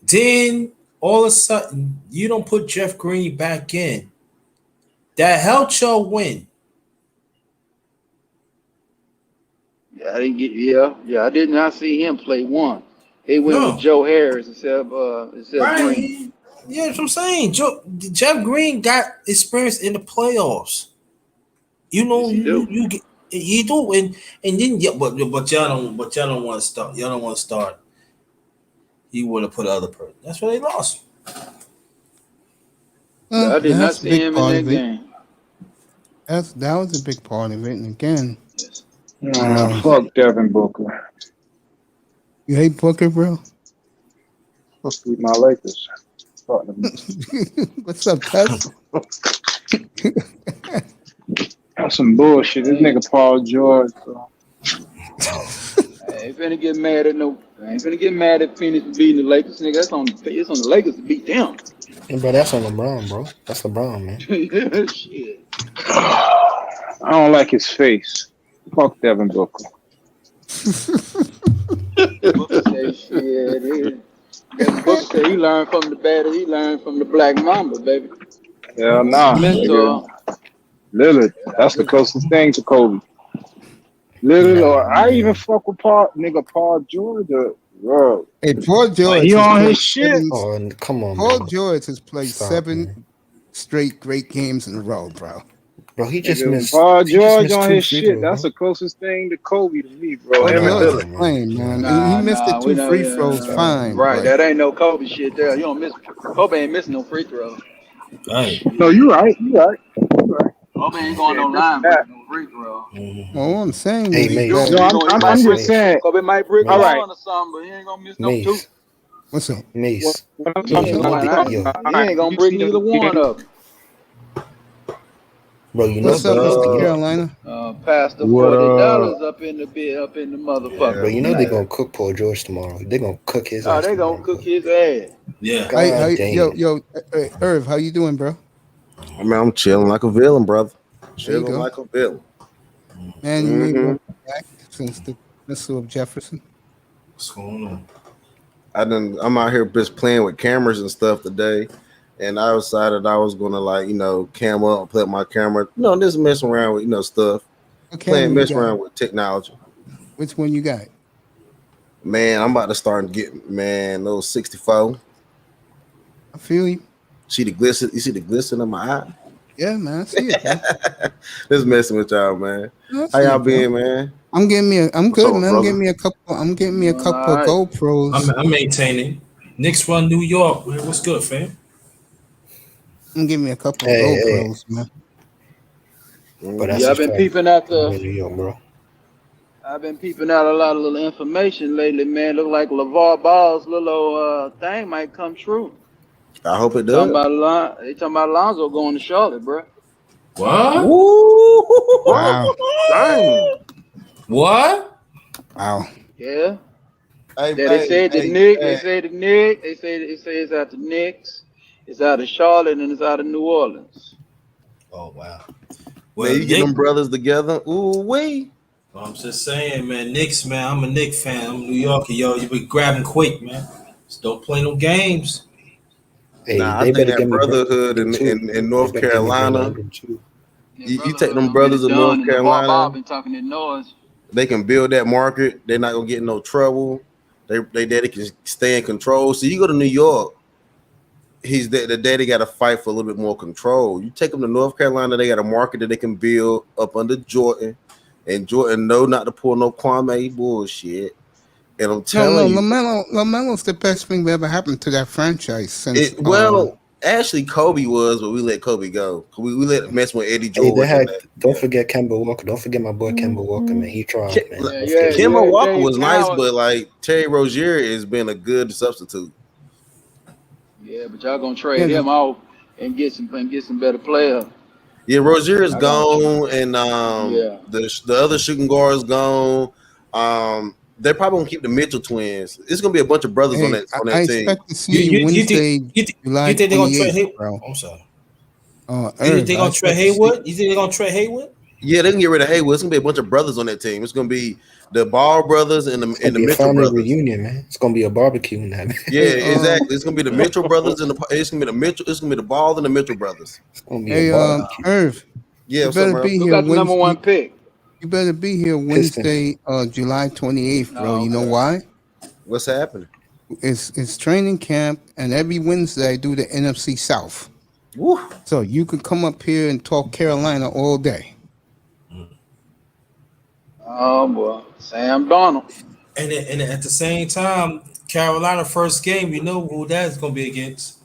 Then, all of a sudden, you don't put Jeff Green back in. That helped y'all win. Yeah, I didn't get. Yeah, I did not see him play one. He went with Joe Harris instead of Green. Yeah, that's what I'm saying. Jeff Green got experience in the playoffs. You know, you do, and then but y'all don't want to start. Y'all don't want to start. You want to put other person. That's why they lost. I did not see him in that game. That was a big part of it. And again, fuck Devin Booker. You hate Booker, bro? Let's beat my Lakers. What's up, Tess? That's some bullshit. This nigga Paul George, bro. I ain't finna get mad at Phoenix beating the Lakers, nigga. It's on the Lakers to beat them. Hey, bro, that's on LeBron, bro. That's LeBron, man. Shit. I don't like his face. Fuck Devin Booker. Booker say shit. Booker say he learned from the better. He learned from the Black Mamba, baby. Hell nah. Mentor. Lillard. That's the closest thing to Kobe. Lillard, or I even fuck with Paul George. Bro. Hey, Paul George. He on his shit. Oh, come on, Paul bro. George has played Stop, 7 man. straight great games in a row, bro. Bro, he just missed. Paul he just George missed on 2 his free shit. throws, That's bro. the closest thing to Kobe to me, bro. Paul Him and George is Lillard. playing, man. Nah, He missed the 2 free throws, fine. Right, but that ain't no Kobe shit there. You don't miss. Kobe ain't missing no free throws. Right. No, you right. You right. Kobe ain't going no line for no free throw. all I'm saying Hey, is Mace. that, No, I'm just saying. Kobe might break All one right. or something, but he ain't gonna miss no two. Mace. what's up? Mace. What I'm He ain't, You know gonna, that, yo, he ain't gonna break neither one of them. bro, you know What's up, Mr. Carolina? Pastor What $40 up in the motherfucker. bro, you know they're gonna cook Paul George tomorrow. They're gonna cook his Oh, ass they tomorrow. gonna cook his ass. Yeah. God damn. Irv, how you doing, bro? I mean, I'm chilling like a villain, brother. There you Chilling go. like a villain. Man, you ain't welcome back since the missile of Jefferson. What's going on? I'm out here just playing with cameras and stuff today, and I decided I was gonna cam up and play with my camera. Just messing around with stuff. What camera you Messing got? around with technology. Which one you got? Man, I'm about to start and get those 64. I feel you. See the glisten? You see the glisten in my eye? Yeah, man, I see it, bro. Just messing with y'all, man. I How see y'all it, bro. been, man? I'm What's good, up, man. brother? I'm getting me a couple of GoPros. I'm maintaining. Knicks run New York. Man, what's good, fam? I'm getting me a couple of Hey, GoPros, man. But that's Yeah, I've his been fault. peeping out New York, bro. I've been peeping out a lot of little information lately, man. Look like LeVar Ball's little thing might come true. I hope it They does. talking about Alonzo going to Charlotte, bro. What? Wow. Dang. What? Wow. Yeah. Hey, They said the Knicks. They say the Knicks. They say it's out the Knicks. It's out of Charlotte and it's out of New Orleans. Oh wow. Man, you get them brothers together. Ooh wee. I'm just saying, man. Knicks, man. I'm a Knicks fan. I'm a New Yorker, yo. You be grabbing quick, man. Just don't play no games. Hey, Nah, they I think better that give me brotherhood Brandon too. in North They better give me Carolina. Brandon too. You take them brothers in North LeVar Ball Carolina. been talking that noise. They can build that market. They're not gonna get in no trouble. They daddy can stay in control. So you go to New York, the daddy got to fight for a little bit more control. You take them to North Carolina, they got a market that they can build up under Jordan, and Jordan know not to pull no Kwame bullshit. And I'm telling you, LaMelo's the best thing that ever happened to that franchise since. Actually, Kobe was, but we let Kobe go. We let him mess with Eddie Hey, George. they had. Don't forget Kemba Walker. Don't forget my boy Kemba Walker, man. He tried, man. Kemba Walker was nice, but like Terry Rozier has been a good substitute. Yeah, but y'all gonna trade him off and get some better players. Yeah, Rozier is gone, and the other shooting guard is gone. They're probably gonna keep the Mitchell twins. It's gonna be a bunch of brothers on that team. I expect to see Wednesday, July 28th, bro. I'm sorry. You think they're gonna trade Hayward? You think they're gonna trade Hayward? Yeah, they can get rid of Hayward. It's gonna be a bunch of brothers on that team. It's gonna be the Ball brothers and the Mitchell family brothers. reunion, man. It's gonna be a barbecue now, man. Yeah, exactly. It's gonna be the Mitchell brothers and it's gonna be the Ball and the Mitchell brothers. It's gonna be a barbecue. Irv. Yeah, you better be Who here. got the number one pick? You better be here Wednesday, July 28th, bro. You know why? What's happening? It's training camp, and every Wednesday I do the NFC South. Woo. So you can come up here and talk Carolina all day. Oh boy, Sam Darnold. And at the same time, Carolina first game, you know who that's gonna be against?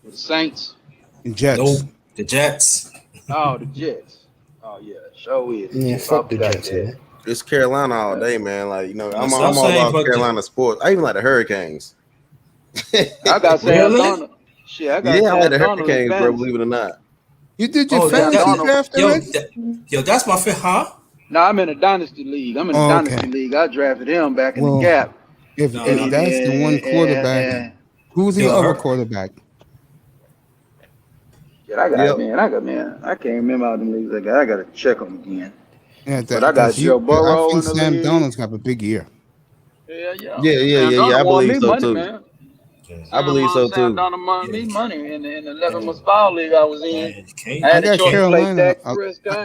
The Saints. The Jets. Nope, the Jets. Oh, the Jets. Oh yeah, show is. Yeah, fuck the Jets, man. It's Carolina all day, man. Like, you know, I'm what all I'm saying, about but Carolina sports. I even like the Hurricanes. I got Sam Darnold. Shit, I got I Sam like the Darnold Hurricanes, in bro. fantasy. Believe it or not. You did your fantasy draft already? Yo, that's my fifth, huh? No, I'm in a dynasty league. I'm in a dynasty league. I drafted him back in the gap. If that's the one quarterback, who's the other quarterback? Yeah, I can't remember all the leagues I got. I got to check them again. Yeah, but I got Joe Burrow I think in the Sam league. Darnold's have a big year. Yeah. I believe so too. Man. I believe so Sam too. Darnold won me money in the 11 month foul league I was in. I got Carolina. I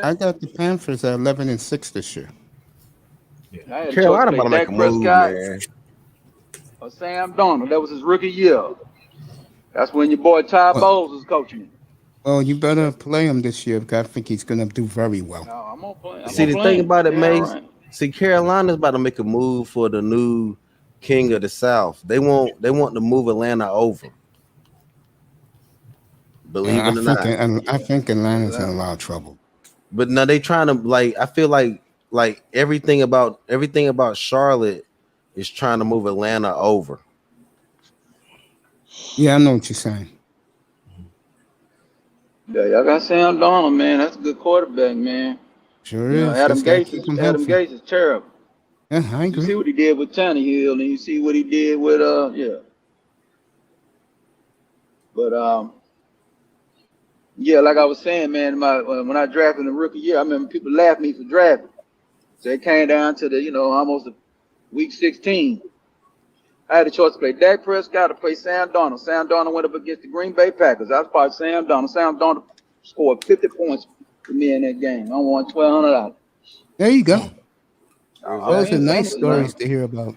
I got the Panthers at 11-6 this year. Carolina about to make a move, man. Or Sam Darnold. That was his rookie year. That's when your boy Ty Bowles was coaching him. Well, you better play him this year because I think he's going to do very well. No, I'm gonna play. See, the thing about it, Mace, see, Carolina's about to make a move for the new king of the South. They want to move Atlanta over. Believe it or not. I think Atlanta's in a lot of trouble. But now they trying to, like, I feel like everything about Charlotte is trying to move Atlanta over. Yeah, I know what you're saying. Yeah, y'all got Sam Darnold, man. That's a good quarterback, man. Sure You know, is. Adam Just gotta Gase keep him Adam healthy. Gase is terrible. Yeah, I You agree. see what he did with Tannehill, and you see what he did with But like I was saying, man, when I drafted in the rookie year, I remember people laughed at me for drafting. So it came down to the almost week 16. I had a choice to play Dak Prescott or play Sam Darnold. Sam Darnold went up against the Green Bay Packers. I was part of Sam Darnold. Sam Darnold scored 50 points for me in that game. I won $1,200. There you go. Those are nice stories to hear about.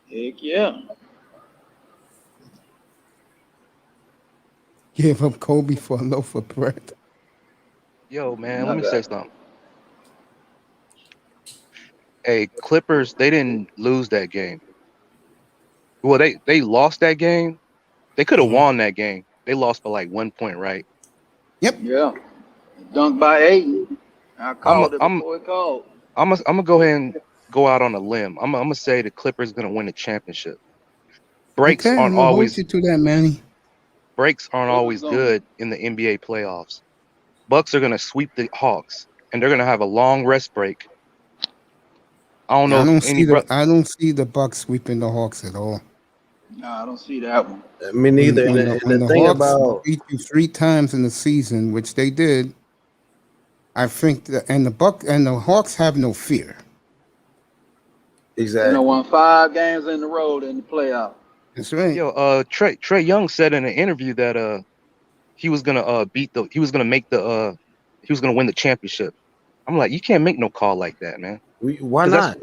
Heck yeah. Give up Kobe for a loaf of bread. Yo, man, let me say something. Hey, Clippers, they didn't lose that game. Well, they lost that game. They could have won that game. They lost by like 1 point, right? Yep. Yeah. Dunked by Aiden. I called it before it called. I'm gonna go ahead and go out on a limb. I'm gonna say the Clippers gonna win the championship. Breaks Okay, I'm aren't gonna always hold you to that, Manny. breaks aren't always good in the NBA playoffs. Bucks are gonna sweep the Hawks, and they're gonna have a long rest break. I don't know. I don't see the Bucks sweeping the Hawks at all. No, I don't see that one. Me neither. When And the the thing Hawks about beat you 3 times in the season, which they did, I think the Hawks have no fear. Exactly. They won 5 games in a row in the playoff. That's right. Yo, Trey Young said in an interview that he was gonna he was gonna win the championship. I'm like, you can't make no call like that, man. Why not?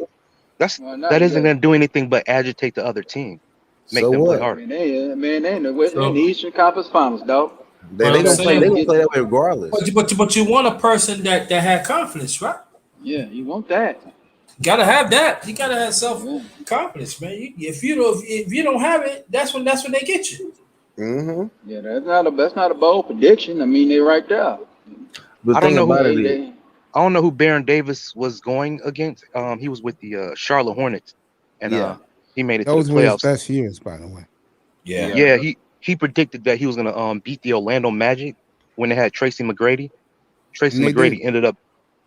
That isn't going to do anything but agitate the other team, make So them play what? harder. Man, they in the Eastern Conference Finals, dog. They gonna play. They gonna play that way regardless. But you want a person that had confidence, right? Yeah, you want that. You gotta have that. You gotta have self confidence, man. If you don't have it, that's when they get you. Mm-hmm. Yeah, that's not a bold prediction. I mean, they're right there. The I thing don't know about who it is, I don't know who Baron Davis was going against. He was with the Charlotte Hornets, and he made it to Those the were his playoffs. best years, by the way. Yeah, he predicted that he was gonna beat the Orlando Magic when they had Tracy McGrady. Tracy And they McGrady did. ended up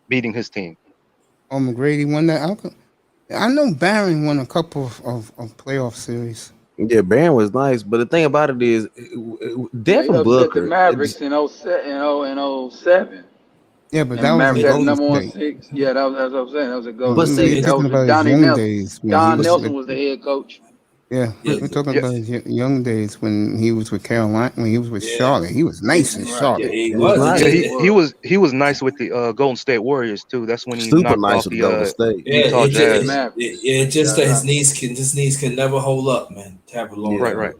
beating his team. Oh, McGrady won that. I know Barron won a couple of playoff series. yeah, Baron was nice, but the thing about it is, Devin They upset the Booker. Mavericks in 07. Yeah, but And that the was Mavericks in had the Golden number one State. 6. Yeah, that's what I'm saying. That was a goal. But We're see, talking about his Donnie young Nelson. days. When Don he was Nelson with, was the head coach. yeah, we're talking about his young days when he was with Carolina, when he was with Charlotte. He was nice in Charlotte. He was nice. Yeah, he was nice with the Golden State Warriors too. That's when he Super knocked nice off with the Golden State. Utah Jazz. It's just that his knees can never hold up, man. To have a long Right.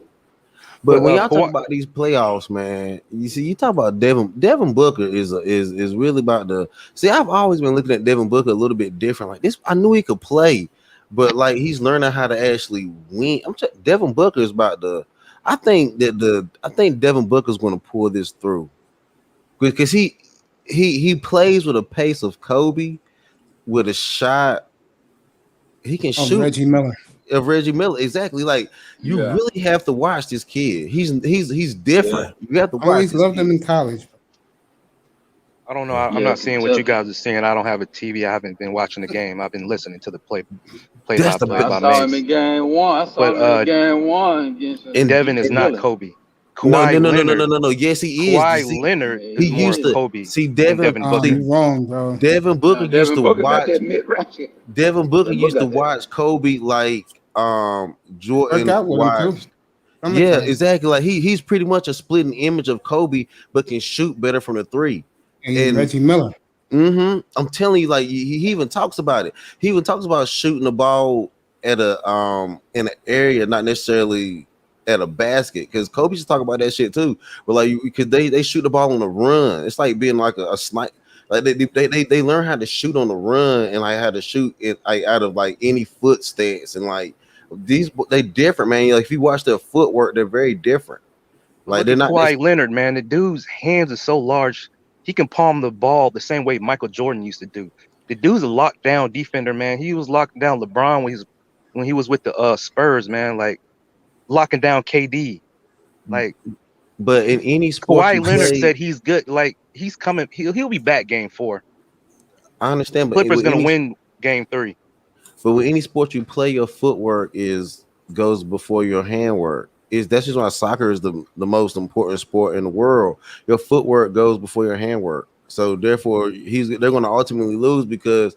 But when But, y'all talk about these playoffs, man, you talk about Devin Booker is really about the. See, I've always been looking at Devin Booker a little bit different. Like this, I knew he could play, but like he's learning how to actually win. Devin Booker is about the. I think Devin Booker is going to pull this through because he plays with a pace of Kobe, with a shot. He can shoot. Reggie Miller. Of Reggie Miller, exactly. Like you really have to watch this kid. He's different. You have to watch. Always this loved kid. him in college. I don't know. I'm not seeing what you guys are seeing. I don't have a TV. I haven't been watching the game. I've been listening to the play by play I saw him in game one. And Devin is not Kobe. No. Yes, he is. Kawhi Leonard is he more used to Kobe. see Devin. Booker. You're wrong, bro. Devin Booker used to watch. Devin Booker Look used at to that. watch Kobe like Jordan Work out with him, watched. too. Yeah, exactly. Like he's pretty much a splitting image of Kobe, but can shoot better from the three. And Reggie Miller. Mm-hmm. I'm telling you, like he even talks about it. He even talks about shooting the ball at a in an area, not necessarily at a basket. Because Kobe used to talk about that shit too. But like because they shoot the ball on the run. It's like being like a sniper. Like they learn how to shoot on the run and like how to shoot it like out of like any foot stance and like they different, man. Like if you watch their footwork, they're very different. Like they're not Kawhi Leonard, man. The dude's hands are so large. He can palm the ball the same way Michael Jordan used to do. The dude's a lockdown defender, man. He was locking down LeBron when he was with the Spurs, man. Like locking down KD. Like, but in any sport, Kawhi Leonard said he's good. Like he's coming. He'll be back game 4. I understand, but Clippers gonna win game 3. But with any sport you play, your footwork goes before your handwork. That's just why soccer is the most important sport in the world. Your footwork goes before your handwork. So therefore, they're going to ultimately lose because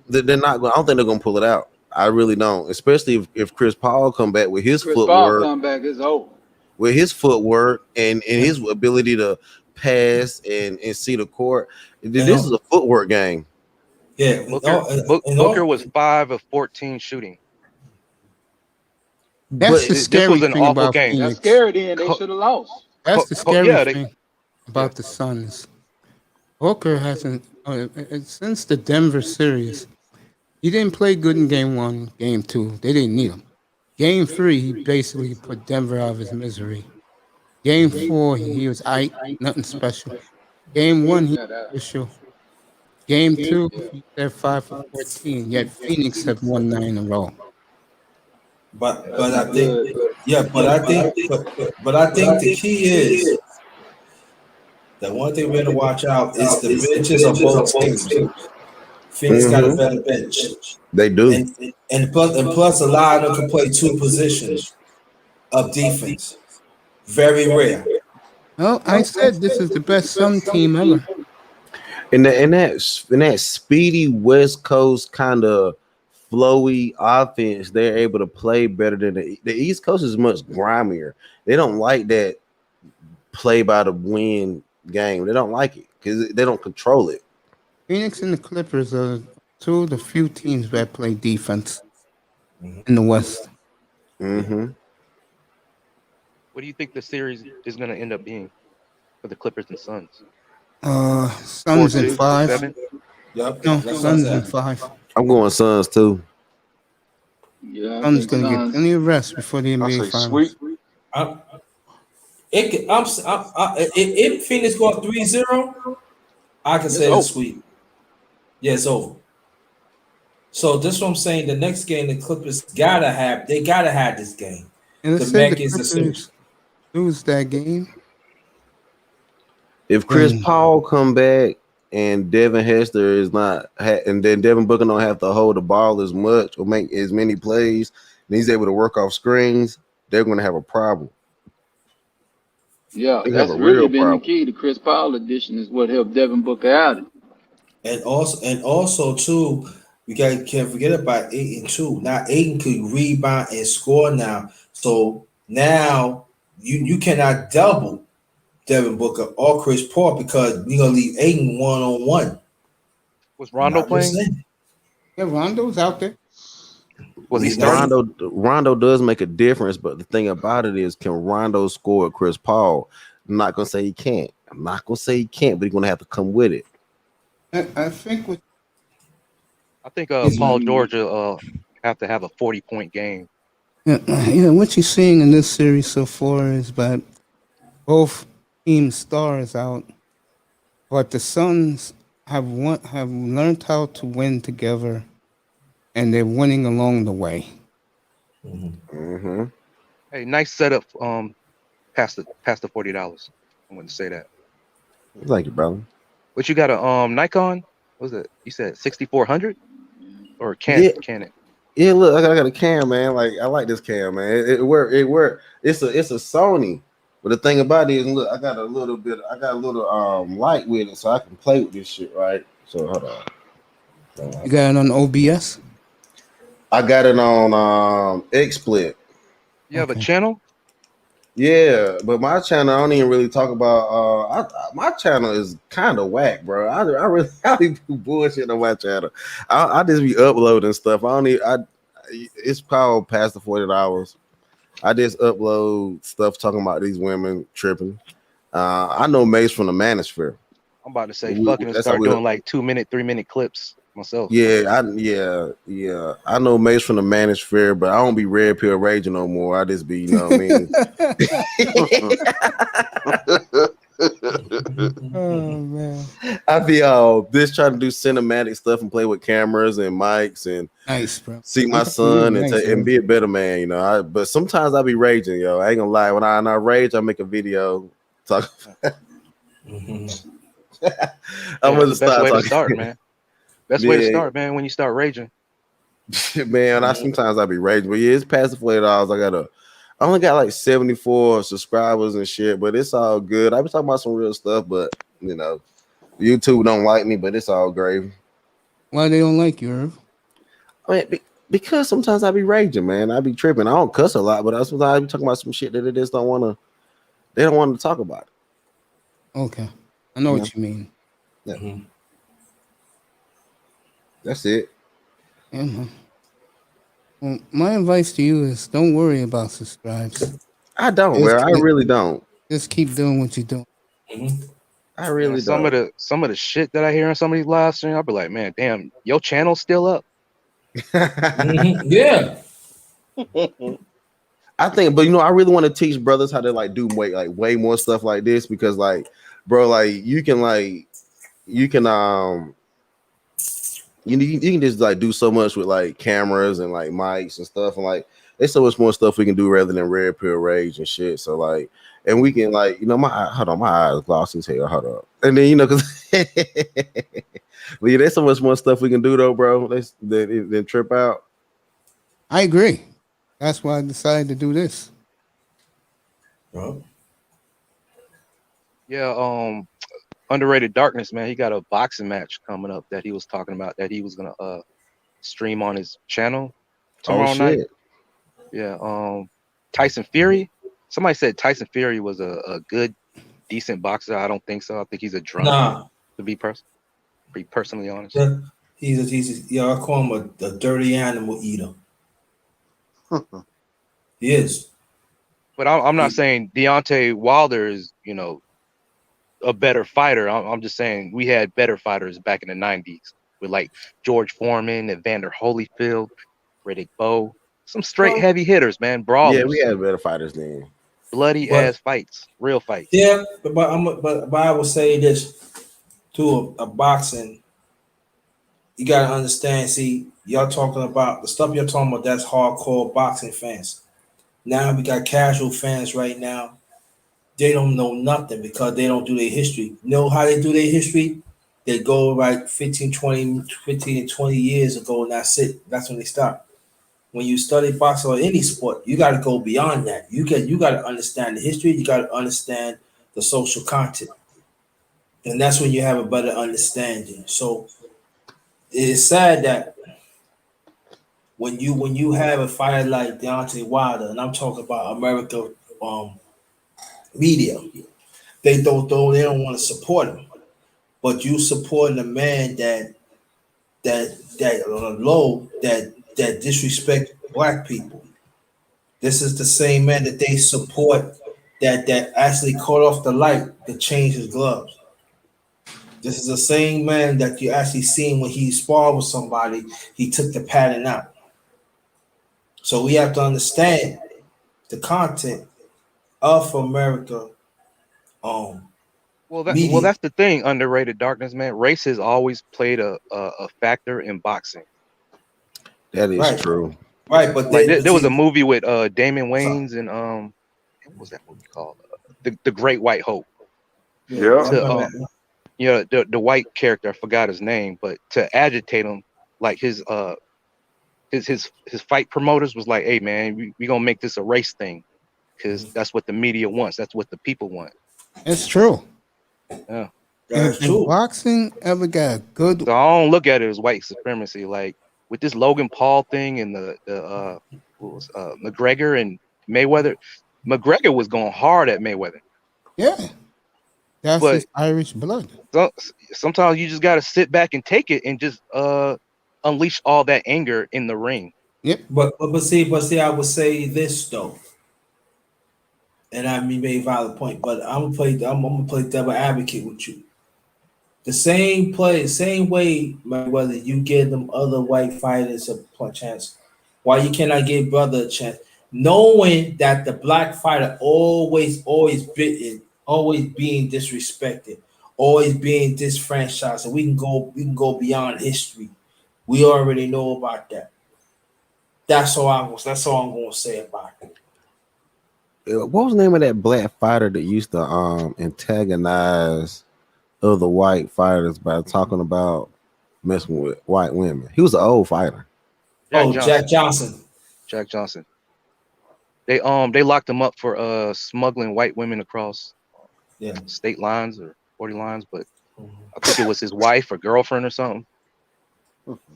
they're not. I don't think they're going to pull it out. I really don't. Especially if Chris Paul come back with his Chris footwork. Paul come back is over. With his footwork and his ability to pass and see the court, this is a footwork game. Yeah, Booker was 5 of 14 shooting. That's the scary This was an thing awful about game. Phoenix. That's scary. Then they should have lost. That's the scary thing about the Suns. Booker hasn't since the Denver series. He didn't play good in game 1, game 2. They didn't need him. Game 3, he basically put Denver out of his misery. Game 4, he was nothing special. Game 1, he was special. Game 2, they're 5 for 14. Yet Phoenix have won 9 in a row. But I think the key is the one thing we're gonna watch out is the benches of both teams. Phoenix got a better bench. They do, and plus a lot of them can play 2 positions of defense. Very rare. Well, I said this is the best Sun team ever. In that speedy West Coast kind of flowy offense, they're able to play better than the East Coast is much grimier. They don't like that play by the win game. They don't like it because they don't control it. Phoenix and the Clippers are two of the few teams that play defense in the West. Mm-hmm. What do you think the series is going to end up being for the Clippers and Suns? Suns in 4-2, 5. 7? Yep. No, That's what I Suns in said. 5. I'm going Suns too. Yeah, I Suns think gonna get Suns. plenty of rest before the I NBA say Finals. sweet. If Phoenix go up 3-0, I can say it's sweet. Yeah, it's over. So this is what I'm saying. The next game, the Clippers gotta have this game. And The let's say the Mac is the Clippers lose that game. If Chris Paul come back and Devin Hester is not, and then Devin Booker don't have to hold the ball as much or make as many plays, and he's able to work off screens, they're going to have a problem. Yeah, They that's have a really real been problem. the key. The Chris Paul addition is what helped Devin Booker out. And also too, we can't forget about Ayton too. Now Ayton could rebound and score now. So now you cannot double Devin Booker or Chris Paul because you're gonna leave Ayton 1-on-1. Was Rondo I'm just playing? saying. Yeah, Rondo's out there. Was he starting? Rondo does make a difference, but the thing about it is, can Rondo score at Chris Paul? I'm not gonna say he can't. I'm not gonna say he can't, but he's gonna have to come with it. I think with Paul George have to have a 40-point game. yeah, what you're seeing in this series so far is that both team stars out, but the Suns have learned how to win together, and they're winning along the way. Mm-hmm. Hey, nice setup. Past the $40. I wouldn't say that. Thank you, brother. But you got a Nikon? What was it? You said 6400 or Canon? Canon. Yeah, look, I got a cam, man. Like, I like this cam, man. It worked. It's a Sony. But the thing about it is, look, I got a little light with it, so I can play with this shit, right? So hold on. You got it on OBS? I got it on XSplit. You have a channel? Yeah, but my channel, I don't even really talk about. My channel is kind of whack, bro. I really do bullshit on my channel. I just be uploading stuff. It's called past the $40. I just upload stuff talking about these women tripping. I know Mace from the Manosphere. I'm about to say fucking and start doing like 2-minute, 3-minute clips myself. Yeah. I know Mace from the Manosphere, but I don't be red pill raging no more. I just be, you know what I mean? Oh man. I be just trying to do cinematic stuff and play with cameras and mics and nice, bro. See my son and be a better man, you know. But sometimes I be raging, yo. I ain't gonna lie. When I rage, I make a video talk. I'm gonna That's the best way to start, man. Best way to start, man, when you start raging. Man, sometimes I be raging, but yeah, it's past the $40. I only got like 74 subscribers and shit, but it's all good. I be talking about some real stuff, but you know, YouTube don't like me, but it's all gravy. Why they don't like you, Irv? I mean, because sometimes I be raging, man. I be tripping. I don't cuss a lot, but sometimes I be talking about some shit that they just don't want to. They don't want to talk about it. Okay, I know what you mean. Yeah. That's it. Yeah, man. Well, my advice to you is don't worry about subscribes. I don't, bro. I really don't. Just keep doing what you're doing. I really don't. Some of the shit that I hear on some of these live streams, I'll be like, man, damn, your channel's still up. Yeah. I think, but you know, I really want to teach brothers how to like do way more stuff like this because, like, bro, like you can just like do so much with like cameras and like mics and stuff, and like there's so much more stuff we can do rather than red pill rage and shit. So like, and we can like, you know, my eyes glossy as hell. Hold up, and then you know, cause but yeah, there's so much more stuff we can do though, bro. Then trip out. I agree. That's why I decided to do this. Bro. Yeah, Underrated Darkness, man. He got a boxing match coming up that he was talking about that he was gonna stream on his channel tomorrow night. Yeah, Tyson Fury. Somebody said Tyson Fury was a good, decent boxer. I don't think so. I think he's a drunk. Nah. To be personally honest. Yeah, I call him a dirty animal eater. He is. But I'm not saying Deontay Wilder is, you know, a better fighter. I'm just saying we had better fighters back in the 90s with like George Foreman, Evander Holyfield, Riddick Bowe. Some straight heavy hitters, man. Brawlers. Yeah, we had better fighters then. Bloody But- ass fights. Real fights. Yeah, but I will say this to a boxing. You gotta understand. See, y'all talking about the stuff you're talking about. That's hardcore boxing fans. Now we got casual fans right now. They don't know nothing because they don't do their history. You know how they do their history? They go like 15 and 20 years ago, and that's it. That's when they stop. When you study boxing or any sport, you got to go beyond that. You got to understand the history. You got to understand the social content, and that's when you have a better understanding. So it's sad that when you have a fighter like Deontay Wilder, and I'm talking about America media, they don't want to support him, but you supporting a man that disrespect black people. This is the same man that they support that actually cut off the light to change his gloves. This is the same man that you actually seen when he sparred with somebody, he took the padding out. So we have to understand the content of America. Well, that's the thing. Underrated darkness, man. Race has always played a factor in boxing. That is true. Right, but like there was a movie with Damon Wayans and what was that movie called? The Great White Hope. Yeah. The white character, I forgot his name, but to agitate him, like his fight promoters was like, "Hey man, we gonna make this a race thing, because that's what the media wants. That's what the people want." It's true. Yeah, If boxing ever got a good, so I don't look at it as white supremacy. Like with this Logan Paul thing and the McGregor and Mayweather. McGregor was going hard at Mayweather. Yeah, that's But- his Irish blood. So sometimes you just got to sit back and take it and just unleash all that anger in the ring. Yep. But see, I would say this though, and I mean, made a valid point. But I'm gonna play devil advocate with you. The same way, whether you give them other white fighters a chance, why you cannot give brother a chance, knowing that the black fighter always being disrespected, always being disfranchised, and we can go beyond history. We already know about that. That's all I'm gonna say about it. What was the name of that black fighter that used to antagonize other white fighters by talking about messing with white women? He was an old fighter. Jack Johnson. Jack Johnson. They locked him up for smuggling white women across state lines or 40 lines, but I think it was his wife or girlfriend or something.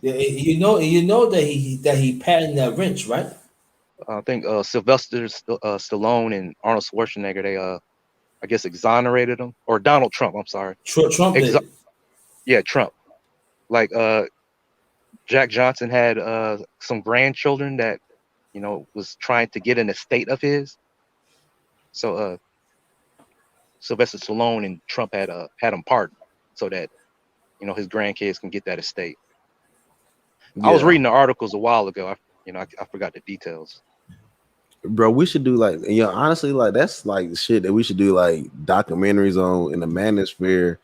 Yeah, you know that he patented that wrench, right? I think Sylvester Stallone and Arnold Schwarzenegger, they I guess exonerated him, or Donald Trump. I'm sorry, Trump did. Yeah, Trump. Like Jack Johnson had some grandchildren that was trying to get an estate of his. So Sylvester Stallone and Trump had him pardoned so that his grandkids can get that estate. I was reading the articles a while ago. I forgot the details. Bro, we should do honestly, that's like shit that we should do like documentaries on in the manosphere,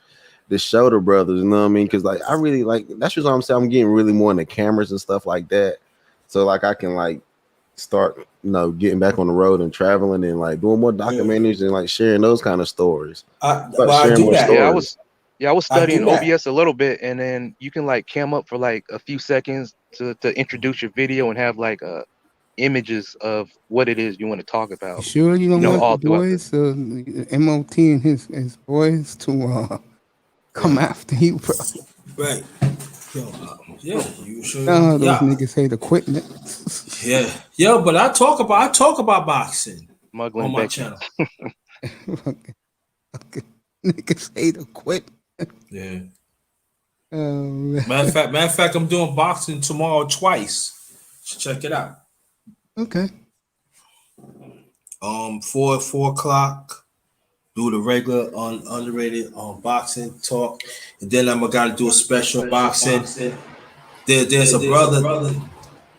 the show the brothers, you know what I mean? Because I really that's just what I'm saying. I'm getting really more into cameras and stuff like that. So I can start getting back on the road and traveling and doing more documentaries and sharing those kind of stories. I was studying OBS a little bit, and then you can cam up for a few seconds to introduce your video and have images of what it is you want to talk about. Sure, you don't want the boys, MOT and his boys to come after you, bro. Right. You sure? No, those niggas hate equipment. Yeah, but I talk about boxing Smuggling on my bacon. channel. Niggas hate equipment. Yeah. Matter of fact, I'm doing boxing tomorrow twice. Check it out. Okay. 4 o'clock. Do the regular underrated boxing talk, and then I'm gotta do a special boxing. There's a brother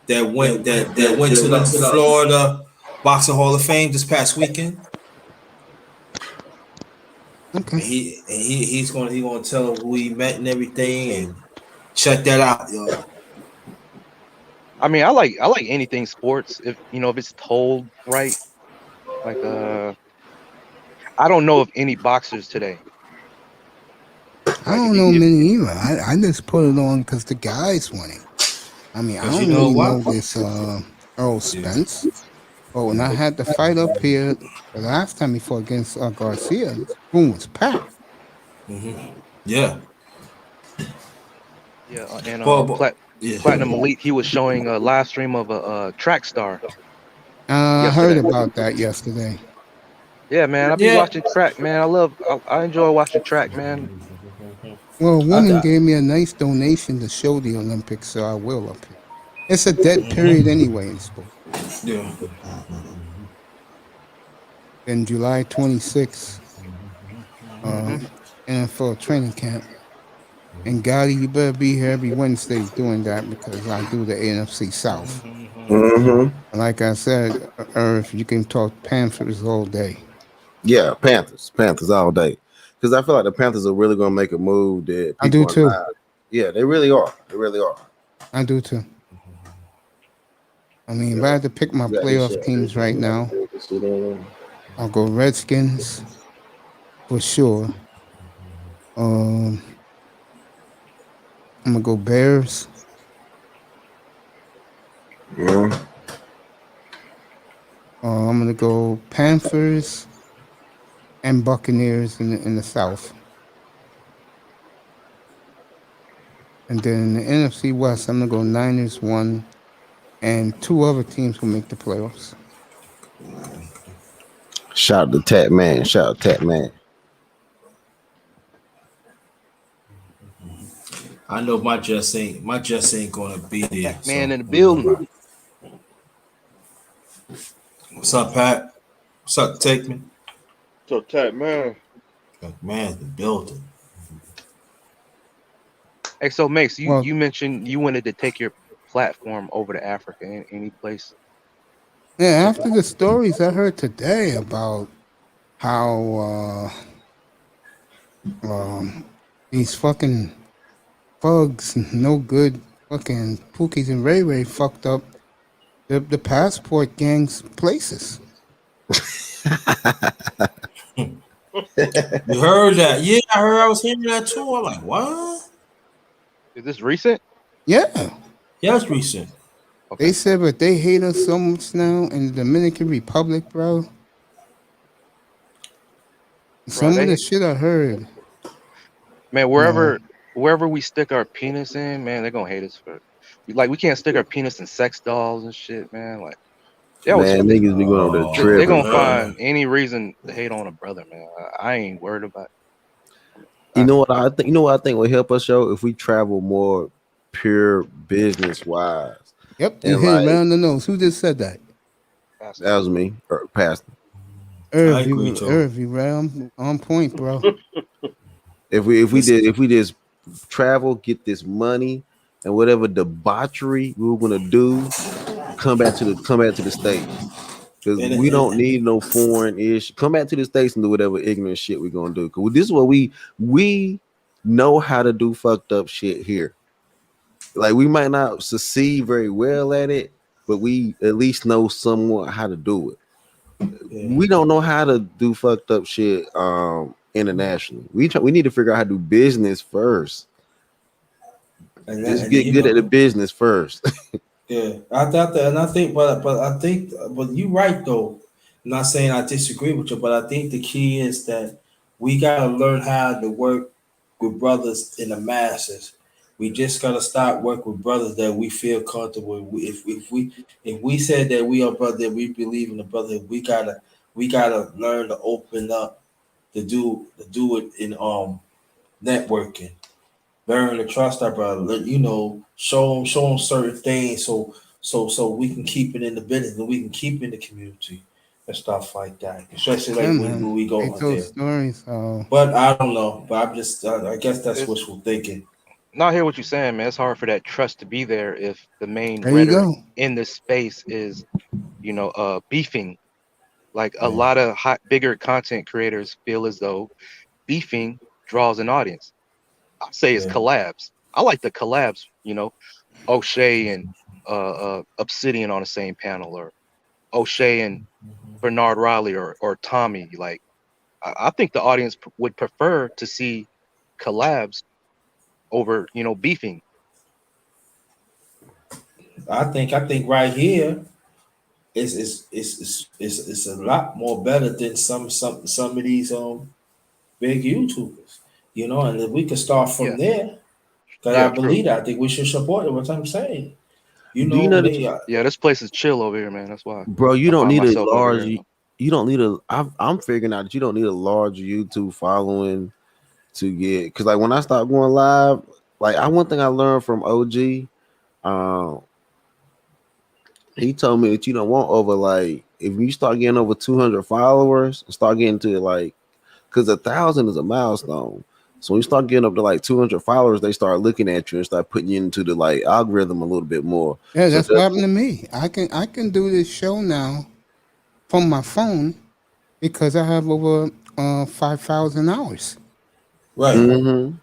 that went to the Florida Boxing Hall of Fame this past weekend. Okay. He's gonna tell who he met and everything, and check that out, yo. I mean, I like anything sports if it's told right. Like I don't know of any boxers today. I don't know many either. I just put it on because the guys won it. I mean, I don't really know this Earl Spence. But when I had the fight up here the last time he fought against Garcia, the room was packed. Yeah. Yeah, and Platinum Elite, he was showing a live stream of a track star. I heard about that yesterday. Yeah, man, I've been watching track, man. I enjoy watching track, man. Well, a woman gave me a nice donation to show the Olympics, so I will up here. It's a dead period anyway in sport. Yeah. Then July 26th, NFL training camp. And Gotti, you better be here every Wednesday doing that because I do the NFC South. Like I said, Irv, you can talk Panthers all day. Yeah, Panthers all day. Because I feel like the Panthers are really going to make a move that I do too. Yeah, they really are. They really are. I do too. I mean, if I had to pick my playoff teams right now, I'll go Redskins for sure. I'm gonna go Bears. Yeah. I'm gonna go Panthers and Buccaneers in the South. And then in the NFC West, I'm gonna go Niners 1, and 2 other teams will make the playoffs. Shout out to Tat Man. Shout out to Tat Man. I know my Jets ain't gonna be there. Man in the building. What's up, Pat? What's up, Take Me? So Tat Man. Man in the building. Hey, so Max, you mentioned you wanted to take your platform over to Africa. Any place? Yeah, after the stories I heard today about how these fucking thugs, no good fucking Pookies and Ray Ray fucked up the passport gang's places. You heard that? Yeah, I was hearing that too. I'm like, what? Is this recent? Yeah. Yeah, it's recent. Okay. They said, but they hate us so much now in the Dominican Republic, bro. Some of the shit I heard. Man, wherever we stick our penis in, man, they're gonna hate us for it. Like, we can't stick our penis in sex dolls and shit, man. Like, niggas be going over the trip. They're gonna find any reason to hate on a brother, man. I ain't worried about it. You know what I think? You know what I think would help us, show if we travel more pure business wise. Yep, you hit it around the nose. Who just said that? That was me, Pastor. Irv, you right on point, bro. If we just travel, get this money, and whatever debauchery we were gonna do, come back to the States. Because we don't need no foreign ish. Come back to the States and do whatever ignorant shit we're gonna do. Because this is what we know how to do fucked up shit here. Like, we might not succeed very well at it, but we at least know somewhat how to do it. Yeah. We don't know how to do fucked up shit internationally. We need to figure out how to do business first. Just get good at the business first. Yeah, I thought that, and I think, but you're right though. I'm not saying I disagree with you, but I think the key is that we gotta learn how to work with brothers in the masses. We just gotta start working with brothers that we feel comfortable with. If we said that we are brother, that we believe in the brother, we gotta learn to open up to do it in networking. burying the trust up, brother. You know, show them certain things so we can keep it in the business and we can keep it in the community and stuff like that. Especially Yeah, like man. when we go They out told there. stories. But I don't know. But I'm just I guess that's It's wishful thinking. not hear what you're saying, man. It's hard for that trust to be there if the main There you rhetoric go. in this space is, beefing. Like a Yeah. lot of bigger content creators feel as though beefing draws an audience. I say it's Yeah. collabs. I like the collabs, O'Shea and Obsidian on the same panel, or O'Shea and Bernard Riley, or Tommy. Like, I think the audience would prefer to see collabs over, beefing. I think right here it's a lot more better than some of these big YouTubers, and if we could start from Yeah, there, because I yeah, true. believe that I think we should support it. What I'm saying, Do you know and that, they Yeah, this place is chill over here, man. That's why bro? You I don't find need a myself over large. here. You don't need a. I'm figuring out that you don't need a large YouTube following to get. Because like when I start going live, like one thing I learned from OG, um, he told me that you don't want over like if you start getting over 200 followers, start getting to like because 1,000 is a milestone. So when you start getting up to like 200 followers, they start looking at you and start putting you into the like algorithm a little bit more. Yeah, So that's what happened to me. I can do this show now from my phone because I have over 5,000 hours. right. Mm-hmm.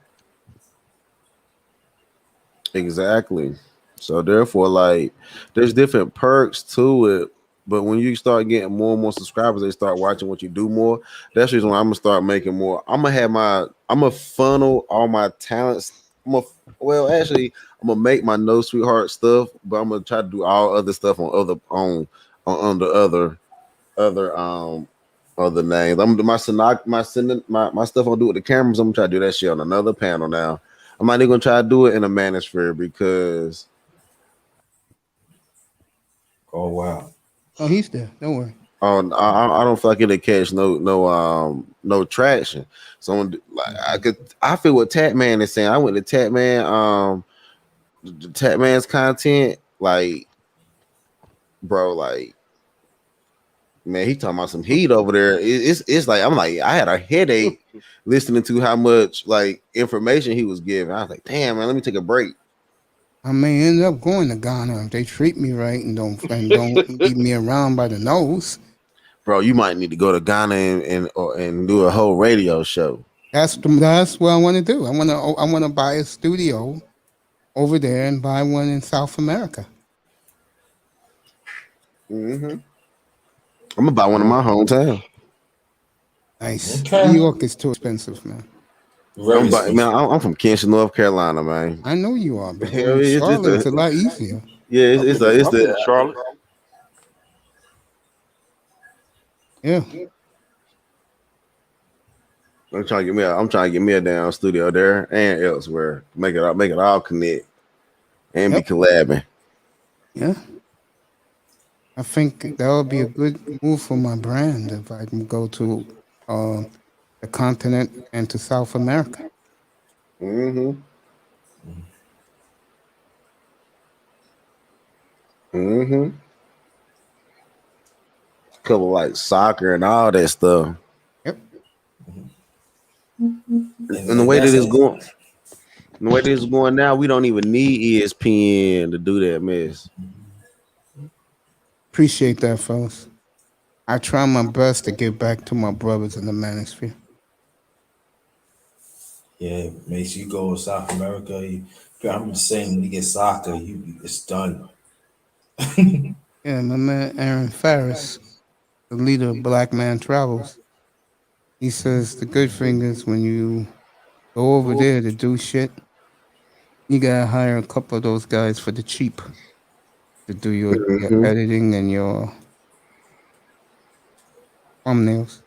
Exactly. So therefore, like, there's different perks to it. But when you start getting more and more subscribers, they start watching what you do more. That's the reason why I'm gonna start making more. I'm gonna funnel all my talents. I'm gonna make my no sweetheart stuff, but I'm gonna try to do all other stuff on the other names. I'm gonna do my stuff I'll do with the cameras. I'm gonna try to do that shit on another panel now. I'm not even gonna try to do it in a manosphere because Oh wow. Oh, he's there. Don't worry. I don't feel like it'll catch no traction. So I feel what Tatman is saying. I went to Tatman Tatman's content, like, bro, like, man, he talking about some heat over there. It's like I'm like I had a headache listening to how much like information he was giving. I was like, damn, man, let me take a break. I may end up going to Ghana if they treat me right and don't beat me around by the nose. Bro, you might need to go to Ghana and do a whole radio show. That's what I want to do. I want to buy a studio over there and buy one in South America. Mm-hmm. I'm gonna buy one in my hometown. Nice. Okay. New York is too expensive, man. I'm from Kinston, North Carolina, man. I know you are, but Yeah, it's just Charlotte's a lot easier. Yeah, it's the Charlotte. Yeah. I'm trying to get me a damn studio there and elsewhere. Make it all connect and be collabing. Yeah. I think that would be a good move for my brand if I can go to the continent and to South America. Mm-hmm. Mm-hmm. Couple like soccer and all that stuff. Yep. And the way that it's going now, we don't even need ESPN to do that mess. Appreciate that, fellas. I try my best to get back to my brothers in the manosphere. Yeah, makes you go to South America. I'm just saying, when you get soccer, it's done. Yeah, my man Aaron Farris, the leader of Black Man Travels, he says the good thing is when you go over there to do shit, you gotta hire a couple of those guys for the cheap to do your editing and your thumbnails.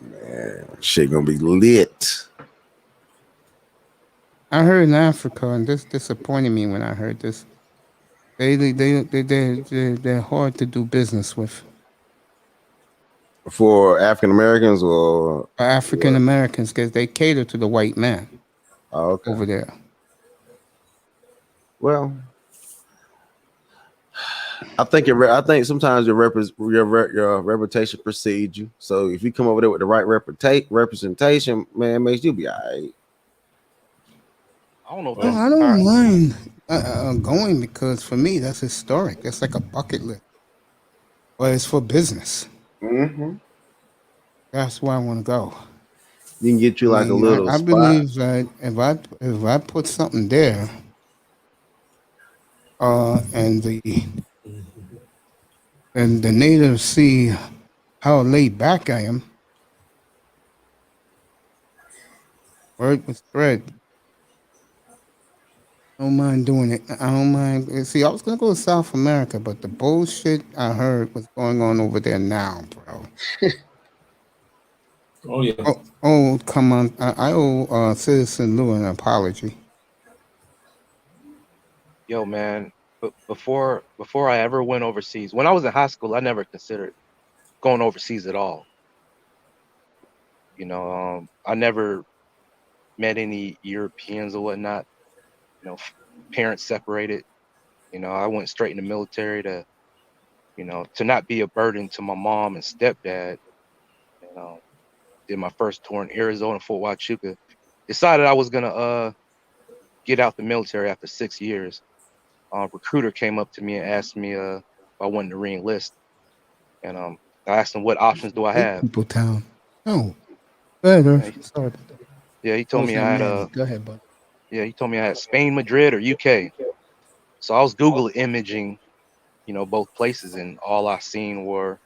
Man, shit gonna be lit. I heard in Africa, and this disappointed me when I heard this. They're hard to do business with. For African Americans or African Americans, because they cater to the white man. Oh, okay. over there. Well, I think I think sometimes your reputation precedes you. So if you come over there with the right representation, man, makes you be all right. I don't know if No, that's I don't mind going because for me that's historic. It's like a bucket list, but it's for business. Mm-hmm. That's why I want to go. You can get you like a mean, little I spot. believe that if I put something there, and the natives see how laid back I am, word was spread. I don't mind doing it. I don't mind. See, I was gonna go to South America, but the bullshit I heard was going on over there now, bro. Oh yeah. Oh, come on! I owe Citizen Lou an apology. Yo, man. But before I ever went overseas, when I was in high school, I never considered going overseas at all. I never met any Europeans or whatnot. Parents separated. I went straight in the military to not be a burden to my mom and stepdad. You know, did my first tour in Arizona, Fort Huachuca. Decided I was gonna get out the military after 6 years. Recruiter came up to me and asked me if I wanted to re-enlist, and I asked him what options do I Big have. people town. Oh, better. And Sorry. he I told was me at I Manny. had Go ahead, bud. he told me I had Spain, Madrid, or UK. So I was Google imaging, both places, and all I seen were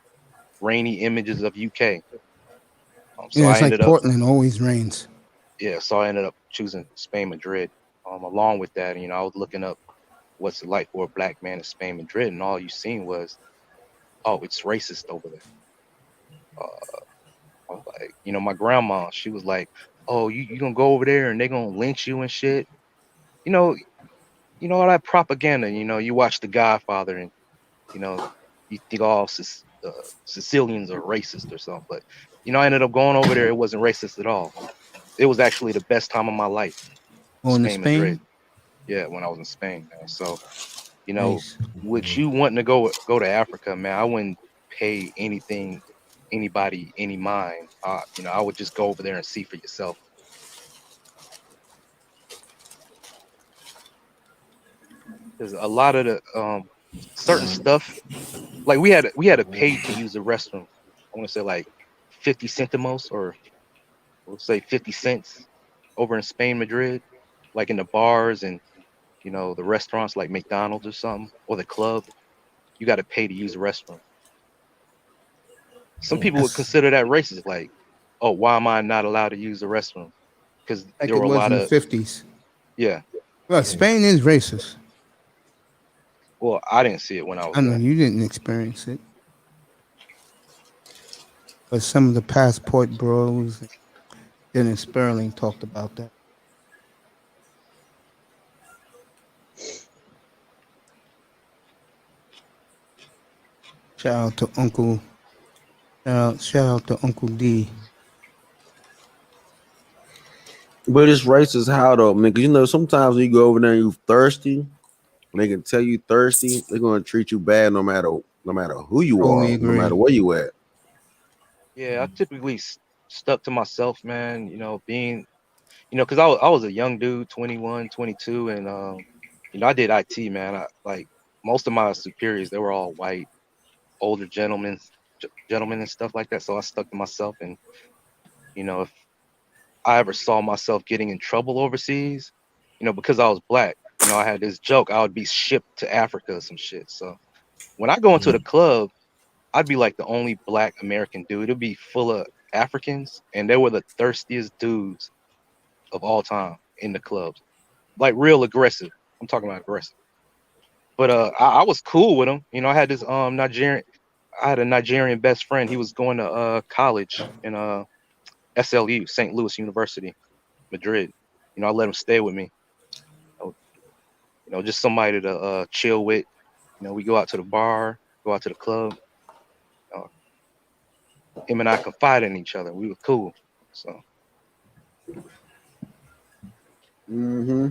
rainy images of UK. So Yeah, I it's like ended up Portland always rains. so I ended up choosing Spain, Madrid. Along with that, I was looking up what's it like for a black man in Spain, Madrid, and all you seen was, oh, it's racist over there. I was like, my grandma, she was like, oh, you gonna go over there and they gonna lynch you and shit. You know, all that propaganda. You watch The Godfather and you know you think all Sicilians are racist or something, but I ended up going over there. It wasn't racist at all. It was actually the best time of my life. Going to Spain, Madrid. Spain? Yeah, when I was in Spain, man. So, Nice. with you wanting to go to Africa, man, I wouldn't pay anybody any mind. I would just go over there and see for yourself. There's a lot of the certain stuff. Like we had to pay to use the restroom. I want to say like 50 centimos, or we'll say 50 cents over in Spain, Madrid, like in the bars and the restaurants like McDonald's or something, or the club. You got to pay to use the restroom. Some people would That's consider that racist, like, oh, why am I not allowed to use the restroom? Because like there it were a was lot in the of 50s. yeah. Well, Spain is racist. Well, I didn't see it when I was I know there. you didn't experience it, but some of the passport bros, Dennis Sperling talked about that. Shout out to Uncle. Shout out to Uncle D. But it's racist how though, man? Because sometimes when you go over there and you thirsty, and they can tell you thirsty, they're gonna treat you bad no matter who you Totally are, no agree. matter where you at. Yeah, I typically stuck to myself, man. Being because I was a young dude, 21, 22, and I did IT, man. Like most of my superiors, they were all white, older gentlemen and stuff like that. So I stuck to myself, and if I ever saw myself getting in trouble overseas, because I was black, I had this joke, I would be shipped to Africa or some shit. So when I go into the club, I'd be like the only black American dude. It'd be full of Africans, and they were the thirstiest dudes of all time in the clubs. Like real aggressive. I'm talking about aggressive. But I was cool with them. I had this I had a Nigerian best friend. He was going to college in SLU, St. Louis University, Madrid. I let him stay with me. Just somebody to chill with. We go out to the bar, go out to the club. Uh, Him and I confided in each other. We were cool. So Mm-hmm.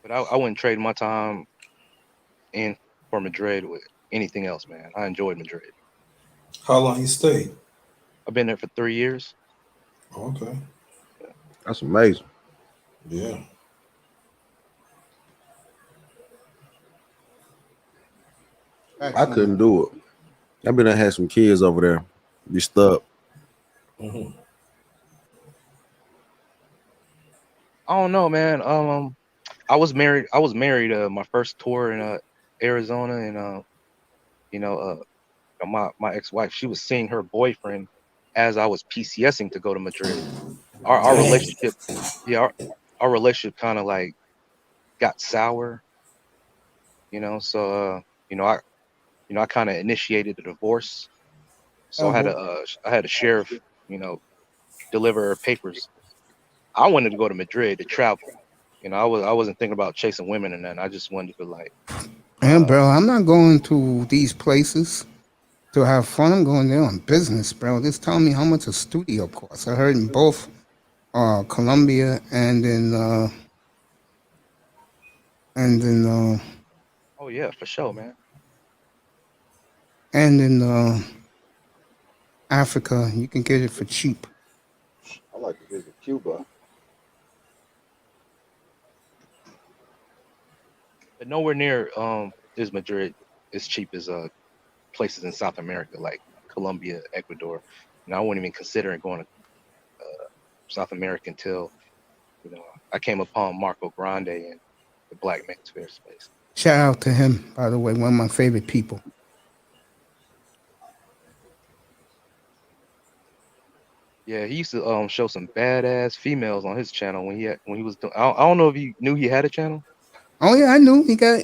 But I wouldn't trade my time in for Madrid with anything else, man. I enjoyed Madrid. How long you stayed? I've been there for 3 years. Okay. That's amazing. Yeah. I couldn't do it. I been had some kids over there. Be stuck. Mm-hmm. I don't know, man. I was married. My first tour in Arizona, and my ex-wife, she was seeing her boyfriend as I was PCSing to go to Madrid. Our Dang. relationship, yeah, our relationship kind of like got sour, So I kind of initiated the divorce. So I had a sheriff, deliver her papers. I wanted to go to Madrid to travel. I wasn't thinking about chasing women and then I just wanted to like. And bro, I'm not going to these places to have fun. I'm going there on business, bro. Just tell me how much a studio costs. I heard in both Colombia and in Oh yeah, for sure, man. and in Africa, you can get it for cheap. I like to visit Cuba. But nowhere near is Madrid as cheap as places in South America like Colombia, Ecuador. And I wasn't even considering going to South America until I came upon Marco Grande in the Black Manosphere space. Shout out to him, by the way, one of my favorite people. Yeah, he used to show some badass females on his channel when he was doing. I don't know if you knew he had a channel. Oh yeah, I knew he got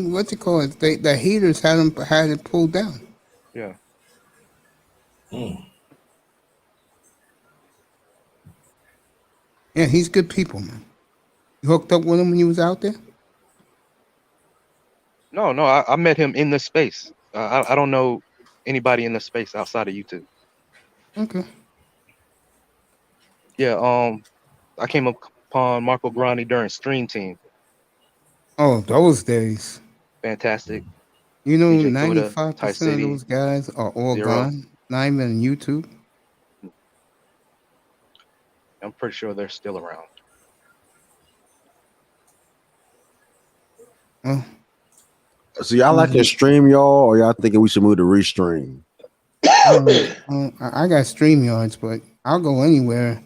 what you call it. The haters had it pulled down. Yeah. Yeah, he's good people, man. You hooked up with him when you was out there? No, I met him in this space. I don't know anybody in the space outside of YouTube. Okay. Yeah, I came upon Marco Grande during Stream Team. Oh, those days. Fantastic. You know, DJ Kuda, 95% of those guys are all Zero. gone. Not even on YouTube. I'm pretty sure they're still around. Oh. So y'all like to stream y'all, or y'all thinking we should move to restream? I got StreamYards, but I'll go anywhere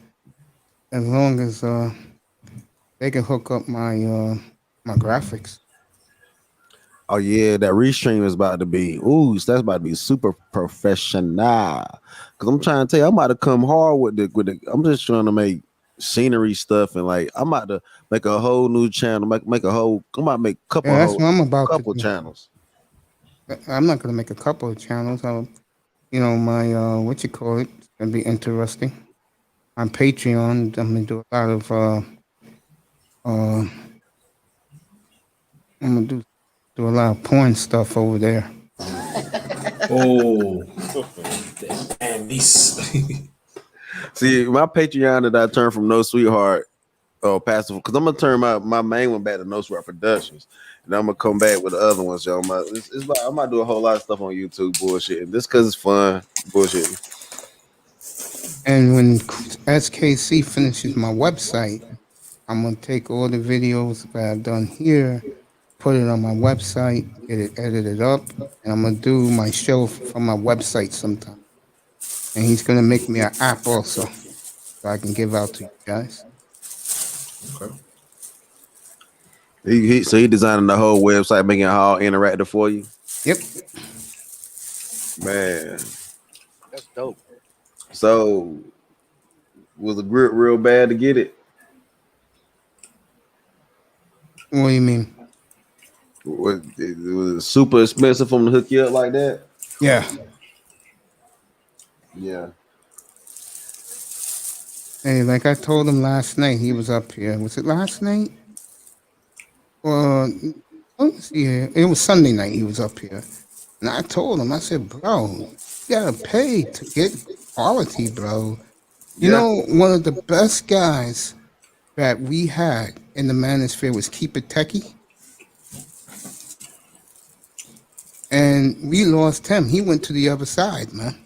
as long as they can hook up my my graphics. Oh yeah, that restream is about to be that's about to be super professional. Cause I'm trying to tell you, I'm about to come hard with the. I'm just trying to make scenery stuff and like I'm about to make a whole new channel. I'm about to make a couple. Yeah, that's what I'm about couple to do. channels. I'm not gonna make a couple of channels. My what you call it? It's gonna be interesting. On Patreon, I'm gonna do a lot of I'm gonna do a lot of porn stuff over there. Oh, damn these. See, my Patreon that I turned from No Sweetheart passive, because I'm gonna turn my main one back to No Sweetheart Productions, and I'm gonna come back with the other ones, yo. I'm about to do a whole lot of stuff on YouTube bullshit. This because it's fun bullshit. And when SKC finishes my website, I'm gonna take all the videos that I've done here, put it on my website, get it edited up, and I'm gonna do my show from my website sometime. And he's gonna make me an app also, so I can give out to you guys. Okay. So he designing the whole website, making it all interactive for you. Yep. Man, that's dope. So was the grip real bad to get it? What do you mean? It was super expensive for him to hook you up like that? Yeah. Yeah. Hey, like I told him last night, he was up here. Was it last night? Well, yeah, it was Sunday night he was up here. And I told him, I said, bro, You gotta pay to get quality, bro. You Yeah. know, one of the best guys that we had in the manosphere was Keep It Techie. And we lost him. He went to the other side, man.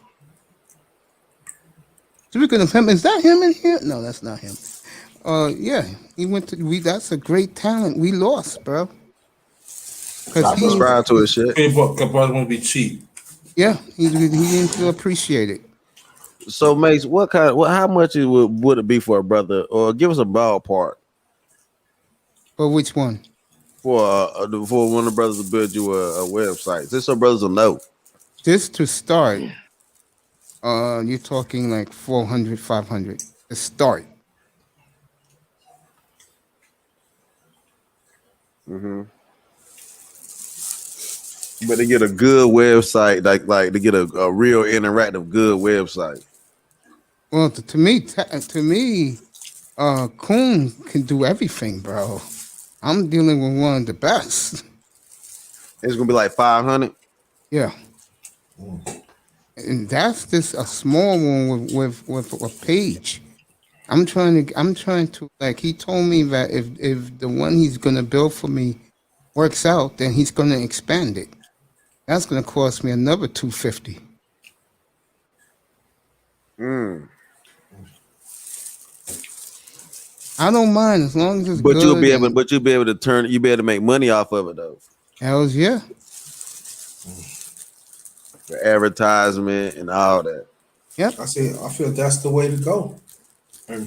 Speaking of him, is that him in here? No, that's not him. Yeah, he went to. That's a great talent. We lost, bro. I subscribe to his shit. People want to be cheap. Yeah, he didn't feel appreciated. So, Mace, how much would it be for a brother, or give us a ballpark For which one? for one of the brothers to build you a website? Just so brothers will know. Just to start, you're talking like 400, 500 to start. Mm-hmm. But to get a good website, like to get a real interactive good website. Well, to me, Coon can do everything, bro. I'm dealing with one of the best. It's gonna be like 500. Yeah, and that's just a small one with a page. I'm trying to like. He told me that if the one he's gonna build for me works out, then he's gonna expand it. That's gonna cost me another $250. I don't mind as long as it's But good. you'll be able to make money off of it though. Hells yeah. For advertisement and all that. Yep. I feel that's the way to go. Why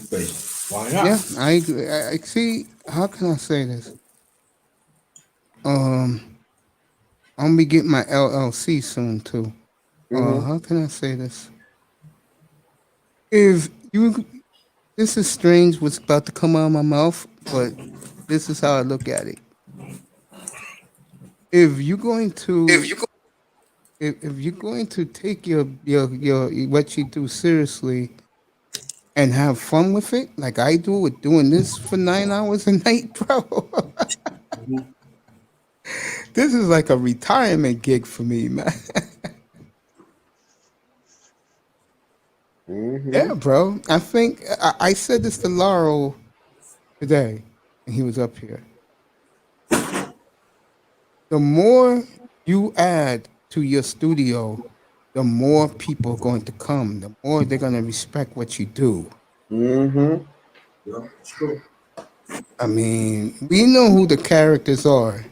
not? Yeah, I agree. I see. How can I say this? I'm gonna be getting my LLC soon too. How can I say this? This is strange what's about to come out of my mouth, but this is how I look at it. If you're going to take your what you do seriously and have fun with it, like I do with doing this for 9 hours a night, bro. This is like a retirement gig for me, man. Yeah, bro. I think I said this to Laurel today, and he was up here. The more you add to your studio, the more people are going to come. The more they're going to respect what you do. Mm-hmm. Yeah, it's true. I mean, we know who the characters are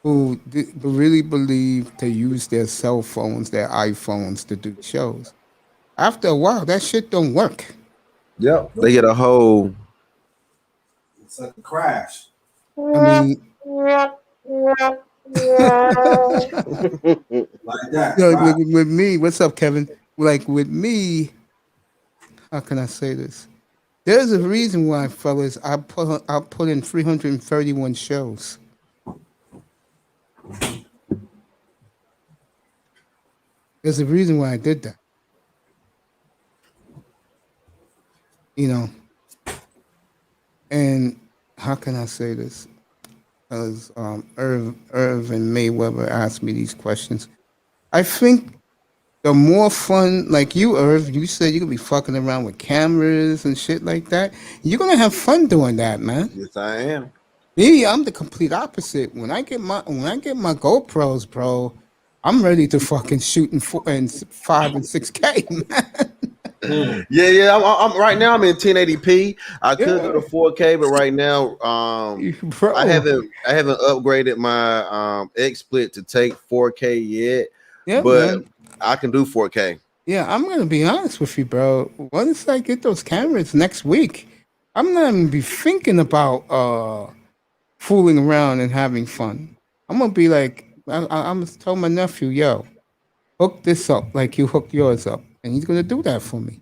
who really believe to use their cell phones, their iPhones to do shows. After a while, that shit don't work. Yep. They get a whole. It's like a crash. I mean, Like that. you know, with me, what's up, Kevin? Like with me, how can I say this? There's a reason why, fellas, I put in 331 shows. There's a reason why I did that. You know, and how can I say this? Because Irv and Mayweather asked me these questions. I think the more fun, like you, Irv, you said you could be fucking around with cameras and shit like that. You're gonna have fun doing that, man. Yes, I am. Me, I'm the complete opposite. When I get my GoPros, bro, I'm ready to fucking shoot in 5 and 6K, man. Yeah. I'm right now. I'm in 1080p. I could go to 4K, but right now, Bro. I haven't upgraded my XSplit to take 4K yet. Yeah, but man. I can do 4K. Yeah, I'm gonna be honest with you, bro. Once I get those cameras next week, I'm not gonna be thinking about fooling around and having fun. I'm gonna be like, I'm gonna tell my nephew, yo, hook this up like you hooked yours up, and he's gonna do that for me.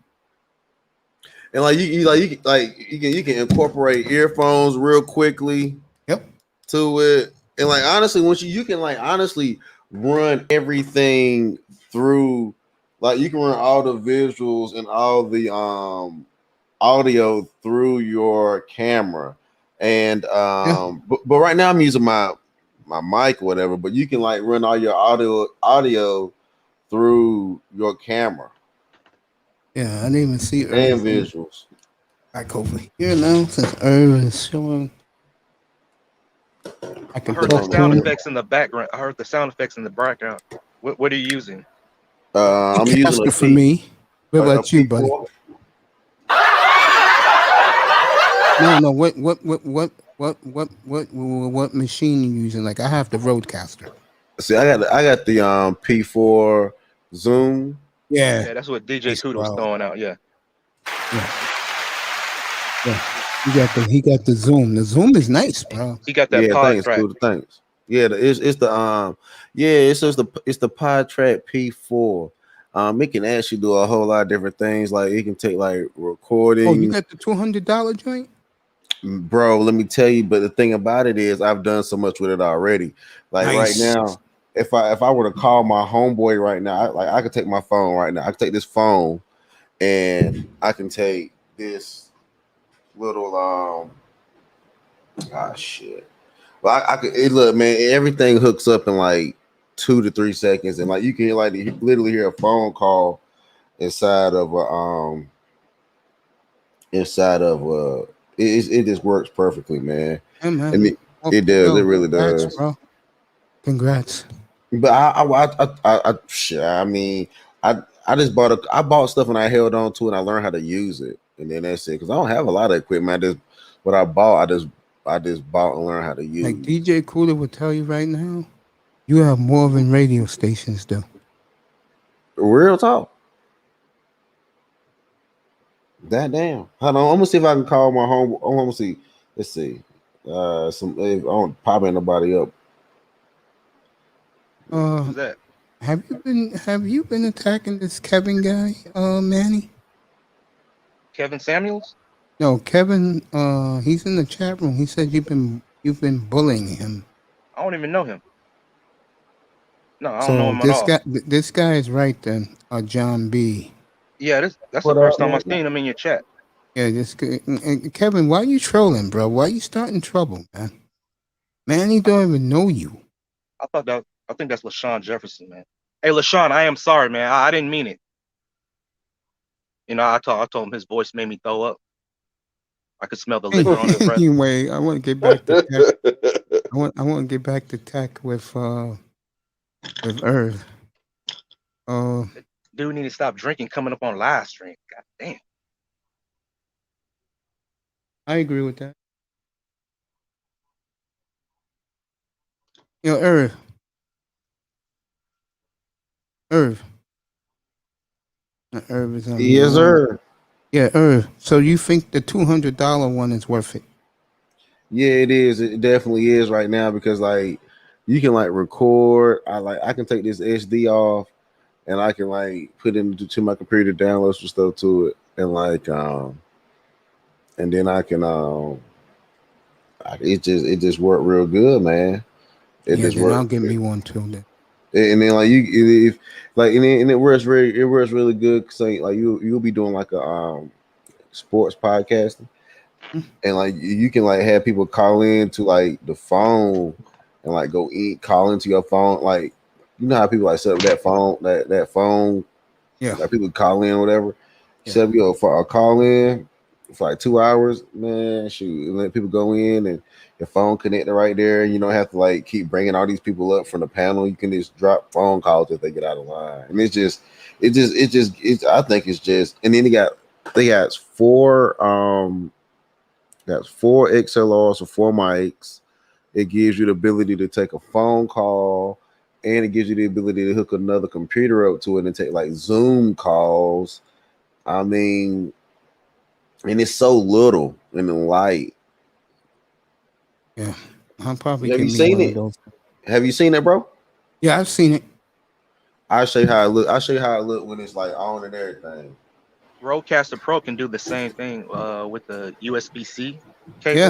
And like you can incorporate earphones real quickly. Yep. To it, and like honestly, once you can like honestly run everything through, like you can run all the visuals and all the audio through your camera. And but right now I'm using my mic or whatever, but you can like run all your audio through your camera Yeah, I didn't even see and Irv visuals. back over here now since Irv is showing. I I can heard the talk to sound him. effects in the background. I heard the sound effects in the background. What are you using? I'm using Caster for me. What about you, buddy? P4. No. What machine you using? Like I have the Roadcaster. See, I got the P4 Zoom. Yeah. Yeah, that's what DJ Nice, Kuda was bro. throwing out. Yeah. Yeah. He got the Zoom. The Zoom is nice, bro. He got that Yeah, pod thanks, track. cool. Thanks. Yeah, it's the pod track P4. It can actually do a whole lot of different things. Like it can take like recording. Oh, you got the $200 joint? Bro, let me tell you. But the thing about it is, I've done so much with it already. Like Nice. right now, if I were to call my homeboy right now, I could take my phone right now. I could take this phone, and I can take this little shit. Well, I could look, man. Everything hooks up in like 2 to 3 seconds, and like you can like literally hear a phone call inside of it just works perfectly, man. Yeah, man. And it does. It really Congrats, does. bro. Congrats. But I mean, I bought stuff and I held on to it and I learned how to use it, and then that's it. Because I don't have a lot of equipment. I bought and learned how to use. Like DJ Kuda would tell you right now, you have more than radio stations, though. Real talk. That damn. Hold on. I'm gonna see if I can call my home. I'm gonna see. Let's see. I don't popping nobody up. Who's that? Have you been attacking this Kevin guy, Manny? Kevin Samuels? No, Kevin. He's in the chat room. He said you've been bullying him. I don't even know him. No, I don't know him at this all. this guy is right then. John B. Yeah, that's What the first up, time I've man? seen him in your chat. Yeah, Kevin, why you trolling, bro? Why you starting trouble, man? Manny don't even know you. I think that's LaShawn Jefferson, man. Hey, LaShawn, I am sorry, man. I didn't mean it. You know, I told him his voice made me throw up. I could smell the liquor on his breath. Anyway, I want to get back to tech. I want to get back to tech with Irv. Dude need to stop drinking coming up on live stream. God damn. I agree with that. Yo, Irv. Irv is on. Yes, sir. Yeah, Irv. So you think the $200 one is worth it? Yeah, it is. It definitely is right now because like you can like record. I can take this SD off and I can like put it into my computer, download some stuff to it, and like and then I can it just worked real good, man. I'll get me one too then. And then like it works really good because like you'll be doing like a sports podcasting, and like you can like have people call in to like the phone and like call into your phone, like you know how people like set up that phone, yeah, like people call in or whatever, set up for a call in for like 2 hours, man. Shoot, and let people go in and your phone connected right there. You don't have to like keep bringing all these people up from the panel. You can just drop phone calls if they get out of line. And I think it's just. And then they got 4 XLRs or 4 mics. It gives you the ability to take a phone call, and it gives you the ability to hook another computer up to it and take like Zoom calls. I mean, and it's so little and light. Yeah, I'll probably. Have you seen it? Have you seen it, bro? Yeah, I've seen it. I'll show you how it look. I'll show you how it look when it's like on and everything. Rodecaster Pro can do the same thing with the USB-C cable. Yeah,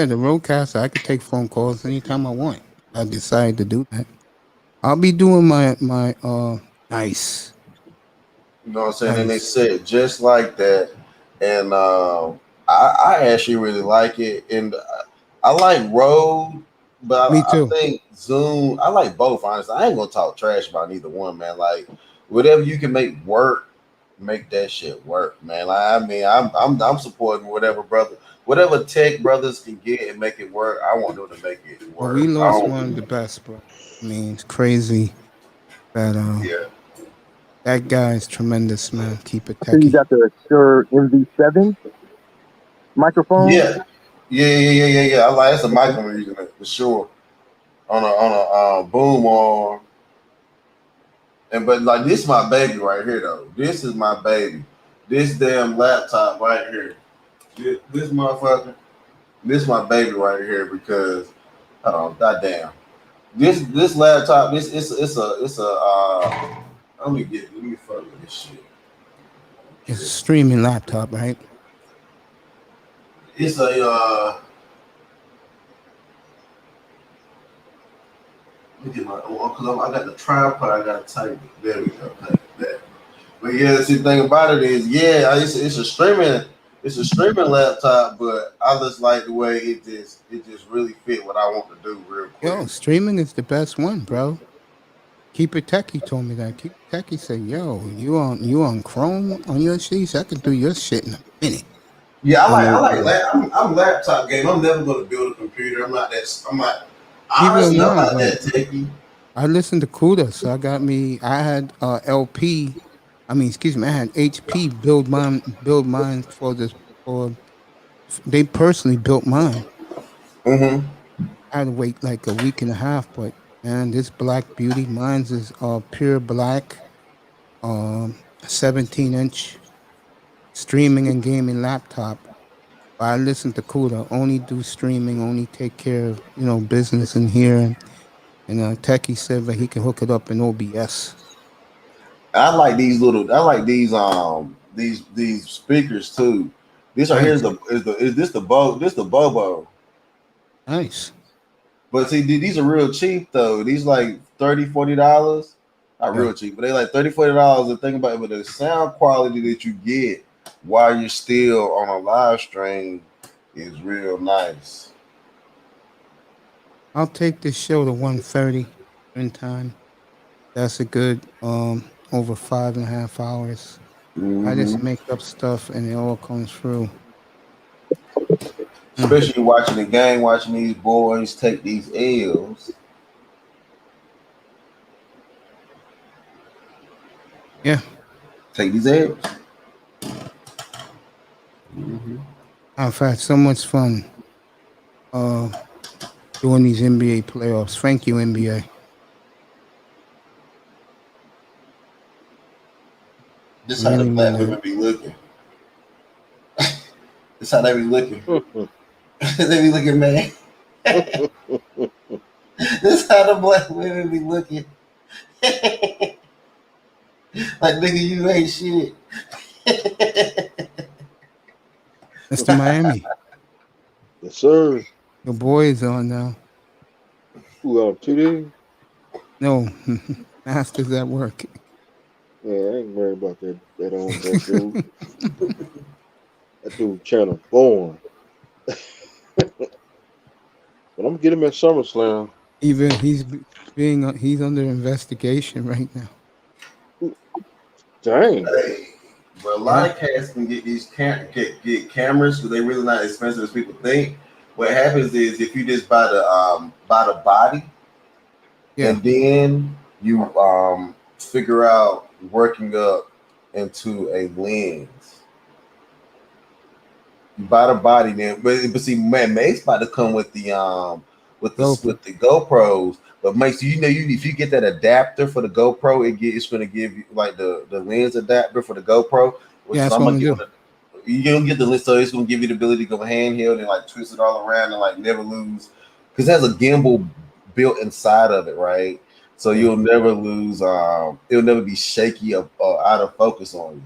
the Rodecaster. I can take phone calls anytime I want. I decide to do that. I'll be doing my nice. You know what I'm saying? And they said just like that. And I actually really like it. And I like Rode, but Me too. I think Zoom. I like both. Honestly, I ain't gonna talk trash about neither one, man. Like whatever you can make work, make that shit work, man. Like, I mean, I'm supporting whatever tech brothers can get and make it work. I want them to make it Well, work. we I lost don't- one of the best, bro. I mean, it's crazy that yeah. that guy is tremendous, man. Keep it So you techie. got the Shure MV7 microphone. Yeah. I like that's a mic I'm using it for sure. On a boom arm. But like this is my baby right here though. This is my baby. This damn laptop right here. This motherfucker. This is my baby right here because goddamn. This laptop, it's a let me fuck with this shit. It's a streaming laptop, right? It's a let me get my because I got the tripod, I got to type it. There we go. Like that. But yeah, see the thing about it is, yeah, it's a streaming laptop, but I just like the way it just really fit what I want to do real quick. Yo, streaming is the best one, bro. Keep It Techie told me that. Keep It Techie said, "Yo, you on Chrome on your shit? I could do your shit in a minute." Yeah, I'm laptop game. I'm never gonna build a computer. I'm not honestly I'm not that techie. I listened to CUDA, so I had LP. I had HP build mine they personally built mine. Mm-hmm. I had to wait like a week and a half, but man, this Black Beauty, mine's is pure black, 17-inch streaming and gaming laptop. I listen to CUDA, only do streaming, only take care of business in here, and Techie said that he can hook it up in OBS. I like these these speakers too. This right here is the Bobo. Nice. But see, these are real cheap though. These like $30-$40. Not real cheap, but they like $30-$40. The thing about it, but the sound quality that you get while you're still on a live stream is real nice. I'll take this show to 1:30 in time. That's a good over 5.5 hours. I just make up stuff and it all comes through. Especially watching the game, watching these boys take these L's. Yeah. Take these L's. I've had so much fun doing these NBA playoffs. Thank you, NBA. This how the black women be looking. This how they be looking. They be looking, man. This how the black women be looking. Like, nigga, you ain't shit. Mr. Miami. Yes, sir. Your boy is on now. Who TD? No, Masters at work. Yeah, I ain't worried about that dude. That dude channel born. But I'm gonna get him at SummerSlam. He's under investigation right now. Dang. Hey, but a lot of cats can get these get cameras because they're really not expensive as people think. What happens is if you just buy the body, and then you figure out working up into a lens. You buy the body then, but see, man, Mace about to come with the GoPros. But Mace, if you get that adapter for the GoPro, it's going to give you like the lens adapter for the GoPro. Yeah, that's what I'm gonna do. You're gonna get the lens, so it's gonna give you the ability to go handheld and like twist it all around and like never lose, because it has a gimbal built inside of it, right? So you'll never lose. It'll never be shaky or out of focus on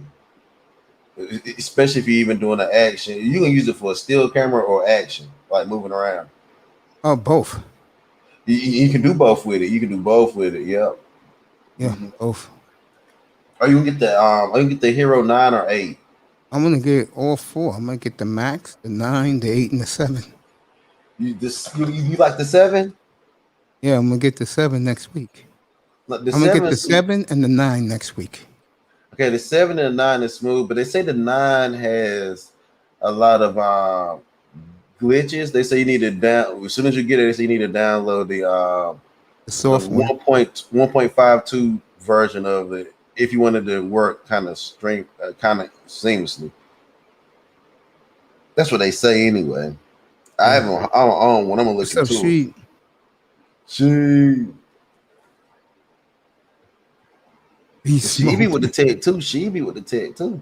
you. Especially if you're even doing an action, you can use it for a still camera or action, like moving around. Oh, both. You can do both with it. Yep. Yeah, both. Are you gonna get the Are you get the Hero 9 or 8? I'm gonna get all four. I'm gonna get the Max, the 9, the 8, and the 7. You like the 7? Yeah, I'm gonna get the 7 next week. Like the I'm gonna get 7 the is smooth. 7 and the 9 next week. Okay, the 7 and the 9 is smooth, but they say the 9 has a lot of glitches. They say you need to down as soon as you get it. They say you need to download the soft one. 1.52 version of it if you wanted to work kind of seamlessly. That's what they say anyway. I don't own one. I'm gonna look What's up, into it. Sheet? She be with the tech too. She be with the tech too.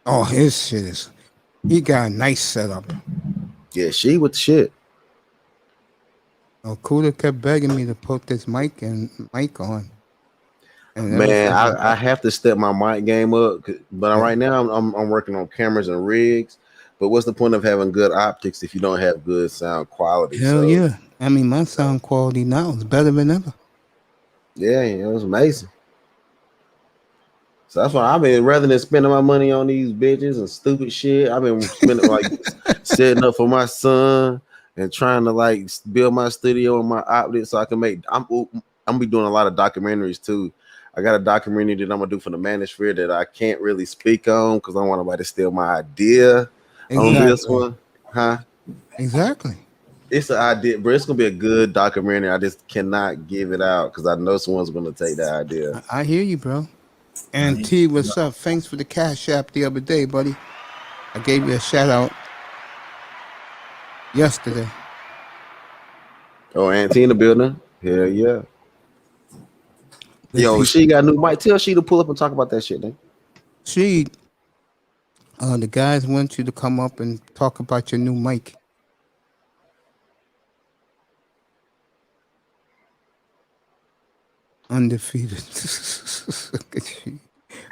Oh, his shit is. He got a nice setup. Yeah, she with the shit. Oh, Kuda kept begging me to put this mic on. And Man, I have to step my mic game up, but right now I'm working on cameras and rigs. But what's the point of having good optics if you don't have good sound quality? Hell yeah! I mean, my sound quality now is better than ever. Yeah, it was amazing. So that's why I've been, rather than spending my money on these bitches and stupid shit, I've been spending like setting up for my son and trying to like build my studio and my optics so I can make. I'm gonna be doing a lot of documentaries too. I got a documentary that I'm gonna do for the Manosphere that I can't really speak on because I don't want nobody to steal my idea on this one, huh? Exactly. It's an idea, but it's gonna be a good documentary. I just cannot give it out because I know someone's gonna take that idea. I hear you, bro. And T, what's up? Thanks for the Cash App the other day, buddy. I gave you a shout out yesterday. Oh, Auntie in the building. Hell yeah. Yo, Let's she got a new mic. Tell she to pull up and talk about that shit, man. She, the guys want you to come up and talk about your new mic. Undefeated.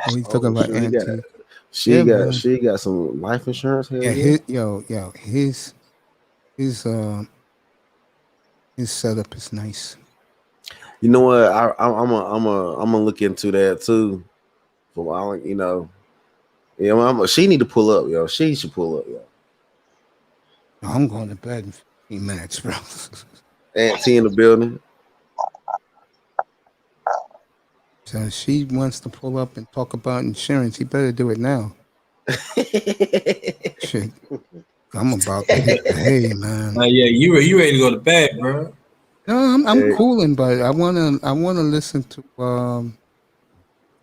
Oh, he's talking about Auntie. She got some life insurance. Hell yeah, his setup is nice. You know what? I'm gonna look into that too. For a while, you know. Yeah, she need to pull up, yo. She should pull up, yo. I'm going to bed in 15 minutes, bro. Auntie in the building. So she wants to pull up and talk about insurance. He better do it now. Shit. I'm about to hit the hay, man. Yeah, you ready to go to bed, bro? No, I'm cooling, but I wanna listen to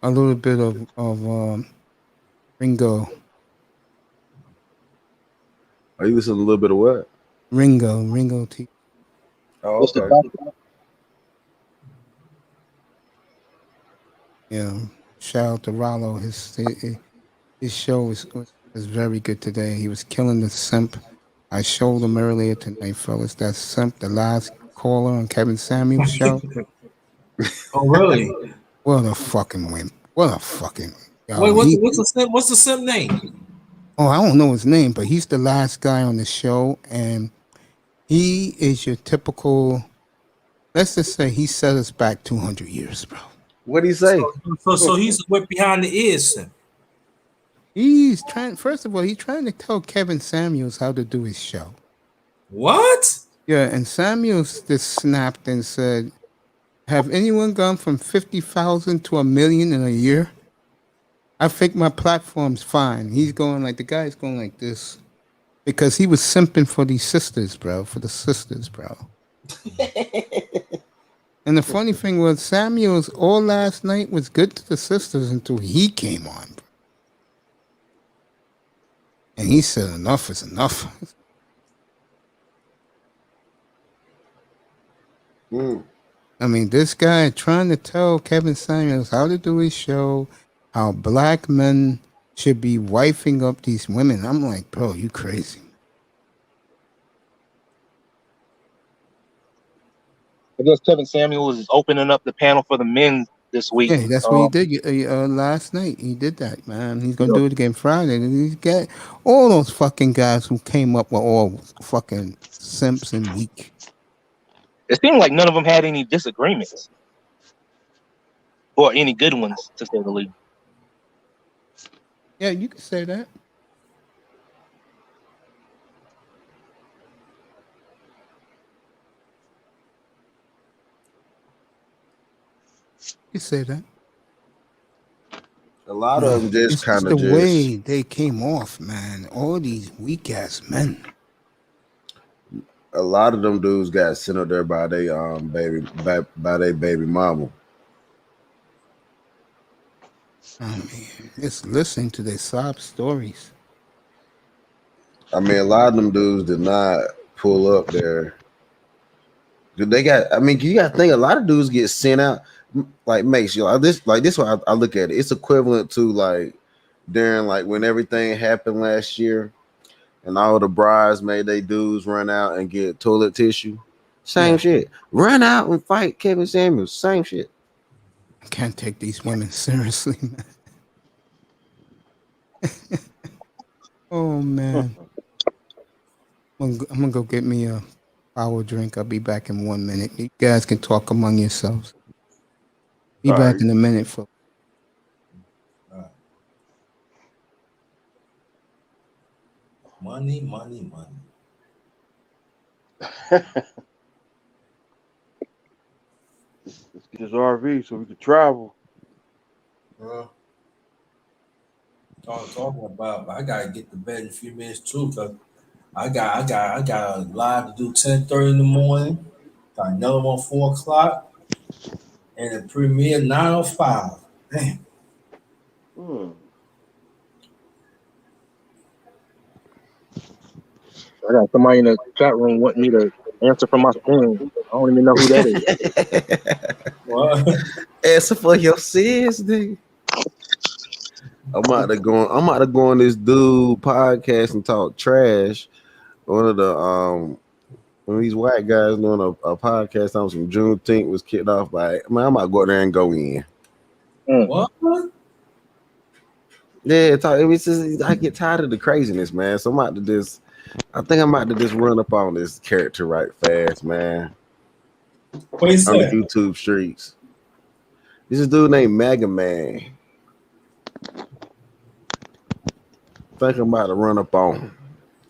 a little bit of Ringo. Are you listening to a little bit of what? Ringo T. Oh, okay. Yeah, shout out to Rollo. His show was very good today. He was killing the simp. I showed him earlier tonight, fellas. That simp, the last caller on Kevin Samuels' show. Oh, really? What a fucking wimp. What a fucking. Wait, what's the simp name? Oh, I don't know his name, but he's the last guy on the show, and he is your typical. Let's just say he set us back 200 years, bro. What did he say? So he's wet behind the ears, simp. He's trying. First of all, he's trying to tell Kevin Samuels how to do his show. What? Yeah, and Samuels just snapped and said, "Have anyone gone from 50,000 to 1 million in a year? I think my platform's fine." He's going like the guy's going like this because he was simping for these sisters, bro. For the sisters, bro. And the funny thing was, Samuels all last night was good to the sisters until he came on. And he said, enough is enough. I mean, this guy trying to tell Kevin Samuels how to do his show, how black men should be wifing up these women. I'm like, bro, you crazy. I guess Kevin Samuels is opening up the panel for the men this week. Yeah, that's what he did last night. He did that, man. He's going to do it again Friday. And he's got all those fucking guys who came up were all fucking simps and weak. It seemed like none of them had any disagreements. Or any good ones, to say the least. Yeah, you could say that. You say that. A lot of them just It's just kind the of just. way they came off, man. All these weak ass men. A lot of them dudes got sent up there by their by their baby mama. I mean, just listening to their sob stories. I mean, a lot of them dudes did not pull up there. They got. I mean, you got to think a lot of dudes get sent out. Like makes you like this. Like this, I look at it. It's equivalent to like during like when everything happened last year, and all the brides made they dudes run out and get toilet tissue. Same shit. Run out and fight Kevin Samuels. Same shit. I can't take these women seriously, man. Oh man. I'm gonna go get me a power drink. I'll be back in 1 minute. You guys can talk among yourselves. Be All back right. in a minute, folks. Money. Let's get this RV so we can travel. Bro. Talking about, but I gotta get to bed in a few minutes too, cause I got a live to do 10:30 in the morning. Got another one 4 o'clock, and a premiere 9:05. Damn. I got somebody in the chat room wanting me to answer for my screen. I don't even know who that is. What? Answer for your sins, nigga. I'm about to go on this dude podcast and talk trash. One of the one of these white guys doing a podcast on some Juneteenth was kicked off by. Man, I'm about to go there and go in. What? Yeah, it's just, I get tired of the craziness, man. So I think I'm about to just run up on this character right fast, man. What you On the say? YouTube streets. This is a dude named Mega Man. I think I'm about to run up on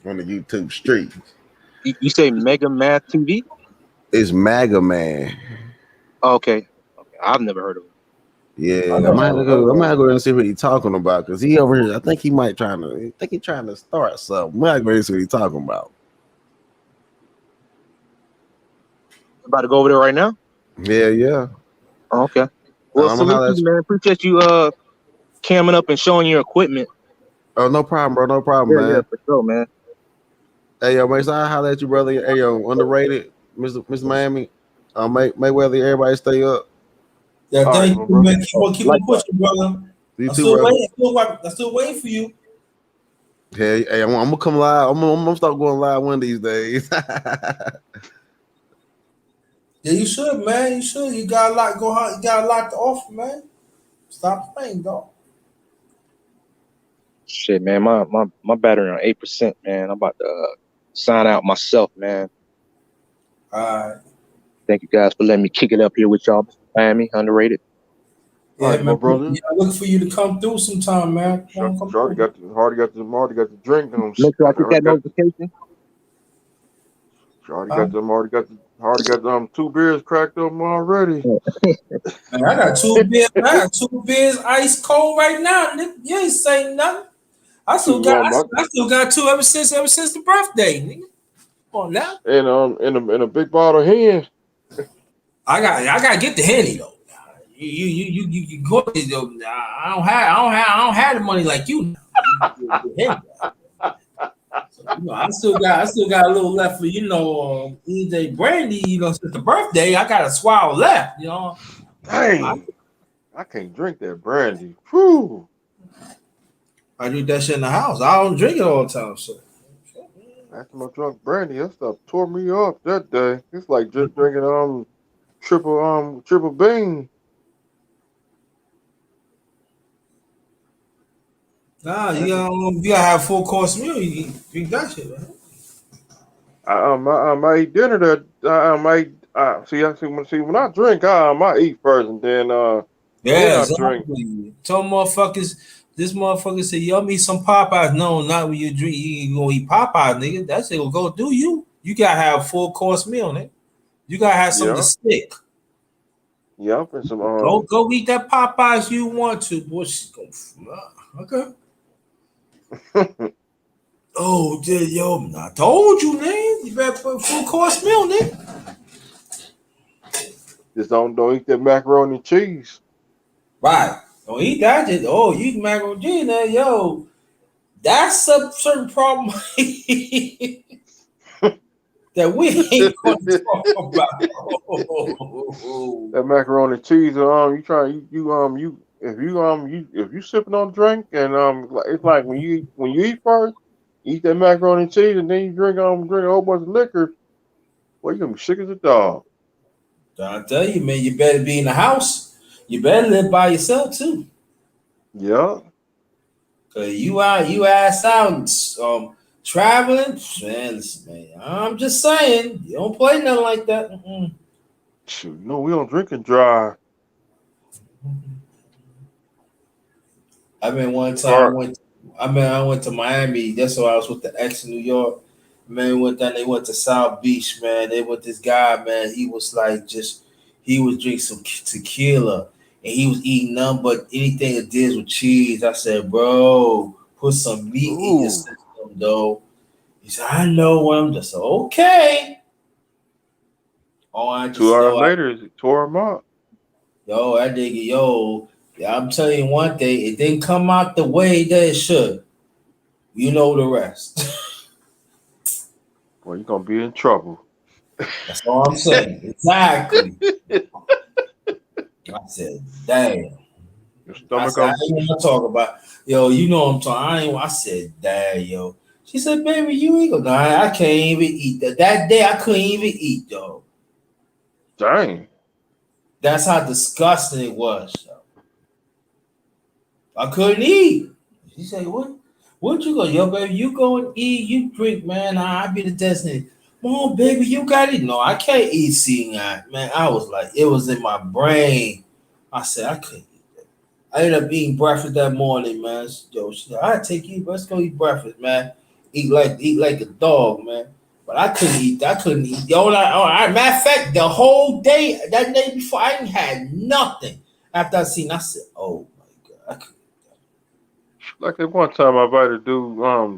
the YouTube streets. You say Mega Math TV? It's Mega Man. Oh, okay. I've never heard of him. Yeah, I might go and see what he's talking about because he over here. I think he's trying to start something. I might go and see what he's talking about. About to go over there right now? Yeah. Oh, okay. Well, I'm gonna holler salute at you, man. Appreciate you camming up and showing your equipment. Oh, no problem, bro. No problem, man. Yeah, for sure, man. Hey, yo, man, so I holler at you, brother. Hey, yo, underrated, Mr. Miami. Mayweather, everybody stay up. Yeah, All thank right, you, man. Keep on pushing, brother. You I'm too, still brother. waiting. I'm still waiting for you. Hey, I'm gonna come live. I'm gonna start going live one of these days. Yeah, you should, man. You should. You got a lot go on. You got a lot to offer, man. Stop playing, dog. Shit, man. My battery on 8%, man. I'm about to sign out myself, man. All right. Thank you guys for letting me kick it up here with y'all. Miami, underrated. Yeah, All right, man. my brother. Yeah, looking for you to come through sometime, man. Already got the drink on. Make sure I get that notification. Already got them 2 beers cracked up already. Man, I got 2 beers. I got 2 beers ice cold right now. Nigga. You ain't saying nothing. I still got 2 ever since the birthday, nigga. Come on now. And in a big bottle of hen. I gotta get the Henny though. You go. I don't have the money like you. So, I still got a little left for EJ Brandy. Since the birthday, I got a swallow left. Dang, I can't drink that brandy. Whew. I drink that shit in the house. I don't drink it all the time. So after my drunk brandy, that stuff tore me up that day. It's like just drinking triple bean. Nah, you gotta have full course meal. You drink that shit, man. I eat dinner that see when I drink, I eat first and then Yeah, then I exactly. drink. Tell motherfuckers, this motherfucker say, "Yo, me some Popeyes." No, not when you drink. You gonna eat Popeyes, nigga. That shit will go do you. You gotta have full course meal, nigga. You gotta have something to stick. Yep, and some Go eat that Popeyes you want to, boy. She's gonna okay. Oh, dude, yo, I told you, man. You better put full course meal, nigga. just don't eat that macaroni and cheese. Right. Don't eat that. Just, you eat macaroni and cheese now, yo. That's a certain problem that we ain't gonna talk about. That macaroni and cheese, if you sipping on a drink and it's like when you eat first, you eat that macaroni and cheese and then you drink a whole bunch of liquor, well, you're gonna be sick as a dog. I tell you, man, you better be in the house. You better live by yourself too. Yeah. Cause you ass out traveling, man. Listen, man, I'm just saying, you don't play nothing like that. Shoot, no, we don't drink and drive. I mean, one time I went to Miami. That's why I was with the ex in New York. Man, they went to South Beach, man. They went this guy, man. He was like he was drinking some tequila and he was eating nothing but anything that deals with cheese. I said, bro, put some meat in your system, though. He said, I know what I'm just okay. Oh, I just 2 hours later, it tore him up. Yo, that nigga, I'm telling you one thing, it didn't come out the way that it should. You know the rest. Well, you're gonna be in trouble. That's all I'm saying. Exactly. I said, damn. Your stomach I ain't gonna talk about, you know what I'm talking. I said, damn, yo. She said, baby, you ain't gonna I can't even eat that. That day I couldn't even eat, though. Dang. That's how disgusting it was. Yo. I couldn't eat. She said, what you go? Yo, baby, you go and eat, you drink, man. I'll be the destiny. Mom, baby, you got it. No, I can't eat seeing that. Man, I was like, it was in my brain. I said, I couldn't eat that. I ended up eating breakfast that morning, man. Yo, she said, I'll take you, let's go eat breakfast, man. Eat like a dog, man. But I couldn't eat. Yo, matter of fact, the whole day, that day before, I ain't had nothing. After I seen, I said, oh my God, I couldn't. Like that one time I invited dude, my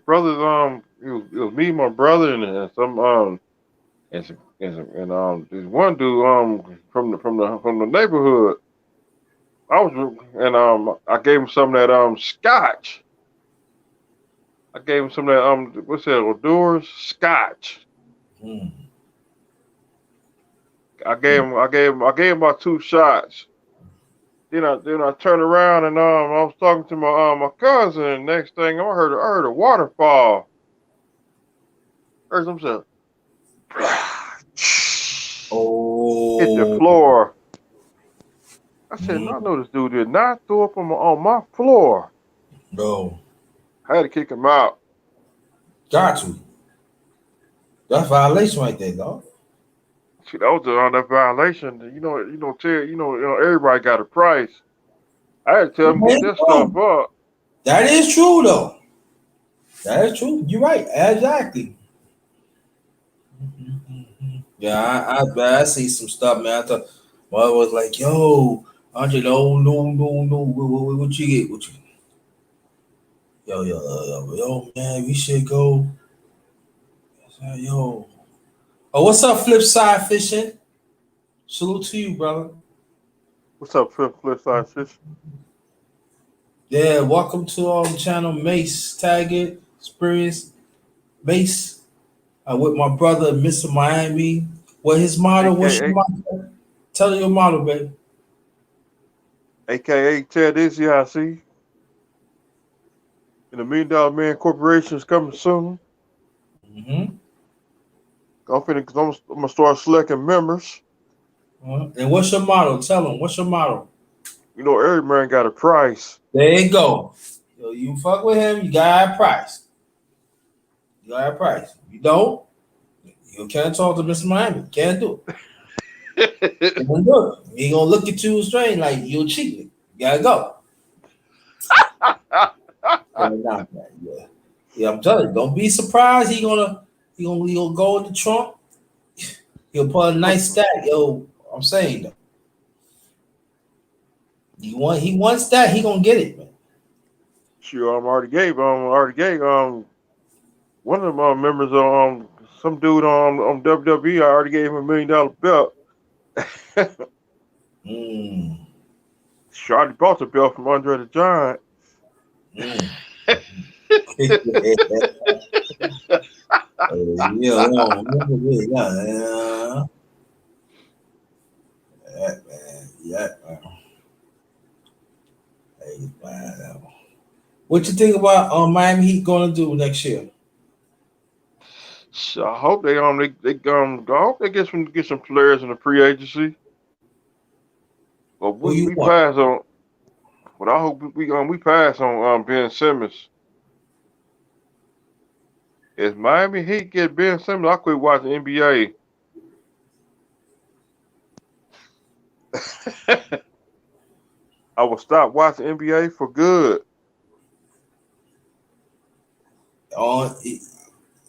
brother's it was me, my brother, and some this one dude from the neighborhood. I gave him some of that scotch. I gave him some of that what's that, Honduras scotch. I gave him about 2 shots. Then I turned around and I was talking to my cousin. And next thing I heard a waterfall. Heard some stuff. Hit the floor. I said, no, this dude did not throw up on my floor. No. I had to kick him out. Got to. That's violation right there, dog. See, that was that violation. Everybody got a price. I had to tell him to get this stuff up. That is true, though. That is true. You're right. Exactly. Yeah, I see some stuff, man. I thought mother was like, yo, Andre, no. What you get? What you get? Yo, man, we should go. Yo. Oh, what's up, Flipside Fishing? Salute to you, brother. What's up, Flipside Fishing? Yeah, welcome to channel Mace Taggart Experience Mace. With my brother, Mr. Miami. What his motto? What's your motto? Tell your motto, baby. AKA Ted Izzy, I see. And the $1 Million Man Corporation is coming soon. Mm-hmm. I'm gonna start selecting members. And what's your motto? Tell them. What's your motto? Every man got a price. There you go. Yo, you fuck with him, you got a price. You got a price. You don't, you can't talk to Mr. Miami. You can't do it. You can't do it. He gonna look at you strange like you're cheating. You gotta go. Yeah, I'm telling you, don't be surprised. He gonna go in the trunk. He'll put a nice stack. Yo, I'm saying though. He wants that, he gonna get it, man. Sure, already gave one of the members of some dude on WWE. I already gave him $1 million belt. Charlie bought the belt from Andre the Giant. What you think about Miami Heat going to do next year? So I hope I hope they get some players in the free agency. But we pass on. But I hope we pass on Ben Simmons. If Miami Heat get Ben Simmons, I quit watching NBA. I will stop watching NBA for good.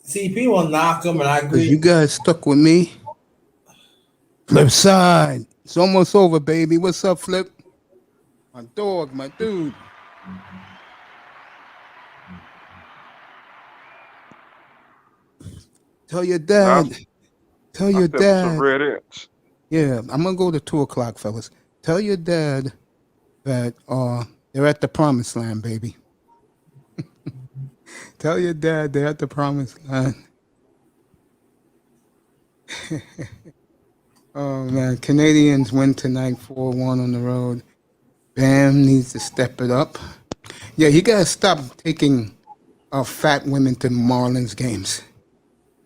See, people knock him, and I agree. You guys stuck with me. Flip side. It's almost over, baby. What's up, Flip? My dog, my dude. Tell your dad. Tell your dad. Some red ants. Yeah, I'm gonna go to 2:00, fellas. Tell your dad that they're at the promised land, baby. Tell your dad they're at the promised land. Oh man, Canadians win tonight 4-1 on the road. Bam needs to step it up. Yeah, you gotta stop taking fat women to Marlins games.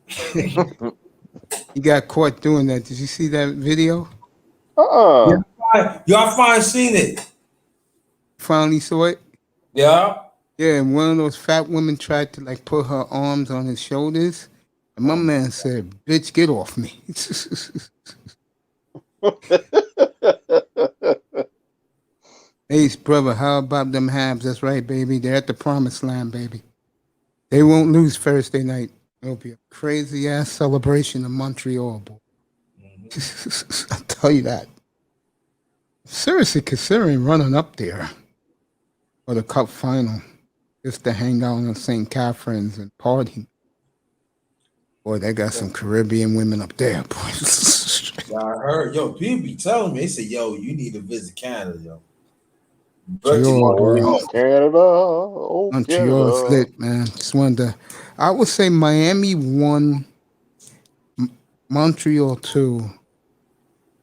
He got caught doing that. Did you see that video? Uh-uh. Y'all finally seen it. Finally saw it? Yeah. Yeah, and one of those fat women tried to like put her arms on his shoulders. And my man said, bitch, get off me. Ace, brother, how about them Habs? That's right, baby. They're at the promised land, baby. They won't lose Thursday night. It'll be a crazy-ass celebration in Montreal, boy. I'll tell you that. Seriously considering running up there for the Cup final just to hang out in St. Catherine's and party. Boy, they got some Caribbean women up there, boy. I heard, people be telling me, they say, yo, you need to visit Canada, yo. Canada. Montreal's lit, man. Just wanted to, I would say Miami 1, Montreal 2,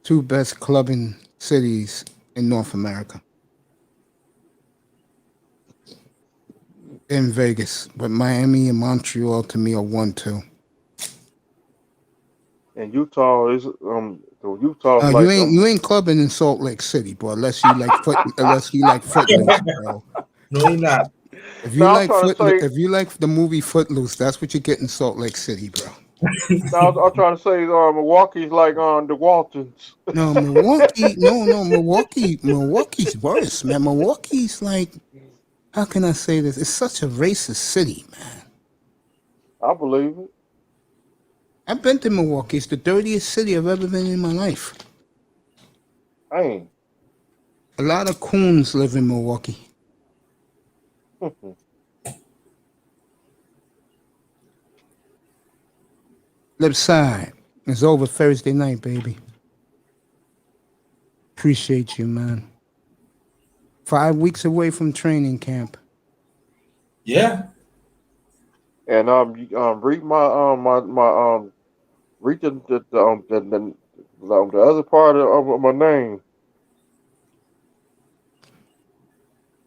two best clubbing cities in North America. In Vegas, but Miami and Montreal to me are 1-2. And Utah is Utah. You ain't clubbing in Salt Lake City, bro. Unless you like Footloose, bro. No, you're not. If you like the movie Footloose, that's what you get in Salt Lake City, bro. I'm trying to say Milwaukee's like the Waltons. No, Milwaukee. Milwaukee's worse, man. Milwaukee's like, how can I say this? It's such a racist city, man. I believe it. I've been to Milwaukee. It's the dirtiest city I've ever been in my life. Dang. A lot of coons live in Milwaukee. Flip side. It's over Thursday night, baby. Appreciate you, man. 5 weeks away from training camp. Yeah. And read read the other part of my name.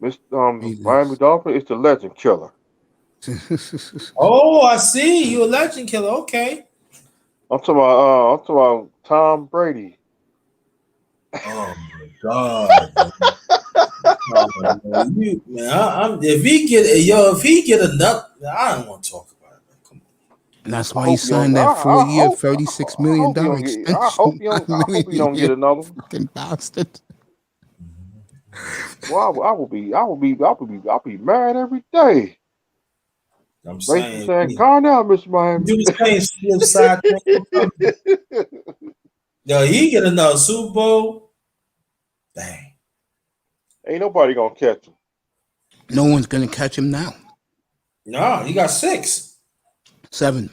Miami Dolphin is the legend killer. Oh, I see. You a legend killer. Okay. I'm talking about Tom Brady. Oh my God. If he get enough, I don't want to talk about it. Come on. And that's why he signed that 4-year, $36 million extension. I hope you don't get another one. Fucking bastard. Well, I'll be mad every day. I'm saying, calm down, Mr. Miami. You was saying flip side. Yo, he get another Super Bowl. Dang. Ain't nobody gonna catch him. No one's gonna catch him now. No, he got 6. 7.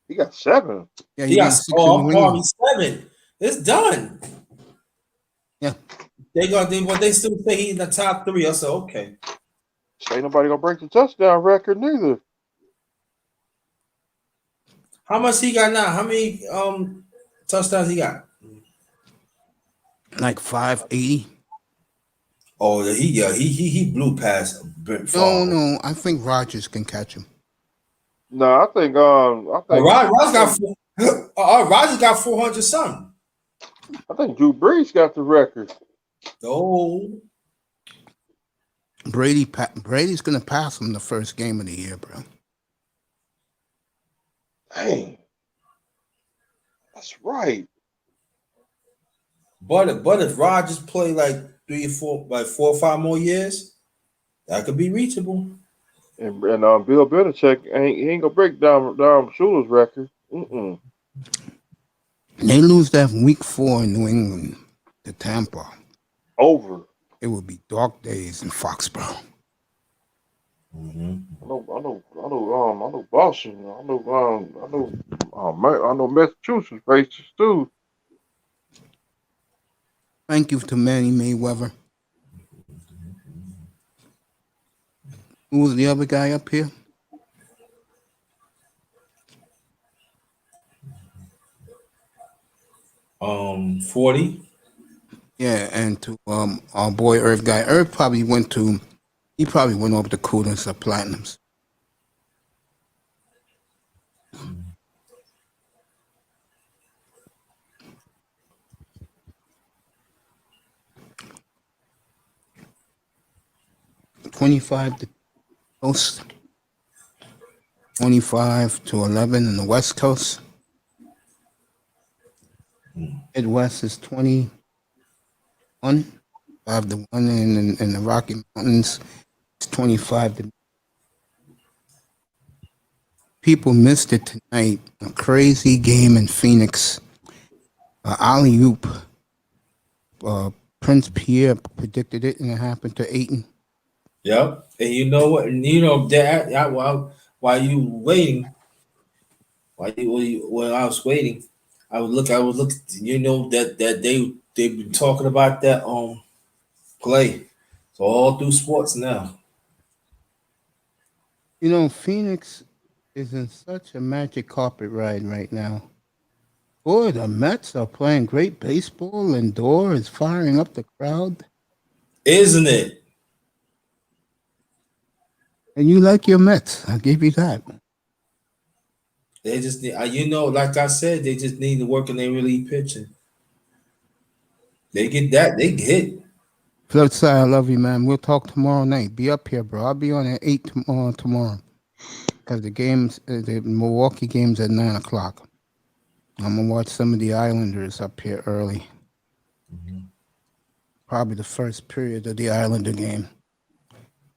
He got 7. Yeah, He you got get 6 in New England. 7. It's done. Yeah. But they still say he's in the top 3. I said, okay. Ain't nobody gonna break the touchdown record neither. How much he got now? How many touchdowns he got? Like 580. Oh, he blew past Brent Favre. No, I think Rodgers can catch him. No, I think Rodgers got 400 something. I think Drew Brees got the record. Oh, Brady's gonna pass him the first game of the year, bro. Dang, that's right. But if Rodgers play like 4 or 5 more years, that could be reachable. And Bill Belichick ain't gonna break down Schuler's record. They lose that week 4 in New England to Tampa. Over. It would be dark days in Foxborough. Mm-hmm. I know Boston. I know Massachusetts races too. Thank you to Manny Mayweather. Who was the other guy up here? Um, 40. Yeah, and to our boy Irv guy. Irv probably went over the coolest of platinums. $25 to Coast, 25 to 11 in the West Coast. Midwest is 21, 5 to 1, and in the Rocky Mountains, it's 25 to. People missed it tonight. A crazy game in Phoenix. Alley-oop. Prince Pierre predicted it, and it happened to Ayton. Yep. And you know what? And you know that while you waiting, when I was waiting, I would look. You know that they've been talking about that play. So all through sports now. You know, Phoenix is in such a magic carpet ride right now. Boy, the Mets are playing great baseball, and Dore is firing up the crowd. Isn't it? And you like your Mets. I'll give you that. They just need, like I said, they just need to work on their relief pitching. They get that, they get hit. Flipside, I love you, man. We'll talk tomorrow night. Be up here, bro. I'll be on at 8 tomorrow. Because the Milwaukee game's at 9 o'clock. I'm going to watch some of the Islanders up here early. Probably the first period of the Islander game.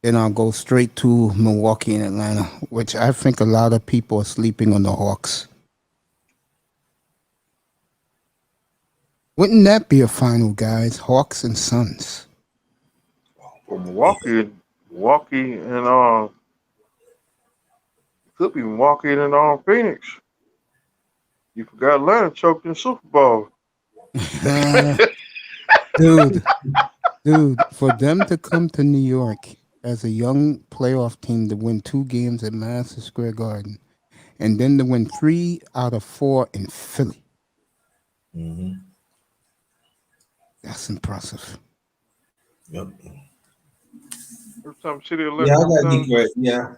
Then I'll go straight to Milwaukee and Atlanta, which I think a lot of people are sleeping on the Hawks. Wouldn't that be a final, guys? Hawks and Suns. For Milwaukee and could be Milwaukee and Phoenix. You forgot Atlanta choked in Super Bowl. Dude, for them to come to New York as a young playoff team to win 2 games at Madison Square Garden, and then to win 3 out of 4 in Philly. Mm-hmm. That's impressive. Yep. First time City of Yeah, I gotta be great. Yeah.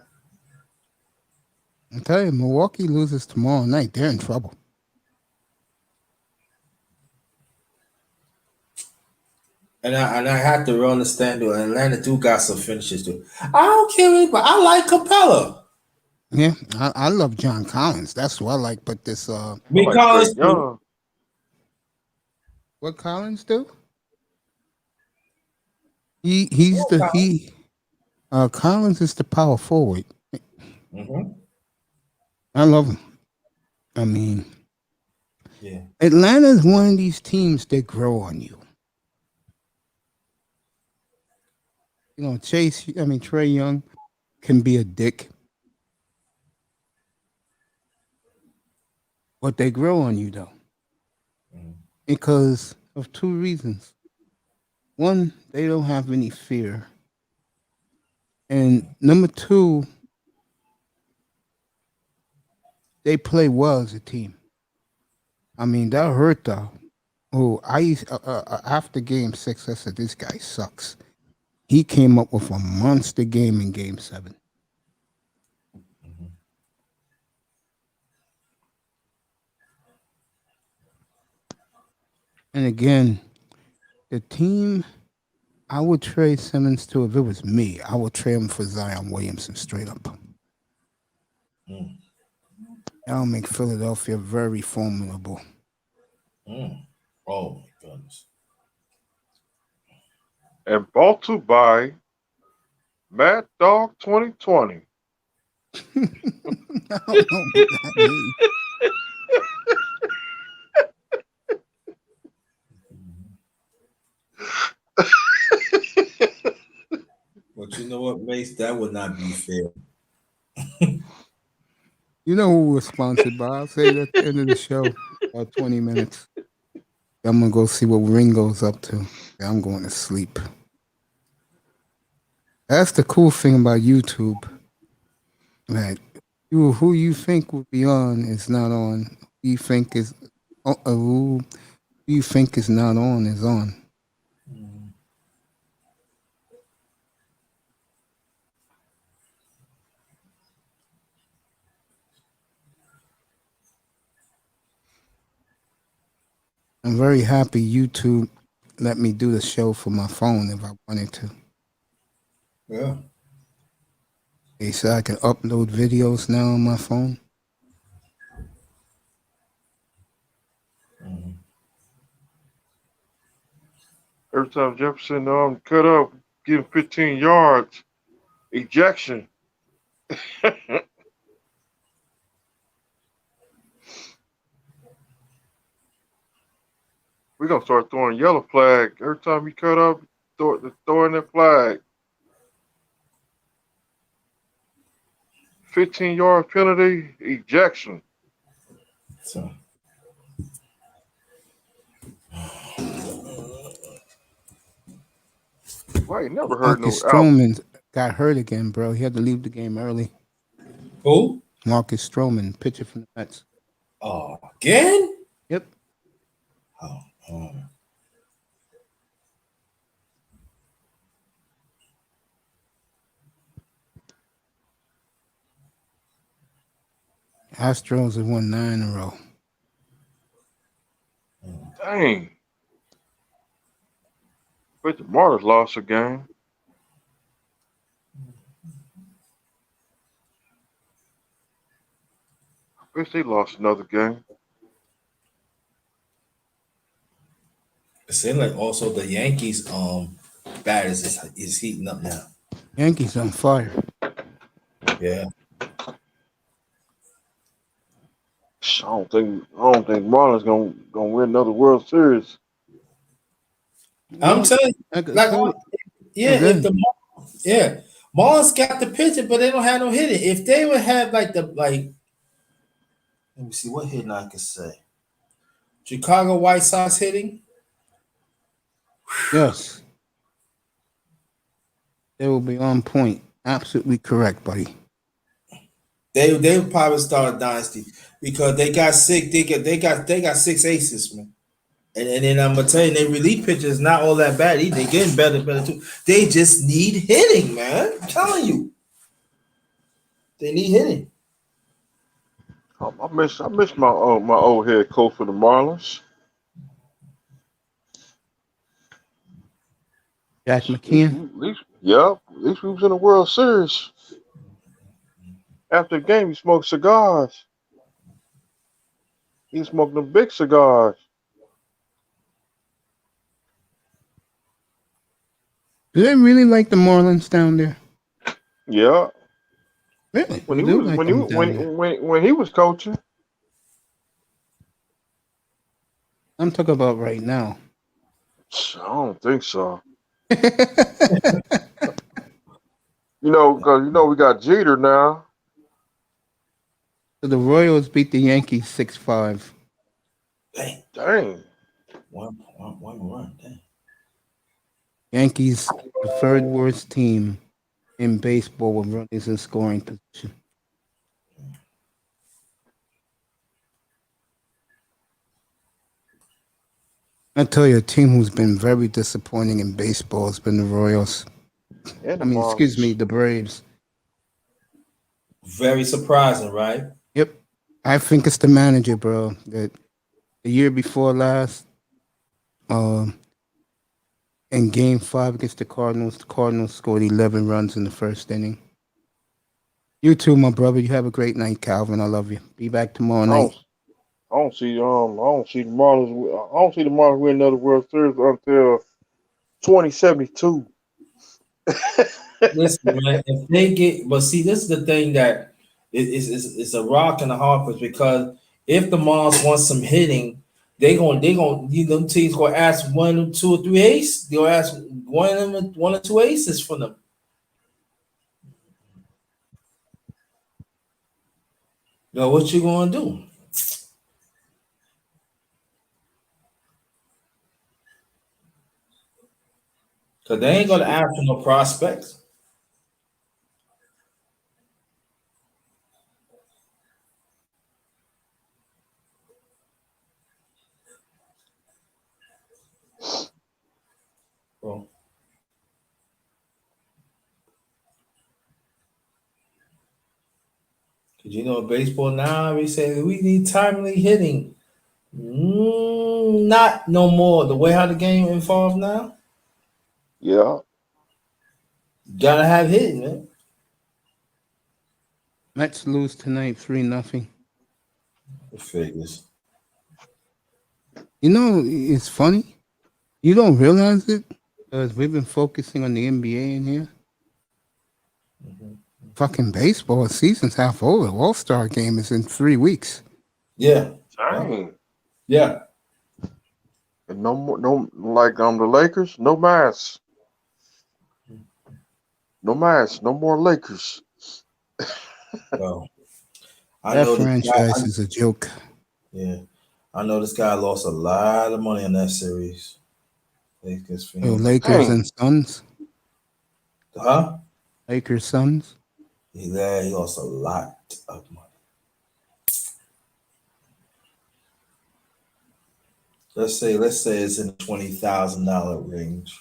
I tell you, Milwaukee loses tomorrow night. They're in trouble. And I have to understand that Atlanta do got some finishes too. I don't care, but I like Capella. Yeah, I love John Collins. That's what I like. But this Collins too. What Collins do? Collins is the power forward. Mm-hmm. I love him. I mean, Yeah. Atlanta's one of these teams that grow on you. You know, Trey Young can be a dick, but they grow on you though, because of two reasons. One, they don't have any fear, and number two, they play well as a team. I mean, that hurt though. Oh, after Game 6, I said this guy sucks. He came up with a monster game in Game 7. And again, the team I would trade Simmons to if it was me. I would trade him for Zion Williamson straight up. That'll make Philadelphia very formidable. Oh my goodness. And brought to by Mad Dog 2020. I don't know what that means. But you know what, Mace? That would not be fair. You know who we're sponsored by? I'll say it at the end of the show, about 20 minutes. I'm going to go see what Ringo's up to. I'm going to sleep. That's the cool thing about YouTube. Like, who you think would be on is not on. Who you think is not on is on. I'm very happy YouTube let me do the show for my phone if I wanted to. Yeah. They said I can upload videos now on my phone. Every time Jefferson cut up, give him 15 yards, ejection. We're going to start throwing yellow flag. Every time you cut up, throwing that flag. 15-yard penalty, ejection. So. Well, I ain't never heard Marcus no out. Stroman got hurt again, bro. He had to leave the game early. Who? Marcus Stroman, pitcher from the Mets. Oh, again? Yep. Oh. Astros have won 9 in a row. Dang. But the Marlins lost a game. I wish they lost another game. It seems like also the Yankees batters is heating up now. Yankees on fire. Yeah. I don't think Marlins gonna win another World Series. I'm telling you, Marlins got the pitcher, but they don't have no hitting. If they would have let me see what hitting I can say. Chicago White Sox hitting. Yes. They will be on point. Absolutely correct, buddy. They would probably start a dynasty because they got six. They got 6 aces, man. And then I'm gonna tell you, their relief pitcher is not all that bad. They're getting better too. They just need hitting, man. I'm telling you, they need hitting. I miss my old head coach for the Marlins. Jack McKeon. At least we was in the World Series. After the game, he smoked cigars. He smoked them big cigars. Do they really like the Marlins down there? Yeah. Really? When he was coaching. I'm talking about right now. I don't think so. Because we got Jeter now. So the Royals beat the Yankees 6-5. Dang. One run. Dang. Yankees, the third worst team in baseball with runners in scoring position. I tell you, a team who's been very disappointing in baseball has been the Royals. And Excuse me, the Braves. Very surprising, right? Yep. I think it's the manager, bro. That the year before last, in Game 5 against the Cardinals scored 11 runs in the first inning. You too, my brother. You have a great night, Calvin. I love you. Be back tomorrow night. I don't see the Marlins. I don't see the Marlins win another World Series until 2072. Listen, man, if they get, but see, this is the thing that it's a rock and a hard place, because if the Marlins want some hitting, they gonna them teams gonna ask 1, 2, or 3 aces. They'll ask one or two aces from them. Yo, what you gonna do? Because they ain't gonna ask for no prospects. Well, because baseball now, we say we need timely hitting. Not no more. The way how the game involves now, Yeah. gotta have hitting, man. Mets lose tonight 3-0. It figures. You know, it's funny. You don't realize it because we've been focusing on the NBA in here. Fucking baseball season's half over. All-Star game is in 3 weeks. Yeah. Dang. Yeah. And no more, no, like the Lakers, no mass. No mass, no more Lakers. Well, That franchise is a joke. Yeah. I know this guy lost a lot of money on that series. Lakers and Suns. Huh? Lakers Suns. Yeah, he lost a lot of money. Let's say it's in the $20,000 range.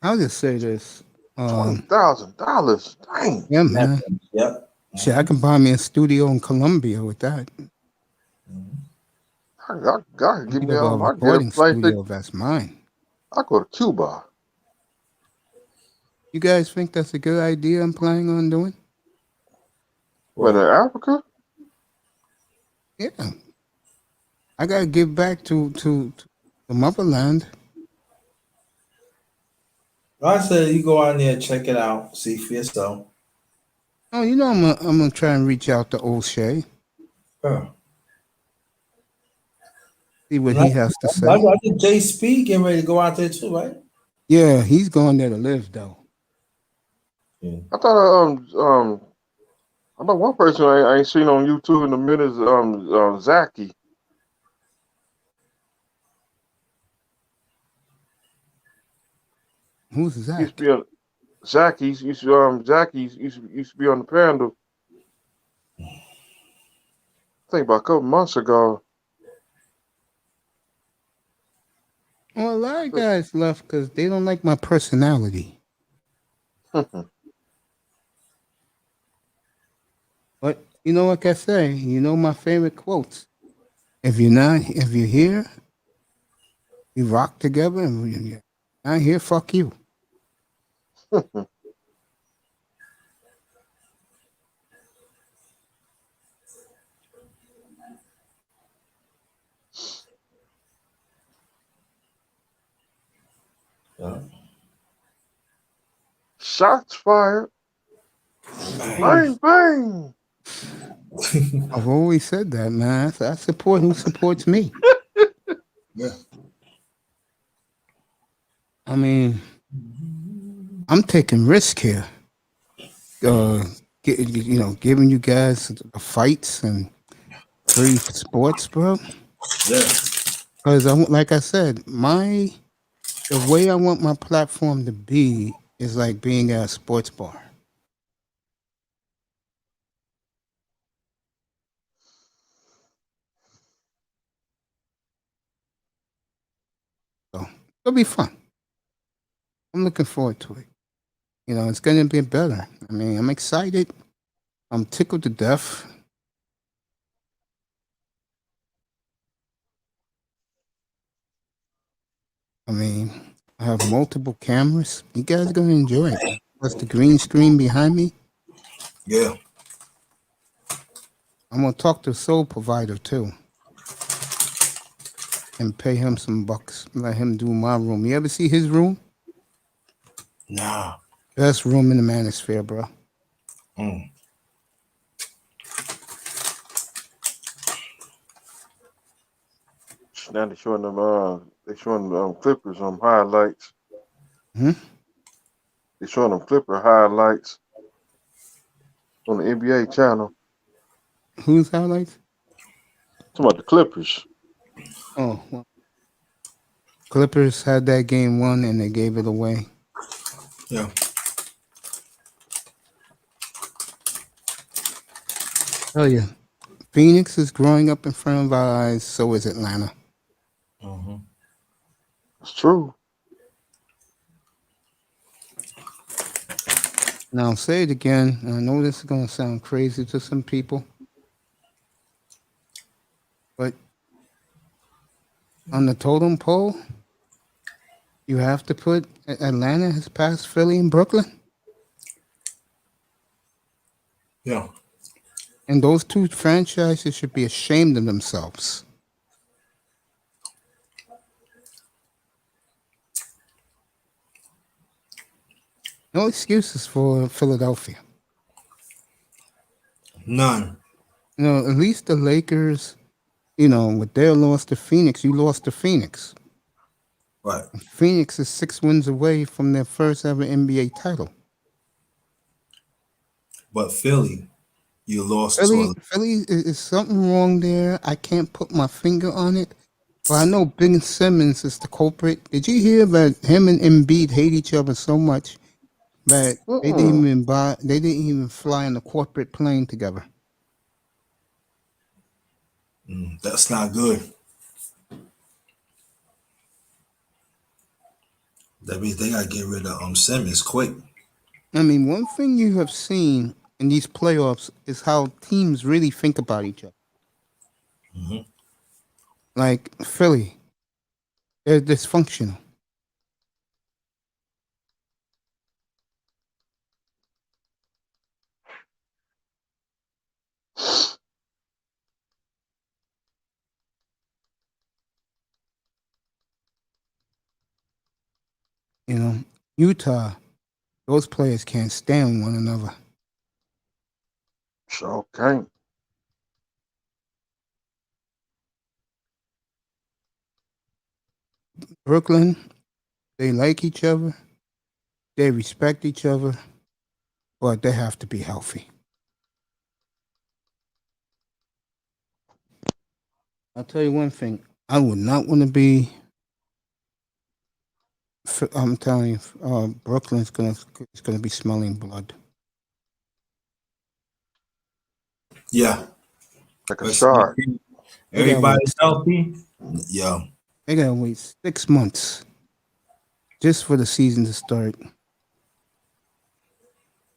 I'll just say this. $20,000. Dang. Yeah, man. Yep. Shit, I can buy me a studio in Colombia with that. I could give me a I get a recording place. studio that's mine. I go to Cuba. You guys think that's a good idea I'm planning on doing? What, in Africa? Yeah. I gotta give back to the motherland. I said you go out there, check it out, see for yourself. Oh, you know I'm gonna try and reach out to O'Shea. See what he has to say. I think Jay Speed getting ready to go out there too, right? Yeah, he's going there to live though. Yeah. I thought I know one person I ain't seen on YouTube in a minute is Zachy. Who's Zach? Used to be on Zachy used to be on the Panda. I think about a couple months ago. Well, a lot of guys left because they don't like my personality. But you know, like I say, you know my favorite quotes. If you're here, we rock together, and you're not here, fuck you. Shots fired. Bang, bang. I've always said that, man. I support who supports me. Yeah. I mean, I'm taking risk here. Giving you guys the fights and free sports, bro. Yeah. Because like I said, the way I want my platform to be is like being at a sports bar. So it'll be fun. I'm looking forward to it. It's gonna be better. I mean, I'm excited. I'm tickled to death. I mean, I have multiple cameras. You guys are gonna enjoy it. Plus the green screen behind me. Yeah. I'm gonna talk to the sole provider too. And pay him some bucks. Let him do my room. You ever see his room? Nah. Best room in the manosphere, bro. Mm. Now they're showing them Clippers highlights. Hmm? They're showing them Clipper highlights on the NBA channel. Whose highlights? Talking about the Clippers. Oh, well, Clippers had that game won and they gave it away. Yeah. Tell you, Phoenix is growing up in front of our eyes. So is Atlanta. Mm-hmm. It's true. Now I'll say it again. And I know this is going to sound crazy to some people, but on the totem pole, you have to put Atlanta has passed Philly and Brooklyn. Yeah. And those two franchises should be ashamed of themselves. No excuses for Philadelphia. None. At least the Lakers, with their loss to Phoenix, you lost to Phoenix. Right. Phoenix is 6 wins away from their first ever NBA title. But Philly, you lost to Philly is something wrong there. I can't put my finger on it. But I know Ben Simmons is the culprit. Did you hear that him and Embiid hate each other so much that they didn't even fly on the corporate plane together? That's not good. That means they gotta get rid of Simmons quick. I mean, one thing you have seen in these playoffs is how teams really think about each other. Mm-hmm. Like Philly, they're dysfunctional. Utah, those players can't stand one another. Sure can't. Brooklyn, they like each other, they respect each other, but they have to be healthy. I'll tell you one thing. I would not want to be. I'm telling you, Brooklyn's gonna be smelling blood. Yeah. Like a shark. Everybody's healthy. Yeah. They gotta wait 6 months just for the season to start.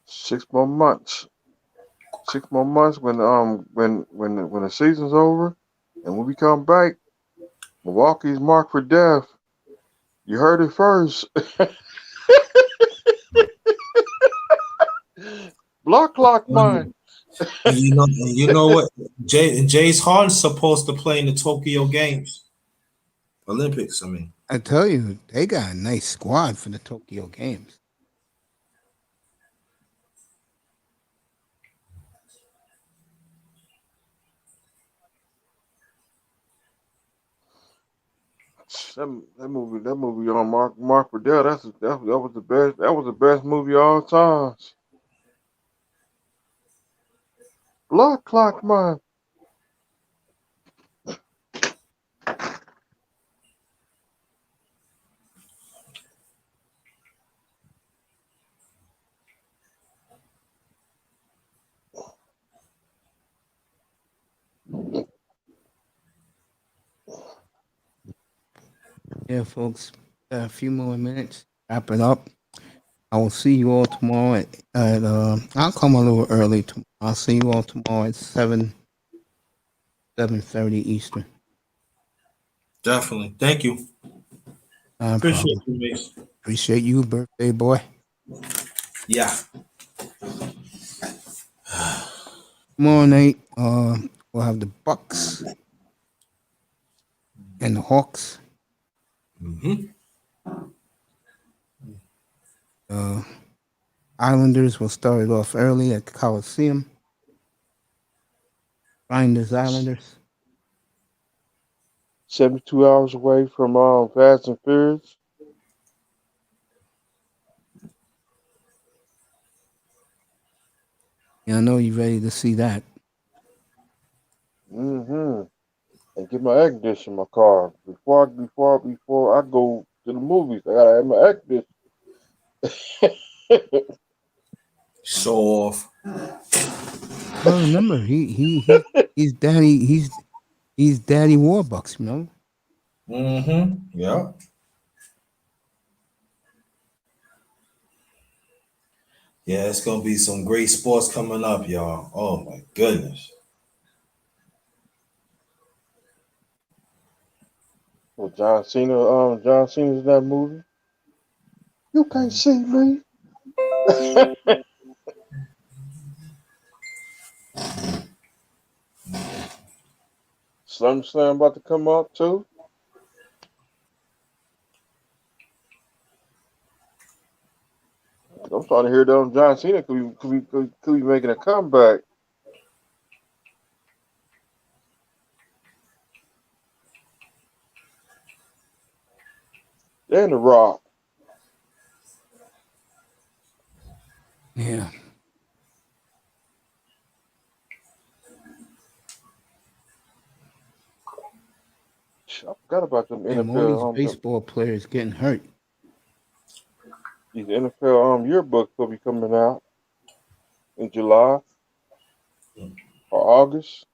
6 more months. 6 more months when the season's over, and when we come back, Milwaukee's marked for death. You heard it first. Block mine. And you know what? James Harden's supposed to play in the Tokyo Games, Olympics. I mean, I tell you, they got a nice squad for the Tokyo Games. That movie on Mark Riddell. That was the best. That was the best movie of all times. Blood Clock Man. Yeah, folks. A few more minutes. Wrap it up. I will see you all tomorrow at I'll come a little early tomorrow. I'll see you all tomorrow at 7:30 Eastern. Definitely. Thank you. No Appreciate problem. you, Mace. Appreciate you, birthday boy. Yeah. Tomorrow night, we'll have the Bucks and the Hawks. Islanders will start it off early at the Coliseum. Grinders Islanders. 72 hours away from Fast and Furious. Yeah, I know you're ready to see that. And get my air conditioner in my car before I go to the movies. I gotta have my air conditioner. Show off. Well, remember he's daddy Warbucks, you know. Yeah. Yeah, it's gonna be some great sports coming up, y'all. Oh my goodness. Well, John Cena's in that movie. You can't see me. SummerSlam about to come up too. I'm starting to hear that John Cena could be making a comeback. And The Rock. Yeah. I forgot about them And all NFL. these baseball players getting hurt. These NFL yearbooks will be coming out in July or August.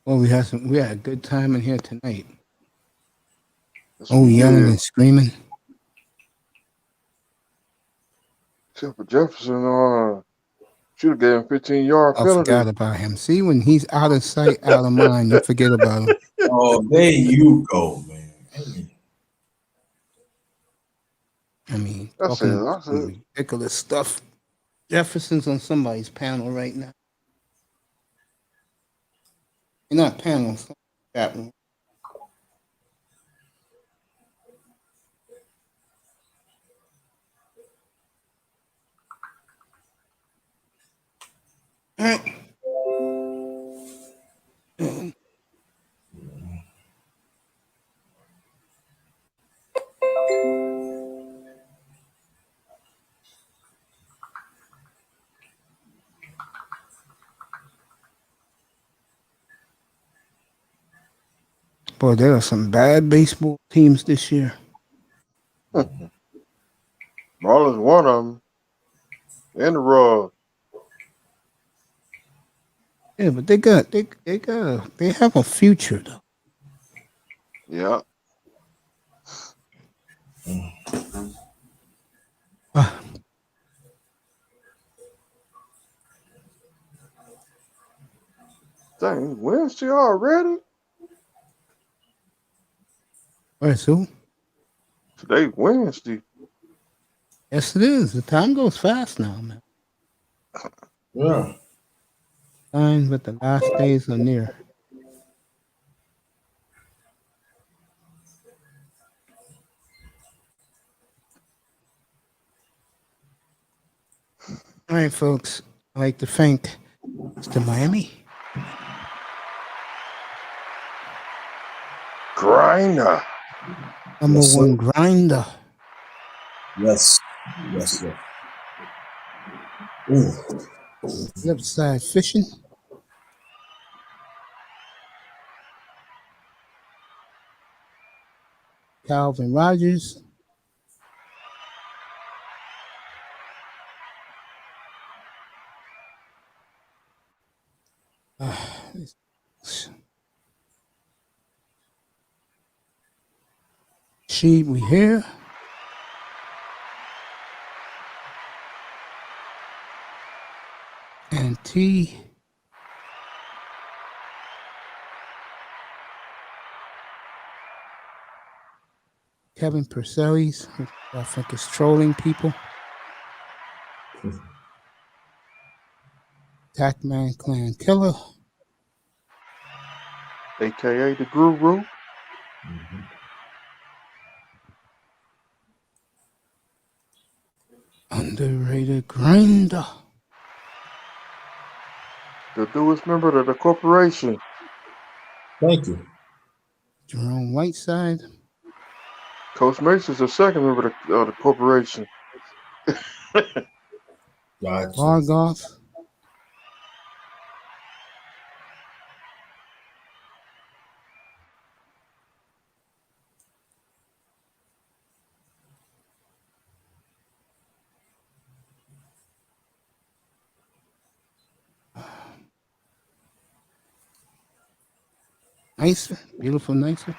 Well, we had a good time in here tonight. Yes, Oh, we yelling did. and screaming. Except for Jefferson, should have gave him 15-yard I penalty. forgot about him. See, when he's out of sight, out of mind, you forget about him. Oh, there you go, man. I mean, That's talking it. some ridiculous stuff. Jefferson's on somebody's panel right now. You're not panel, that one. Boy, there are some bad baseball teams this year. Marlins one of them. And the Royals. Yeah, but they have a future though. Yeah. Dang, Wednesday already? Where's who? Today's Wednesday. Yes, it is. The time goes fast now, man. Yeah. Fine, but the last days are near. All right, folks. I'd like to thank Mr. Miami. Grinder. Number Yes, sir. one grinder. Yes. Yes, sir. Ooh. Flipside fishing. Calvin Rogers. She, we here. And T. Kevin Purcell's, who I think is trolling people. Tackman Clan Killer. AKA the Guru. Underrated grinder. The newest member of the corporation. Thank you. Jerome Whiteside. Coach Mason's the second member of the corporation. Gotcha. Vargoth. Nicer, beautiful, nicer.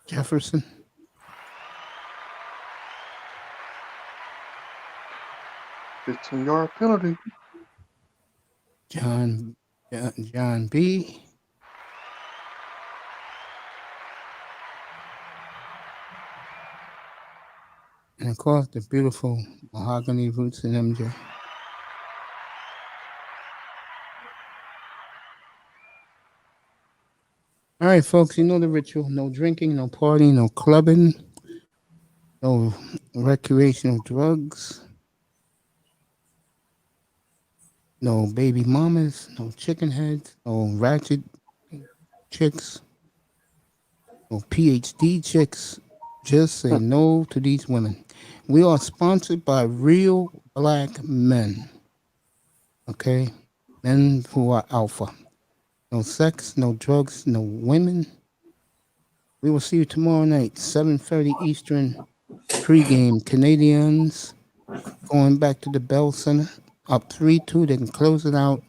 Jefferson. $15-yard penalty. John B. And of course, the beautiful mahogany roots in MJ. All right, folks, you know the ritual. No drinking, no partying, no clubbing, no recreational drugs, no baby mamas, no chicken heads, no ratchet chicks, no PhD chicks. Just say no to these women. We are sponsored by real black men. Okay? Men who are alpha. No sex, no drugs, no women. We will see you tomorrow night, 7:30 Eastern, pregame. Canadians going back to the Bell Center, up 3-2. They can close it out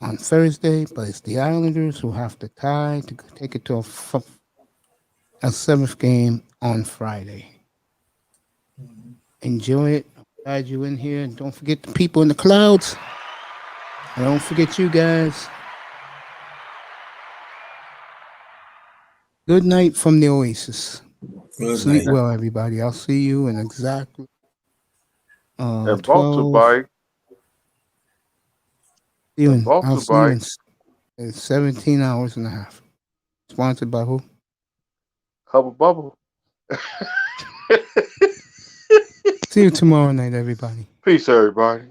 on Thursday, but it's the Islanders who have to tie to take it to a seventh game on Friday. Enjoy it. I'm glad you're in here. And don't forget the people in the clouds. And don't forget you guys. Good night from the Oasis. Good Sleep night. well, everybody. I'll see you in exactly And 12. Bye. I'll see you in 17 hours and a half. Sponsored by who? Hubble Bubble. See you tomorrow night, everybody. Peace, everybody.